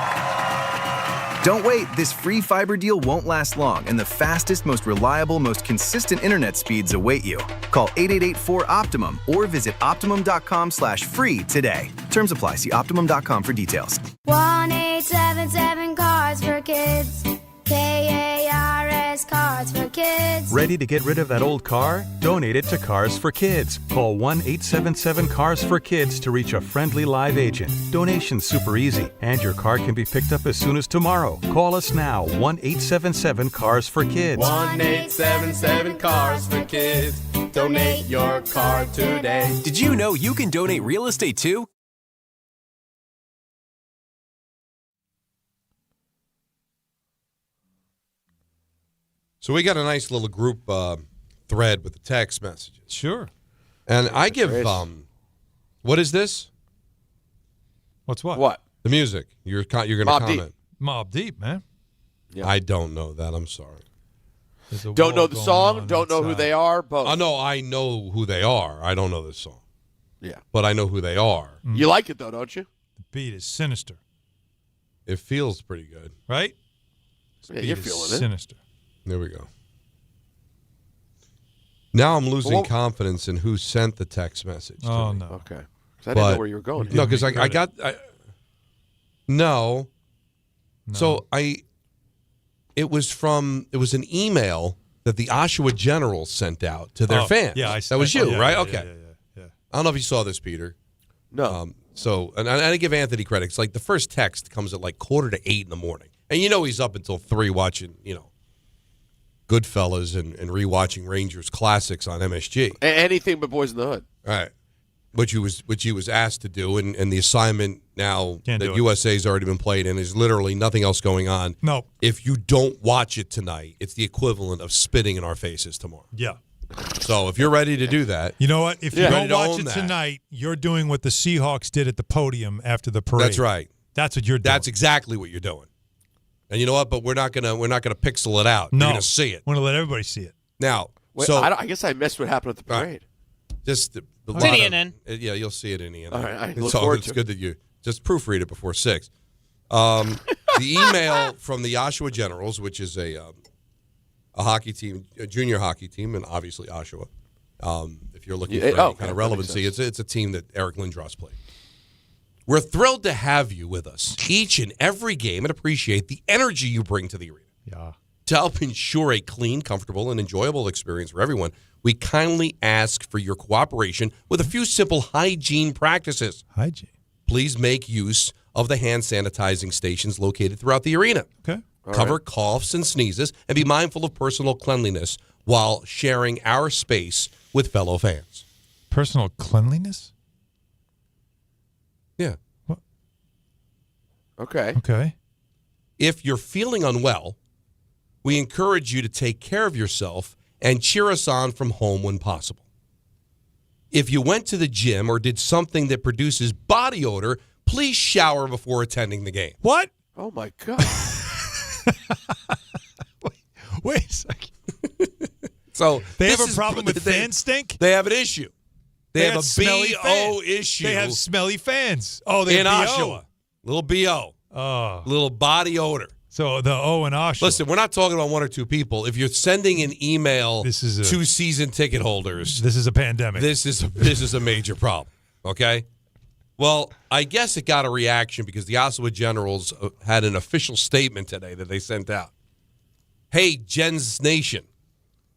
[SPEAKER 12] Don't wait, this free fiber deal won't last long, and the fastest, most reliable, most consistent internet speeds await you. Call 888-4-OPTIMUM or visit Optimum.com/free today. Terms apply. See Optimum.com for details.
[SPEAKER 23] 1-877 Cards for Kids. KARS Cards for Kids.
[SPEAKER 24] Ready to get rid of that old car? Donate it to Cars for Kids. Call 1-877-CARS-FOR-KIDS to reach a friendly live agent. Donation's super easy, and your car can be picked up as soon as tomorrow. Call us now, 1-877-CARS-FOR-KIDS.
[SPEAKER 25] 1-877-CARS-FOR-KIDS. Donate your car today.
[SPEAKER 26] Did you know you can donate real estate too?
[SPEAKER 6] So we got a nice little group thread with the text messages.
[SPEAKER 7] Sure.
[SPEAKER 6] And I give what is this?
[SPEAKER 7] What's what?
[SPEAKER 4] What?
[SPEAKER 6] The music. You're going to
[SPEAKER 4] Mobb
[SPEAKER 6] comment.
[SPEAKER 4] Deep.
[SPEAKER 7] Mobb Deep, man.
[SPEAKER 4] Yeah.
[SPEAKER 6] I don't know that. I'm sorry.
[SPEAKER 4] Don't know the song, don't know who they are, both.
[SPEAKER 6] Oh, no, I know who they are. I don't know this song.
[SPEAKER 4] Yeah.
[SPEAKER 6] But I know who they are.
[SPEAKER 4] You like it, though, don't you?
[SPEAKER 7] The beat is sinister.
[SPEAKER 6] It feels pretty good.
[SPEAKER 7] Right?
[SPEAKER 4] Yeah, you're feeling it.
[SPEAKER 7] Sinister.
[SPEAKER 6] There we go. Now I'm losing confidence in who sent the text message.
[SPEAKER 7] Oh, no.
[SPEAKER 4] Okay. Because I didn't know where you were going.
[SPEAKER 6] No, because I got... No. So it was an email that the Oshawa Generals sent out to their fans.
[SPEAKER 7] Yeah,
[SPEAKER 6] that was you, right? Okay.
[SPEAKER 7] Yeah.
[SPEAKER 6] I don't know if you saw this, Peter.
[SPEAKER 4] No.
[SPEAKER 6] And I give Anthony credit. It's like the first text comes at like 7:45 in the morning. And you know he's up until 3 watching, Goodfellas and rewatching Rangers classics on MSG.
[SPEAKER 4] Anything but Boys in the Hood.
[SPEAKER 6] All right. Which he was asked to do, and the assignment now that USA's already been played in is literally nothing else going on.
[SPEAKER 7] No.
[SPEAKER 6] If you don't watch it tonight, it's the equivalent of spitting in our faces tomorrow.
[SPEAKER 7] Yeah.
[SPEAKER 6] So if you're ready to do that.
[SPEAKER 7] You know what? If you don't watch it tonight, you're doing what the Seahawks did at the podium after the parade.
[SPEAKER 6] That's right.
[SPEAKER 7] That's what you're doing.
[SPEAKER 6] That's exactly what you're doing. And you know what? But we're not gonna pixel it out.
[SPEAKER 7] No.
[SPEAKER 6] You're gonna see it.
[SPEAKER 7] We're gonna let everybody see it.
[SPEAKER 6] Now,
[SPEAKER 4] Wait, I guess I missed what happened at the parade.
[SPEAKER 6] Just
[SPEAKER 18] It's in ENN.
[SPEAKER 6] Yeah, you'll see it in ENN.
[SPEAKER 4] All right, I look forward to it.
[SPEAKER 6] It's good that you just proofread it before 6. The email from the Oshawa Generals, which is a hockey team, a junior hockey team, and obviously Oshawa. If you're looking for any kind of relevancy, it's a team that Eric Lindros played. We're thrilled to have you with us each and every game and appreciate the energy you bring to the arena.
[SPEAKER 7] Yeah.
[SPEAKER 6] To help ensure a clean, comfortable, and enjoyable experience for everyone, we kindly ask for your cooperation with a few simple hygiene practices.
[SPEAKER 7] Hygiene.
[SPEAKER 6] Please make use of the hand sanitizing stations located throughout the arena.
[SPEAKER 7] Okay.
[SPEAKER 6] Cover coughs and sneezes, and be mindful of personal cleanliness while sharing our space with fellow fans.
[SPEAKER 7] Personal cleanliness?
[SPEAKER 6] Yeah.
[SPEAKER 7] What?
[SPEAKER 4] Okay.
[SPEAKER 7] Okay.
[SPEAKER 6] If you're feeling unwell, we encourage you to take care of yourself and cheer us on from home when possible. If you went to the gym or did something that produces body odor, please shower before attending the game.
[SPEAKER 7] What?
[SPEAKER 4] Oh, my God.
[SPEAKER 7] Wait a second.
[SPEAKER 6] So
[SPEAKER 7] they have a problem with fan stink?
[SPEAKER 6] They have an issue. They have a
[SPEAKER 7] smelly
[SPEAKER 6] BO issue.
[SPEAKER 7] They have smelly fans. Oh, they
[SPEAKER 6] in
[SPEAKER 7] have BO.
[SPEAKER 6] Oshawa. Little BO.
[SPEAKER 7] Oh.
[SPEAKER 6] Little body odor.
[SPEAKER 7] So the O in Oshawa.
[SPEAKER 6] Listen, we're not talking about one or two people. If you're sending an email to season ticket holders,
[SPEAKER 7] this is a pandemic.
[SPEAKER 6] This is a major problem. Okay? Well, I guess it got a reaction because the Oshawa Generals had an official statement today that they sent out. Hey, Gens Nation,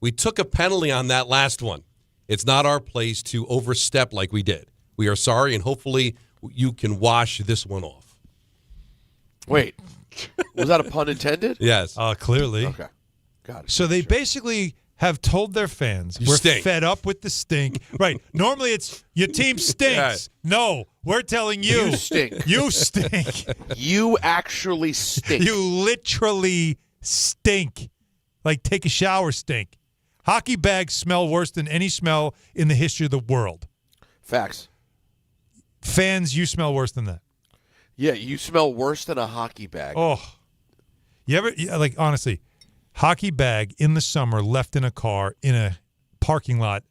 [SPEAKER 6] we took a penalty on that last one. It's not our place to overstep like we did. We are sorry, and hopefully you can wash this one off.
[SPEAKER 4] Wait, was that a pun intended?
[SPEAKER 6] Yes.
[SPEAKER 7] Clearly.
[SPEAKER 4] Okay. Got it.
[SPEAKER 7] So they basically have told their fans,
[SPEAKER 6] You
[SPEAKER 7] we're
[SPEAKER 6] stink.
[SPEAKER 7] fed up with the stink. Right. Normally it's, your team stinks.
[SPEAKER 6] Right.
[SPEAKER 7] No, we're telling you.
[SPEAKER 4] You stink.
[SPEAKER 7] You stink.
[SPEAKER 4] You actually stink.
[SPEAKER 7] You literally stink. Like take a shower stink. Hockey bags smell worse than any smell in the history of the world.
[SPEAKER 4] Facts.
[SPEAKER 7] Fans, you smell worse than that.
[SPEAKER 4] Yeah, you smell worse than a hockey bag.
[SPEAKER 7] Oh. You ever, like, honestly, hockey bag in the summer left in a car in a parking lot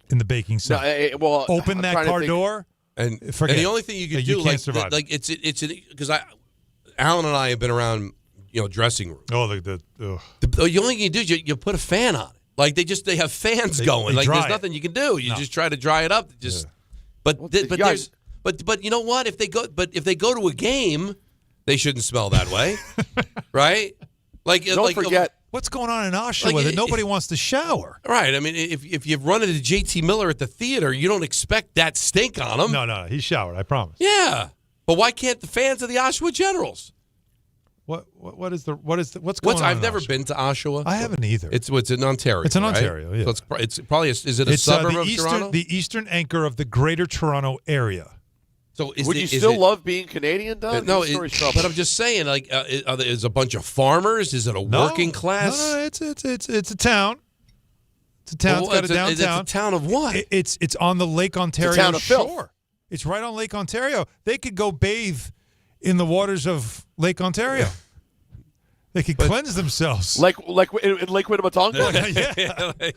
[SPEAKER 7] in the baking sun.
[SPEAKER 4] Well,
[SPEAKER 7] open
[SPEAKER 4] I'm
[SPEAKER 7] that
[SPEAKER 4] trying to
[SPEAKER 7] car
[SPEAKER 4] think.
[SPEAKER 7] door.
[SPEAKER 6] And
[SPEAKER 7] Forget
[SPEAKER 6] the
[SPEAKER 7] it.
[SPEAKER 6] only thing you can
[SPEAKER 7] Like,
[SPEAKER 6] do,
[SPEAKER 7] you can't survive.
[SPEAKER 6] like it's because Alan and I have been around, dressing rooms.
[SPEAKER 7] Oh,
[SPEAKER 6] the only thing you do is you put a fan on it. Like they have fans going.
[SPEAKER 7] they
[SPEAKER 6] Like
[SPEAKER 7] dry
[SPEAKER 6] there's
[SPEAKER 7] it.
[SPEAKER 6] nothing you can do. You
[SPEAKER 7] No.
[SPEAKER 6] just try to dry it up. Just, but
[SPEAKER 4] guys-
[SPEAKER 6] but you know what? If they go to a game, they shouldn't smell that way, right? Like
[SPEAKER 4] Don't forget.
[SPEAKER 7] What's going on in Oshawa that nobody wants to shower?
[SPEAKER 6] Right. I mean, if you've run into JT Miller at the theater, you don't expect that stink on him.
[SPEAKER 7] No, he showered. I promise.
[SPEAKER 6] Yeah, but why can't the fans of the Oshawa Generals?
[SPEAKER 7] What's going on?
[SPEAKER 6] I've
[SPEAKER 7] in
[SPEAKER 6] never
[SPEAKER 7] Oshawa?
[SPEAKER 6] been to Oshawa.
[SPEAKER 7] I haven't either.
[SPEAKER 6] It's in Ontario.
[SPEAKER 7] It's in
[SPEAKER 6] right?
[SPEAKER 7] Ontario, yeah.
[SPEAKER 6] So it's probably is it a suburb of Toronto?
[SPEAKER 7] The eastern anchor of the Greater Toronto area.
[SPEAKER 6] So
[SPEAKER 4] Would you still love being Canadian, Don?
[SPEAKER 6] No,
[SPEAKER 4] These stories
[SPEAKER 6] but I'm just saying, like, is a bunch of farmers? Is it a working class?
[SPEAKER 7] No, it's a town. It's a town.
[SPEAKER 6] Well,
[SPEAKER 7] It's got a downtown.
[SPEAKER 6] It's a town of what?
[SPEAKER 7] It's on the Lake Ontario
[SPEAKER 4] town of filth.
[SPEAKER 7] shore. It's right on Lake Ontario. They could go bathe in the waters of Lake Ontario. They could cleanse themselves.
[SPEAKER 4] Like in Lake Winnebatonka?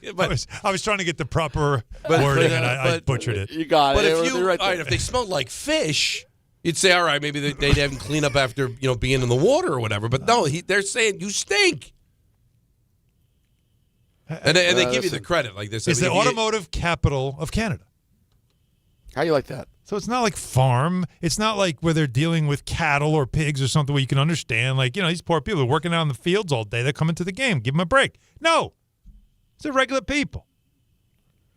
[SPEAKER 7] Yeah. I was trying to get the proper wording, and I butchered it.
[SPEAKER 4] You got
[SPEAKER 6] But
[SPEAKER 4] it.
[SPEAKER 6] if they smelled like fish, you'd say, all right, maybe they'd have them clean up after being in the water or whatever. But no, they're saying you stink, and they give you the credit like this.
[SPEAKER 7] It's the automotive capital of Canada.
[SPEAKER 4] How you like that?
[SPEAKER 7] So it's not like farm. It's not like where they're dealing with cattle or pigs or something where you can understand. Like, these poor people are working out in the fields all day. They're coming to the game. Give them a break. No. They're regular people.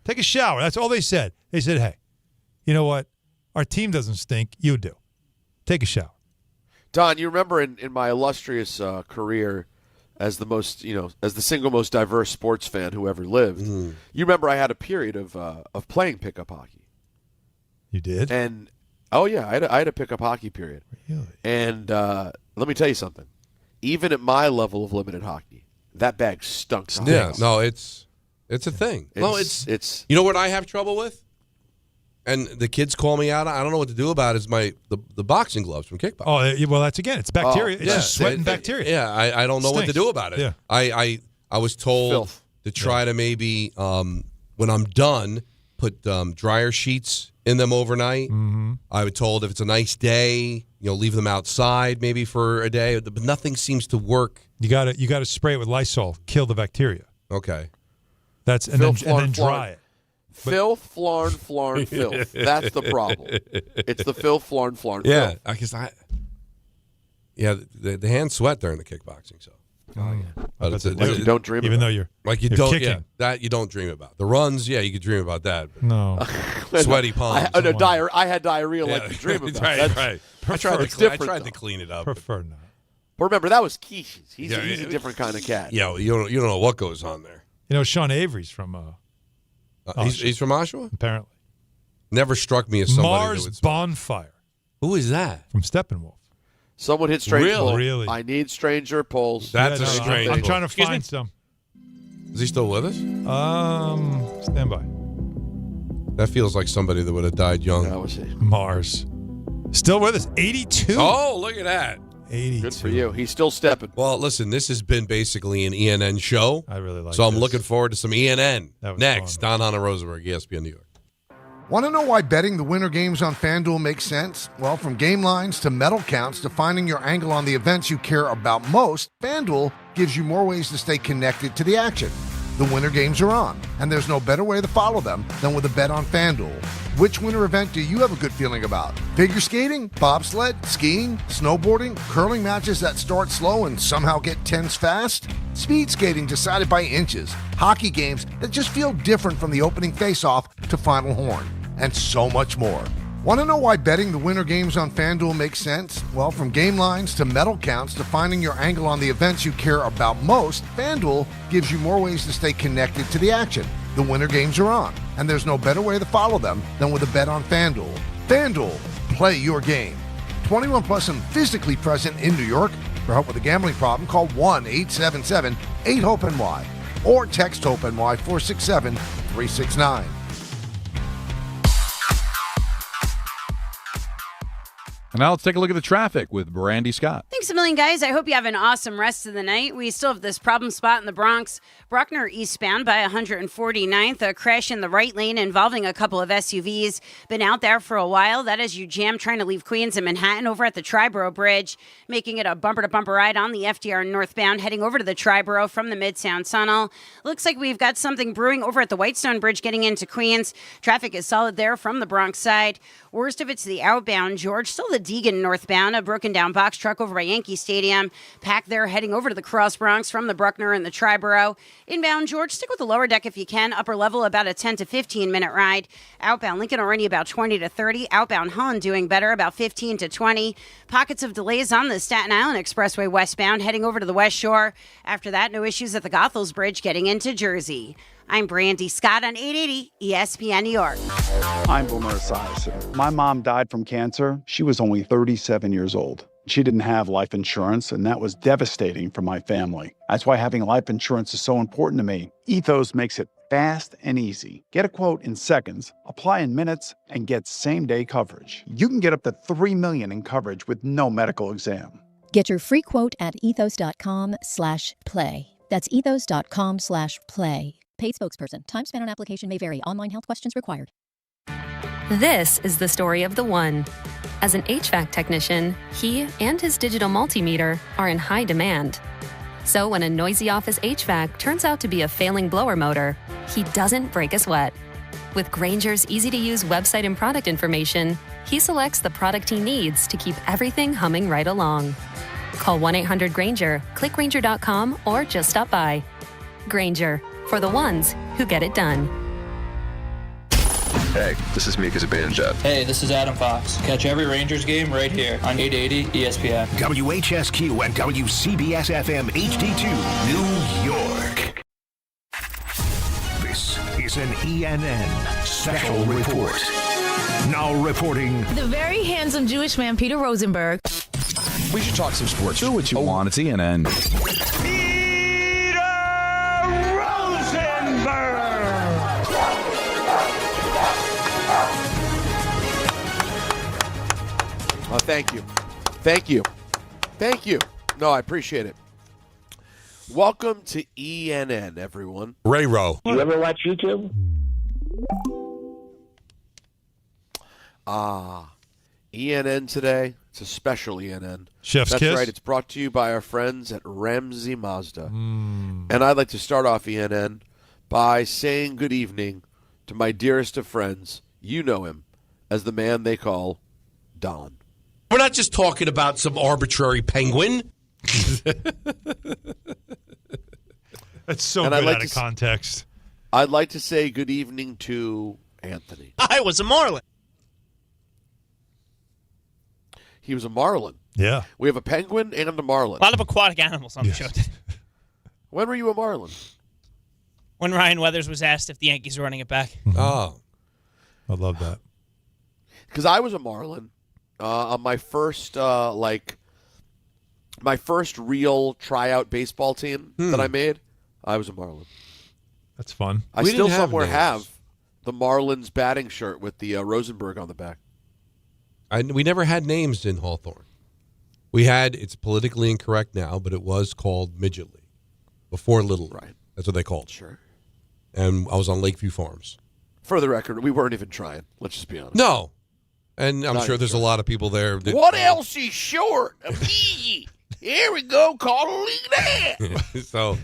[SPEAKER 7] Take a shower. That's all they said. They said, hey, you know what? Our team doesn't stink. You do. Take a shower.
[SPEAKER 4] Don, you remember in my illustrious career as the most, as the single most diverse sports fan who ever lived, you remember I had a period of playing pickup hockey.
[SPEAKER 7] You did?
[SPEAKER 4] And I had a pickup hockey period.
[SPEAKER 7] Really?
[SPEAKER 4] And let me tell you something. Even at my level of limited hockey, that bag stunk.
[SPEAKER 6] Yeah, no, it's a thing. It's you know what I have trouble with? And the kids call me out. I don't know what to do about it, is the boxing gloves from kickboxing.
[SPEAKER 7] Oh, well, that's again. It's bacteria. It's just sweat and bacteria.
[SPEAKER 6] Yeah, I don't know what to do about it.
[SPEAKER 7] Yeah.
[SPEAKER 6] I was told
[SPEAKER 4] Filth.
[SPEAKER 6] to try to maybe when I'm done, put dryer sheets in them overnight.
[SPEAKER 7] Mm-hmm.
[SPEAKER 6] I was told if it's a nice day, leave them outside maybe for a day. But nothing seems to work.
[SPEAKER 7] You got to spray it with Lysol. Kill the bacteria.
[SPEAKER 6] Okay.
[SPEAKER 7] And then dry it.
[SPEAKER 4] Filth, flarn, filth. That's the problem. It's the filth, flarn, filth.
[SPEAKER 6] Yeah, because the hands sweat during the kickboxing. So, but
[SPEAKER 4] you don't dream
[SPEAKER 7] even
[SPEAKER 4] about.
[SPEAKER 7] though you're
[SPEAKER 6] you
[SPEAKER 7] you're
[SPEAKER 6] don't.
[SPEAKER 7] kicking.
[SPEAKER 6] Yeah, that you don't dream about. The runs, yeah, you could dream about that. But
[SPEAKER 7] No,
[SPEAKER 6] sweaty palms.
[SPEAKER 4] I had diarrhea like you dream about.
[SPEAKER 6] Right. I tried to clean it up.
[SPEAKER 7] Prefer not.
[SPEAKER 4] But remember, that was Keisha's. He's a different kind of cat.
[SPEAKER 6] Yeah, you don't know what goes on there.
[SPEAKER 7] Sean Avery's from
[SPEAKER 6] he's from Oshawa?
[SPEAKER 7] Apparently.
[SPEAKER 6] Never struck me as somebody
[SPEAKER 7] Mars
[SPEAKER 6] that would
[SPEAKER 7] Bonfire.
[SPEAKER 6] Who is that?
[SPEAKER 7] From Steppenwolf.
[SPEAKER 4] Someone hit Stranger poll.
[SPEAKER 7] Really?
[SPEAKER 4] I need Stranger polls.
[SPEAKER 6] That's a strange
[SPEAKER 7] I'm
[SPEAKER 6] poll.
[SPEAKER 7] trying to find some.
[SPEAKER 6] Is he still with us?
[SPEAKER 7] Stand by.
[SPEAKER 6] That feels like somebody that would have died young.
[SPEAKER 4] That was he.
[SPEAKER 7] Mars. Still with us. 82.
[SPEAKER 6] Oh, look at that.
[SPEAKER 7] 82.
[SPEAKER 4] Good for you. He's still stepping.
[SPEAKER 6] Well, listen, this has been basically an ENN show.
[SPEAKER 7] I really like
[SPEAKER 6] So I'm
[SPEAKER 7] this.
[SPEAKER 6] looking forward to some ENN.
[SPEAKER 7] That was
[SPEAKER 6] Next,
[SPEAKER 7] fun.
[SPEAKER 6] Don Hahn and Rosenberg, ESPN New York.
[SPEAKER 14] Want to know why betting the winter games on FanDuel makes sense? Well, from game lines to medal counts to finding your angle on the events you care about most, FanDuel gives you more ways to stay connected to the action. The winter games are on, and there's no better way to follow them than with a bet on FanDuel. Which winter event do you have a good feeling about? Figure skating, bobsled, skiing, snowboarding, curling matches that start slow and somehow get tense fast? Speed skating decided by inches, hockey games that just feel different from the opening face-off to final horn, and so much more. Want to know why betting the winter games on FanDuel makes sense? Well, from game lines to medal counts to finding your angle on the events you care about most, FanDuel gives you more ways to stay connected to the action. The winter games are on, and there's no better way to follow them than with a bet on FanDuel. FanDuel, play your game. 21 plus and physically present in New York. For help with a gambling problem, call 1-877-8-HOPE-NY or text HOPE-NY 467-369.
[SPEAKER 8] And now let's take a look at the traffic with Brandy Scott.
[SPEAKER 9] Thanks a million, guys. I hope you have an awesome rest of the night. We still have this problem spot in the Bronx. Bruckner eastbound by 149th. A crash in the right lane involving a couple of SUVs. Been out there for a while. That is you jam trying to leave Queens and Manhattan over at the Triborough Bridge, making it a bumper-to-bumper ride on the FDR northbound, heading over to the Triborough from the Midtown Tunnel. Looks like we've got something brewing over at the Whitestone Bridge getting into Queens. Traffic is solid there from the Bronx side. Worst of it's the outbound, George. Still the Deegan northbound, a broken down box truck over by Yankee Stadium. Packed there heading over to the Cross Bronx from the Bruckner and the Triborough. Inbound, George, stick with the lower deck if you can. Upper level, about a 10 to 15 minute ride. Outbound, Lincoln already about 20 to 30. Outbound, Hahn doing better, about 15 to 20. Pockets of delays on the Staten Island Expressway westbound, heading over to the West Shore. After that, no issues at the Goethals Bridge getting into Jersey. I'm Brandy Scott on 880 ESPN New York.
[SPEAKER 11] I'm Boomer Esiason. My mom died from cancer. She was only 37 years old. She didn't have life insurance, and that was devastating for my family. That's why having life insurance is so important to me. Ethos makes it fast and easy. Get a quote in seconds, apply in minutes, and get same-day coverage. You can get up to $3 million in coverage with no medical exam.
[SPEAKER 13] Get your free quote at ethos.com/play. That's ethos.com/play. Paid spokesperson. Time spent on application may vary. Online health questions required.
[SPEAKER 15] This is the story of the one. As an HVAC technician, he and his digital multimeter are in high demand. So when a noisy office HVAC turns out to be a failing blower motor, he doesn't break a sweat. With Grainger's easy-to-use website and product information, he selects the product he needs to keep everything humming right along. Call 1-800-GRAINGER, click Grainger.com, or just stop by. Grainger, for the ones who get it done.
[SPEAKER 16] Hey, this is Mika Zibanejad.
[SPEAKER 20] Hey, this is Adam Fox. Catch every Rangers game right here on 880 ESPN.
[SPEAKER 31] WHSQ and WCBS FM HD2, New York. This is an ENN special report. Now reporting.
[SPEAKER 27] The very handsome Jewish man, Peter Rosenberg.
[SPEAKER 8] We should talk some sports. Do what you want. It's ENN.
[SPEAKER 4] Thank you. Thank you. Thank you. No, I appreciate it. Welcome to ENN, everyone.
[SPEAKER 6] Ray Rowe.
[SPEAKER 19] You ever watch YouTube?
[SPEAKER 4] ENN today. It's a special ENN.
[SPEAKER 7] Chef's
[SPEAKER 4] That's
[SPEAKER 7] kiss?
[SPEAKER 4] right. It's brought to you by our friends at Ramsey Mazda. And I'd like to start off ENN by saying good evening to my dearest of friends. You know him as the man they call Don.
[SPEAKER 6] We're not just talking about some arbitrary penguin.
[SPEAKER 7] That's so
[SPEAKER 4] And
[SPEAKER 7] good
[SPEAKER 4] I'd like
[SPEAKER 7] out of
[SPEAKER 4] to
[SPEAKER 7] context.
[SPEAKER 4] I'd like to say good evening to Anthony.
[SPEAKER 18] I was a Marlin.
[SPEAKER 4] He was a marlin.
[SPEAKER 7] Yeah.
[SPEAKER 4] We have a penguin and a marlin.
[SPEAKER 18] A lot of aquatic animals on the show today.
[SPEAKER 4] When were you a marlin?
[SPEAKER 18] When Ryan Weathers was asked if the Yankees were running it back.
[SPEAKER 6] Oh.
[SPEAKER 7] I love that.
[SPEAKER 4] Because I was a marlin on my first, my first real tryout baseball team that I made, I was a Marlin.
[SPEAKER 7] That's fun.
[SPEAKER 4] I still somewhere have the Marlins batting shirt with the Rosenberg on the back.
[SPEAKER 6] We never had names in Hawthorne. We had, it's politically incorrect now, but it was called Midget League before Little League.
[SPEAKER 4] Right.
[SPEAKER 6] That's what they called it.
[SPEAKER 4] Sure.
[SPEAKER 6] And I was on Lakeview Farms.
[SPEAKER 4] For the record, we weren't even trying. Let's just be honest.
[SPEAKER 6] No. And I'm
[SPEAKER 4] Not
[SPEAKER 6] sure there's a lot of people there.
[SPEAKER 4] What else is short? A pea. Here we go. Call a league that.
[SPEAKER 6] So,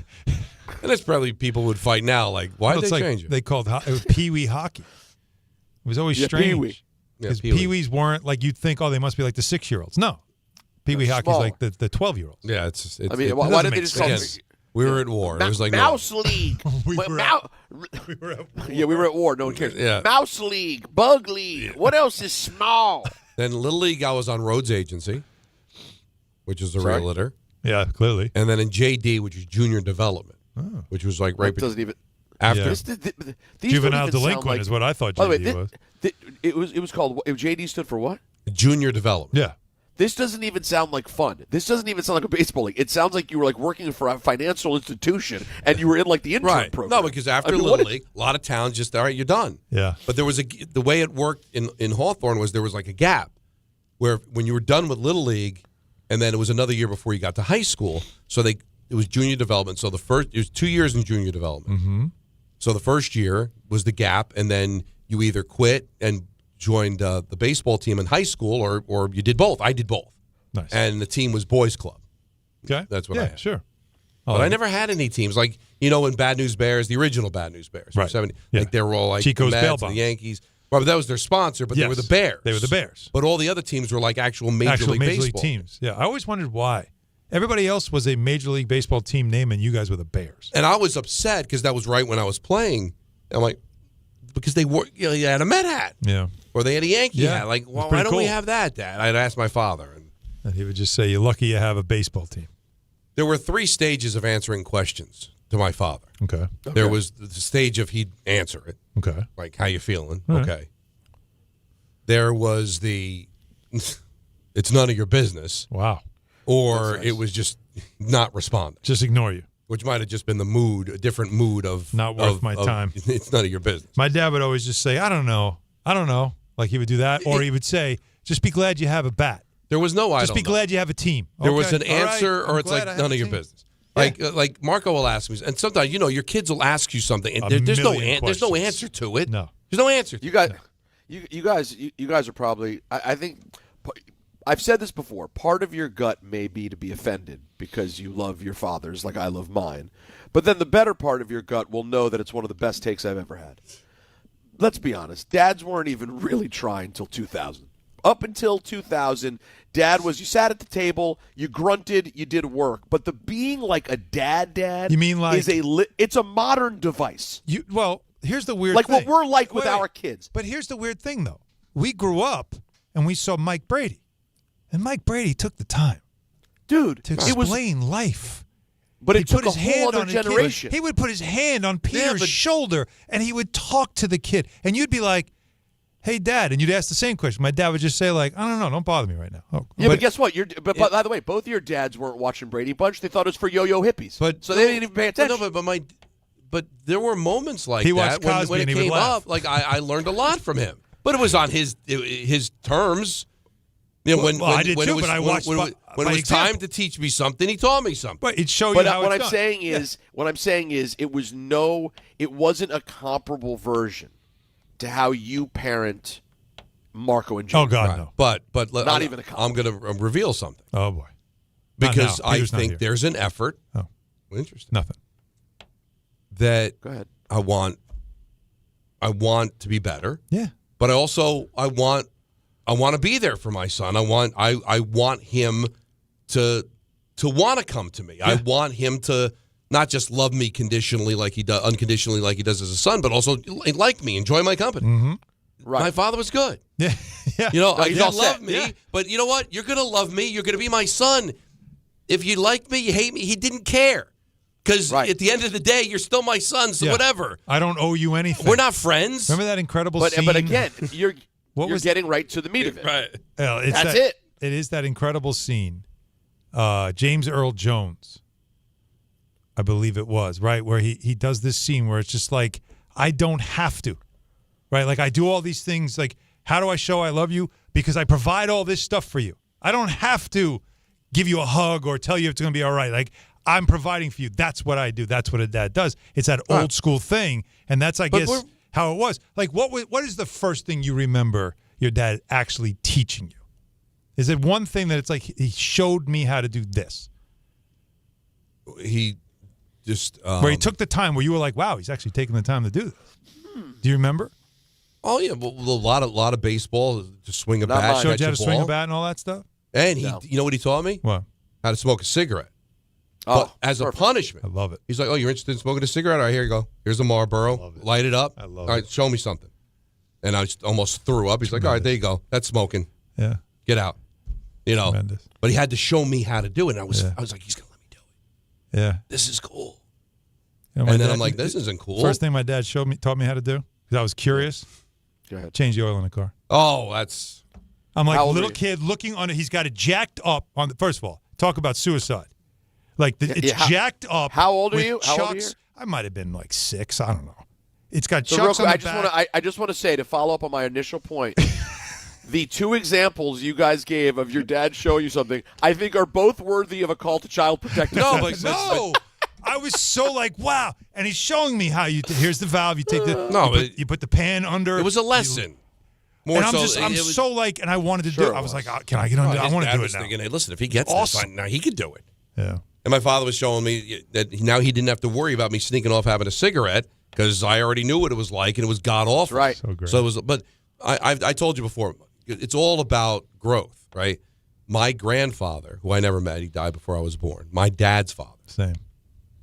[SPEAKER 6] and it's probably people would fight now. Like, why did they change it?
[SPEAKER 7] They called it was Pee-wee hockey. It was always strange. Because Pee-wees weren't like you'd think, they must be like the 6-year-olds. No. Pee-wee hockey's like the 12-year-olds.
[SPEAKER 6] Yeah, it's
[SPEAKER 4] why did they just call
[SPEAKER 6] it? We were at war. It was like
[SPEAKER 4] Mouse League.
[SPEAKER 7] we were at war.
[SPEAKER 4] Yeah, we were at war. No one cares.
[SPEAKER 6] Yeah.
[SPEAKER 4] Mouse League, Bug League. Yeah. What else is small?
[SPEAKER 6] Then Little League, I was on Rhodes Agency, which is a realtor.
[SPEAKER 7] Yeah, clearly.
[SPEAKER 6] And then in JD, which is Junior Development, which was like right
[SPEAKER 4] doesn't even
[SPEAKER 6] after
[SPEAKER 4] these
[SPEAKER 7] Juvenile Delinquent is what I thought JD was.
[SPEAKER 4] It was called. JD stood for what?
[SPEAKER 6] Junior Development.
[SPEAKER 7] Yeah.
[SPEAKER 4] This doesn't even sound like fun. This doesn't even sound like a baseball league. It sounds like you were like working for a financial institution and you were in like the intern program.
[SPEAKER 6] No, because after Little League, a lot of towns just, all right, you're done.
[SPEAKER 7] Yeah.
[SPEAKER 6] But there was the way it worked in Hawthorne was there was like a gap where when you were done with Little League and then it was another year before you got to high school. So it was junior development. So it was 2 years in junior development.
[SPEAKER 7] Mm-hmm.
[SPEAKER 6] So the first year was the gap and then you either quit and joined the baseball team in high school or you did both. I did both.
[SPEAKER 7] Nice.
[SPEAKER 6] And the team was Boys Club.
[SPEAKER 7] Okay.
[SPEAKER 6] That's what I had.
[SPEAKER 7] Sure.
[SPEAKER 6] But I never had any teams. Like, in Bad News Bears, the original Bad News Bears.
[SPEAKER 7] Right.
[SPEAKER 6] 70,
[SPEAKER 7] Yeah.
[SPEAKER 6] Like, they were all like
[SPEAKER 7] Chico's
[SPEAKER 6] the
[SPEAKER 7] Bail
[SPEAKER 6] Mets and
[SPEAKER 7] Bonds.
[SPEAKER 6] the Yankees. Well, but that was their sponsor, but they were the Bears.
[SPEAKER 7] They were the Bears.
[SPEAKER 6] But all the other teams were like actual Major League Baseball
[SPEAKER 7] teams. Yeah. I always wondered why. Everybody else was a Major League Baseball team name, and you guys were the Bears.
[SPEAKER 6] And I was upset because that was right when I was playing. I'm like, because they wore, you had a Met hat.
[SPEAKER 7] Yeah.
[SPEAKER 6] Or they had a Yankee hat. Like,
[SPEAKER 7] It was
[SPEAKER 6] why
[SPEAKER 7] pretty
[SPEAKER 6] don't we
[SPEAKER 7] cool.
[SPEAKER 6] have that, Dad? I'd ask my father.
[SPEAKER 7] And he would just say, you're lucky you have a baseball team.
[SPEAKER 6] There were 3 stages of answering questions to my father.
[SPEAKER 7] Okay.
[SPEAKER 6] There was the stage of he'd answer it.
[SPEAKER 7] Okay.
[SPEAKER 6] Like, how you feeling?
[SPEAKER 7] All right.
[SPEAKER 6] Okay. There was the, it's none of your business.
[SPEAKER 7] Wow.
[SPEAKER 6] Or it was just not responding.
[SPEAKER 7] Just ignore you.
[SPEAKER 6] Which might have just been the mood, a different mood of.
[SPEAKER 7] Not worth my time.
[SPEAKER 6] It's none of your business.
[SPEAKER 7] My dad would always just say, I don't know. Like he would do that. Or he would say, just be glad you have a bat.
[SPEAKER 6] There was no I
[SPEAKER 7] Just be glad you have a team.
[SPEAKER 6] There was
[SPEAKER 7] Okay,
[SPEAKER 6] an
[SPEAKER 7] all right,
[SPEAKER 6] answer,
[SPEAKER 7] I'm
[SPEAKER 6] or it's
[SPEAKER 7] glad
[SPEAKER 6] like
[SPEAKER 7] I have
[SPEAKER 6] none
[SPEAKER 7] a
[SPEAKER 6] of your
[SPEAKER 7] team.
[SPEAKER 6] business. Like Marco will ask me, and sometimes your kids will ask you something, and there's no answer to it.
[SPEAKER 7] No,
[SPEAKER 6] there's no answer.
[SPEAKER 4] You guys are probably. I think I've said this before. Part of your gut may be to be offended because you love your father's like I love mine, but then the better part of your gut will know that it's one of the best takes I've ever had. Let's be honest. Dads weren't even really trying till 2000. Up until 2000, Dad was, you sat at the table, you grunted, you did work. But the being like a dad,
[SPEAKER 7] you mean like
[SPEAKER 4] it's a modern device.
[SPEAKER 7] Here's the weird
[SPEAKER 4] thing. Like what we're like with
[SPEAKER 7] Wait.
[SPEAKER 4] our kids.
[SPEAKER 7] But here's the weird thing, though. We grew up and we saw Mike Brady. And Mike Brady took the time.
[SPEAKER 4] Dude,
[SPEAKER 7] to explain life.
[SPEAKER 4] But
[SPEAKER 7] He
[SPEAKER 4] it took
[SPEAKER 7] put his
[SPEAKER 4] a whole
[SPEAKER 7] hand
[SPEAKER 4] other
[SPEAKER 7] on a kid.
[SPEAKER 4] generation.
[SPEAKER 7] He would put his hand on Peter's shoulder and he would talk to the kid. And you'd be like, hey, Dad. And you'd ask the same question. My dad would just say, like, I don't know. Don't bother me right now. Oh,
[SPEAKER 4] yeah, but guess what? But by the way, both of your dads weren't watching Brady Bunch. They thought it was for yo-yo hippies. So they didn't even pay attention.
[SPEAKER 6] But there were moments like
[SPEAKER 7] He
[SPEAKER 6] that
[SPEAKER 7] watched Cosby
[SPEAKER 6] when it
[SPEAKER 7] and he would
[SPEAKER 6] came
[SPEAKER 7] laugh.
[SPEAKER 6] up. Like I learned a lot from him, but it was on his terms.
[SPEAKER 7] I did too, but I watched
[SPEAKER 6] when it was time to teach me something, he taught me something.
[SPEAKER 7] But it showed
[SPEAKER 4] But
[SPEAKER 7] you how
[SPEAKER 4] what
[SPEAKER 7] it's
[SPEAKER 4] I'm
[SPEAKER 7] done.
[SPEAKER 4] saying is, it wasn't a comparable version to how you parent Marco and Jayden.
[SPEAKER 7] Oh, God, no.
[SPEAKER 6] But
[SPEAKER 4] Not even a
[SPEAKER 6] I'm going to reveal something.
[SPEAKER 7] Oh, boy.
[SPEAKER 6] Because
[SPEAKER 7] Not now.
[SPEAKER 6] I
[SPEAKER 7] Peter's not
[SPEAKER 6] think
[SPEAKER 7] here.
[SPEAKER 6] there's an effort.
[SPEAKER 7] Oh.
[SPEAKER 6] Interesting.
[SPEAKER 7] Nothing.
[SPEAKER 6] That
[SPEAKER 4] Go ahead.
[SPEAKER 6] I want to be better.
[SPEAKER 7] Yeah.
[SPEAKER 6] But I want to be there for my son. I want him to want to come to me. Yeah. I want him to not just love me unconditionally like he does as a son, but also like me, enjoy my company.
[SPEAKER 7] Mm-hmm.
[SPEAKER 4] Right.
[SPEAKER 6] My father was good.
[SPEAKER 7] Yeah. Yeah.
[SPEAKER 6] He
[SPEAKER 4] he's all
[SPEAKER 6] didn't love
[SPEAKER 4] set.
[SPEAKER 6] me,
[SPEAKER 4] Yeah.
[SPEAKER 6] but you know what? You're going to love me. You're going to be my son. If you like me, you hate me. He didn't care. Because at the end of the day, you're still my son, so whatever.
[SPEAKER 7] I don't owe you anything.
[SPEAKER 6] We're not friends.
[SPEAKER 7] Remember that incredible scene?
[SPEAKER 4] But again, you're
[SPEAKER 7] What was-
[SPEAKER 4] getting right to the meat of it.
[SPEAKER 6] Right.
[SPEAKER 7] Well,
[SPEAKER 4] That's it.
[SPEAKER 7] It is that incredible scene James Earl Jones, I believe it was, right, where he does this scene where it's just like, I don't have to, right? Like, I do all these things. Like, how do I show I love you? Because I provide all this stuff for you. I don't have to give you a hug or tell you it's going to be all right. Like, I'm providing for you. That's what I do. That's what a dad does. It's that old school thing, and that's, I guess, how it was. Like, what is the first thing you remember your dad actually teaching you? Is it one thing that it's like, he showed me how to do this?
[SPEAKER 6] He just
[SPEAKER 7] where he took the time, where you were like, wow, he's actually taking the time to do this. Do you remember?
[SPEAKER 6] Oh yeah, well, a lot of baseball, to swing a bat,
[SPEAKER 7] showed you how to swing a bat and all that stuff.
[SPEAKER 6] And you know what he taught me?
[SPEAKER 7] What?
[SPEAKER 6] How to smoke a cigarette.
[SPEAKER 4] Oh,
[SPEAKER 6] but as a punishment.
[SPEAKER 7] I love it.
[SPEAKER 6] He's like, oh, you're interested in smoking a cigarette? All right, here you go. Here's a Marlboro. Light it up.
[SPEAKER 7] I love
[SPEAKER 6] all right, show me something. And I just almost threw up. He's like, all right, there you go. That's smoking.
[SPEAKER 7] Yeah.
[SPEAKER 6] Get out. You know.
[SPEAKER 7] Tremendous.
[SPEAKER 6] But he had to show me how to do it. And I was like, he's gonna let me do it.
[SPEAKER 7] Yeah.
[SPEAKER 6] This is cool.
[SPEAKER 7] You know,
[SPEAKER 6] and then
[SPEAKER 7] dad,
[SPEAKER 6] I'm like, this isn't cool.
[SPEAKER 7] First thing my dad taught me how to do, because I was curious.
[SPEAKER 4] Go ahead.
[SPEAKER 7] Change the oil in the car.
[SPEAKER 6] Oh, that's.
[SPEAKER 7] I'm like a little kid looking on it. He's got it jacked up on the. First of all, talk about suicide. Like it's jacked up.
[SPEAKER 4] How old are
[SPEAKER 7] with
[SPEAKER 4] you? How old are you?
[SPEAKER 7] Chucks. I might have been like 6. I don't know. It's got
[SPEAKER 4] So
[SPEAKER 7] chucks
[SPEAKER 4] real
[SPEAKER 7] on
[SPEAKER 4] quick,
[SPEAKER 7] the back.
[SPEAKER 4] I just want to say, to follow up on my initial point, the two examples you guys gave of your dad showing you something, I think are both worthy of a call to Child Protective.
[SPEAKER 7] No. I was so like, wow. And he's showing me how you. Here's the valve. You take the. You put the pan under.
[SPEAKER 6] It was a lesson.
[SPEAKER 7] And I'm so like, and I wanted to do it. I was like, can I get under? I want to do it now.
[SPEAKER 6] Thinking, hey, listen, if he gets
[SPEAKER 7] awesome.
[SPEAKER 6] this, now he could do it.
[SPEAKER 7] Yeah.
[SPEAKER 6] And my father was showing me that now he didn't have to worry about me sneaking off having a cigarette because I already knew what it was like and it was god awful.
[SPEAKER 4] Right.
[SPEAKER 7] So great.
[SPEAKER 6] So it was, but I told you before, it's all about growth, right? My grandfather, who I never met, he died before I was born. My dad's father,
[SPEAKER 7] same,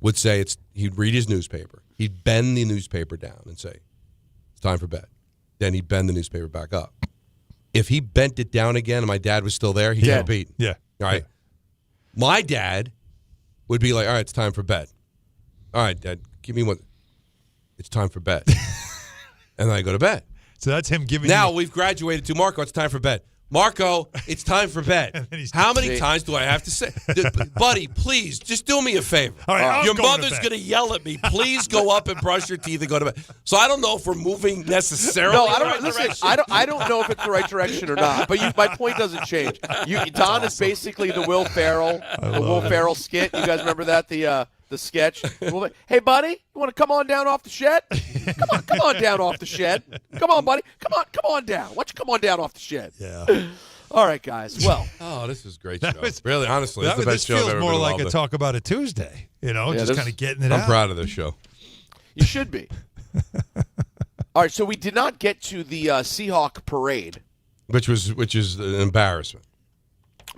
[SPEAKER 6] would say he'd read his newspaper, he'd bend the newspaper down and say, "It's time for bed." Then he'd bend the newspaper back up. If he bent it down again and my dad was still there, he'd get beaten.
[SPEAKER 7] Yeah.
[SPEAKER 6] All right. Yeah. My dad would be like, all right, it's time for bed. All right, Dad, give me one. It's time for bed. And then I go to bed.
[SPEAKER 7] So that's him giving
[SPEAKER 6] Now we've graduated to Marco, it's time for bed. Marco, it's time for bed. How many times do I have to say? Buddy, please, just do me a favor.
[SPEAKER 7] All right,
[SPEAKER 6] your mother's going to yell at me. Please go up and brush your teeth and go to bed. So I don't know if we're moving necessarily.
[SPEAKER 4] No, I don't. Listen, I don't know if it's the right direction or not. But my point doesn't change. Don is basically the Will Ferrell, Ferrell skit. You guys remember that? The sketch. Hey, buddy, you want to come on down off the shed? Come on down off the shed. Come on, buddy. Come on down. Why don't you come on down off the shed?
[SPEAKER 7] Yeah.
[SPEAKER 4] All right, guys. Well.
[SPEAKER 6] Oh, this is a great show. Really, honestly, it's the best show I've ever been
[SPEAKER 7] feels more like
[SPEAKER 6] involved
[SPEAKER 7] a Talk About a Tuesday. You know, just kind of getting it out.
[SPEAKER 6] I'm proud of this show.
[SPEAKER 4] You should be. All right, so we did not get to the Seahawk parade.
[SPEAKER 6] Which is an embarrassment.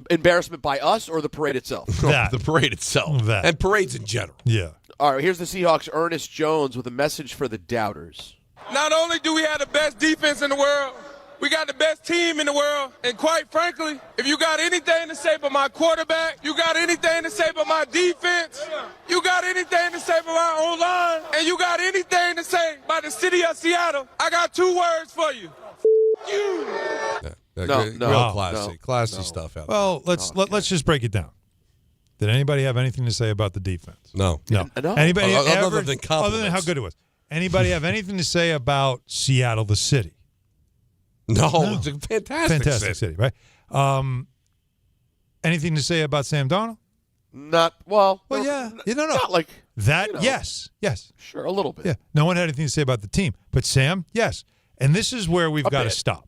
[SPEAKER 4] Embarrassment by us or the parade itself?
[SPEAKER 6] The parade itself. And parades in general.
[SPEAKER 7] Yeah.
[SPEAKER 4] All right, here's the Seahawks' Ernest Jones with a message for the doubters.
[SPEAKER 1] Not only do we have the best defense in the world, we got the best team in the world. And quite frankly, if you got anything to say about my quarterback, you got anything to say about my defense, you got anything to say about my O-line, and you got anything to say about the city of Seattle, I got 2 words for you. You.
[SPEAKER 6] Real classy stuff out there.
[SPEAKER 7] Well, let's just break it down. Did anybody have anything to say about the defense?
[SPEAKER 6] No.
[SPEAKER 7] Anybody
[SPEAKER 6] other than compliments.
[SPEAKER 7] Other than how good it was. Anybody have anything to say about Seattle, the city?
[SPEAKER 6] No, it's a fantastic
[SPEAKER 7] city, right? Anything to say about Sam Darnold?
[SPEAKER 4] Not well.
[SPEAKER 7] Well, yeah.
[SPEAKER 4] Not like
[SPEAKER 7] that. Yes.
[SPEAKER 4] Sure, a little bit.
[SPEAKER 7] Yeah. No one had anything to say about the team, but Sam, yes. And this is where we've got to stop.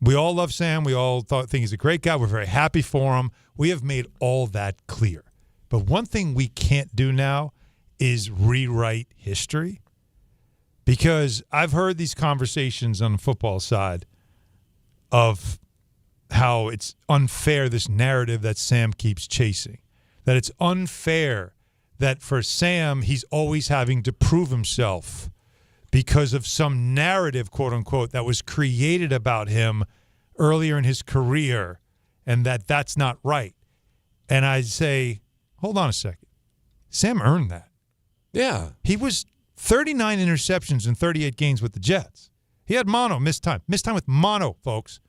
[SPEAKER 7] We all love Sam. We all think he's a great guy. We're very happy for him. We have made all that clear. But one thing we can't do now is rewrite history, because I've heard these conversations on the football side of how it's unfair, this narrative that Sam keeps chasing, that it's unfair that for Sam, he's always having to prove himself because of some narrative, quote unquote, that was created about him earlier in his career, and that's not right. And I say, hold on a second. Sam earned that.
[SPEAKER 6] Yeah.
[SPEAKER 7] He was 39 interceptions in 38 games with the Jets. He had mono, missed time with mono, folks.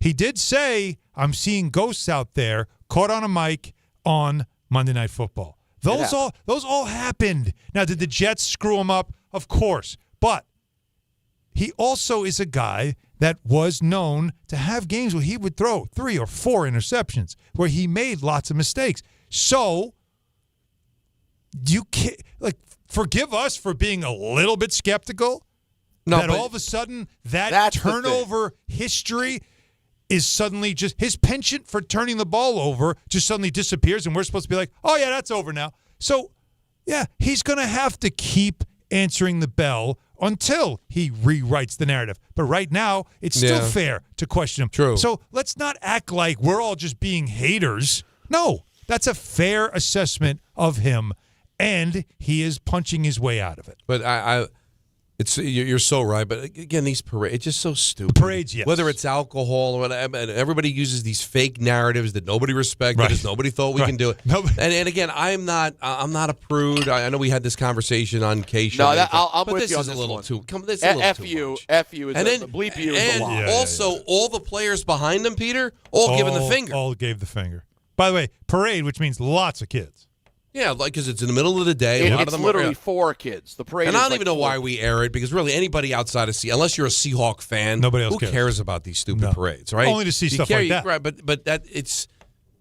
[SPEAKER 7] He did say, I'm seeing ghosts out there, caught on a mic, on Monday Night Football. Those all happened. Now, did the Jets screw him up? Of course. But he also is a guy that was known to have games where he would throw 3 or 4 interceptions, where he made lots of mistakes. So you can't, forgive us for being a little bit skeptical that all of a sudden that turnover history is suddenly just his penchant for turning the ball over just suddenly disappears, and we're supposed to be like, oh, yeah, that's over now. So, yeah, he's going to have to keep answering the bell until he rewrites the narrative. But right now, it's still fair to question him.
[SPEAKER 6] True.
[SPEAKER 7] So let's not act like we're all just being haters. No, that's a fair assessment of him, and he is punching his way out of it.
[SPEAKER 6] But you're so right. But again, these parades, it's just so stupid.
[SPEAKER 7] The parades, yes.
[SPEAKER 6] Whether it's alcohol or whatever, and everybody uses these fake narratives that nobody respected, because nobody thought we can do it. And again, I'm not a prude. I know we had this conversation on K Show.
[SPEAKER 4] No, I'm
[SPEAKER 6] but
[SPEAKER 4] with
[SPEAKER 6] this
[SPEAKER 4] you on
[SPEAKER 6] is
[SPEAKER 4] this
[SPEAKER 6] a little
[SPEAKER 4] one.
[SPEAKER 6] too. This is a little too much.
[SPEAKER 4] F you is
[SPEAKER 6] and
[SPEAKER 4] a,
[SPEAKER 6] then,
[SPEAKER 4] the bleep you is a lot.
[SPEAKER 6] And also, all the players behind him, Peter, all giving the finger.
[SPEAKER 7] All gave the finger. By the way, parade, which means lots of kids.
[SPEAKER 6] Yeah, because it's in the middle of the day. A lot
[SPEAKER 4] It's
[SPEAKER 6] of them
[SPEAKER 4] literally 4 kids. The parade.
[SPEAKER 6] And I don't
[SPEAKER 4] is
[SPEAKER 6] even know why we air it, because really anybody outside of unless you're a Seahawk fan,
[SPEAKER 7] nobody else
[SPEAKER 6] who cares about these stupid parades, right?
[SPEAKER 7] Only to see stuff like that.
[SPEAKER 6] Right, but that it's,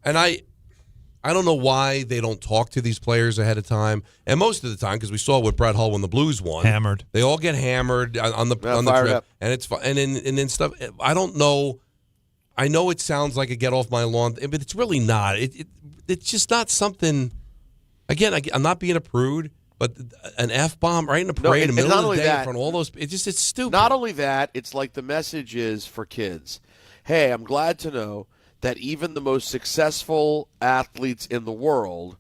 [SPEAKER 6] and I don't know why they don't talk to these players ahead of time. And most of the time, because we saw with Brett Hull when the Blues won,
[SPEAKER 7] hammered.
[SPEAKER 6] They all get hammered on the trip,
[SPEAKER 4] up.
[SPEAKER 6] and it's fun. And then stuff. I don't know. I know it sounds like a get off my lawn, but it's really not. It's just not something. Again, I'm not being a prude, but an F-bomb right in the parade in the middle of the day in front of all those, it's stupid.
[SPEAKER 4] Not only that, it's like the message is for kids. Hey, I'm glad to know that even the most successful athletes in the world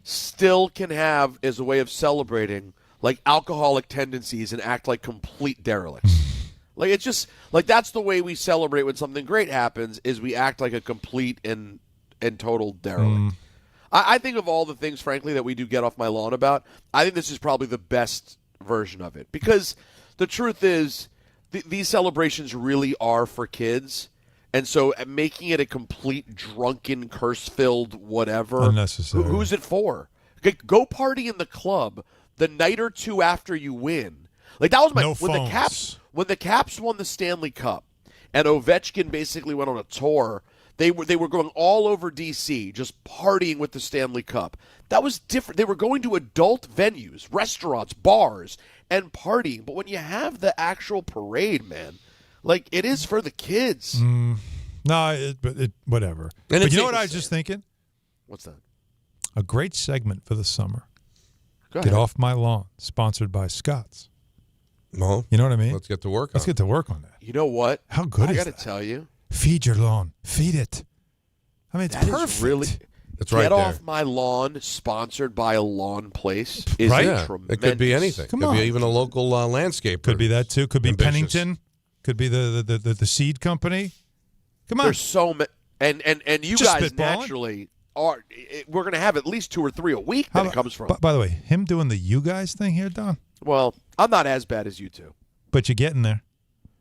[SPEAKER 4] still can have, as a way of celebrating, like alcoholic tendencies and act like complete derelicts. Like, it's just, like, that's the way we celebrate when something great happens, is we act like a complete and total derelict. I think of all the things, frankly, that we do get off my lawn about, I think this is probably the best version of it. Because the truth is, these celebrations really are for kids. And so making it a complete drunken, curse-filled whatever.
[SPEAKER 7] Unnecessary.
[SPEAKER 4] Who's it for? Go party in the club the night or two after you win. Like, that was my...
[SPEAKER 7] No
[SPEAKER 4] phones. When the Caps won the Stanley Cup and Ovechkin basically went on a tour... They were going all over D.C., just partying with the Stanley Cup. That was different. They were going to adult venues, restaurants, bars, and partying. But when you have the actual parade, man, like, it is for the kids.
[SPEAKER 7] No, whatever.
[SPEAKER 6] And
[SPEAKER 7] but you know what I was just thinking?
[SPEAKER 4] What's that?
[SPEAKER 7] A great segment for the summer.
[SPEAKER 4] Go
[SPEAKER 7] Get
[SPEAKER 4] ahead.
[SPEAKER 7] Off My Lawn, sponsored by Scott's.
[SPEAKER 6] Well,
[SPEAKER 7] you know what I mean?
[SPEAKER 6] Let's get to work
[SPEAKER 7] Let's get to work on that.
[SPEAKER 4] You know what?
[SPEAKER 7] How good is
[SPEAKER 4] I
[SPEAKER 7] that?
[SPEAKER 4] got to tell you.
[SPEAKER 7] Feed your lawn. Feed it. I mean, it's
[SPEAKER 4] That is
[SPEAKER 7] perfect.
[SPEAKER 4] really...
[SPEAKER 6] That's right
[SPEAKER 4] Get
[SPEAKER 6] there.
[SPEAKER 4] Off My Lawn, sponsored by a lawn place, is
[SPEAKER 7] Right?
[SPEAKER 6] Yeah,
[SPEAKER 4] tremendous.
[SPEAKER 6] it could be anything.
[SPEAKER 7] Come
[SPEAKER 6] Could
[SPEAKER 7] on.
[SPEAKER 6] be even a local landscaper.
[SPEAKER 7] Could be that too. Could be
[SPEAKER 6] Ambitious.
[SPEAKER 7] Pennington. Could be the seed company. Come on.
[SPEAKER 4] There's so many, and you
[SPEAKER 7] Just
[SPEAKER 4] guys
[SPEAKER 7] spitballing.
[SPEAKER 4] naturally are. We're going to have at least 2 or 3 a week that it comes from.
[SPEAKER 7] By the way, him doing the you guys thing here, Don.
[SPEAKER 4] Well, I'm not as bad as you two.
[SPEAKER 7] But you're getting there.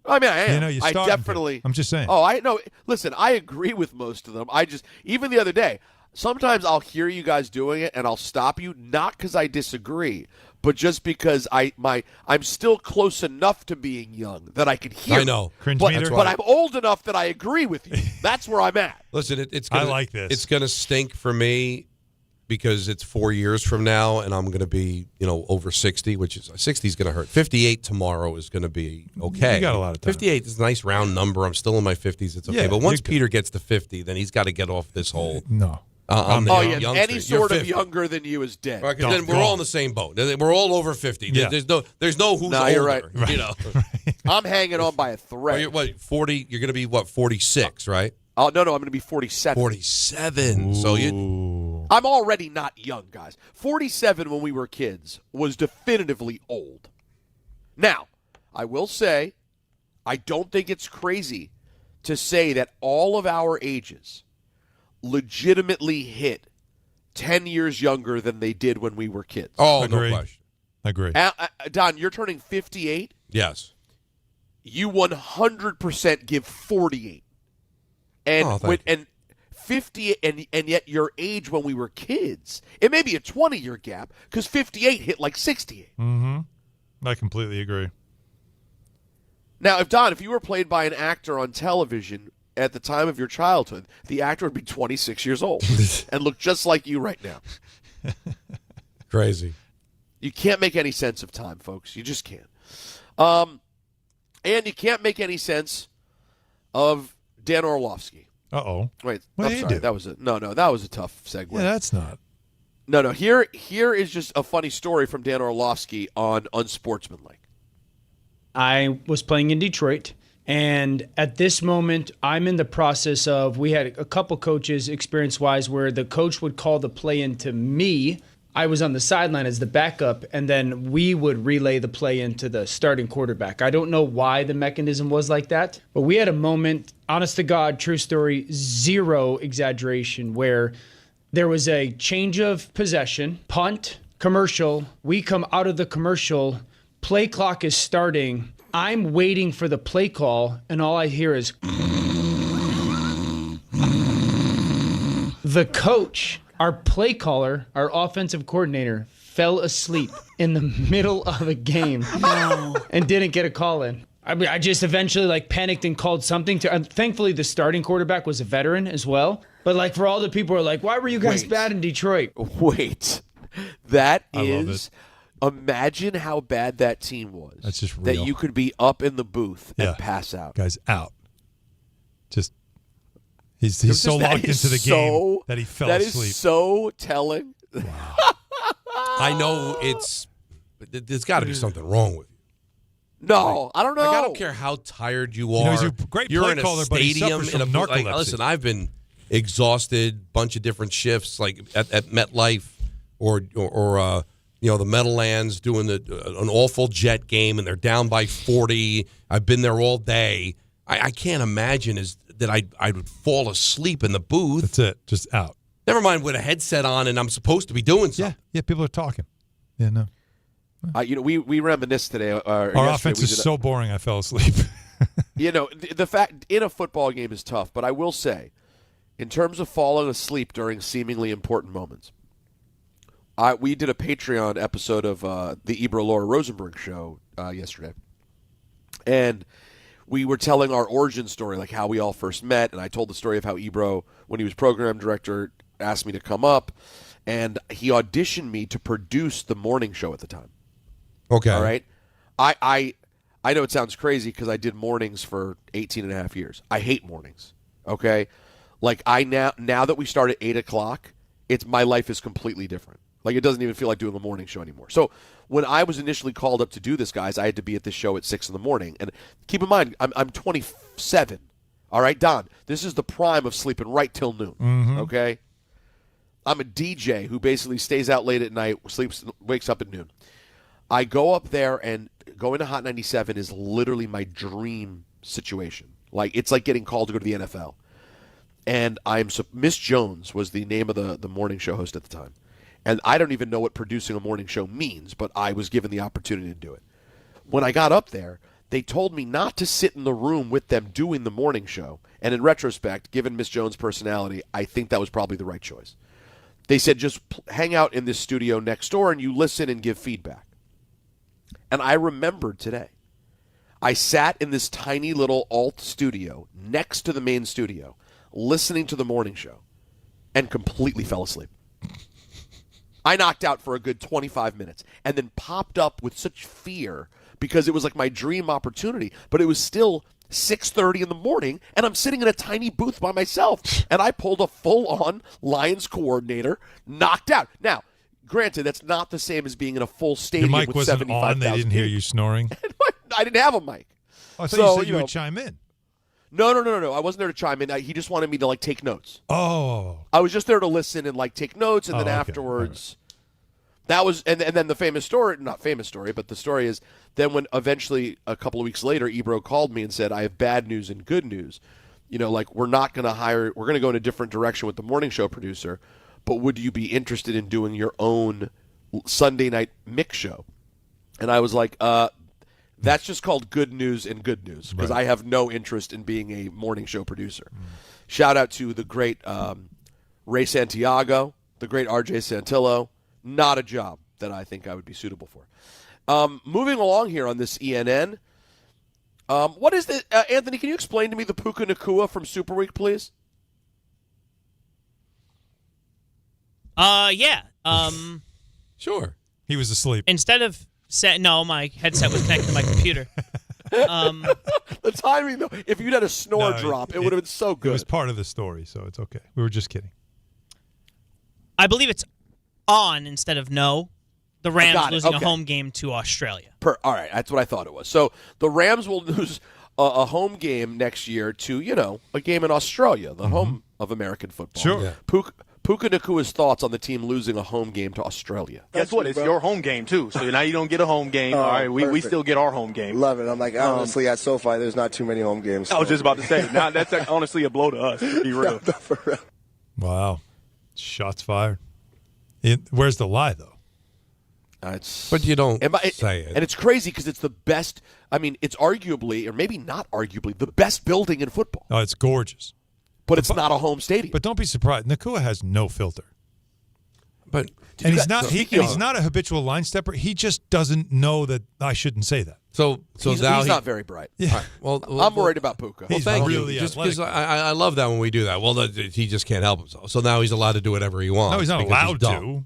[SPEAKER 4] I mean, I am.
[SPEAKER 7] You know, you're
[SPEAKER 4] I
[SPEAKER 7] starting to.
[SPEAKER 4] definitely.
[SPEAKER 7] I'm just saying.
[SPEAKER 4] Oh, I know. Listen, I agree with most of them. I just, even the other day, sometimes I'll hear you guys doing it and I'll stop you, not because I disagree, but just because I'm still close enough to being young that I can hear.
[SPEAKER 6] I know.
[SPEAKER 7] Cringe
[SPEAKER 4] but,
[SPEAKER 7] meter?
[SPEAKER 4] but I'm old enough that I agree with you. That's where I'm at.
[SPEAKER 6] Listen, it's.
[SPEAKER 7] I
[SPEAKER 6] Gonna,
[SPEAKER 7] like this.
[SPEAKER 6] It's going to stink for me because it's 4 years from now, and I'm going to be, over 60, which is 60 is going to hurt. 58 tomorrow is going to be okay.
[SPEAKER 7] You got a lot of time.
[SPEAKER 6] 58 is a nice round number. I'm still in my 50s. It's okay.
[SPEAKER 7] Yeah,
[SPEAKER 6] but once
[SPEAKER 7] you're good.
[SPEAKER 6] Peter gets to 50, then he's got to get off this whole.
[SPEAKER 7] No.
[SPEAKER 4] Any sort of younger than you is dead.
[SPEAKER 6] Right, 'cause then we're all in the same boat. We're all over 50.
[SPEAKER 7] Yeah.
[SPEAKER 6] There's no who's
[SPEAKER 4] No,
[SPEAKER 6] older.
[SPEAKER 4] you're right.
[SPEAKER 6] I'm
[SPEAKER 4] hanging on by a thread.
[SPEAKER 6] You're, 40? You're going to be 46, right?
[SPEAKER 4] Oh no, I'm going to be 47.
[SPEAKER 6] 47. So
[SPEAKER 4] I'm already not young, guys. 47 when we were kids was definitively old. Now, I will say, I don't think it's crazy to say that all of our ages legitimately hit 10 years younger than they did when we were kids.
[SPEAKER 6] Oh,
[SPEAKER 7] Agreed.
[SPEAKER 6] no question.
[SPEAKER 7] Agreed.
[SPEAKER 4] Don, you're turning 58.
[SPEAKER 6] Yes.
[SPEAKER 4] You 100% give 48. And
[SPEAKER 6] Oh, thank you.
[SPEAKER 4] and 50 and yet your age when we were kids. It may be a 20-year gap because 58 hit like 68.
[SPEAKER 7] Mm-hmm. I completely agree.
[SPEAKER 4] Now, if you were played by an actor on television at the time of your childhood, the actor would be 26 years old and look just like you right now.
[SPEAKER 6] Crazy.
[SPEAKER 4] You can't make any sense of time, folks. You just can't. And you can't make any sense of Dan Orlovsky.
[SPEAKER 7] Uh-oh.
[SPEAKER 4] Wait,
[SPEAKER 7] What
[SPEAKER 4] I'm
[SPEAKER 7] did he
[SPEAKER 4] sorry.
[SPEAKER 7] do?
[SPEAKER 4] That was a tough segue.
[SPEAKER 7] Yeah, that's not.
[SPEAKER 4] No. Here is just a funny story from Dan Orlovsky on Unsportsmanlike.
[SPEAKER 2] I was playing in Detroit, and at this moment, I'm in the process of, we had a couple coaches experience-wise where the coach would call the play into me. I was on the sideline as the backup, and then we would relay the play into the starting quarterback. I don't know why the mechanism was like that, but we had a moment, honest to God, true story, zero exaggeration, where there was a change of possession, punt, commercial. We come out of the commercial, play clock is starting. I'm waiting for the play call, and all I hear is the coach, our play caller, our offensive coordinator, fell asleep in the middle of a game and didn't get a call in. I mean, I just eventually panicked and called something to. Thankfully, the starting quarterback was a veteran as well. But for all the people who are like, why were you guys bad in Detroit?
[SPEAKER 4] Wait, that is. Imagine how bad that team was.
[SPEAKER 7] That's just real.
[SPEAKER 4] That you could be up in the booth and pass out.
[SPEAKER 7] Guy's out. Just he's so locked into the game that he fell asleep.
[SPEAKER 4] That is so telling.
[SPEAKER 7] Wow.
[SPEAKER 6] I know there's got to be something wrong with you.
[SPEAKER 4] No, I don't know.
[SPEAKER 6] I don't care how tired you are.
[SPEAKER 7] He's a great
[SPEAKER 6] You're
[SPEAKER 7] play
[SPEAKER 6] in a
[SPEAKER 7] caller, but he
[SPEAKER 6] stadium
[SPEAKER 7] suffers
[SPEAKER 6] in a
[SPEAKER 7] from narcolepsy.
[SPEAKER 6] listen, I've been exhausted, bunch of different shifts, like at MetLife or the Meadowlands doing an awful Jet game, and they're down by 40. I've been there all day. I can't imagine that I would fall asleep in the booth.
[SPEAKER 7] That's it, just out.
[SPEAKER 6] Never mind with a headset on, and I'm supposed to be doing something.
[SPEAKER 7] Yeah, people are talking. Yeah, no.
[SPEAKER 4] We reminisced today.
[SPEAKER 7] Our offense is so boring, I fell asleep.
[SPEAKER 4] The fact in a football game is tough, but I will say, in terms of falling asleep during seemingly important moments, we did a Patreon episode of the Ibra Laura Rosenberg show yesterday, and we were telling our origin story, like how we all first met, and I told the story of how Ibro, when he was program director, asked me to come up, and he auditioned me to produce the morning show at the time.
[SPEAKER 6] Okay.
[SPEAKER 4] All right. I know it sounds crazy because I did mornings for 18 and a half years. I hate mornings. Okay. Now that we start at 8 o'clock, my life is completely different. Like, it doesn't even feel like doing the morning show anymore. So when I was initially called up to do this, guys, I had to be at this show at 6 in the morning. And keep in mind, I'm 27. All right, Don, this is the prime of sleeping right till noon.
[SPEAKER 7] Mm-hmm.
[SPEAKER 4] Okay. I'm a DJ who basically stays out late at night, wakes up at noon. I go up there, and going to Hot 97 is literally my dream situation. It's like getting called to go to the NFL. And Miss Jones was the name of the morning show host at the time. And I don't even know what producing a morning show means, but I was given the opportunity to do it. When I got up there, they told me not to sit in the room with them doing the morning show. And in retrospect, given Miss Jones' personality, I think that was probably the right choice. They said, just hang out in this studio next door and you listen and give feedback. And I remembered today, I sat in this tiny little alt studio next to the main studio, listening to the morning show, and completely fell asleep. I knocked out for a good 25 minutes and then popped up with such fear because it was like my dream opportunity, but it was still 6:30 in the morning, and I'm sitting in a tiny booth by myself, and I pulled a full-on Lions coordinator, knocked out. Now, granted, that's not the same as being in a full stadium
[SPEAKER 7] Your mic
[SPEAKER 4] with
[SPEAKER 7] wasn't
[SPEAKER 4] 75,000
[SPEAKER 7] on. They didn't hear you snoring.
[SPEAKER 4] I didn't have a mic.
[SPEAKER 7] Oh, I thought you said you would chime in.
[SPEAKER 4] No. I wasn't there to chime in. He just wanted me to take notes.
[SPEAKER 7] Oh.
[SPEAKER 4] I was just there to listen and take notes, and then afterwards, that was and then the famous story, not famous story, but the story is then when eventually a couple of weeks later, Ibro called me and said, "I have bad news and good news. We're not going to hire. We're going to go in a different direction with the morning show producer, but would you be interested in doing your own Sunday night mix show?" And I was like, That's just called good news and good news because I have no interest in being a morning show producer. Shout out to the great Ray Santiago, the great RJ Santillo. Not a job that I think I would be suitable for. Moving along here on this ENN. What is the Anthony? Can you explain to me the Puka Nacua from Super Week, please?
[SPEAKER 18] Yeah.
[SPEAKER 6] Sure.
[SPEAKER 7] He was asleep.
[SPEAKER 18] Instead of my headset was connected to my computer.
[SPEAKER 4] The timing, though, if you'd had a snore drop, it would have been so good.
[SPEAKER 7] It was part of the story, so it's okay. We were just kidding.
[SPEAKER 18] I believe it's on instead of no. The Rams losing a home game to Australia.
[SPEAKER 4] All right, that's what I thought it was. So the Rams will lose a home game next year to, a game in Australia, the home of American football.
[SPEAKER 7] Sure. Yeah.
[SPEAKER 4] Puka Nacua's thoughts on the team losing a home game to Australia.
[SPEAKER 3] Guess what? It's your home game, too. So now you don't get a home game. All right, we still get our home game.
[SPEAKER 5] Love it. I'm like, honestly, at SoFi, there's not too many home games.
[SPEAKER 3] I was just about to say, now that's honestly a blow to us, to be real.
[SPEAKER 5] For real.
[SPEAKER 7] Wow. Shots fired. Where's the lie, though?
[SPEAKER 6] But you don't say it.
[SPEAKER 4] And it's crazy because it's the best. I mean, it's arguably, or maybe not arguably, the best building in football.
[SPEAKER 7] Oh, it's gorgeous.
[SPEAKER 4] But it's not a home stadium.
[SPEAKER 7] But don't be surprised. Nacua has no filter.
[SPEAKER 6] But
[SPEAKER 7] he's not a habitual line stepper. He just doesn't know that I shouldn't say that.
[SPEAKER 6] So
[SPEAKER 4] he's not very bright.
[SPEAKER 6] Yeah. Right. Well,
[SPEAKER 4] I'm worried about Puka.
[SPEAKER 6] Well, thank
[SPEAKER 7] really
[SPEAKER 6] you. Just because I love that when we do that. Well, he just can't help himself. So now he's allowed to do whatever he wants.
[SPEAKER 7] No, he's not allowed to.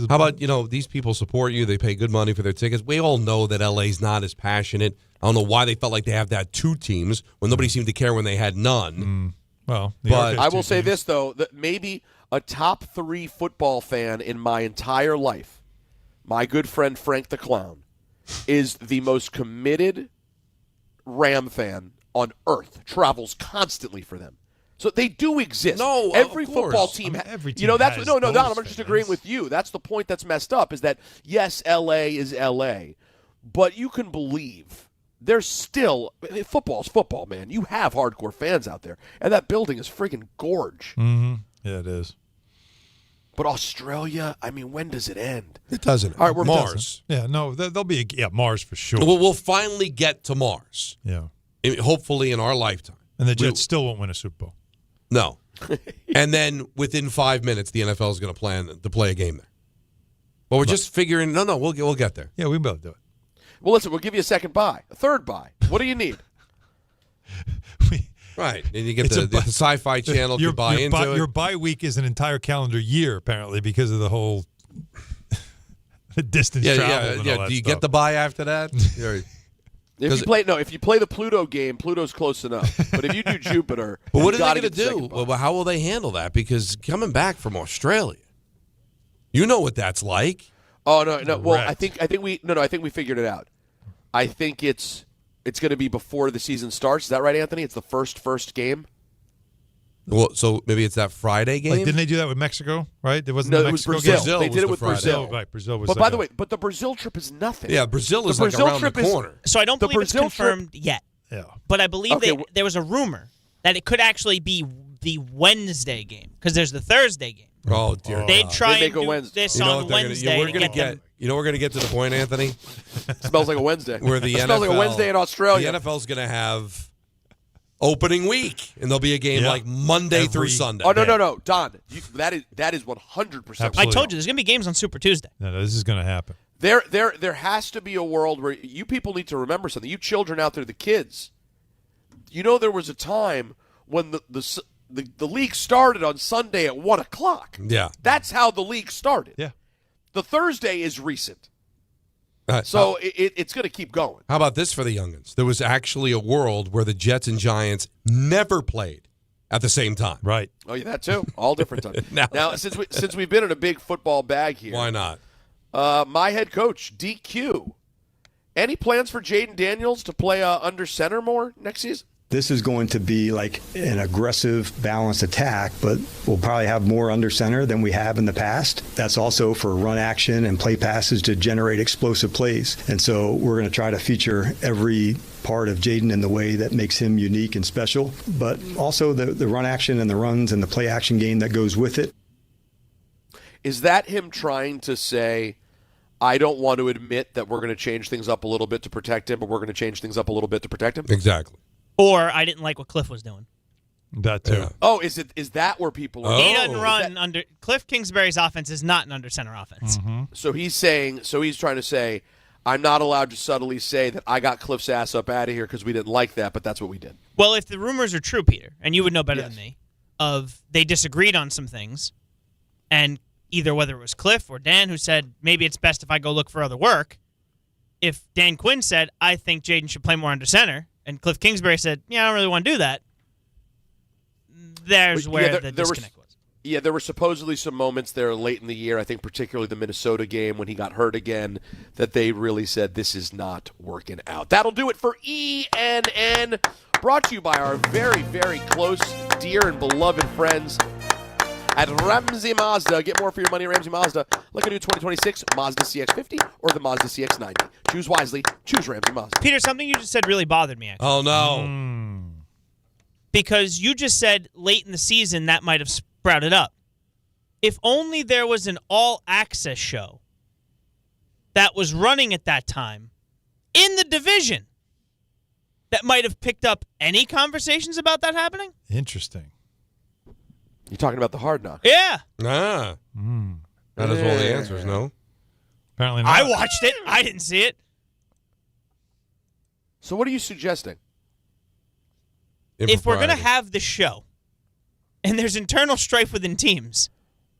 [SPEAKER 6] How about, these people support you. They pay good money for their tickets. We all know that LA's not as passionate. I don't know why they felt like they have to have two teams when nobody seemed to care when they had none.
[SPEAKER 7] Well,
[SPEAKER 4] but I will say this, though, that maybe a top 3 football fan in my entire life, my good friend Frank the Clown, is the most committed Ram fan on earth, travels constantly for them. So they do exist.
[SPEAKER 6] No,
[SPEAKER 4] every
[SPEAKER 6] of course.
[SPEAKER 4] football team.
[SPEAKER 7] Every team
[SPEAKER 4] That's
[SPEAKER 7] has
[SPEAKER 4] Don, I'm
[SPEAKER 7] those
[SPEAKER 4] just agreeing with you. That's the point that's messed up. Is that yes, LA is LA, but you can believe there's still football's football, man. You have hardcore fans out there, and that building is friggin' gorge.
[SPEAKER 7] Mm-hmm. Yeah, it is.
[SPEAKER 4] But Australia, I mean, when does it end?
[SPEAKER 6] It doesn't.
[SPEAKER 4] All right, we're
[SPEAKER 6] Mars.
[SPEAKER 7] Yeah, no, there'll be Mars for sure.
[SPEAKER 6] We'll finally get to Mars.
[SPEAKER 7] Yeah,
[SPEAKER 6] hopefully in our lifetime.
[SPEAKER 7] And the Jets still won't win a Super Bowl.
[SPEAKER 6] No. And then within 5 minutes, the NFL is going to plan to play a game there. But we're just figuring. No, we'll get there.
[SPEAKER 7] Yeah, we will do it.
[SPEAKER 4] Well, listen, we'll give you a second buy, a third buy. What do you need?
[SPEAKER 6] Right, and you get the Sci-Fi Channel to buy into it.
[SPEAKER 7] Your bye week is an entire calendar year, apparently, because of the whole distance travel. And all that
[SPEAKER 6] Do you
[SPEAKER 7] stuff.
[SPEAKER 6] get the buy after that?
[SPEAKER 4] If you play the Pluto game, Pluto's close enough. But if you do Jupiter,
[SPEAKER 6] but what are they going to do? Well, how will they handle that? Because coming back from Australia, you know what that's like.
[SPEAKER 4] Oh no. Well, I think we figured it out. I think it's going to be before the season starts. Is that right, Anthony? It's the first game.
[SPEAKER 6] Well, so maybe it's that Friday game.
[SPEAKER 7] Didn't they do that with Mexico? Right? It wasn't.
[SPEAKER 4] No,
[SPEAKER 7] the
[SPEAKER 4] it was
[SPEAKER 7] Mexico
[SPEAKER 4] Brazil.
[SPEAKER 7] Game?
[SPEAKER 4] They did it with Brazil.
[SPEAKER 7] Right, Brazil was.
[SPEAKER 4] But by the way, the Brazil trip is nothing.
[SPEAKER 6] Yeah, Brazil is like around the corner.
[SPEAKER 18] So I don't believe it's confirmed yet.
[SPEAKER 7] Yeah.
[SPEAKER 18] But I believe there was a rumor that it could actually be the Wednesday game because there's the Thursday game.
[SPEAKER 6] Oh dear!
[SPEAKER 18] They'd try and do
[SPEAKER 4] Wednesday.
[SPEAKER 18] this on Wednesday.
[SPEAKER 6] We're going to get to the point, Anthony.
[SPEAKER 4] Smells like a Wednesday.
[SPEAKER 6] Where the NFL,
[SPEAKER 4] smells like a Wednesday in Australia.
[SPEAKER 6] The NFL's going to have opening week, and there'll be a game like Monday through Sunday.
[SPEAKER 4] Oh no, Don, that is 100%.
[SPEAKER 18] I told you there's going to be games on Super Tuesday.
[SPEAKER 7] No, this is going to happen.
[SPEAKER 4] There has to be a world where you people need to remember something. You children out there, the kids. There was a time when the league started on Sunday at 1:00.
[SPEAKER 6] Yeah,
[SPEAKER 4] that's how the league started.
[SPEAKER 7] Yeah,
[SPEAKER 4] the Thursday is recent. So it's going to keep going.
[SPEAKER 6] How about this for the youngins? There was actually a world where the Jets and Giants never played at the same time.
[SPEAKER 7] Right.
[SPEAKER 4] Oh, yeah, that too. All different times. now, since we've been in a big football bag here.
[SPEAKER 6] Why not?
[SPEAKER 4] My head coach, DQ. Any plans for Jayden Daniels to play under center more next season?
[SPEAKER 10] This is going to be like an aggressive, balanced attack, but we'll probably have more under center than we have in the past. That's also for run action and play passes to generate explosive plays. And so we're going to try to feature every part of Jayden in the way that makes him unique and special, but also the run action and the runs and the play action game that goes with it.
[SPEAKER 4] Is that him trying to say, I don't want to admit that we're going to change things up a little bit to protect him, but we're going to change things up a little bit to protect him?
[SPEAKER 6] Exactly.
[SPEAKER 18] Or I didn't like what Cliff was doing.
[SPEAKER 7] That too.
[SPEAKER 6] Yeah.
[SPEAKER 4] Oh, is that where people are?
[SPEAKER 18] He doesn't run under. Cliff Kingsbury's offense is not an under center offense.
[SPEAKER 7] Mm-hmm.
[SPEAKER 4] So he's trying to say, I'm not allowed to subtly say that I got Cliff's ass up out of here because we didn't like that, but that's what we did.
[SPEAKER 18] Well, if the rumors are true, Peter, and you would know better than me, of they disagreed on some things, and either whether it was Cliff or Dan who said, maybe it's best if I go look for other work. If Dan Quinn said, I think Jayden should play more under center, and Cliff Kingsbury said, yeah, I don't really want to do that, there's where the disconnect was.
[SPEAKER 4] Yeah, there were supposedly some moments there late in the year, I think particularly the Minnesota game when he got hurt again, that they really said this is not working out. That'll do it for ENN, brought to you by our very, very close, dear, and beloved friends at Ramsey Mazda. Get more for your money at Ramsey Mazda. Look at new 2026 Mazda CX-50 or the Mazda CX-90. Choose wisely. Choose Ramsey Mazda.
[SPEAKER 18] Peter, something you just said really bothered me, actually.
[SPEAKER 6] Oh, no.
[SPEAKER 18] Because you just said late in the season that might have sprouted up. If only there was an all-access show that was running at that time in the division that might have picked up any conversations about that happening.
[SPEAKER 7] Interesting.
[SPEAKER 4] You're talking about the Hard Knock?
[SPEAKER 18] Yeah.
[SPEAKER 6] That is one of the answers, no?
[SPEAKER 7] Apparently not.
[SPEAKER 18] I watched it. I didn't see it.
[SPEAKER 4] So what are you suggesting?
[SPEAKER 18] If we're going to have the show and there's internal strife within teams,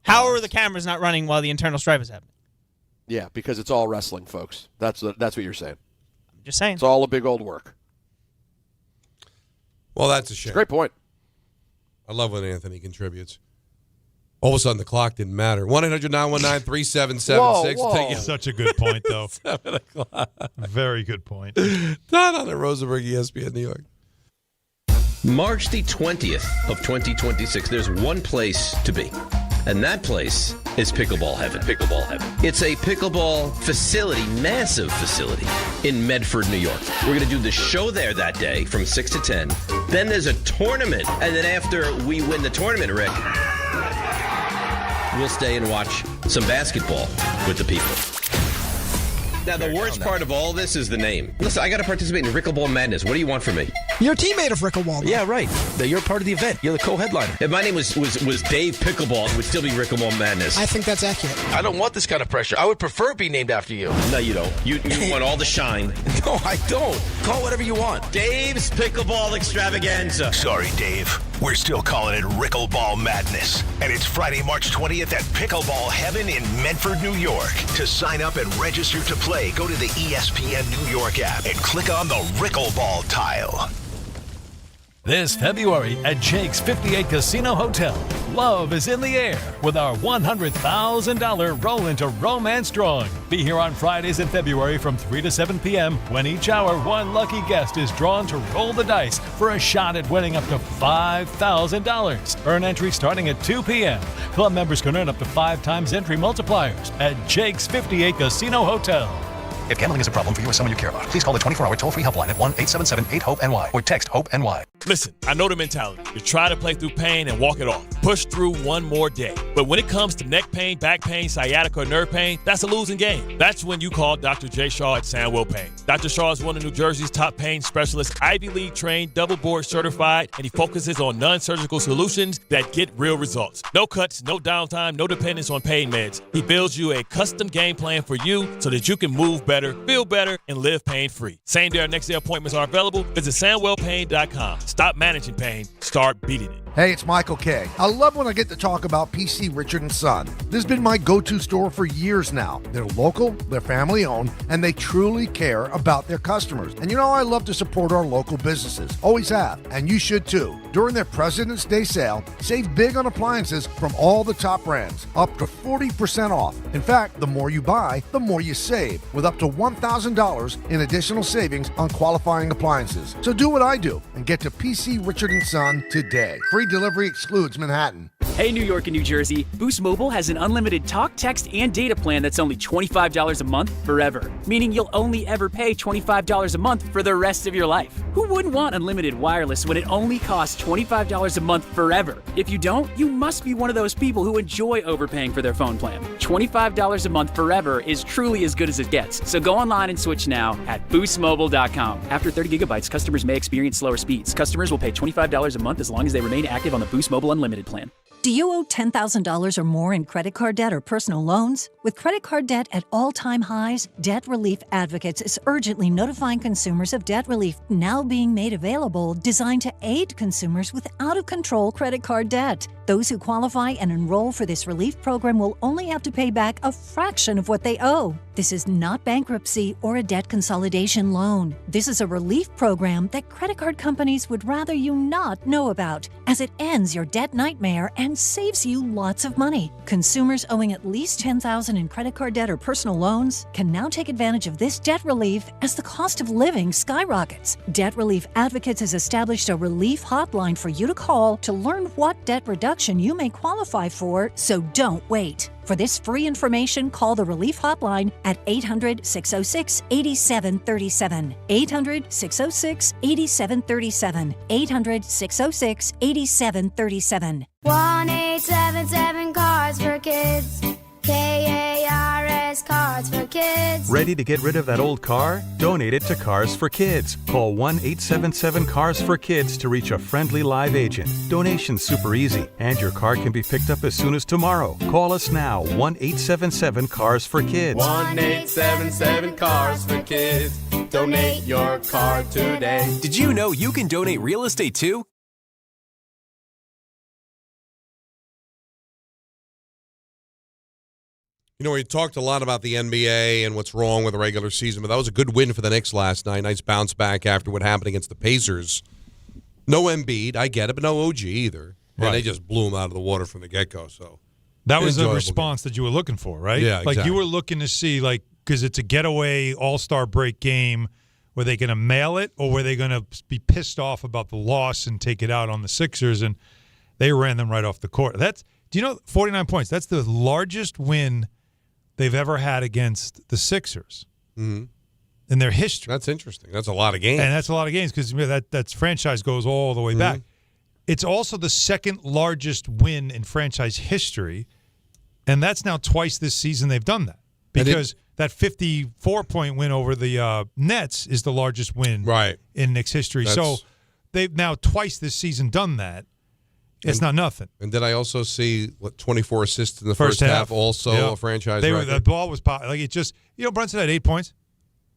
[SPEAKER 18] how are the cameras not running while the internal strife is happening?
[SPEAKER 4] Yeah, because it's all wrestling, folks. That's what you're saying.
[SPEAKER 18] I'm just saying.
[SPEAKER 4] It's all a big old work.
[SPEAKER 6] Well, that's a shame.
[SPEAKER 4] It's a great point.
[SPEAKER 6] I love when Anthony contributes. All of a sudden, the clock didn't matter. 1-800-919-3776.
[SPEAKER 7] Such a good point, though.
[SPEAKER 6] 7 o'clock.
[SPEAKER 7] Very good point.
[SPEAKER 6] Not on the Rosenberg, ESPN New York.
[SPEAKER 12] March the 20th of 2026, there's one place to be, and that place is Pickleball Heaven. Pickleball Heaven. It's a pickleball facility, massive facility, in Medford, New York. We're going to do the show there that day from 6 to 10. Then there's a tournament, and then after we win the tournament, Rick, we'll stay and watch some basketball with the people. Now, the worst part of all this is the name. Listen, I got to participate in Rickleball Madness. What do you want from me?
[SPEAKER 17] You're a teammate of Rickleball.
[SPEAKER 12] Yeah, right. You're part of the event. You're the co-headliner. If my name was Dave Pickleball, it would still be Rickleball Madness.
[SPEAKER 17] I think that's accurate.
[SPEAKER 16] I don't want this kind of pressure. I would prefer it be named after you.
[SPEAKER 12] No, you don't. You want all the shine.
[SPEAKER 16] No, I don't. Call whatever you want.
[SPEAKER 12] Dave's Pickleball Extravaganza.
[SPEAKER 31] Sorry, Dave. We're still calling it Rickleball Madness. And it's Friday, March 20th at Pickleball Heaven in Medford, New York. To sign up and register to play, go to the ESPN New York app and click on the Rickleball tile.
[SPEAKER 21] This February at Jake's 58 Casino Hotel, love is in the air with our $100,000 Roll into Romance drawing. Be here on Fridays in February from 3 to 7 p.m. when each hour one lucky guest is drawn to roll the dice for a shot at winning up to $5,000. Earn entry starting at 2 p.m. Club members can earn up to 5 times entry multipliers at Jake's 58 Casino Hotel.
[SPEAKER 22] If gambling is a problem for you or someone you care about, please call the 24-hour toll-free helpline at 1-877-8-HOPE-NY or text HOPE-NY.
[SPEAKER 17] Listen, I know the mentality. You try to play through pain and walk it off. Push through one more day. But when it comes to neck pain, back pain, sciatica, or nerve pain, that's a losing game. That's when you call Dr. J. Shaw at Sandwell Pain. Dr. Shaw is one of New Jersey's top pain specialists, Ivy League trained, double board certified, and he focuses on non-surgical solutions that get real results. No cuts, no downtime, no dependence on pain meds. He builds you a custom game plan for you so that you can move better, feel better, and live pain-free. Same day or next day appointments are available. Visit SandwellPain.com. Stop managing pain. Start beating it.
[SPEAKER 14] Hey, it's Michael K. I love when I get to talk about PC Richard & Son. This has been my go-to store for years now. They're local, they're family-owned, and they truly care about their customers. And you know, I love to support our local businesses. Always have, and you should too. During their President's Day sale, save big on appliances from all the top brands, up to 40% off. In fact, the more you buy, the more you save, with up to $1,000 in additional savings on qualifying appliances. So do what I do and get to PC Richard & Son today. Free delivery excludes Manhattan.
[SPEAKER 9] Hey, New York and New Jersey, Boost Mobile has an unlimited talk, text, and data plan that's only $25 a month forever, meaning you'll only ever pay $25 a month for the rest of your life. Who wouldn't want unlimited wireless when it only costs $25 a month forever? If you don't, you must be one of those people who enjoy overpaying for their phone plan. $25 a month forever is truly as good as it gets. So go online and switch now at boostmobile.com. After 30 gigabytes, customers may experience slower speeds. Customers will pay $25 a month as long as they remain active on the Boost Mobile Unlimited plan.
[SPEAKER 11] Do you owe $10,000 or more in credit card debt or personal loans? With credit card debt at all-time highs, Debt Relief Advocates is urgently notifying consumers of debt relief now being made available, designed to aid consumers with out-of-control credit card debt. Those who qualify and enroll for this relief program will only have to pay back a fraction of what they owe. This is not bankruptcy or a debt consolidation loan. This is a relief program that credit card companies would rather you not know about, as it ends your debt nightmare and saves you lots of money. Consumers owing at least $10,000 in credit card debt or personal loans can now take advantage of this debt relief as the cost of living skyrockets. Debt Relief Advocates has established a relief hotline for you to call to learn what debt reduction you may qualify for, so don't wait. For this free information, call the Relief Hotline at 800-606-8737. 800-606-8737. 800-606-8737.
[SPEAKER 13] 1-877 Cars for Kids. KARS Cars for Kids.
[SPEAKER 15] Ready to get rid of that old car? Donate it to Cars for Kids. Call 1-877-CARS-FOR-KIDS to reach a friendly live agent. Donation's super easy, and your car can be picked up as soon as tomorrow. Call us now, 1-877-CARS-FOR-KIDS.
[SPEAKER 23] 1-877 Cars for Kids. Donate your car today.
[SPEAKER 21] Did you know you can donate real estate too?
[SPEAKER 6] You know, we talked a lot about the NBA and what's wrong with the regular season, but that was a good win for the Knicks last night. Nice bounce back after what happened against the Pacers. No Embiid, I get it, but no OG either. And they just blew him out of the water from the get-go. So
[SPEAKER 7] that was the response that you were looking for, right?
[SPEAKER 6] Yeah,
[SPEAKER 7] like
[SPEAKER 6] exactly.
[SPEAKER 7] You were looking to see, like, because it's a getaway All-Star break game. Were they going to mail it, or were they going to be pissed off about the loss and take it out on the Sixers? And they ran them right off the court. Do you know, 49 points? That's the largest win they've ever had against the Sixers in their history.
[SPEAKER 6] That's interesting. That's a lot of games.
[SPEAKER 7] And that's a lot of games because that franchise goes all the way back. It's also the second largest win in franchise history, and that's now twice this season they've done that. Because that 54-point win over the Nets is the largest win in Knicks history. So they've now twice this season done that. It's not nothing.
[SPEAKER 6] And did I also see 24 assists in the first half? Also a franchise record.
[SPEAKER 7] The ball was like it just. You know, Brunson had 8 points.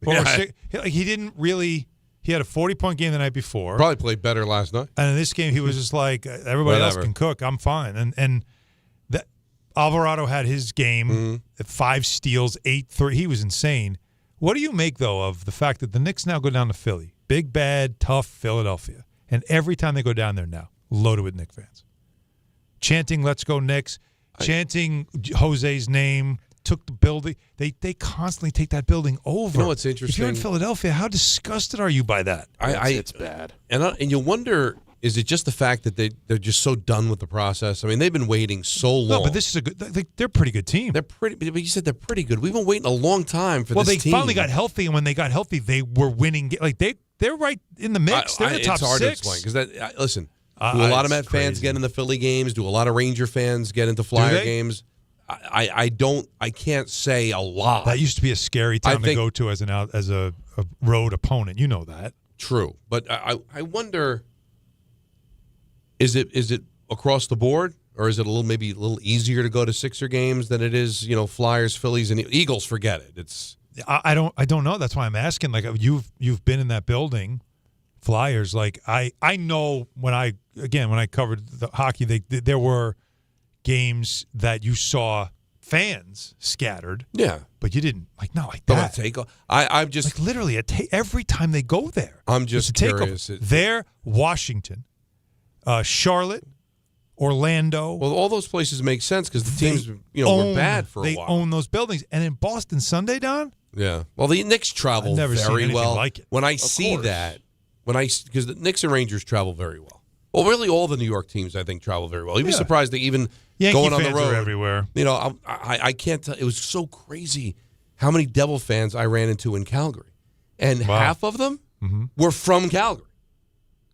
[SPEAKER 7] He didn't really. He had a 40-point game the night before.
[SPEAKER 6] Probably played better last night.
[SPEAKER 7] And in this game, he was just like everybody else can cook. I'm fine. And that Alvarado had his game. 5 steals, 8 He was insane. What do you make though of the fact that the Knicks now go down to Philly, big bad tough Philadelphia, and every time they go down there now, loaded with Knicks fans. Chanting "Let's go Knicks," chanting Jose's name, took the building. They constantly take that building over.
[SPEAKER 6] You know what's interesting?
[SPEAKER 7] If you're in Philadelphia, how disgusted are you by that?
[SPEAKER 6] It's bad. And you wonder, is it just the fact that they're just so done with the process? I mean, they've been waiting so long.
[SPEAKER 7] No, but this is they're a pretty good team.
[SPEAKER 6] They're pretty. But you said they're pretty good. We've been waiting a long time for this team.
[SPEAKER 7] Well, they finally got healthy, and when they got healthy, they were winning. Like they're right in the mix. They're in the top 6.
[SPEAKER 6] It's hard to explain because listen. Do a lot of Met fans get into Philly games? Do a lot of Ranger fans get into Flyer games? I can't say a lot.
[SPEAKER 7] That used to be a scary town to go to as a road opponent. You know that.
[SPEAKER 6] True, but I wonder, is it across the board, or is it maybe a little easier to go to Sixer games than it is Flyers, Phillies, and Eagles? Forget it. It's
[SPEAKER 7] I don't know. That's why I'm asking. Like you've been in that building. Flyers, like I know when I covered the hockey, there were games that you saw fans scattered.
[SPEAKER 6] Yeah,
[SPEAKER 7] but you didn't like that.
[SPEAKER 6] I'm just
[SPEAKER 7] literally every time they go there.
[SPEAKER 6] I'm just curious.
[SPEAKER 7] There, Washington, Charlotte, Orlando.
[SPEAKER 6] Well, all those places make sense because the teams were bad for a while.
[SPEAKER 7] They own those buildings, and in Boston Sunday, Don.
[SPEAKER 6] Yeah, well, the Knicks travel
[SPEAKER 7] I've never
[SPEAKER 6] very
[SPEAKER 7] seen
[SPEAKER 6] well.
[SPEAKER 7] like it.
[SPEAKER 6] When I see that. Because the Knicks and Rangers travel very well. Well, really, all the New York teams, I think, travel very well. You'd be surprised that even
[SPEAKER 7] Yankee
[SPEAKER 6] going on the
[SPEAKER 7] fans
[SPEAKER 6] road
[SPEAKER 7] are everywhere.
[SPEAKER 6] You know, I can't tell. It was so crazy how many Devil fans I ran into in Calgary, and half of them were from Calgary,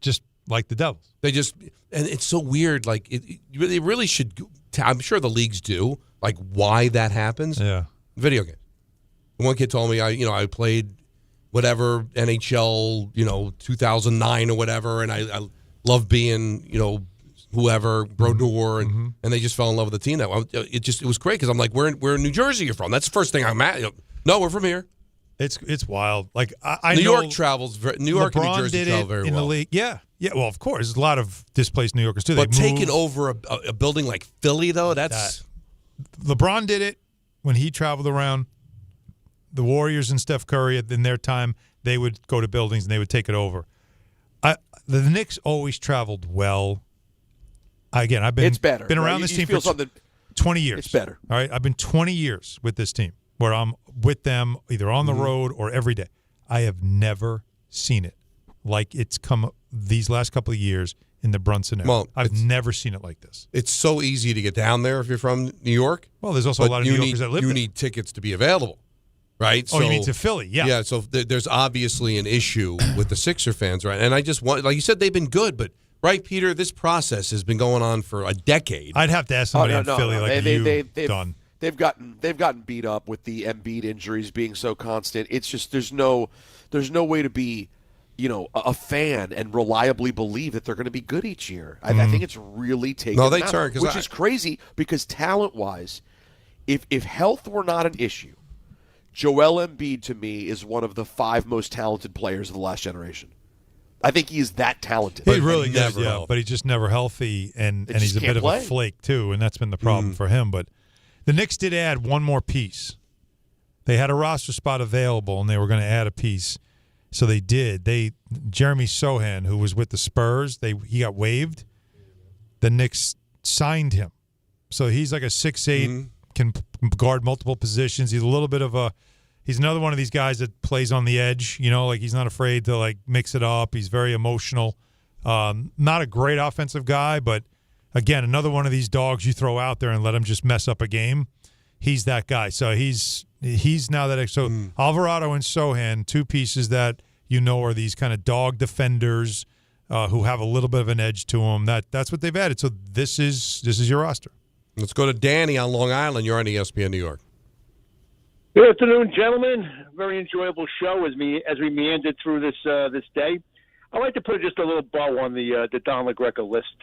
[SPEAKER 7] just like the Devils.
[SPEAKER 6] They just, and it's so weird. Like it really should. I'm sure the leagues do. Like why that happens.
[SPEAKER 7] Yeah,
[SPEAKER 6] video game. One kid told me I played whatever NHL 2009 or whatever, and I love being whoever Brodeur and they just fell in love with the team. It was great because I'm like, where in New Jersey you're from? That's the first thing I'm at. No, we're from here.
[SPEAKER 7] It's wild. Like I
[SPEAKER 6] New
[SPEAKER 7] know
[SPEAKER 6] York travels. New York and New Jersey travel very well
[SPEAKER 7] in the league. Yeah. Well, of course, there's a lot of displaced New Yorkers too.
[SPEAKER 6] But taking over a building like Philly, though, that's
[SPEAKER 7] LeBron did it when he traveled around. The Warriors and Steph Curry in their time, they would go to buildings and they would take it over. The Knicks always traveled well. Again, I've been around this team for 20 years.
[SPEAKER 4] It's better.
[SPEAKER 7] All right, I've been 20 years with this team where I'm with them either on the road or every day. I have never seen it like it's come these last couple of years in the Brunson era.
[SPEAKER 6] Well,
[SPEAKER 7] I've never seen it like this.
[SPEAKER 6] It's so easy to get down there if you're from New York.
[SPEAKER 7] Well, there's also a lot of New Yorkers that live there.
[SPEAKER 6] You need tickets to be available. Right?
[SPEAKER 7] Oh, you mean to Philly? Yeah.
[SPEAKER 6] Yeah, so there's obviously an issue with the Sixer fans, right? And I just want, like you said, they've been good, but, right, Peter, this process has been going on for a decade.
[SPEAKER 7] I'd have to ask somebody in Philly you've done.
[SPEAKER 4] They've gotten beat up with the Embiid injuries being so constant. It's just there's no way to be, a fan and reliably believe that they're going to be good each year. I think it's really taken them out, which is crazy because talent-wise, if health were not an issue, Joel Embiid, to me, is one of the 5 most talented players of the last generation. I think he's that talented.
[SPEAKER 7] He really is, but he's just never healthy, and he's a bit of a flake, too, and that's been the problem for him. But the Knicks did add one more piece. They had a roster spot available, and they were going to add a piece, so they did. Jeremy Sochan, who was with the Spurs, he got waived. The Knicks signed him. So he's like a 6'8", can guard multiple positions. He's a little bit of he's another one of these guys that plays on the edge, like he's not afraid to like mix it up. He's very emotional. Not a great offensive guy, but again, another one of these dogs you throw out there and let him just mess up a game. He's that guy. So he's now that. So Alvarado and Sochan, 2 pieces that are these kind of dog defenders who have a little bit of an edge to them. That's what they've added. So this is your roster.
[SPEAKER 6] Let's go to Danny on Long Island. You're on ESPN New York.
[SPEAKER 1] Good afternoon, gentlemen. Very enjoyable show as we meandered through this day. I'd like to put just a little bow on the Don LaGreca list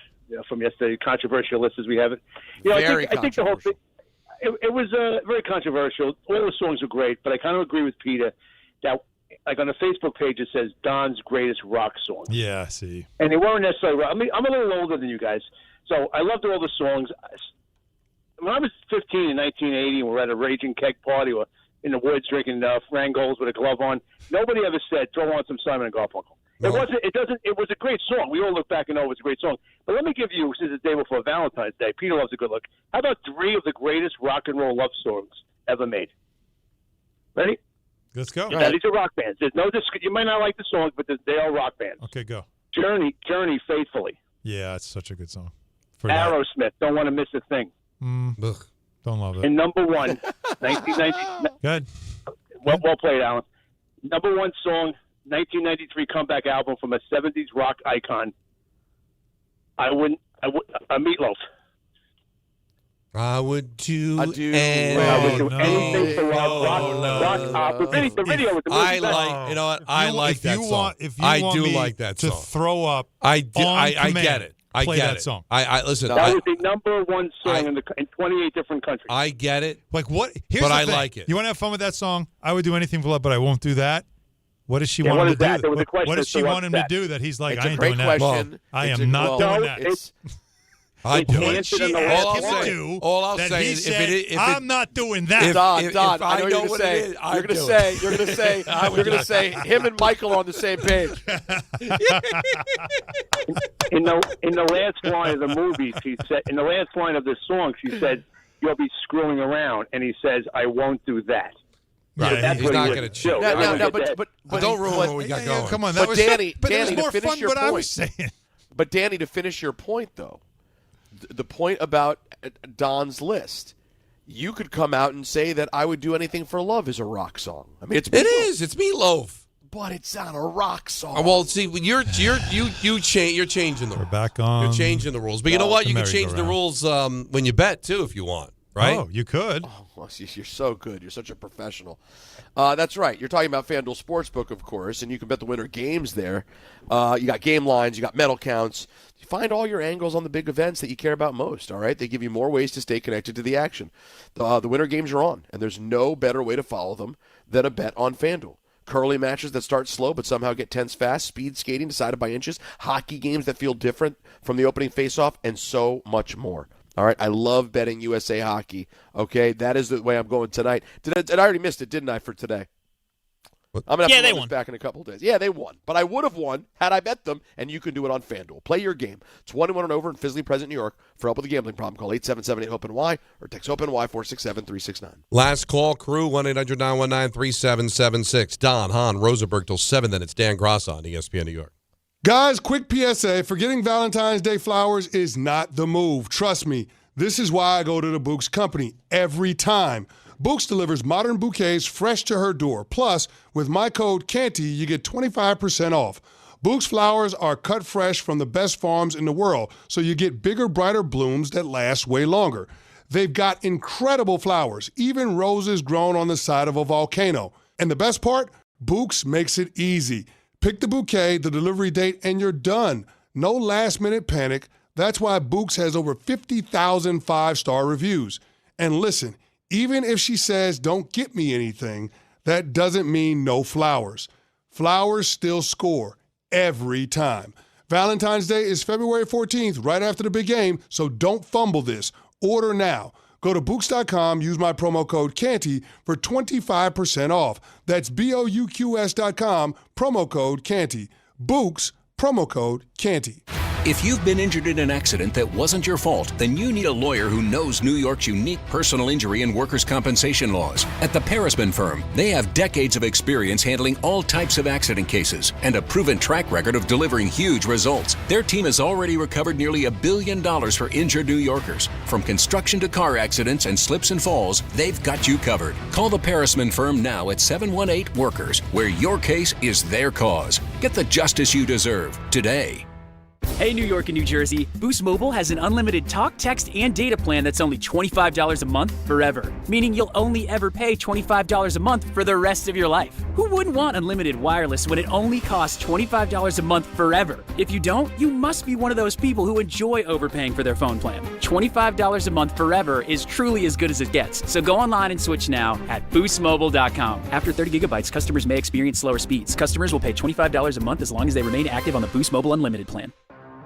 [SPEAKER 1] from yesterday, controversial list as we have it. I think the whole thing, it was very controversial. All the songs were great, but I kind of agree with Peter that, like on the Facebook page, it says Don's greatest rock song.
[SPEAKER 7] Yeah, see.
[SPEAKER 1] And they weren't necessarily rock. I mean, I'm a little older than you guys, so I loved all the songs. When I was 15 in 1980, we were at a Raging Keg party or in the woods drinking Frangles with a glove on. Nobody ever said, throw on some Simon and Garfunkel. No. It was a great song. We all look back and know it was a great song. But let me give you, since it's the day before Valentine's Day, Peter loves a good look. How about 3 of the greatest rock and roll love songs ever made? Ready?
[SPEAKER 7] Let's go.
[SPEAKER 1] Yeah, these are rock bands. There's no you might not like the songs, but they are rock bands.
[SPEAKER 7] Okay, go.
[SPEAKER 1] Journey, Faithfully.
[SPEAKER 7] Yeah, it's such a good song.
[SPEAKER 1] Aerosmith, Don't Want to Miss a Thing.
[SPEAKER 7] Don't love it.
[SPEAKER 1] And number 1, 1990.
[SPEAKER 7] Good.
[SPEAKER 1] Well played, Alan. Number 1 song, 1993 comeback album from a 70s rock icon. A Meatloaf.
[SPEAKER 6] I would do
[SPEAKER 1] anything for rock opera. The video with the movie.
[SPEAKER 6] I like that song.
[SPEAKER 7] I
[SPEAKER 6] do like that song.
[SPEAKER 7] To throw up,
[SPEAKER 6] I get it. I
[SPEAKER 7] play
[SPEAKER 6] get
[SPEAKER 7] that
[SPEAKER 6] it.
[SPEAKER 7] song.
[SPEAKER 6] I listen.
[SPEAKER 1] That was the number 1 song in 28 different countries.
[SPEAKER 6] I get it.
[SPEAKER 7] Like what? Here's
[SPEAKER 6] but
[SPEAKER 7] the
[SPEAKER 6] I
[SPEAKER 7] thing.
[SPEAKER 6] like it.
[SPEAKER 7] You want to have fun with that song? I would do anything for love, but I won't do that. What does she
[SPEAKER 1] want
[SPEAKER 7] him to do?
[SPEAKER 1] What
[SPEAKER 7] does she want him to do that he's like, I ain't doing that?
[SPEAKER 4] Question.
[SPEAKER 7] I am not doing that.
[SPEAKER 6] I do
[SPEAKER 7] What she asked him to do.
[SPEAKER 6] All I'll say is if
[SPEAKER 7] I'm not doing that.
[SPEAKER 4] Don, I know you're going to say. You're going to say him and Michael are on the same page.
[SPEAKER 1] In the last line of the movie, she said. In the last line of this song, she said, "You'll be screwing around," and he says, "I won't do that."
[SPEAKER 6] Right,
[SPEAKER 1] so that's
[SPEAKER 6] he's
[SPEAKER 1] what
[SPEAKER 6] not
[SPEAKER 1] going
[SPEAKER 6] to
[SPEAKER 1] do.
[SPEAKER 6] But don't ruin what we got going.
[SPEAKER 7] Come on,
[SPEAKER 4] but Danny,
[SPEAKER 7] but it was more
[SPEAKER 4] to finish
[SPEAKER 7] fun
[SPEAKER 4] your
[SPEAKER 7] what
[SPEAKER 4] point.
[SPEAKER 7] I was saying.
[SPEAKER 4] But Danny, to finish your point, though, the point about Don's list, you could come out and say that I Would Do Anything for Love is a rock song. I mean, it's
[SPEAKER 6] Meatloaf.
[SPEAKER 4] But it's not a rock song.
[SPEAKER 6] Well, see, you're changing the rules.
[SPEAKER 7] We're back on.
[SPEAKER 6] You're changing the rules. But you know what? You can change the rules when you bet, too, if you want, right?
[SPEAKER 7] Oh, you could.
[SPEAKER 4] Oh, well, you're so good. You're such a professional. That's right. You're talking about FanDuel Sportsbook, of course, and you can bet the winner games there. You got game lines. You got medal counts. You find all your angles on the big events that you care about most, all right? They give you more ways to stay connected to the action. The winter games are on, and there's no better way to follow them than a bet on FanDuel. Curling matches that start slow but somehow get tense fast, speed skating decided by inches, hockey games that feel different from the opening faceoff, and so much more. All right, I love betting USA hockey. Okay, that is the way I'm going tonight. I already missed it, didn't I, for today? I'm going to have to run this back in a couple of days. Yeah, they won. But I would have won had I bet them, and you can do it on FanDuel. Play your game. 21 and over in Fisley Present, New York. For help with a gambling problem, call 877-8-HOPE-NY or text HOPE-NY 467-369.
[SPEAKER 6] Last call, crew, 1-800-919-3776. Don, Hahn, Rosenberg till 7. Then it's Dan Gross on ESPN New York.
[SPEAKER 2] Guys, quick PSA. Forgetting Valentine's Day flowers is not the move. Trust me. This is why I go to the Books Company every time. Books delivers modern bouquets fresh to her door. Plus, with my code CANTY, you get 25% off. Books flowers are cut fresh from the best farms in the world, so you get bigger, brighter blooms that last way longer. They've got incredible flowers, even roses grown on the side of a volcano. And the best part? Books makes it easy. Pick the bouquet, the delivery date, and you're done. No last-minute panic. That's why Books has over 50,000 five-star reviews. And listen, even if she says, don't get me anything, that doesn't mean no flowers. Flowers still score every time. Valentine's Day is February 14th, right after the big game, so don't fumble this. Order now. Go to Books.com, use my promo code CANTY for 25% off. That's BOUQS.com, promo code CANTY. Books, promo code CANTY.
[SPEAKER 8] If you've been injured in an accident that wasn't your fault, then you need a lawyer who knows New York's unique personal injury and workers' compensation laws. At the Parisman Firm, they have decades of experience handling all types of accident cases and a proven track record of delivering huge results. Their team has already recovered nearly $1 billion for injured New Yorkers. From construction to car accidents and slips and falls, they've got you covered. Call the Parisman Firm now at 718-WORKERS, where your case is their cause. Get the justice you deserve today.
[SPEAKER 9] Hey, New York and New Jersey, Boost Mobile has an unlimited talk, text, and data plan that's only $25 a month forever. Meaning you'll only ever pay $25 a month for the rest of your life. Who wouldn't want unlimited wireless when it only costs $25 a month forever? If you don't, you must be one of those people who enjoy overpaying for their phone plan. $25 a month forever is truly as good as it gets. So go online and switch now at boostmobile.com. After 30 gigabytes, customers may experience slower speeds. Customers will pay $25 a month as long as they remain active on the Boost Mobile Unlimited plan.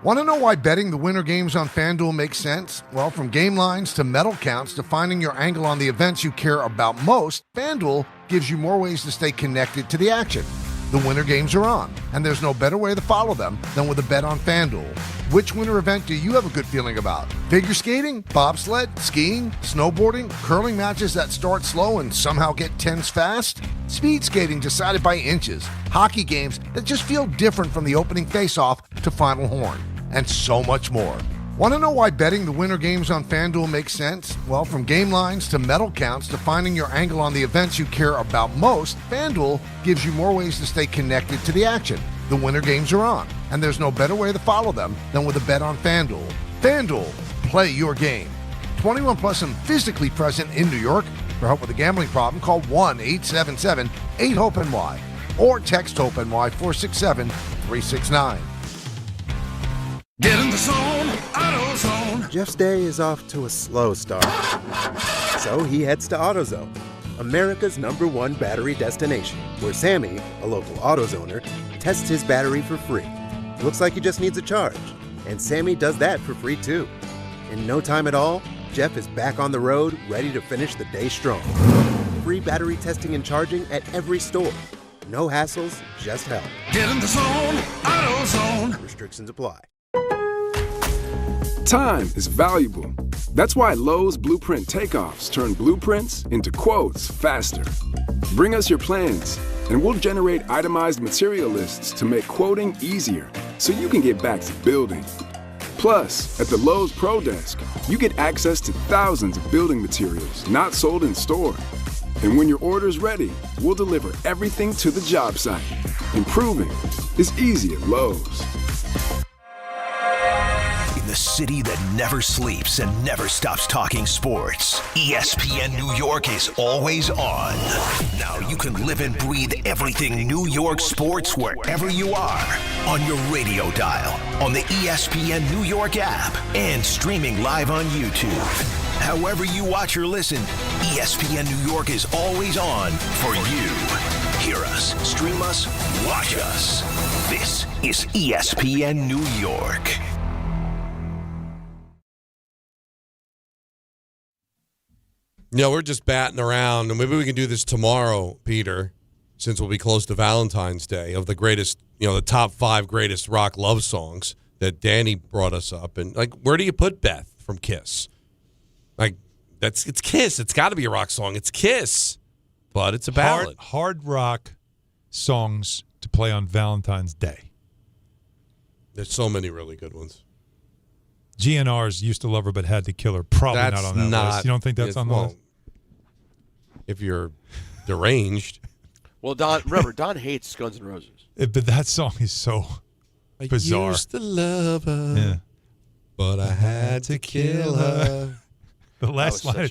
[SPEAKER 14] Want to know why betting the winter games on FanDuel makes sense? Well, from game lines to medal counts to finding your angle on the events you care about most, FanDuel gives you more ways to stay connected to the action. The winter games are on, and there's no better way to follow them than with a bet on FanDuel. Which winter event do you have a good feeling about? Figure skating, bobsled, skiing, snowboarding, curling matches that start slow and somehow get tense fast? Speed skating decided by inches, hockey games that just feel different from the opening faceoff to final horn, and so much more. Want to know why betting the winter games on FanDuel makes sense? Well, from game lines to medal counts to finding your angle on the events you care about most, FanDuel gives you more ways to stay connected to the action. The winter games are on, and there's no better way to follow them than with a bet on FanDuel. FanDuel, play your game. 21 plus and physically present in New York. For help with a gambling problem, call 1-877-8-HOPE-NY or text HOPE-NY 467-369.
[SPEAKER 19] Get in the zone, AutoZone. Jeff's day is off to a slow start. So he heads to AutoZone, America's #1 battery destination, where Sammy, a local AutoZoner, tests his battery for free. Looks like he just needs a charge. And Sammy does that for free too. In no time at all, Jeff is back on the road, ready to finish the day strong. Free battery testing and charging at every store. No hassles, just help. Get in the zone, AutoZone. Restrictions apply.
[SPEAKER 20] Time is valuable. That's why Lowe's Blueprint Takeoffs turn blueprints into quotes faster. Bring us your plans, and we'll generate itemized material lists to make quoting easier, so you can get back to building. Plus, at the Lowe's Pro Desk, you get access to thousands of building materials not sold in store. And when your order's ready, we'll deliver everything to the job site. Improving is easy at Lowe's.
[SPEAKER 31] In the city that never sleeps and never stops talking sports, ESPN New York is always on. Now you can live and breathe everything New York sports wherever you are. On your radio dial, on the ESPN New York app, and streaming live on YouTube. However you watch or listen, ESPN New York is always on for you. Hear us, stream us, watch us. This is ESPN New York.
[SPEAKER 6] Yeah, we're just batting around, and maybe we can do this tomorrow, Peter, since we'll be close to Valentine's Day, of the greatest, the top 5 greatest rock love songs that Danny brought us up. And, where do you put Beth from Kiss? It's Kiss. It's got to be a rock song. It's Kiss, but it's a ballad.
[SPEAKER 7] Hard rock songs to play on Valentine's Day.
[SPEAKER 6] There's so many really good ones.
[SPEAKER 7] GNR's Used to Love Her But Had to Kill Her. Probably not on that list. You don't think that's on the list?
[SPEAKER 6] If you're deranged.
[SPEAKER 4] Well, Don hates Guns N' Roses.
[SPEAKER 7] But that song is so bizarre.
[SPEAKER 6] I used to love her, but I had to kill her.
[SPEAKER 7] The last line.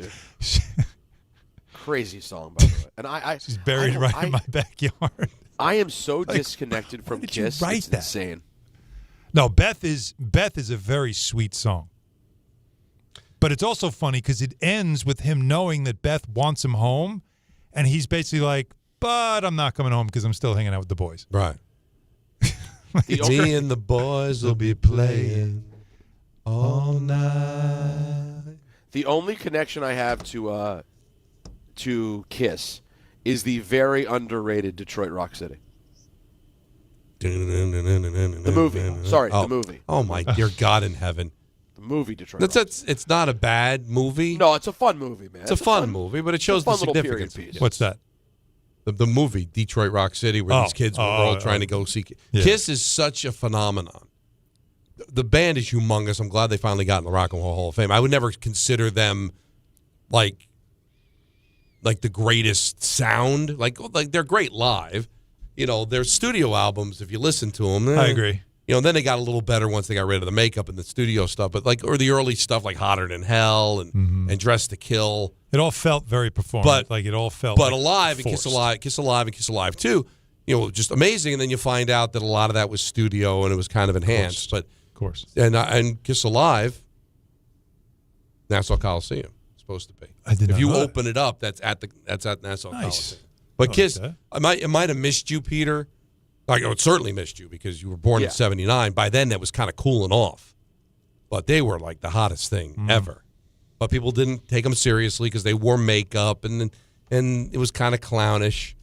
[SPEAKER 4] Crazy song, by the way. And
[SPEAKER 7] she's buried right in my backyard.
[SPEAKER 4] I am so disconnected from Kiss. It's insane.
[SPEAKER 7] No, Beth is a very sweet song. But it's also funny because it ends with him knowing that Beth wants him home, and he's basically like, but I'm not coming home because I'm still hanging out with the boys.
[SPEAKER 6] Right. Me and the boys will be playing all night.
[SPEAKER 4] The only connection I have to Kiss is the very underrated Detroit Rock City. The movie. Sorry, the movie.
[SPEAKER 6] Oh, my dear God in heaven.
[SPEAKER 4] The movie Detroit.
[SPEAKER 6] It's not a bad movie.
[SPEAKER 4] No, it's a fun movie, man.
[SPEAKER 6] It's a fun movie, but it shows the significance.
[SPEAKER 7] What's that?
[SPEAKER 6] The movie Detroit Rock City, where these kids were all trying to go see. Yeah. Kiss is such a phenomenon. The band is humongous. I'm glad they finally got in the Rock and Roll Hall of Fame. I would never consider them like the greatest sound. Like they're great live. Their studio albums, if you listen to them,
[SPEAKER 7] I agree.
[SPEAKER 6] Then they got a little better once they got rid of the makeup and the studio stuff. But or the early stuff like Hotter Than Hell and Dressed to Kill.
[SPEAKER 7] It all felt very performant. It all felt.
[SPEAKER 6] But Alive and Kiss Alive and Kiss Alive too. Just amazing. And then you find out that a lot of that was studio and it was kind of enhanced. But
[SPEAKER 7] of course.
[SPEAKER 6] And Kiss Alive, Nassau Coliseum, supposed to be.
[SPEAKER 7] I did not
[SPEAKER 6] If you
[SPEAKER 7] know
[SPEAKER 6] open it up, that's at Nassau Coliseum. But Kiss, it might have missed you, Peter. It certainly missed you because you were born in 79. By then, that was kind of cooling off. But they were like the hottest thing ever. But people didn't take them seriously because they wore makeup and it was kind of clownish.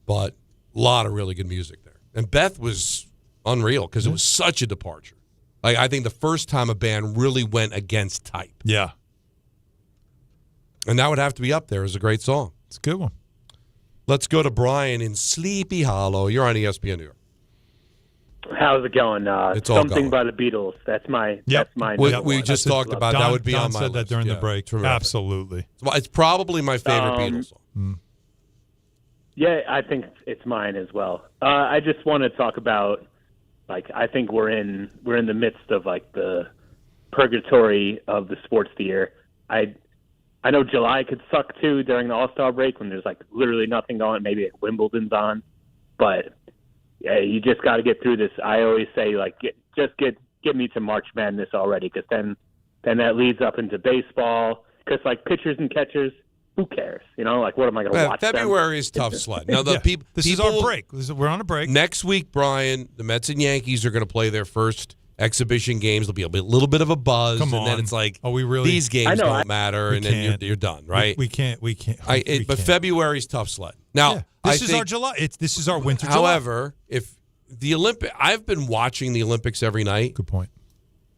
[SPEAKER 6] But a lot of really good music there. And Beth was unreal because it was such a departure. I think the first time a band really went against type.
[SPEAKER 7] Yeah.
[SPEAKER 6] And that would have to be up there as a great song.
[SPEAKER 7] It's a good one.
[SPEAKER 6] Let's go to Brian in Sleepy Hollow. You're on ESPN New York.
[SPEAKER 3] How's it going?
[SPEAKER 6] It's all
[SPEAKER 3] Something
[SPEAKER 6] going.
[SPEAKER 3] by the Beatles. That's my.
[SPEAKER 6] We just talked about that. Would be
[SPEAKER 7] Don
[SPEAKER 6] on my
[SPEAKER 7] said
[SPEAKER 6] list.
[SPEAKER 7] that during the break.
[SPEAKER 6] Terrific.
[SPEAKER 7] Absolutely.
[SPEAKER 6] It's probably my favorite Beatles song.
[SPEAKER 3] Yeah, I think it's mine as well. I just want to talk about, I think we're in the midst of the purgatory of the sports year. I know July could suck too during the All-Star break when there's literally nothing going. Maybe Wimbledon's on, but yeah, you just got to get through this. I always say get me to March Madness already, because then that leads up into baseball. Because pitchers and catchers, who cares? What am I going to watch?
[SPEAKER 6] February is tough sled. Now
[SPEAKER 7] this is our break. We're on a break
[SPEAKER 6] next week. Brian, the Mets and Yankees are going to play their first exhibition games. There'll be a little bit of a buzz, and then it's these games don't matter, and then you're done, right?
[SPEAKER 7] We can't.
[SPEAKER 6] But February's tough sled. Now,
[SPEAKER 7] this is our July. This is our winter.
[SPEAKER 6] However, if the I've been watching the Olympics every night.
[SPEAKER 7] Good point.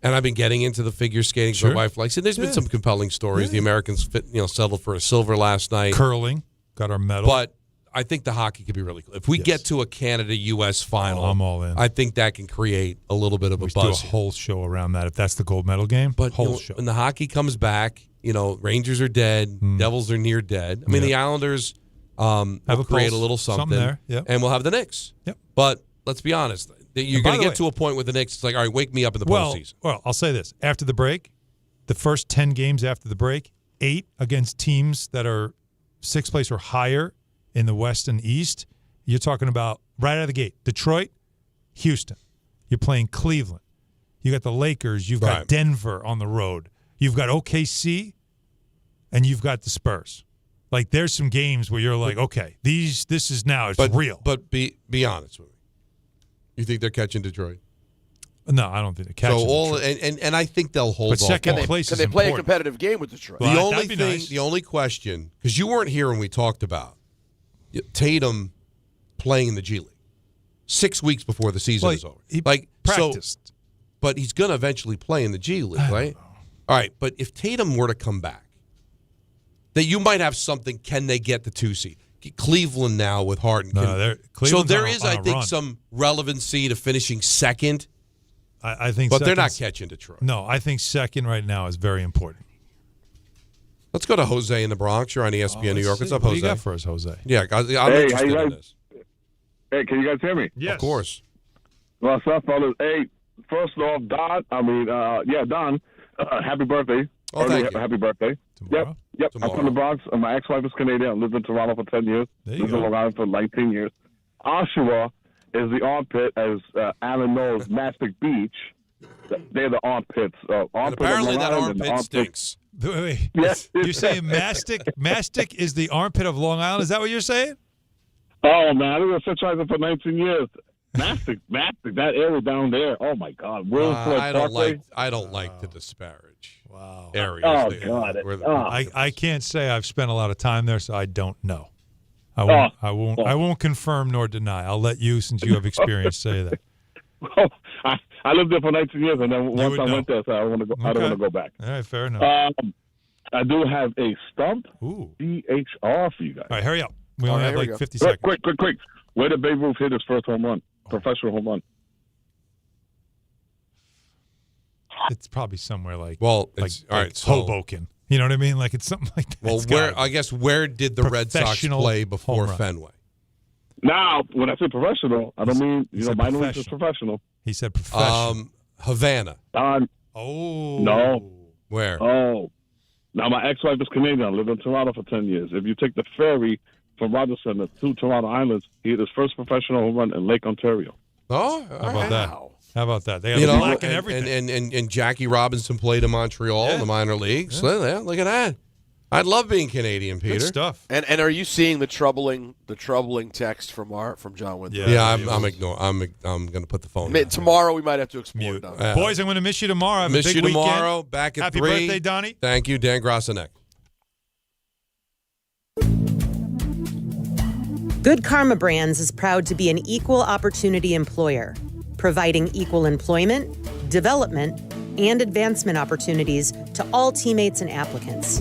[SPEAKER 6] And I've been getting into the figure skating.
[SPEAKER 7] Sure.
[SPEAKER 6] My wife likes it. There's been some compelling stories. The Americans settled for a silver last night.
[SPEAKER 7] Curling got our medal.
[SPEAKER 6] But I think the hockey could be really cool. If we get to a Canada-U.S. final,
[SPEAKER 7] I'm all in.
[SPEAKER 6] I think that can create a little bit of a
[SPEAKER 7] We
[SPEAKER 6] buzz.
[SPEAKER 7] do a whole show around that if that's the gold medal game.
[SPEAKER 6] But
[SPEAKER 7] whole show.
[SPEAKER 6] when the hockey comes back, Rangers are dead, Devils are near dead. I mean, the Islanders will create a little something
[SPEAKER 7] there. Yep.
[SPEAKER 6] And we'll have the Knicks.
[SPEAKER 7] Yep.
[SPEAKER 6] But let's be honest, you're going to get to a point with the Knicks. It's like, all right, wake me up in the postseason.
[SPEAKER 7] Well, I'll say this: after the break, the first 10 games after the break, 8 against teams that are 6th place or higher in the West and East. You're talking about right out of the gate: Detroit, Houston. You're playing Cleveland. You got the Lakers. You've got Denver on the road. You've got OKC, and you've got the Spurs. Like, there's some games where you're like, okay, this is now real.
[SPEAKER 6] But be honest with me. You think they're catching Detroit?
[SPEAKER 7] No, I don't think they're catching Detroit.
[SPEAKER 6] And I think they'll hold
[SPEAKER 7] but
[SPEAKER 6] off.
[SPEAKER 7] second place
[SPEAKER 4] Can
[SPEAKER 7] is
[SPEAKER 4] they play
[SPEAKER 7] important.
[SPEAKER 4] a competitive game with Detroit?
[SPEAKER 7] Well,
[SPEAKER 6] The only question, because you weren't here when we talked about Tatum playing in the G League 6 weeks before the season is over.
[SPEAKER 7] He practiced.
[SPEAKER 6] But he's going to eventually play in the G League, right? All right, but if Tatum were to come back, that you might have something. Can they get the 2 seed? Cleveland now with Harden. So there is, I think, some relevancy to finishing second.
[SPEAKER 7] I think,
[SPEAKER 6] but they're not catching Detroit.
[SPEAKER 7] No, I think second right now is very important.
[SPEAKER 6] Let's go to Jose in the Bronx. You're on ESPN New York. What's up, Jose?
[SPEAKER 7] What do you got for us, Jose?
[SPEAKER 6] Yeah, I'm interested in this.
[SPEAKER 5] Hey, can you guys hear me?
[SPEAKER 7] Yes.
[SPEAKER 6] Of course.
[SPEAKER 5] What's up, fellas? Hey, first off, Don. Don. Happy birthday.
[SPEAKER 6] Oh, thank you.
[SPEAKER 5] Happy birthday.
[SPEAKER 7] Tomorrow?
[SPEAKER 5] Yep.
[SPEAKER 6] Tomorrow.
[SPEAKER 5] I'm from the Bronx. My ex-wife is Canadian. I lived in Toronto for 10 years. Lived in Long Island for 19 years. Oshawa is the armpit, as Alan knows, Mastic Beach. They're the armpits.
[SPEAKER 6] Apparently that armpit stinks.
[SPEAKER 7] Wait.
[SPEAKER 5] Yes.
[SPEAKER 7] You're saying Mastic is the armpit of Long Island? Is that what you're saying?
[SPEAKER 5] Oh, man. I was a franchise for 19 years. Mastic, that area down there. Oh, my God.
[SPEAKER 6] I don't like to disparage.
[SPEAKER 7] Wow.
[SPEAKER 6] Areas.
[SPEAKER 5] Oh, God.
[SPEAKER 7] I can't say I've spent a lot of time there, so I don't know. I won't confirm nor deny. I'll let you, since you have experience, say that.
[SPEAKER 5] Well, I lived there for 19 years, and then once I went there, so I don't want to go back.
[SPEAKER 7] All right, fair enough.
[SPEAKER 5] I do have a stump DHR for you guys.
[SPEAKER 7] All right, hurry up. We only have like 50 seconds.
[SPEAKER 5] Quick. Where did Babe Ruth hit his first home run? Professional home run.
[SPEAKER 7] It's probably somewhere like
[SPEAKER 6] all right,
[SPEAKER 7] Hoboken. You know what I mean? Like, it's something like that.
[SPEAKER 6] Well, where did the Red Sox play before Fenway?
[SPEAKER 5] Now, when I say professional, I don't mean minor league is professional.
[SPEAKER 7] He said professional.
[SPEAKER 6] Havana.
[SPEAKER 5] No.
[SPEAKER 6] Where?
[SPEAKER 5] Oh. Now, my ex-wife is Canadian. I lived in Toronto for 10 years. If you take the ferry from Rogers Center to Toronto Islands, he hit his first professional home run in Lake Ontario.
[SPEAKER 6] Oh,
[SPEAKER 7] How about that? They have the black and everything.
[SPEAKER 6] And Jackie Robinson played in Montreal in the minor leagues. Yeah. Look at that. I'd love being Canadian, Peter.
[SPEAKER 7] Good stuff.
[SPEAKER 4] And are you seeing the troubling text from John Winter?
[SPEAKER 6] Yeah, I'm ignoring. I'm going to put the phone down.
[SPEAKER 4] Tomorrow we might have to explore it.
[SPEAKER 7] Boys, I'm going to miss you tomorrow. Have
[SPEAKER 6] miss
[SPEAKER 7] a big
[SPEAKER 6] you tomorrow.
[SPEAKER 7] Weekend.
[SPEAKER 6] Back at
[SPEAKER 7] Happy
[SPEAKER 6] 3.
[SPEAKER 7] Happy birthday, Donnie.
[SPEAKER 6] Thank you, Dan Grossenek.
[SPEAKER 10] Good Karma Brands is proud to be an equal opportunity employer, providing equal employment, development, and advancement opportunities to all teammates and applicants.